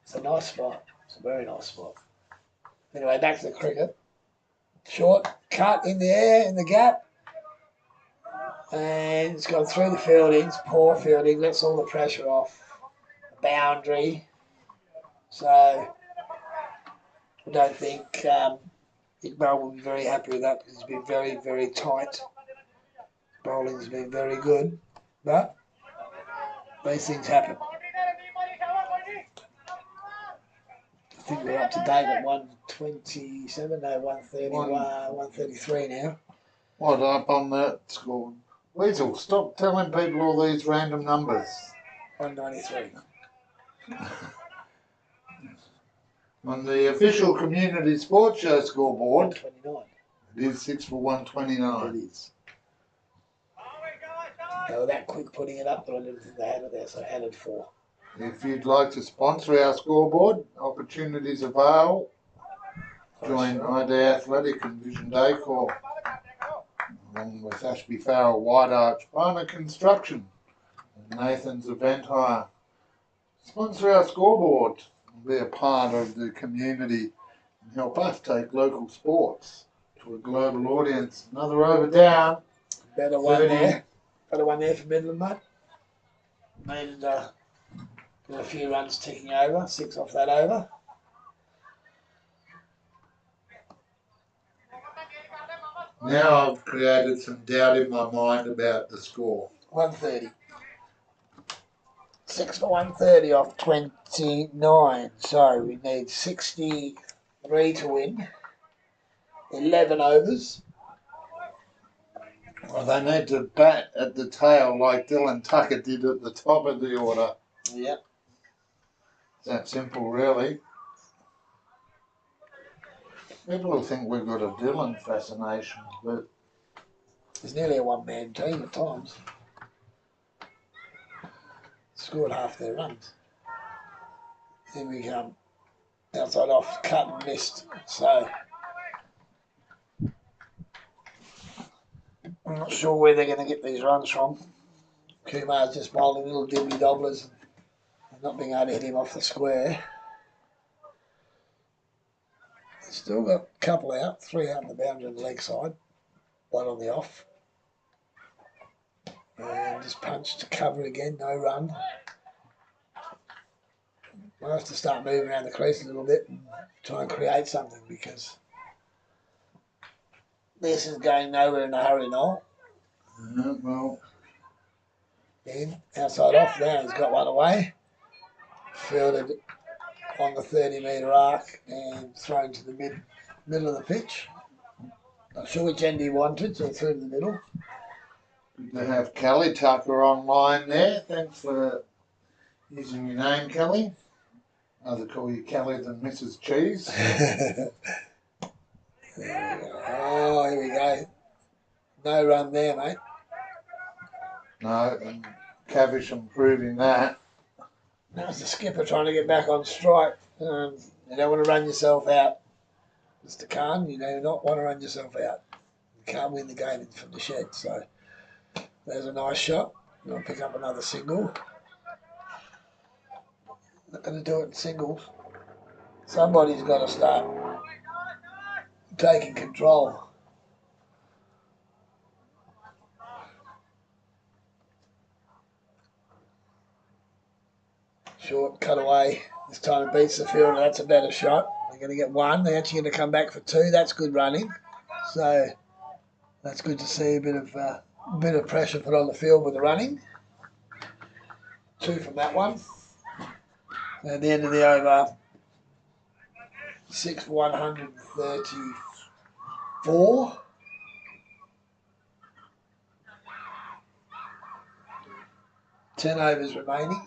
It's a nice spot. It's a very nice spot. Anyway, back to the cricket. Short, cut in the air, in the gap. And it's gone through the fieldings, poor fielding, lets all the pressure off. Boundary. So I don't think Iqbal will be very happy with that because he's been very, very tight. Bowling's been very good, but these things happen. I think we're up to date at 127, no, 131, 133 now. What up on that score? Weasel, stop telling people all these random numbers. 193. On the official community sports show scoreboard, 129. it is 6 for 129. It is. They were that quick putting it up, but I didn't think they had it there, so I added 4. If you'd like to sponsor our scoreboard, opportunities avail. Join ID Athletic and Vision Decor, along with Ashby Farrell, White Arch, Barner Construction, and Nathan's Event Hire. Sponsor our scoreboard and be a part of the community and help us take local sports to a global audience. Another over down. Better one there. Better one there for Midland, mate. Needed a few runs ticking over, 6 off that over. Now I've created some doubt in my mind about the score. 130. 6 for 130 off 29. So we need 63 to win. 11 overs. Well, they need to bat at the tail like Dylan Tucker did at the top of the order. Yep. It's that simple, really. People will think we've got a Dylan fascination, but It's nearly a one-man team at times. Scored half their runs. Then we come outside off, cut and missed. So I'm not sure where they're going to get these runs from. Kumar's just bowling little dibbly dobblers and not being able to hit him off the square. Still got a couple out, 3 out on the boundary on the leg side, 1 on the off. And just punched to cover again, no run. I'll have to start moving around the crease a little bit and try and create something because this is going nowhere in a hurry now. well, In, outside off now, he's got one away. Fielded on the 30-metre arc and thrown to the middle of the pitch. Not sure which end he wanted, so through to the middle. good to have Kelly Tucker online there. Thanks for using your name, Kelly. I'd call you Kelly than Mrs. Cheese. Oh, here we go. No run there, mate. No, and Caversham proving that. That's the skipper trying to get back on strike. You don't want to run yourself out, Mr. Khan. You do not want to run yourself out. You can't win the game from the shed. So there's a nice shot. You want to pick up another single. Not going to do it in singles. Somebody's got to start taking control. Short cut away. This time it beats the fielder. That's a better shot. They're going to get 1. They're actually going to come back for 2. That's good running. So that's good to see a bit of pressure put on the field with the running. 2 from that one. At the end of the over, 6 for 134. Ten overs remaining.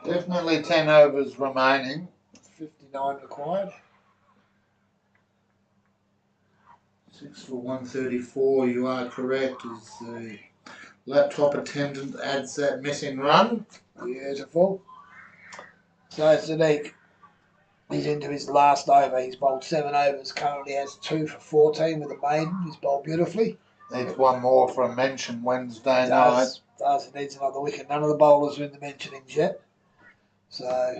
Definitely 10 overs remaining. 59 required. 6 for 134, you are correct, as the laptop attendant adds that missing run. Beautiful. So Sadiq, he's into his last over. He's bowled 7 overs, currently has 2 for 14 with a maiden. He's bowled beautifully. Needs one more for a mention Wednesday night. Does. It needs another wicket. None of the bowlers are in the mentionings yet. So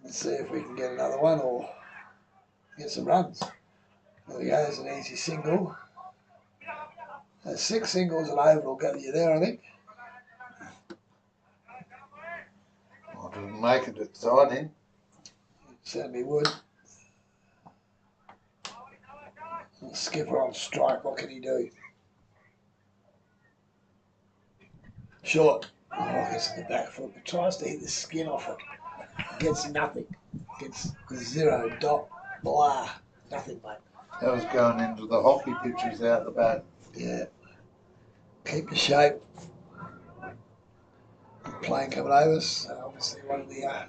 let's see if we can get another one or get some runs. There we go, there's an easy single. 6 singles and over will get you there, I think. Well, it doesn't make it exciting. It certainly would. The skipper on strike, what can he do? Short. Oh, gets in the back foot, but tries to hit the skin off it. Gets nothing. Gets 0 dot blah. Nothing, mate. That was going into the hockey pitches out the back. Yeah. Keep the shape. Plane coming over us. Obviously one of the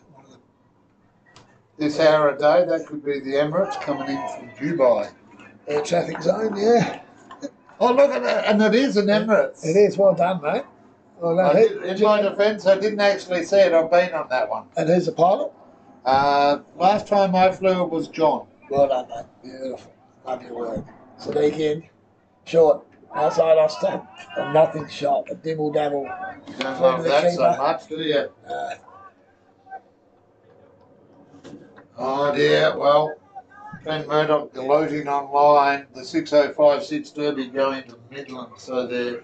This hour a day, that could be the Emirates coming in from Dubai. air traffic zone, yeah. Oh, look at that. And it is an Emirates. It is, well done, mate. Well done. In my defence, I didn't actually see it. I've been on that one. And who's the pilot? Last time I flew, it was John. Well done, mate. Beautiful. Love your work. Sadiq in. Short. Outside off stump. A nothing shot. A dibble dabble. You don't love that so much, do you? Oh dear, well, Glenn Murdoch gloating online. The 6056 Derby going to Midland, so their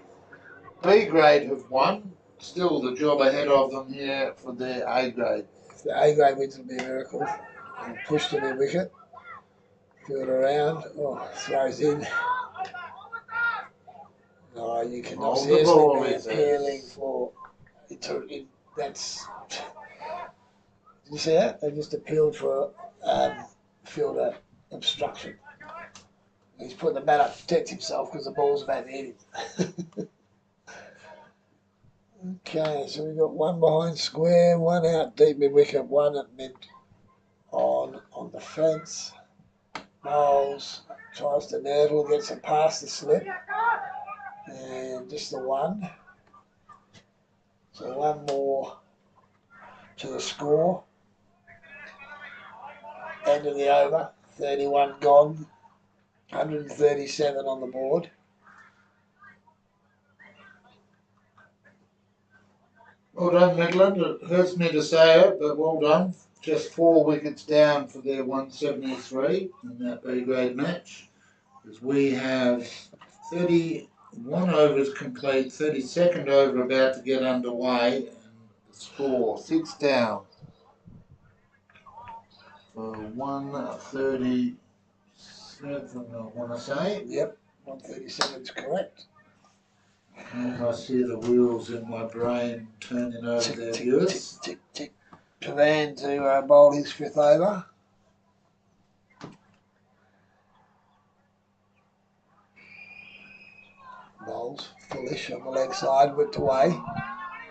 B grade have won. Still the job ahead of them here for their A grade. If the A grade wins, it'll be a miracle. And push to the wicket. Field around. Oh, throws in. No, you cannot seriously be appealing for it. That's. Did you see that? They just appealed for fielder obstruction. He's putting the bat up to protect himself because the ball's about to hit him. Okay, so we've got one behind square, one out deep mid wicket, one at mid on the fence. Bowles tries to nurdle, gets it past the slip. And just the one. So one more to the score. End of the over. 31 gone. 137 on the board. Well done, Midland. It hurts me to say it, but well done. Just 4 wickets down for their 173 in that B grade match. Because we have 31 overs complete, 32nd over about to get underway, and the score 6 down for 137, I want to say. Yep, 137 is correct. And I see the wheels in my brain turning over Tick, their tick, viewers. tick, tick, tick. Pavan to bowl his 5th over. Bowls foolish on the leg side, whipped away.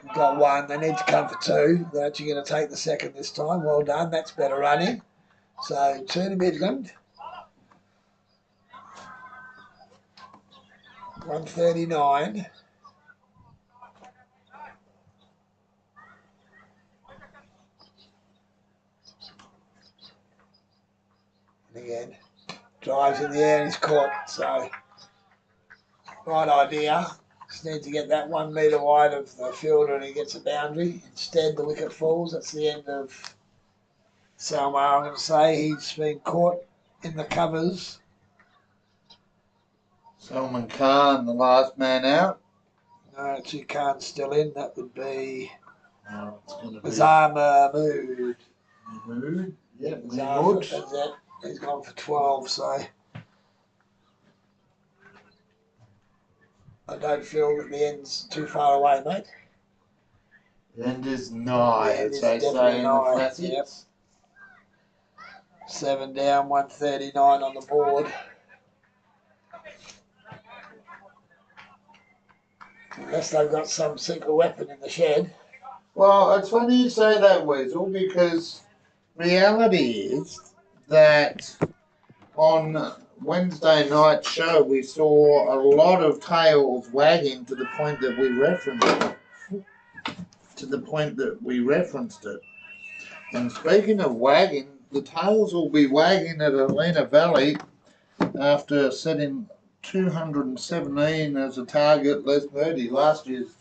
We've got 1, they need to come for 2. They're actually going to take the 2nd this time. Well done, that's better running. So 2 to Midland. 139. And again, drives in the air and he's caught. So, right idea. Just need to get that 1 metre wide of the fielder and he gets a boundary. Instead, the wicket falls. That's the end of Salma. I'm going to say he's been caught in the covers. Salman Khan, the last man out. No, actually, Khan's still in. That would be It's going to be Azar Mahmood. Mahmood. Yeah, Azar, Mahmood. that's it. He's gone for 12, so I don't feel that the end's too far away, mate. The end is nigh, The end as is they definitely say in the nigh, classics. yep. 7 down, 139 on the board. Unless they've got some secret weapon in the shed. Well, it's funny you say that, Weasel, because reality is that on Wednesday night show we saw a lot of tails wagging to the point that we referenced it. And speaking of wagging, the tails will be wagging at Alena Valley after setting 217 as a target. Les Murdy, last year's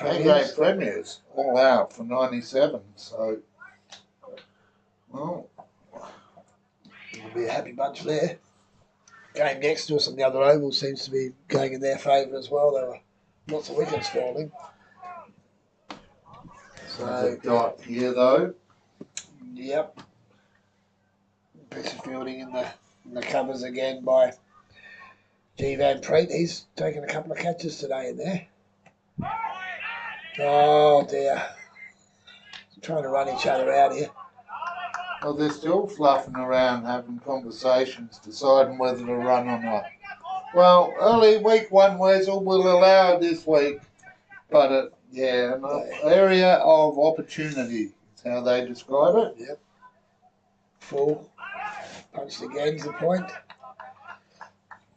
A grade premiers, all out for 97. So, well, It'll be a happy bunch there. game next to us on the other oval seems to be going in their favour as well. There were lots of wickets falling. There's a dot here though. Yep. Piece of fielding in the covers again by G. Van Preet. He's taken a couple of catches today in there. Oh dear. Trying to run each other out here. Well, they're still fluffing around having conversations, deciding whether to run or not. Well, early week one Weasel will allow this week, but an area of opportunity is how they describe it. Yep. Full. Punched again's the point.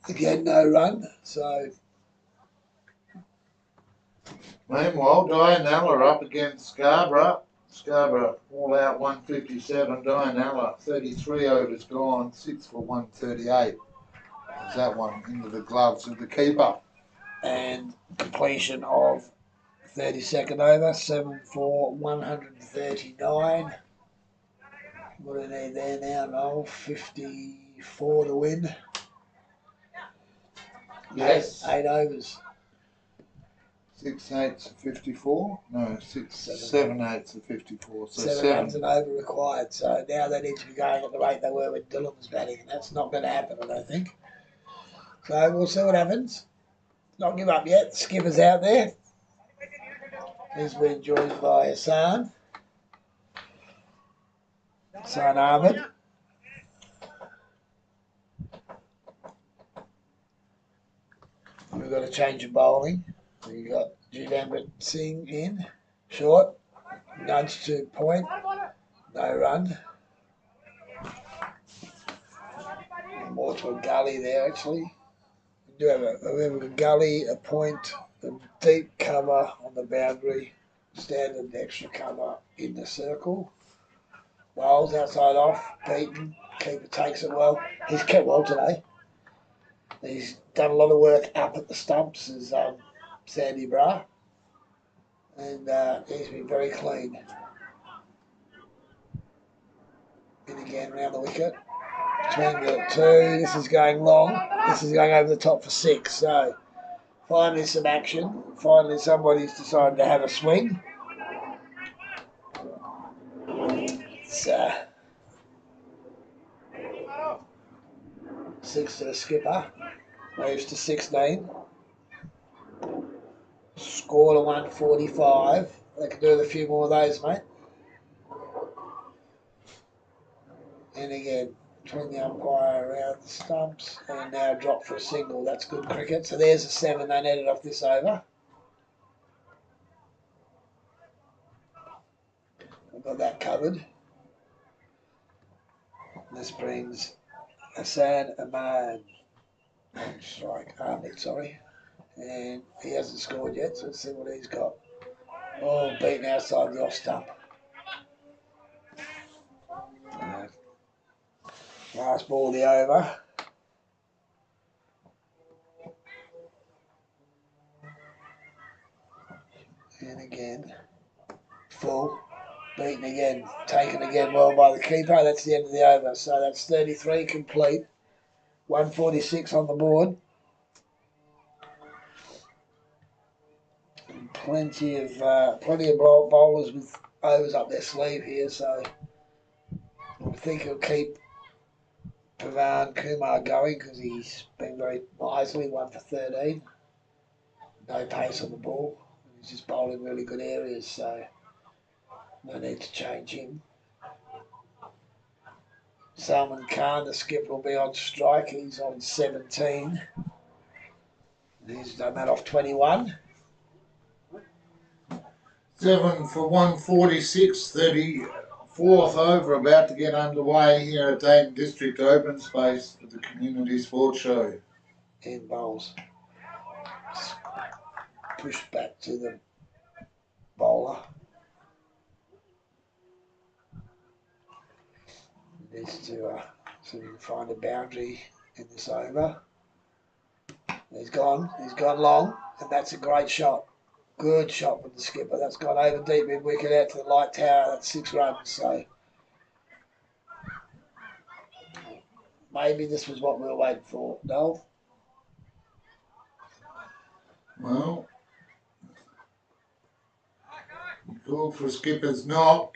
Again, no run. So. Meanwhile, Dianella up against Scarborough. Scarborough all out 157. Dianella 33 overs gone, 6 for 138. Is that one into the gloves of the keeper? And completion of 32nd over, 7 for 139. What do they need there now, Noel? 54 to win. Yes. 8 overs. 6 eighths of 54. No, 7 eighths of 54. So 7 runs and over required. So now they need to be going at the rate they were when Dylan was batting. And that's not going to happen, I don't think. So we'll see what happens. Not give up yet. The skipper's out there. He's been joined by Hassan. Hassan Ahmed. We've got a change of bowling. We've got Jivamrit Singh in. Short. Nudge to point. No run. More to a gully there, actually. We do have a gully, a point, a deep cover on the boundary, standard extra cover in the circle. Bowls outside off, Dayton, keeper takes it well. He's kept well today. He's done a lot of work up at the stumps as Sandy Bra, and he's been very clean. In again around the wicket. Between the two, this is going long. This is going over the top for 6. So finally some action. Finally somebody's decided to have a swing. It's 6 to the skipper. Moves to 16. Score to 145. They can do with a few more of those, mate. And again, between the umpire around the stumps, and now drop for a single. That's good cricket. So there's a 7 they netted off this over. We've got that covered. This brings Hassan Ahmed. Strike, Ahmed, sorry. And he hasn't scored yet, so let's see what he's got. Oh, beaten outside the off stump. Last ball of the over. And again, full. Beaten again. Taken again well by the keeper. That's the end of the over. So that's 33 complete. 146 on the board. And plenty of bowlers with overs up their sleeve here. So I think he'll keep Pavan Kumar going because he's been very nicely, 1 for 13. No pace on the ball. He's just bowling really good areas, so no need to change him. Salman Khan, the skipper, will be on strike. He's on 17. He's done that off 21. 7 for 146, 34th over, about to get underway here at Dayton District Open Space for the Community Sports Show. In bowls. Push back to the bowler. Needs to find a boundary in this over. He's gone long, and that's a great shot. Good shot from the skipper. That's gone over deep mid wicket out to the light tower. That's 6 runs. So maybe this was what we were waiting for, Noel. Well, call for a skipper's knock.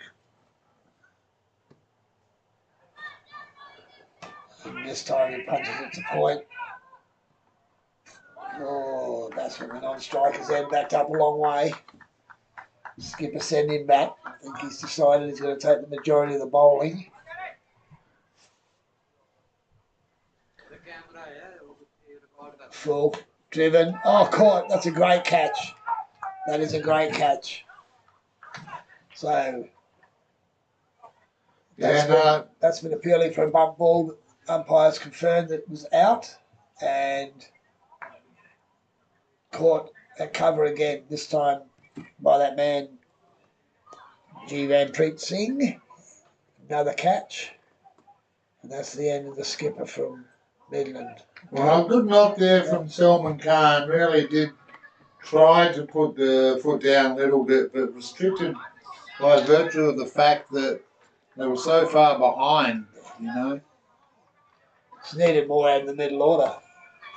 And this time he punches it to point. Oh, that's what went on striker's end, backed up a long way. Skipper send him back. I think he's decided he's going to take the majority of the bowling. Full, driven. Oh, caught. That's a great catch. That is a great catch. So that's been appealing for a bump ball. Umpires confirmed that it was out and caught at cover again, this time by that man, Jivanpreet Singh. Another catch. And that's the end of the skipper from Midland. Well, good knock there from Salman Khan. Really did try to put the foot down a little bit, but restricted by virtue of the fact that they were so far behind, you know. It's needed more out in the middle order.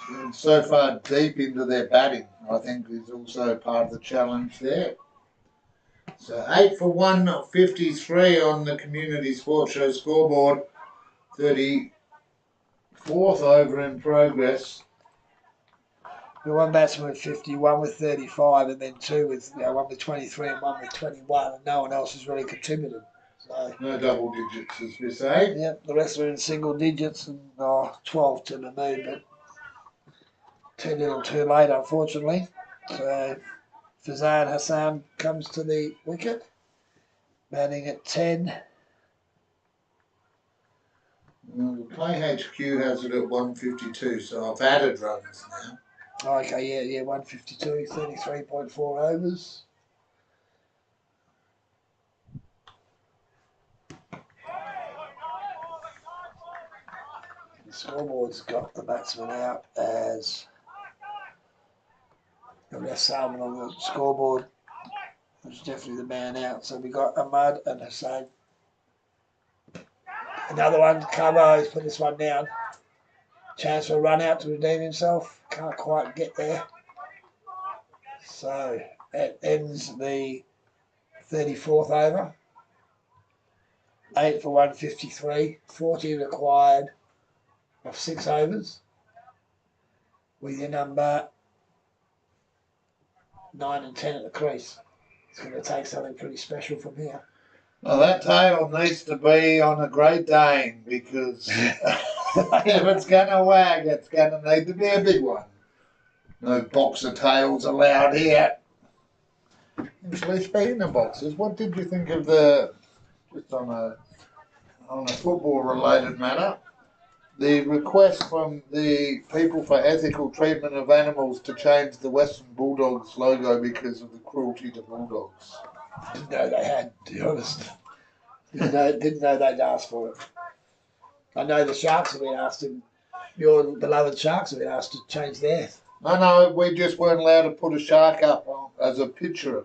And so far deep into their batting, I think, is also part of the challenge there. So 8 for 153 on the Community Sports Show scoreboard. 34th over in progress. The one batsman with 50, one with 35, and then two with one with 23 and one with 21, and no one else has really contributed. So no double digits, as we say. Yeah, the rest are in single digits and 12 to Mahmood, but too little too late, unfortunately. So Fazan Hassan comes to the wicket, batting at 10. Well, the Play HQ has it at 152, so I've added runs now. Okay, yeah, 152, 33.4 overs. The scoreboard's got the batsman out as left Salman on the scoreboard. It's definitely the man out. So we got Ahmad and Hussain. Another one to cover. He's put this one down. Chance for a run out to redeem himself. Can't quite get there. So that ends the 34th over. 8 for 153. 40 required of 6 overs. With your number 9 and 10 at the crease. It's going to take something pretty special from here. Well, that tail needs to be on a Great Dane because if it's going to wag, it's going to need to be a big one. No boxer tails allowed here. Actually, speaking of boxers, what did you think of the, just on a football-related matter, the request from the People for Ethical Treatment of Animals to change the Western Bulldogs logo because of the cruelty to bulldogs? Didn't know they had, to be honest. Didn't know they'd asked for it. I know the Sharks have been asked to, your beloved Sharks have been asked to change theirs. No, we just weren't allowed to put a shark up as a picture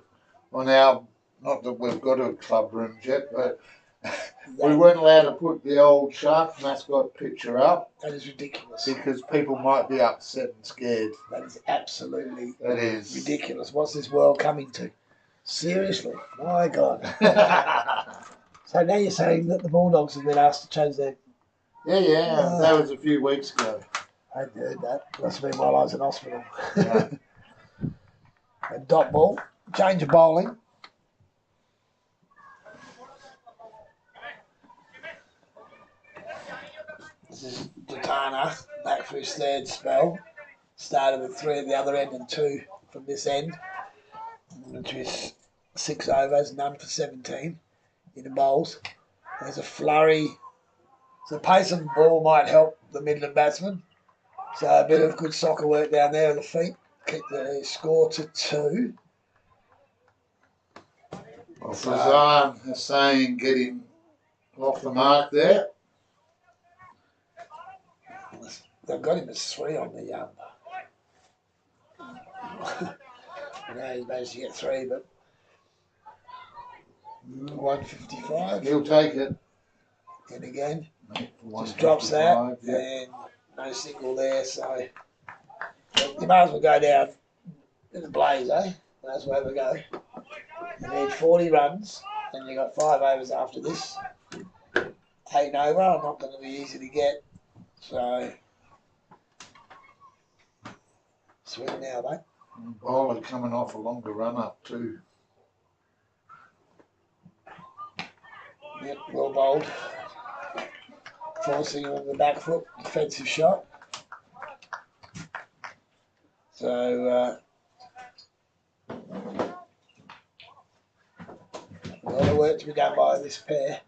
on our, not that we've got a club room yet, but we weren't allowed to put the old shark mascot picture up. That is ridiculous. Because people might be upset and scared. That is absolutely ridiculous. What's this world coming to? Seriously, my God. So now you're saying that the Bulldogs have been asked to change their... Yeah, that was a few weeks ago. I hadn't heard that. Must have been while I was in hospital. Yeah. And dot ball, change of bowling. This is Jatana, back for his third spell. Started with 3 at the other end and 2 from this end, which is 6 overs, none for 17 in the bowls. There's a flurry. So pace of the ball might help the Midland batsman. So a bit of good soccer work down there with the feet. Keep the score to 2. Well, Fazan Hussain getting off the mark there. They've got him as 3 on the I know he managed to get 3, but 155. He'll take it. And again. Just drops that, yeah. and no single there, so you might as well go down in a blaze, eh? Might as well have a go. You need 40 runs, and you got 5 overs after this. 8 over, not going to be easy to get, so swing now, mate. Bowler coming off a longer run up too. Yep, well bowled. Forcing on the back foot, defensive shot. So, a lot of work to be done by this pair.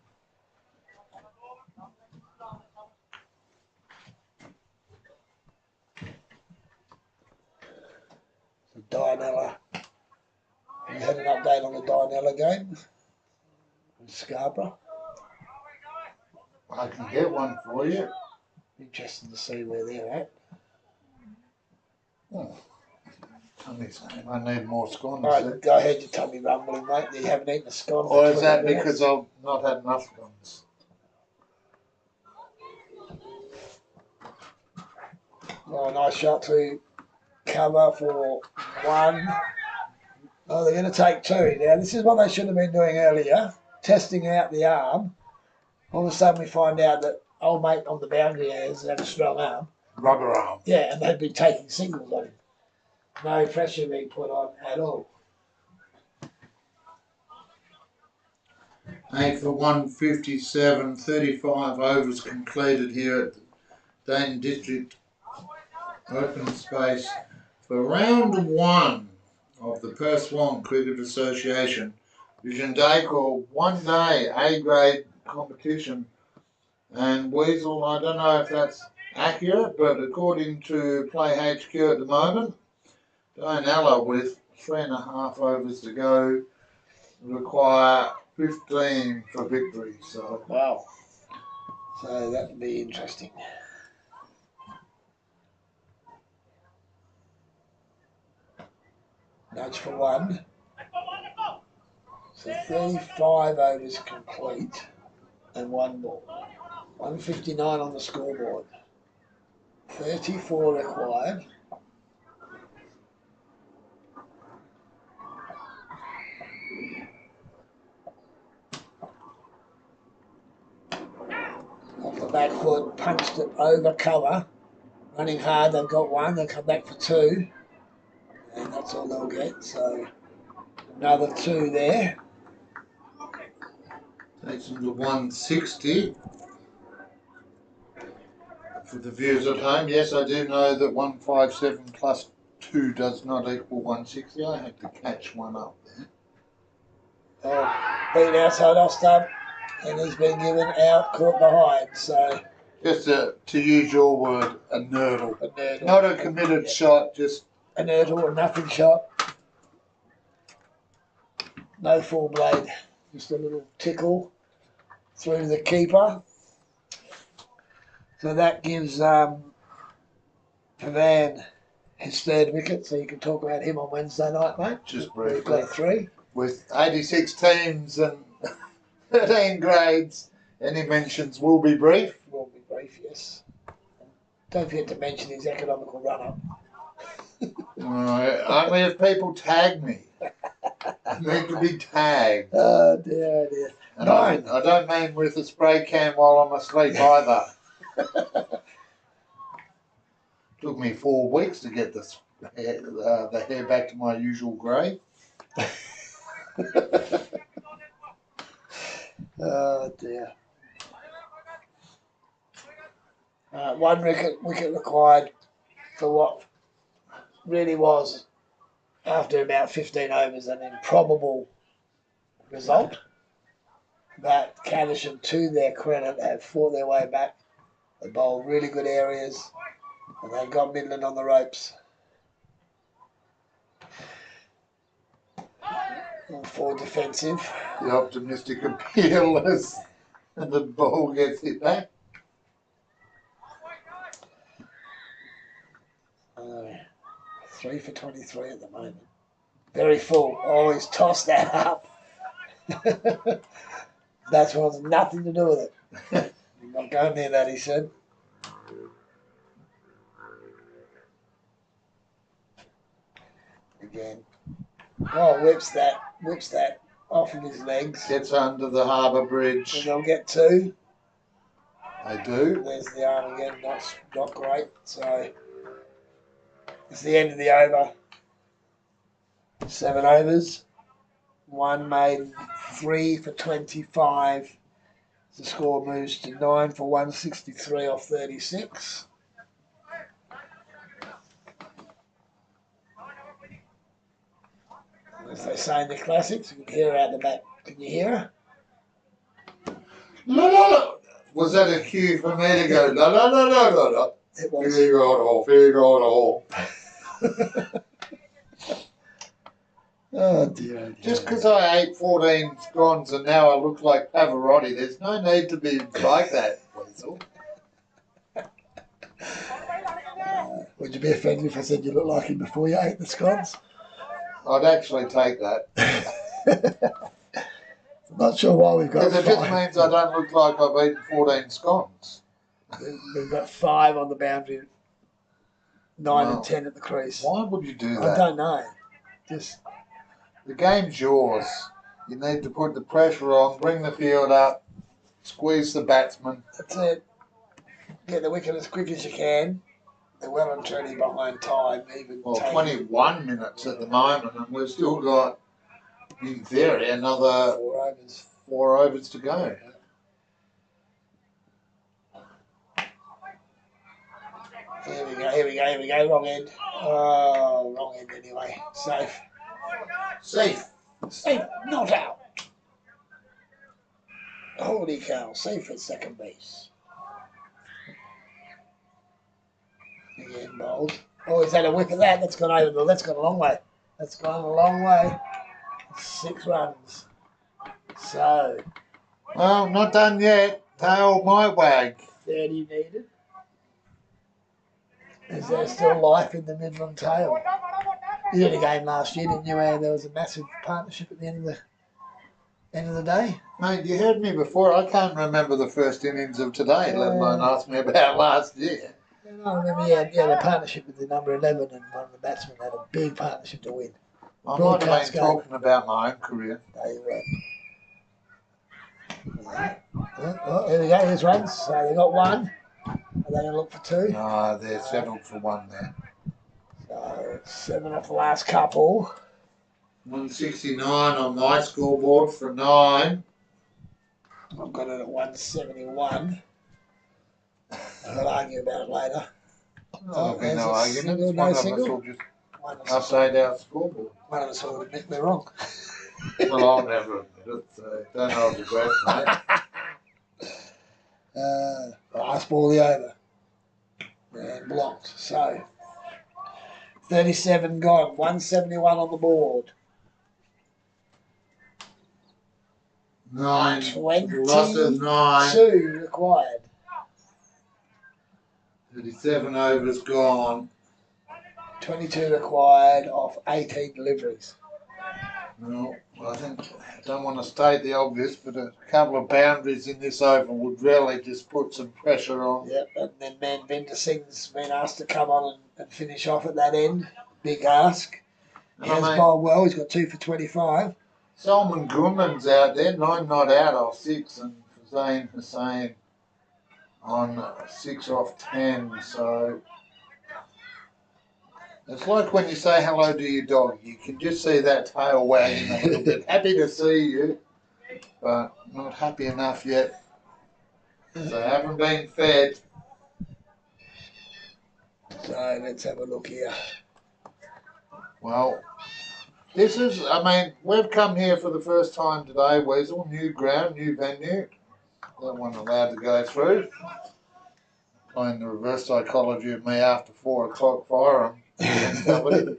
So Dianella. We had an update on the Dianella game with Scarborough. I can get one for you. Interesting to see where they're at. Oh. I need more scones. I heard your tummy rumbling, mate. You haven't eaten a scone. Or is that because I've not had enough scones? Oh, nice shot to cover for 1. Oh, they're going to take 2. Now, this is what they should have been doing earlier, testing out the arm. All of a sudden we find out that old mate on the boundary has had a strong arm. Rubber arm. Yeah, and they've been taking singles on him. No pressure being put on at all. 8 for 157, 35 overs completed here at the Dayton District Open Space for round 1 of the Perth Swan Cricket Association Vision Day called One Day A Grade competition. And Weasel, I don't know if that's accurate, but according to Play HQ at the moment, Dianella with 3.5 overs to go require 15 for victory. So wow. So that would be interesting. Nudge for 1. So 35 overs complete and 1 ball. 159 on the scoreboard. 34 required. Off the back foot, punched it over cover. Running hard, they've got 1, they'll come back for 2. And that's all they'll get, so another 2 there. takes them to 160. For the viewers at home, yes, I do know that 157 plus 2 does not equal 160. I had to catch one up there. Oh, beat outside off stump, and he's been given out, caught behind, so. Just to use your word, a nurdle. A nurdle. Not a committed shot, just a nurdle, a nothing shot. No full blade, just a little tickle through the keeper. So that gives Pavan his 3rd wicket, so you can talk about him on Wednesday night, mate. Just We've briefly. got 3. With 86 teams and 13 grades, any mentions will be brief. Will be brief, yes. Don't forget to mention his economical run-up. Only if people tag me. I need to be tagged. Oh dear, oh dear. And I don't mean with a spray can while I'm asleep either. Took me 4 weeks to get the hair back to my usual grey. Oh dear. 1 wicket required for what really was, after about 15 overs, an improbable result. But Caversham, to their credit, have fought their way back. They bowled really good areas, and they've got Midland on the ropes. All 4 defensive. The optimistic appeal as the ball gets hit back. 3 for 23 at the moment. Very full. Oh, he's tossed that up. That's what's nothing to do with it. You're not going near that, he said. Again. Oh, whips that off of his legs. Gets under the harbour bridge. And they'll get two. They do. There's the arm again, not great. So it's the end of the over. 7 overs. One made 3 for 25. The score moves to 9 for 163 off 36. As they say in the classics, you can hear her out the back. Can you hear her? La, la, la. Was that a cue for me to go la la la la la la? It was. Figure it all. Oh dear. Just because I ate 14 scones and now I look like Pavarotti, there's no need to be like that. Would you be offended if I said you look like him before you ate the scones? I'd actually take that. I'm not sure why we've got Because it just means I don't look like I've eaten 14 scones. We've got 5 on the boundary, 9 and 10 at the crease. Why would you do that? I don't know. Just the game's yours. You need to put the pressure on, bring the field up, squeeze the batsman. That's it. Get the wicket as quick as you can. They're well and truly behind time. Well, 21 minutes at the moment, and we've still got, in theory, another 4 overs to go. Here we go. Wrong end. Oh, wrong end anyway. Safe. Not out. Holy cow. Safe at second base. Again, bowled. Oh, is that a whip of that? That's gone over. That's gone a long way. 6 runs. So. Well, not done yet. Tail might wag. 30 needed. Is there still life in the Midland tail? You did a game last year, didn't you? Where there was a massive partnership at the end of the day. Mate, you heard me before. I can't remember the first innings of today, let alone ask me about last year. I remember you had a partnership with the number 11, and one of the batsmen had a big partnership to win. I might have been talking about my own career. No, you weren't. Oh, here we go. Here's runs. So they got 1. Are they going to look for 2? No, they're settled for 1 there. So 7 off the last couple. 169 on my scoreboard for 9. I've got it at 171. I'll argue about it later. There'll be no argument. One of us will just update our scoreboard. One of us will admit we're wrong. Well, I'll never admit it, so don't hold your breath, mate. Last ball the over. And blocked. So 37 gone. 171 on the board. 9. 22 Loss of 9. required. 37 overs gone. 22 required off 18 deliveries. Well, I don't want to state the obvious, but a couple of boundaries in this over would really just put some pressure on. Yep, and then Manvinder Singh's been asked to come on and finish off at that end. Big ask. He has bowled well. He's got 2 for 25. Salman Gunman's out there, 9 not out off 6, and Hussain Hussain on 6 off 10. So it's like when you say hello to your dog. You can just see that tail wagging a little bit. Happy to see you, but not happy enough yet. So haven't been fed. So let's have a look here. Well, this is, we've come here for the first time today, Weasel. New ground, new venue. That one allowed to go through. Playing the reverse psychology of me after 4 o'clock fire them.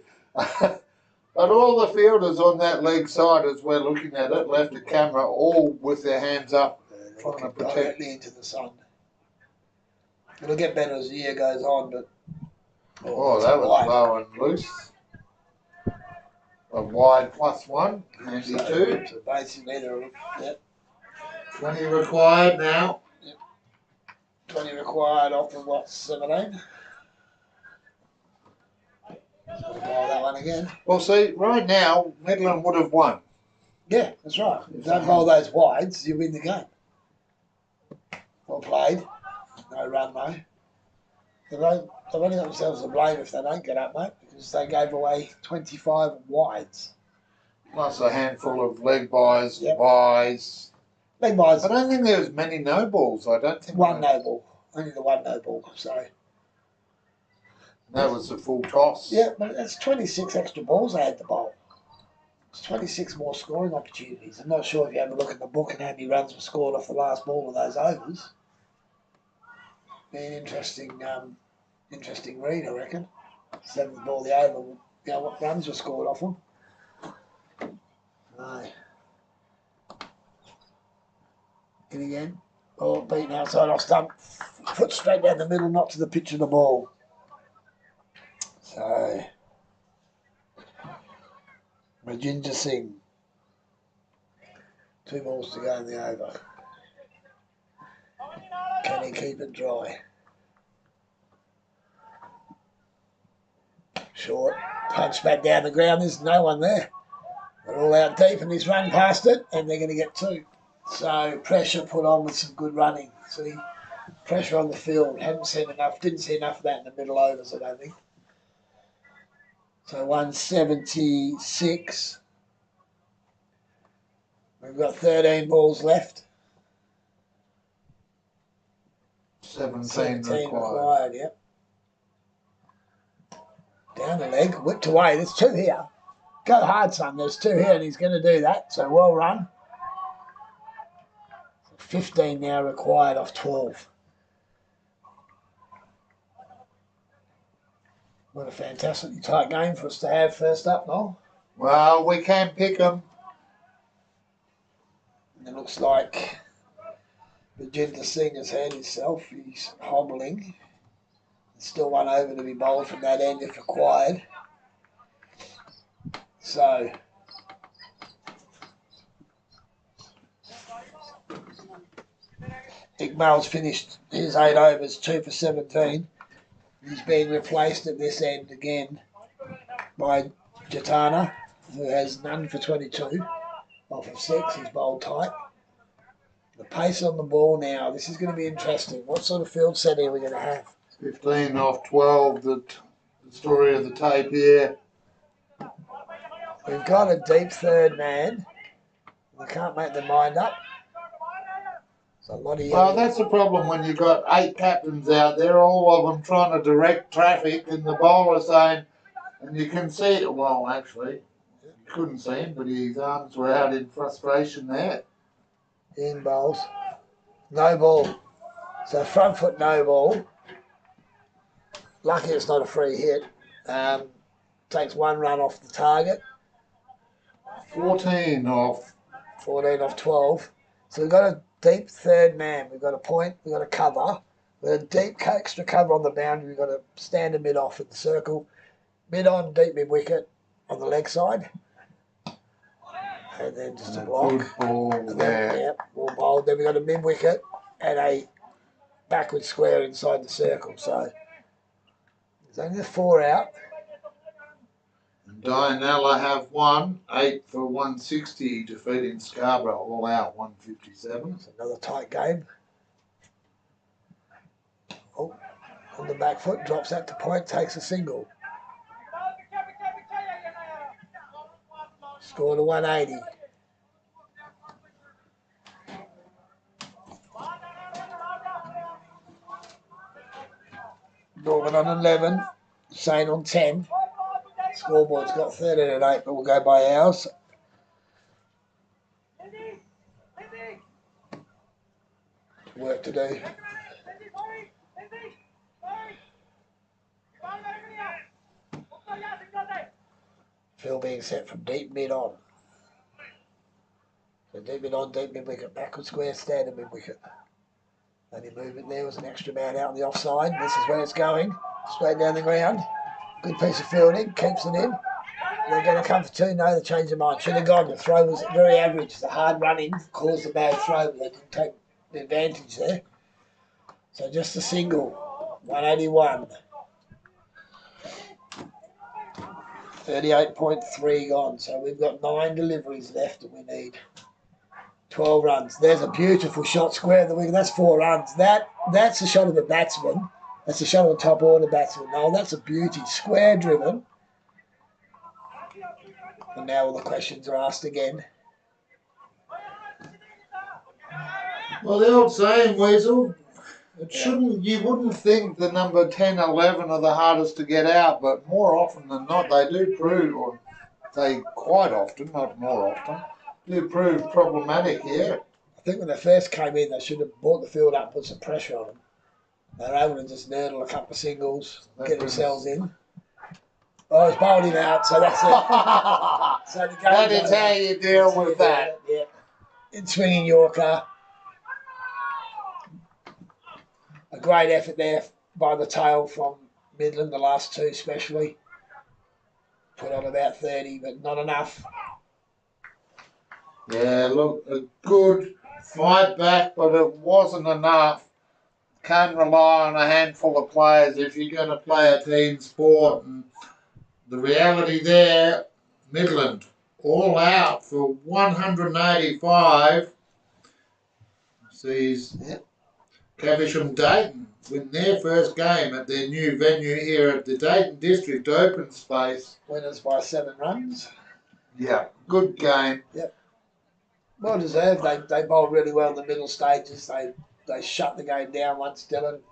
But all the fielders on that leg side, as we're looking at it, left the camera all with their hands up, trying to protect directly into the sun. It'll get better as the year goes on, but oh, that was low and loose. A wide +1, handy 2. So basically, 20 required now. Yep. 20 required off of what, 17? Gotta bowl that one again. Well, see, right now, Midland would have won. Yeah, that's right. If you don't bowl those wides, you win the game. Well played. No run, though. They've only got themselves to blame if they don't get up, mate, because they gave away 25 wides. Plus a handful of leg buys, Yep. buys. Leg buys. I don't think there was many no balls. I don't think One no ball. Only the one no ball. So that was a full toss. yeah, but that's 26 extra balls they had to bowl. It's 26 more scoring opportunities. I'm not sure if you have a look at the book and how many runs were scored off the last ball of those overs. Be an interesting read, I reckon. 7th ball of the over. You know what runs were scored off them? No. In again. Oh, beaten outside off stump. Foot straight down the middle, not to the pitch of the ball. So, Rajinder Singh. 2 balls to go in the over. Can he keep it dry? Short. Punch back down the ground. There's no one there. They're all out deep and he's run past it and they're going to get 2. So pressure put on with some good running. So pressure on the field. Hadn't seen enough. Didn't see enough of that in the middle overs, I don't think. So 176. We've got 13 balls left. 17 required. Yep. Down the leg, whipped away. There's 2 here. Go hard, son. There's 2 here, and he's going to do that. So well run. 15 now required off 12. What a fantastically tight game for us to have first up, Noel. Well, we can pick them. And it looks like Rajinder Singh has had himself. He's hobbling. There's still one over to be bowled from that end if required. So, Iqbal's finished his 8 overs, 2 for 17. He's being replaced at this end again by Jatana, who has none for 22 off of 6. He's bowled tight. The pace on the ball now, this is going to be interesting. What sort of field setting are we going to have? 15 off 12, the story of the tape here. We've got a deep third man. They can't make their mind up. So a lot of Well, that's the problem when you've got 8 captains out there, all of them trying to direct traffic, and the bowler saying, and you can see it, well, actually, you couldn't see him, but his arms were out in frustration there. in bowls. No ball. So front foot no ball. Lucky it's not a free hit. Takes 1 run off the target. 14 off. 14 off 12. So we've got a deep third man. We've got a point. We've got a cover. We've got a deep extra cover on the boundary. We've got a standard mid off in the circle. Mid on, deep mid wicket on the leg side. And then just a block. Good ball And there. then, yep, ball bowled. Then we've got a mid wicket and a backward square inside the circle. So there's only 4 out. Dianella have won, 8 for 160, defeating Scarborough, all out 157. It's another tight game. Oh, on the back foot, drops that to point, takes a single. Score to 180. Norman on 11, Shane on 10. Scoreboard's got 13 and 8, but we'll go by ours. Work to do. Phil being set from deep mid on. So deep mid on, deep mid wicket, backward square, standard mid wicket. Only movement there was an extra man out on the offside. This is where it's going, straight down the ground. Good piece of fielding, keeps it in. They're going to come for 2. No, they changed their mind. Should have gone. The throw was very average. The hard running caused the bad throw, but they didn't take the advantage there. So just a single, 181. 38.3 gone. So we've got 9 deliveries left and we need 12 runs. There's a beautiful shot square of the wicket. That's 4 runs. That's a shot of the batsman. That's a shot of the top order batsman. No, that's a beauty. Square driven. And now all the questions are asked again. Well, the old saying, Weasel, you wouldn't think the number 10, 11 are the hardest to get out, but more often than not, they do prove, or they quite often, not more often, do prove problematic here. I think when they first came in, they should have brought the field up and put some pressure on them. They were able to just nurdle a couple of singles, get themselves in. Oh, he's bowled him out, so that's it. So the game That is how you deal with that. Yeah. In swinging Yorker. A great effort there by the tail from Midland, the last 2 especially. Put on about 30, but not enough. Yeah, look, a good fight back, but it wasn't enough. Can't rely on a handful of players if you're going to play a team sport. And the reality there, Midland all out for 185. Sees Caversham Dayton win their first game at their new venue here at the Dayton District Open Space. Winners by 7 runs. Yeah, good game. Yep. Well deserved. They bowled really well in the middle stages. They shut the game down once Dylan.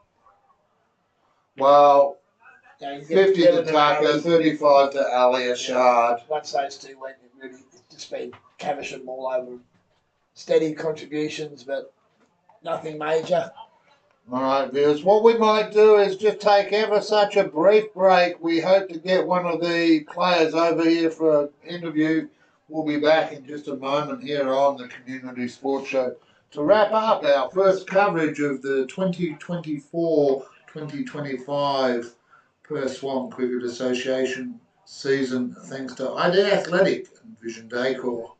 Well, You know, 50 to Dylan Tucker, 35 to Ali Ashard. Once those 2 went, it's just been Caversham all over. Steady contributions, but nothing major. All right, viewers. What we might do is just take ever such a brief break. We hope to get one of the players over here for an interview. We'll be back in just a moment here on the Community Sports Show to wrap up our first coverage of the 2024-2025 Perth Swan Cricket Association season, thanks to ID Athletic and Vision Decor.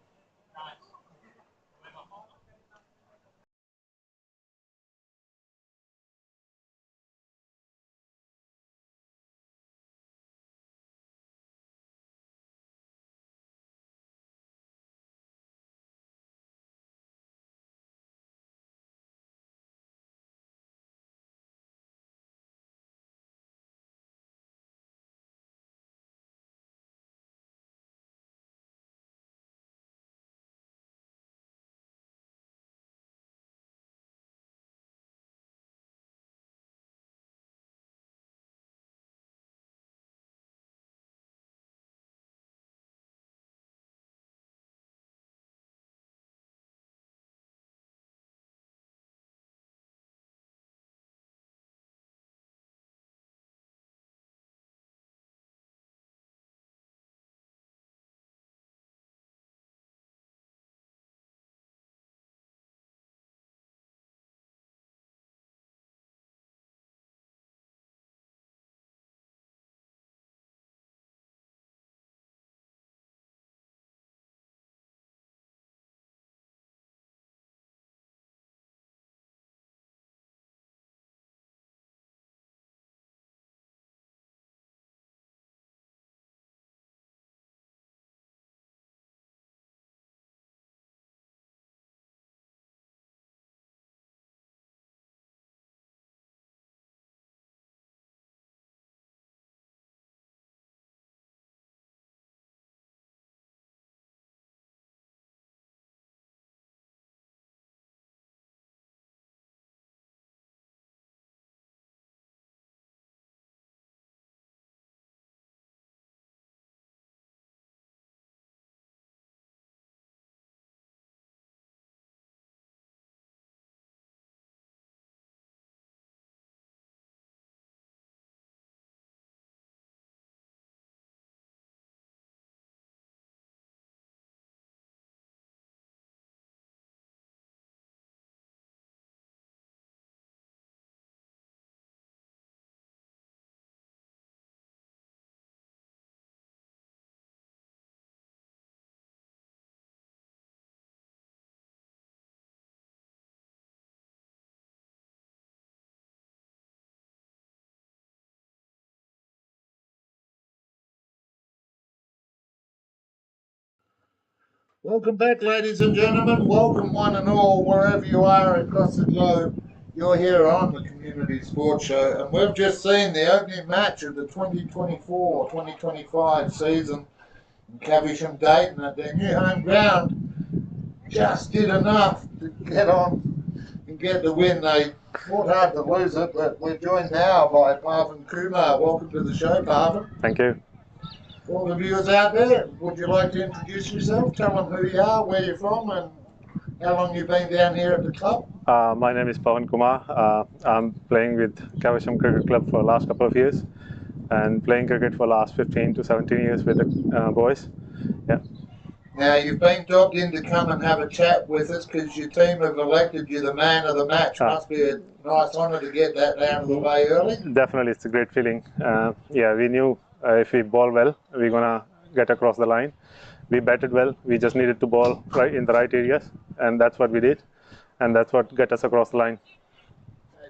Welcome back, ladies and gentlemen. Welcome, one and all, wherever you are across the globe. You're here on the Community Sports Show, and we've just seen the opening match of the 2024-2025 season in Caversham, Dayton, at their new home ground. Just did enough to get on and get the win. They fought hard to lose it, but we're joined now by Parvin Kumar. Welcome to the show, Parvin. Thank you. For all the viewers out there, would you like to introduce yourself? Tell them who you are, where you're from, and how long you've been down here at the club. My name is Pawan Kumar. I'm playing with Caversham Cricket Club for the last couple of years and playing cricket for the last 15 to 17 years with the boys. Yeah. Now, you've been dobbed in to come and have a chat with us because your team have elected you the man of the match. Must be a nice honour to get that out of the way early. Definitely, it's a great feeling. Yeah, we knew if we bowl well, we're going to get across the line. We batted well. We just needed to bowl right in the right areas, and that's what we did. And that's what got us across the line.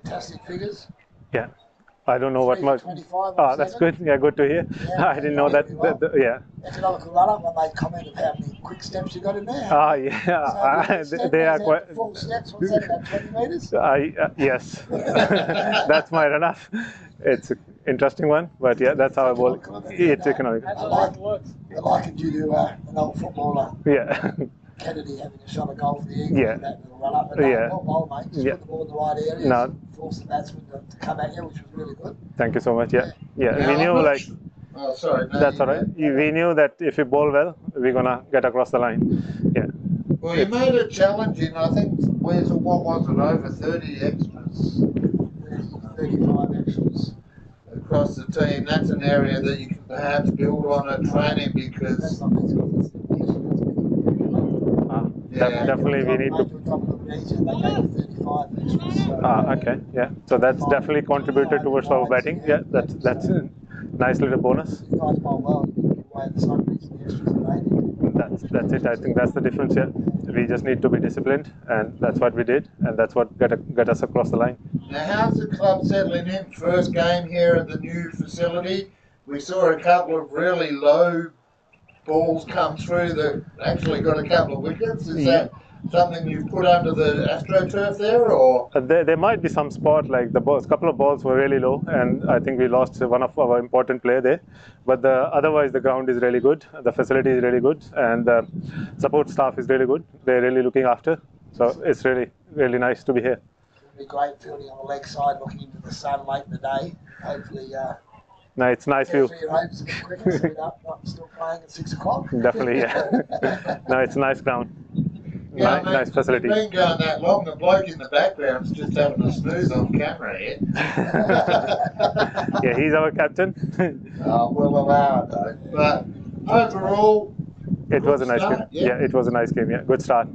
Fantastic figures. Yeah. I don't know what much. 25 that's good. Yeah, good to hear. Yeah, I didn't know that. well. Yeah. Economical run-up, I made comment of how many quick steps you got in there. Yeah. So They are quite. 4 steps, what's that, about 20 metres? Yes. That's my run-up. It's an interesting one, but yeah, that's how I bowl. It's economic. I like it due to an old footballer, Yeah. Kennedy, having a shot of goal for the Eagles. Yeah. That little run-up. But Yeah. well bowled, mate. Just Yeah. put the ball in the right areas. No. Force the batsman to come at you, which was really good. Thank you so much. Yeah. Now, We knew I'm not like. Oh, sorry. No, That's all right. We knew that if we bowl well, we're gonna get across the line. Yeah. Well, you made it challenging. I think, what was it, over 30 extras 35 extras. across the team. That's an area that you can perhaps build on at training That's because, not meant to be. yeah. Definitely we need to. Okay. Yeah. So that's definitely contributed towards our batting. Yeah. That's a nice little bonus. That's it. I think that's the difference here. We just need to be disciplined, and that's what we did, and that's what got us across the line. Now, how's the club settling in? First game here at the new facility. We saw a couple of really low balls come through that actually got a couple of wickets. Is that something you've put under the AstroTurf there, or? There might be some spot like the balls. Couple of balls were really low, and I think we lost one of our important player there. But otherwise, the ground is really good. The facility is really good, and the support staff is really good. They're really looking after. So it's really nice to be here. It'll be great fielding on the leg side, looking into the sun late in the day. Hopefully, No, it's nice view. your hopes a bit quicker, so we're not still playing at 6 o'clock. Definitely, yeah. No, it's a nice ground. Yeah, mate, Nice facility. We've been going that long. The bloke in the background's just having a snooze on camera here. Yeah, he's our captain. We'll allow it though. But overall, It was a nice start, game. yeah. Yeah, it was a nice game. Yeah, good start.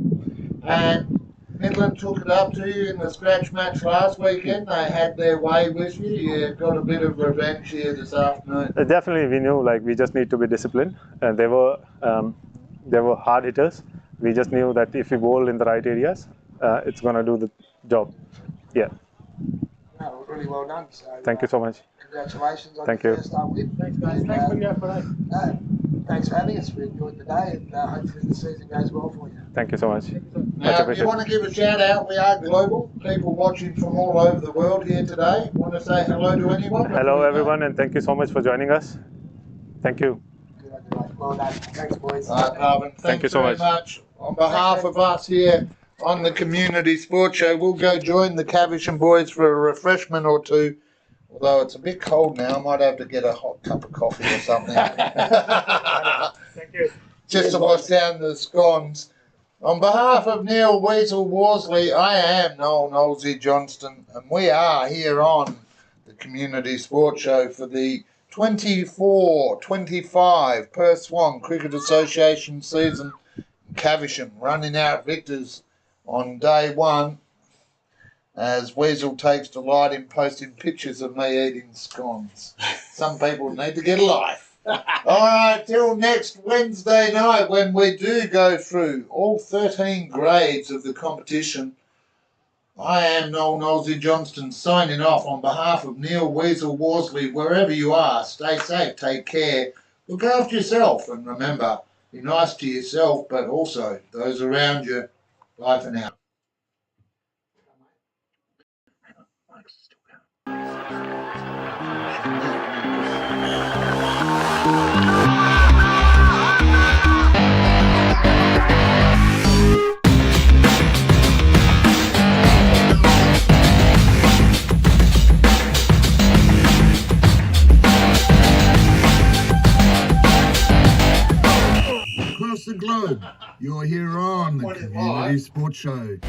and Midland took it up to you in the scratch match last weekend. They had their way with you. You got a bit of revenge here this afternoon. Definitely, we knew like we just need to be disciplined, and they were hard hitters. We just knew that if we bowl in the right areas, it's gonna do the job. Yeah. No, really well done. So, Thank you so much. Congratulations on Thank your you. first start win. Thanks, guys. Thanks for the effort. No, thanks for having us. We enjoyed the day, and hopefully the season goes well for you. Thank you so much. Now, if you want to give a shout out, we are global. People watching from all over the world here today. Want to say hello to anyone? Hello, everyone, and thank you so much for joining us. Thank you. Good on you, mate. Well done. Thanks, boys. All right, Marvin. Thank you so very much. On behalf of us here on the Community Sports Show, we'll go join the Caversham boys for a refreshment or two. Although it's a bit cold now, I might have to get a hot cup of coffee or something. Thank you. Just to wash down the scones. On behalf of Neil Weasel Worsley, I am Noel Knowlesy Johnston, and we are here on the Community Sports Show for the 24-25 Perth Swan Cricket Association season in Caversham, running out victors on day one, as Weasel takes delight in posting pictures of me eating scones. Some people need to get a life. All right, till next Wednesday night when we do go through all 13 grades of the competition. I am Noel Knowlesy Johnston signing off on behalf of Neil Weasel Worsley. Wherever you are, stay safe, take care, look after yourself, and remember, Be nice to yourself, but also those around you. Bye for now. Across the globe, you're here on the Community Sports Show. Do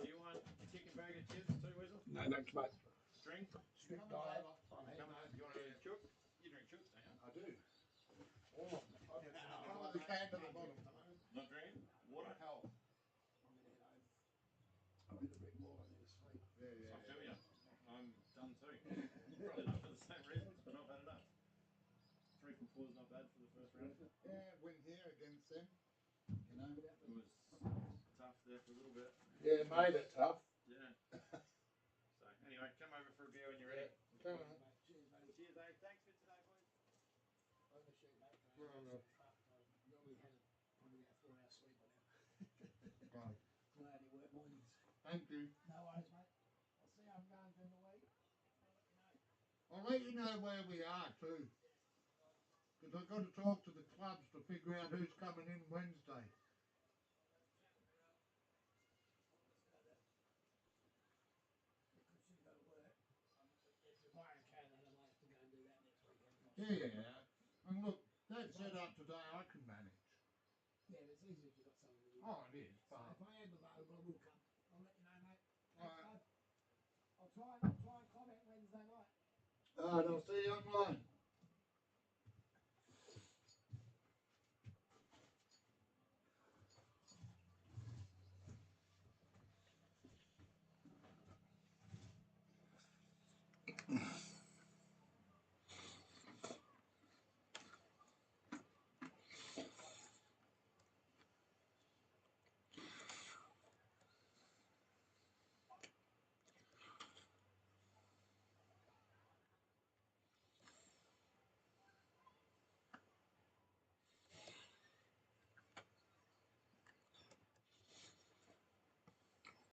you want chicken burger chips too, Weasel? No, thanks, mate. String? Strict diet. You want a chook? You drink chooks, don't you? I do. All of them. Come with the can to the bottom. Not drinking? Water? Health. I need a bit more. I need to sleep. Yeah, I feel ya. I'm done too. Probably not for the same reasons, but I've had enough. 3 from 4 is not bad for the first round. Yeah, win here against them. You know. It was tough there for a little bit. Yeah, made it tough. Yeah. So anyway, come over for a beer when you're ready. Come on. Cheers, mate. Cheers, Dave. Thanks for today, boys. Overshoot, mate. Normally had probably about 4 hours sleep by now. Right. I only work mornings. Thank you. No worries, mate. I'll see how I'm going during the week. I'll let you know where we are too. Because I've got to talk to the clubs to figure out who's coming in Wednesday. Yeah. And look, that setup today I can manage. Yeah, but it's easy if you've got someone with you. Oh, it is. So if I am available, I will come. I'll let you know, mate. Alright. I'll try and comment Wednesday night. Alright, I'll see you online.